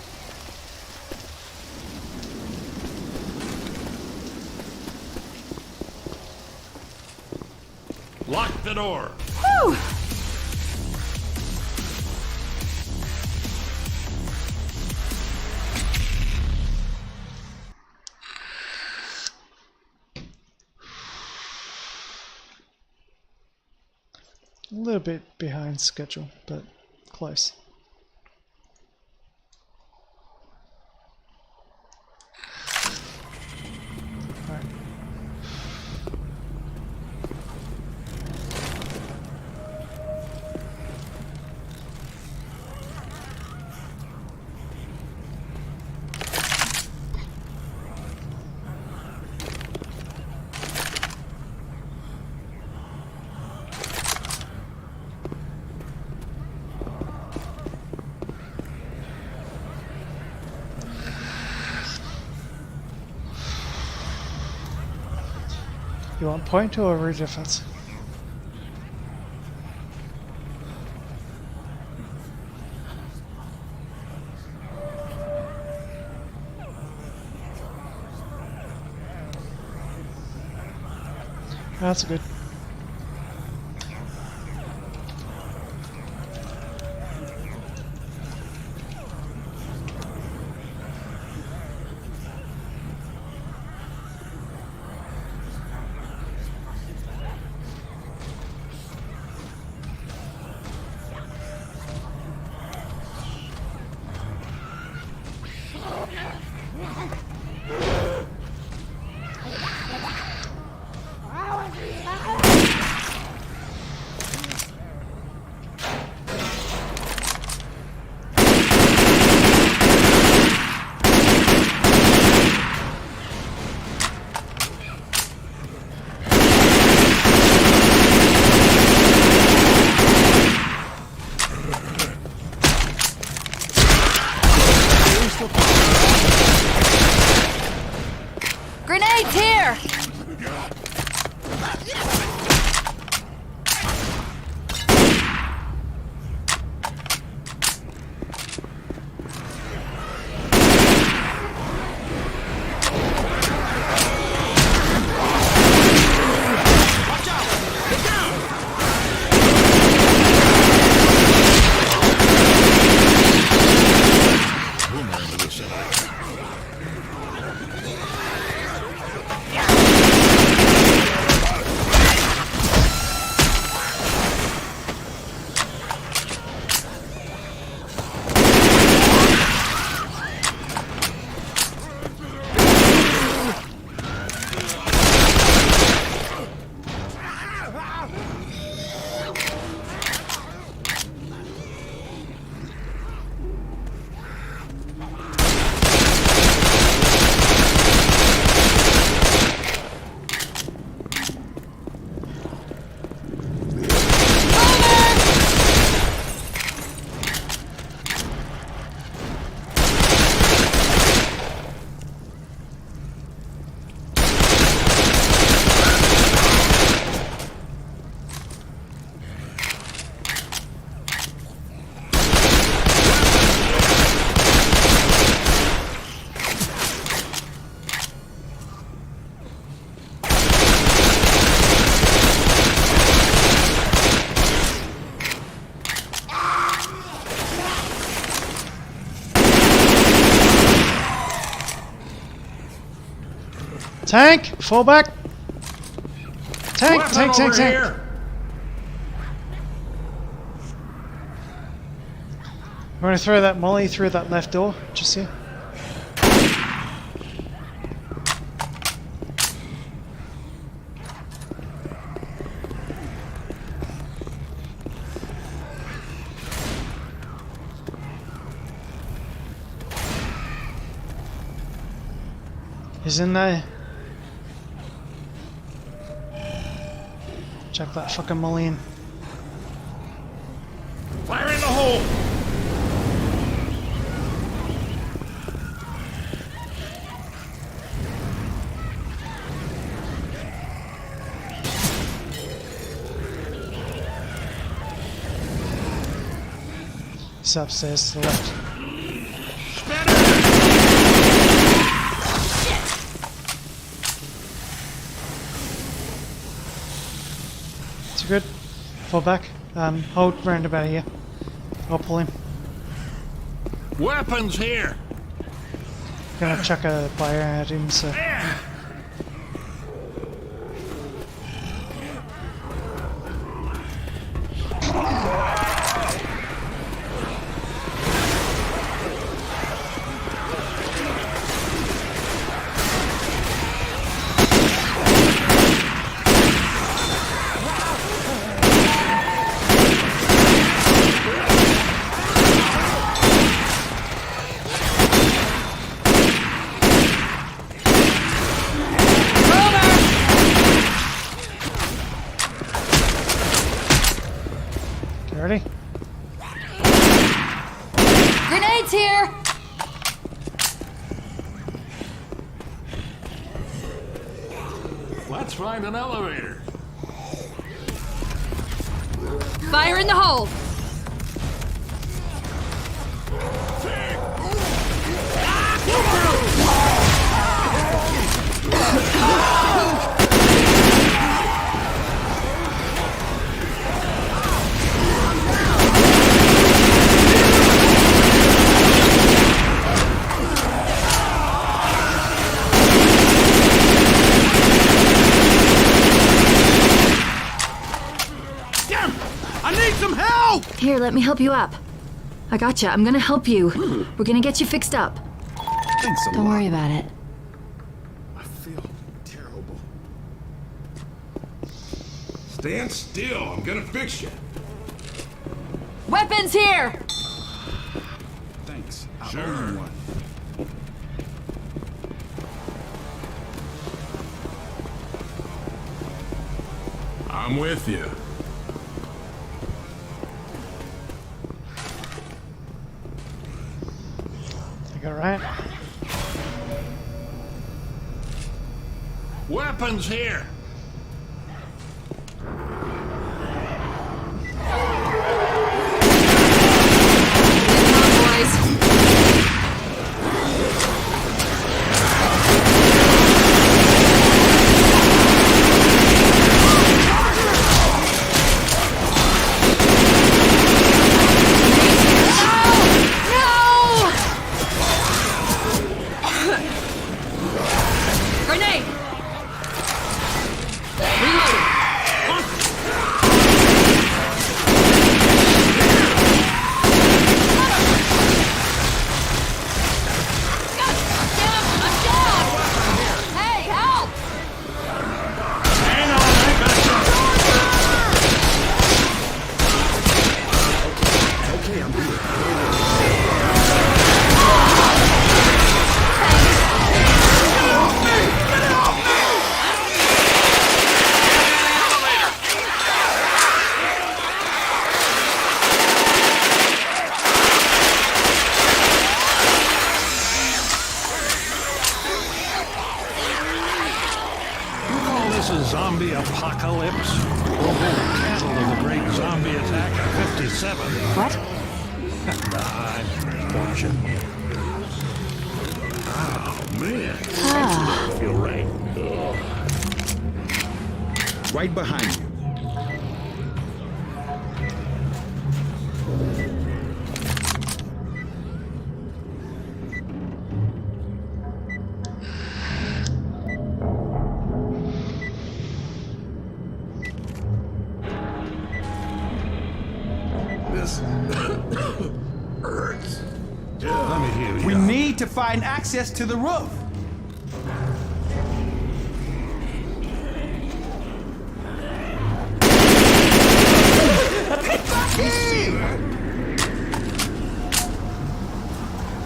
Lock the door. Whew! A little bit behind schedule, but close. Alright. You want point or redefense? That's good. Grenades here! Tank! Fall back! Tank! Weapon Tank! Tank! over Tank! here. I'm gonna throw that molly through that left door. Just here. He's in there. Check that fucking molly in. Fire in the hole. He's upstairs to the left. Too good. Fall back. Hold round about here. I'll pull him. Weapons here. Gonna chuck a fire at him, so. Ready? Grenades here! Let's find an elevator. Fire in the hole! Here, let me help you up. I gotcha. I'm gonna help you. We're gonna get you fixed up. Thanks a Don't lot. worry about it. I feel terrible. Stand still. I'm gonna fix you. Weapons here! Thanks. I'll owe you one. I'm with you. You alright? Weapons here. Grenade! This is zombie apocalypse. We'll cancel the great zombie attack of 57. What? I'm watching. Oh, man. Ah. I feel right. Right behind you. need to find access to the roof.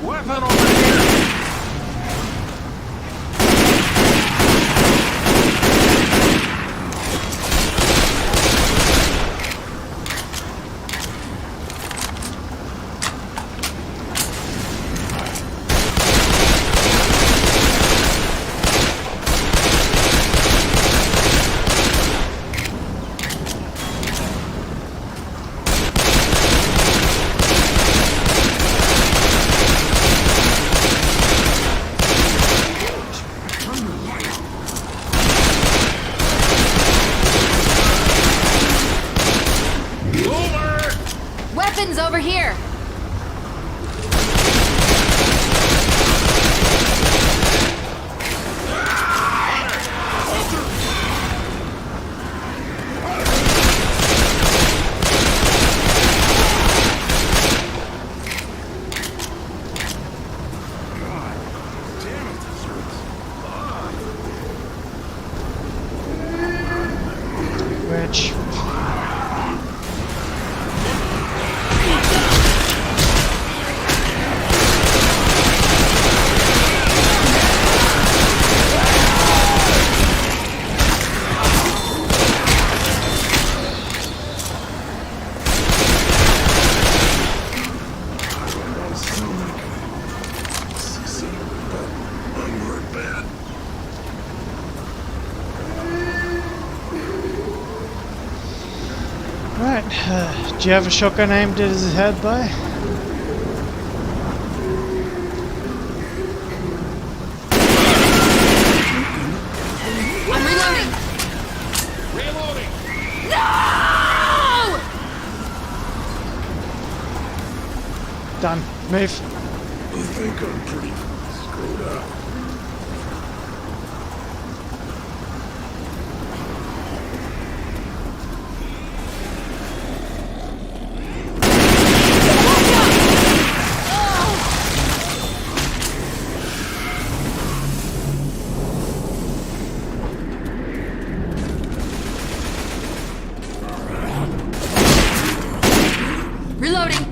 Weapon over here! Weapons over here! Which... Right, do you have a shotgun aimed at his head, boy? I'm reloading! Reloading! No! Done. Move. I think I'm pretty screwed up. Reloading!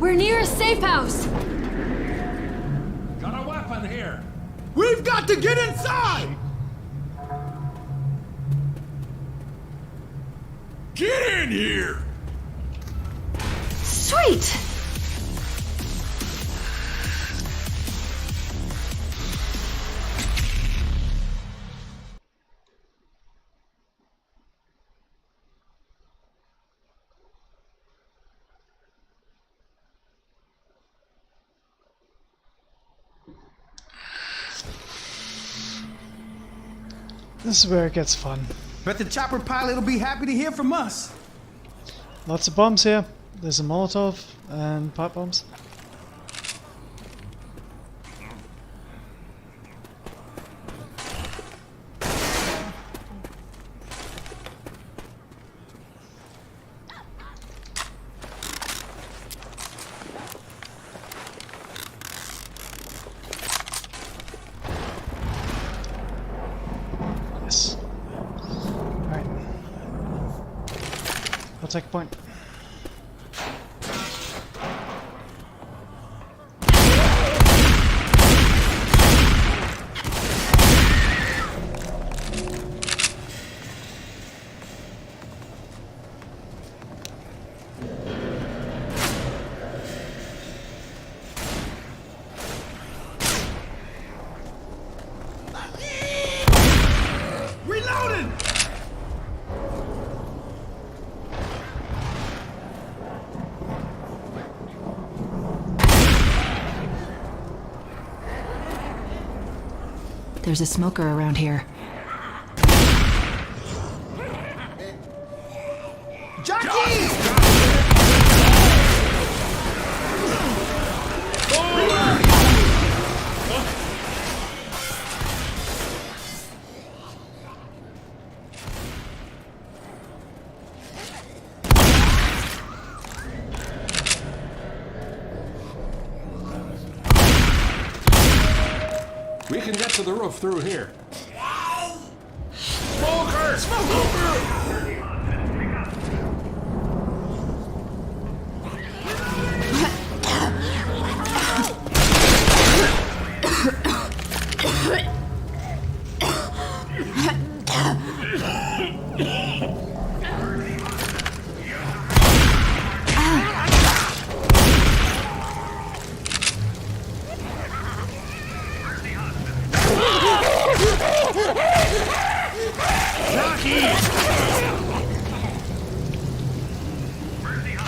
We're near a safe house! Got a weapon here! We've got to get inside! Get in here! Sweet! This is where it gets fun. Bet the chopper pilot will be happy to hear from us. Lots of bombs here. There's a Molotov and pipe bombs. Yes. Alright. I'll take a point. Reloading! There's a smoker around here. Jockey! We can get to the roof through here. Smoker! Smoker!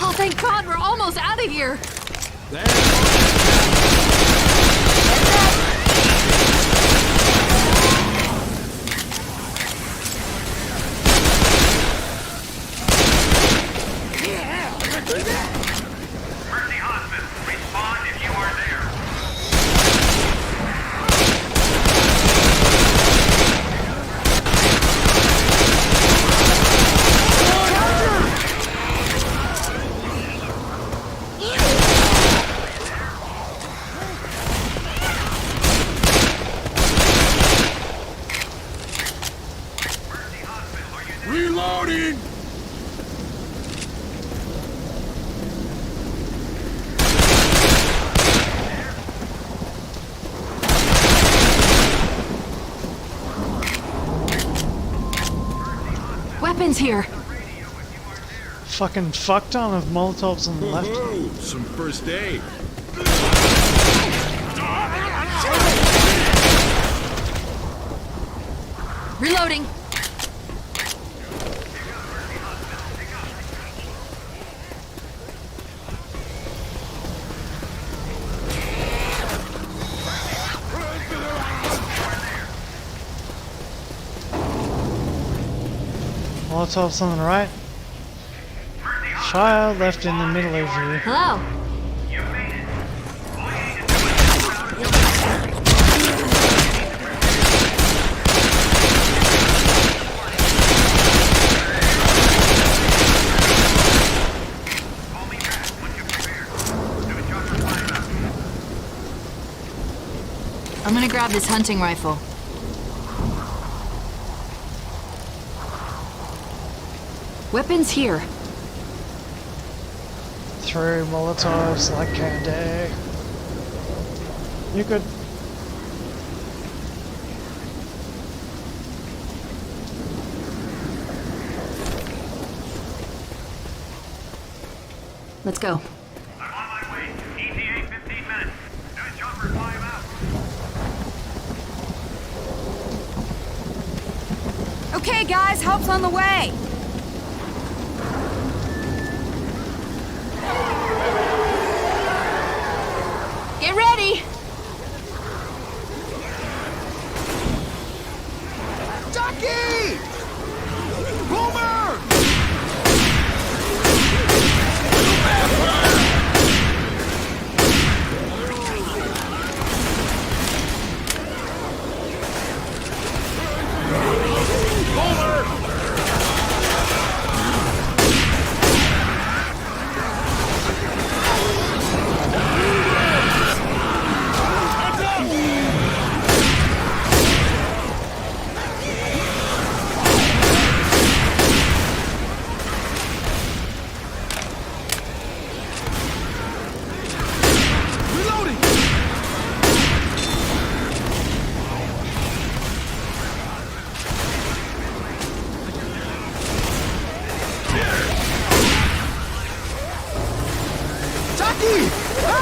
Oh, thank God, we're almost out of here. Mercy Hospital, respond if you are there. Reloading! Weapons here. Fucking fuck ton of Molotovs on the left. Woohoo! Some first aid. Reloading. Molotovs on the right. Fire left in the middle of you. Hello. I'm gonna grab this hunting rifle. Weapons here. Through Molotovs like candy. You could. Let's go. I'm on my way. ETA 15 minutes. New jumper 5 out. Okay, guys, help's on the way. Get ready. Ducky! Boomer!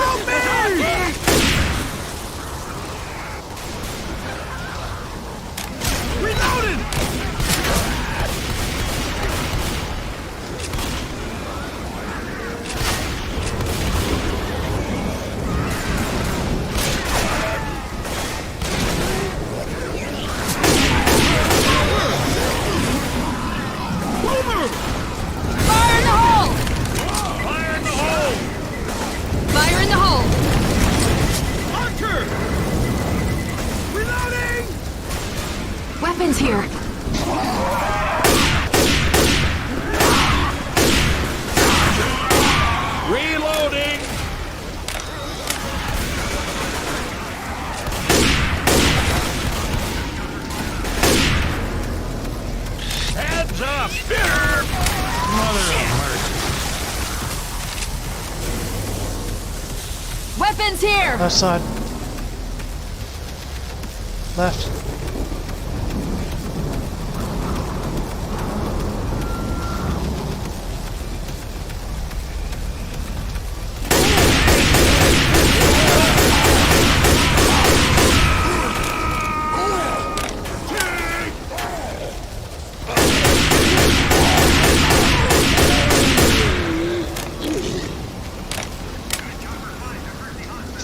Help me! Reloading! Boomer! Fire in the hole! Fire in the hole! Fire in the hole! Archer! Reloading! Weapons here. Reloading! here! Left side. Left.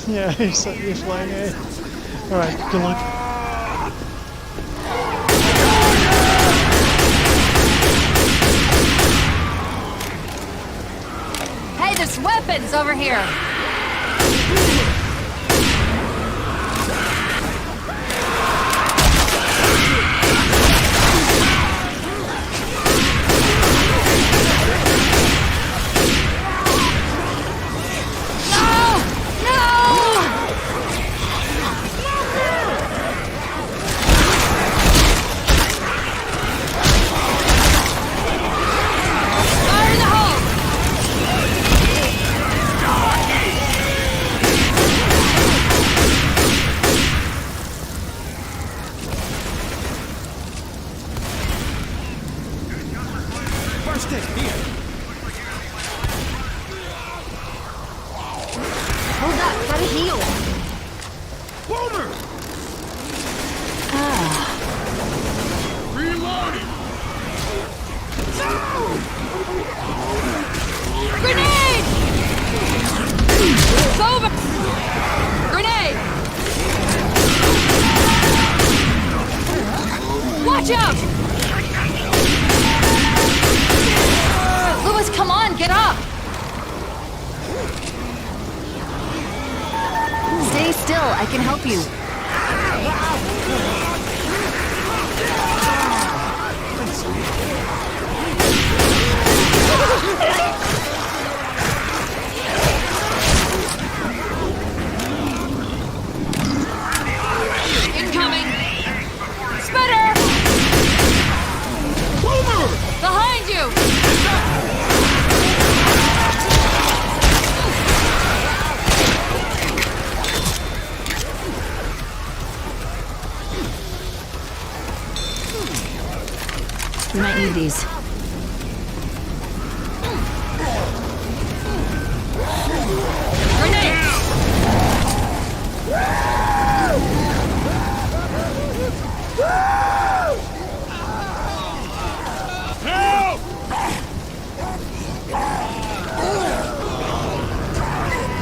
Yeah, you're flying A. Alright, good luck. Hey, there's weapons over here! First aid, here. Hold up, gotta heal. Boomer! Reloading! Grenade! It's over! Grenade! Watch out! Lewis, come on, get up! Stay still, I can help you. Incoming! Spitter! Boomer! Behind you! We might need these. Grenade! Help!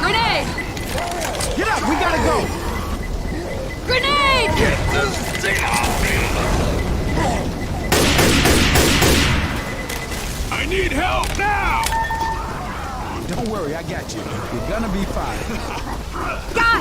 Grenade! Get up, we gotta go! Grenade! Get this thing off me! I need help now! Don't worry, I got you. You're gonna be fine. Guys!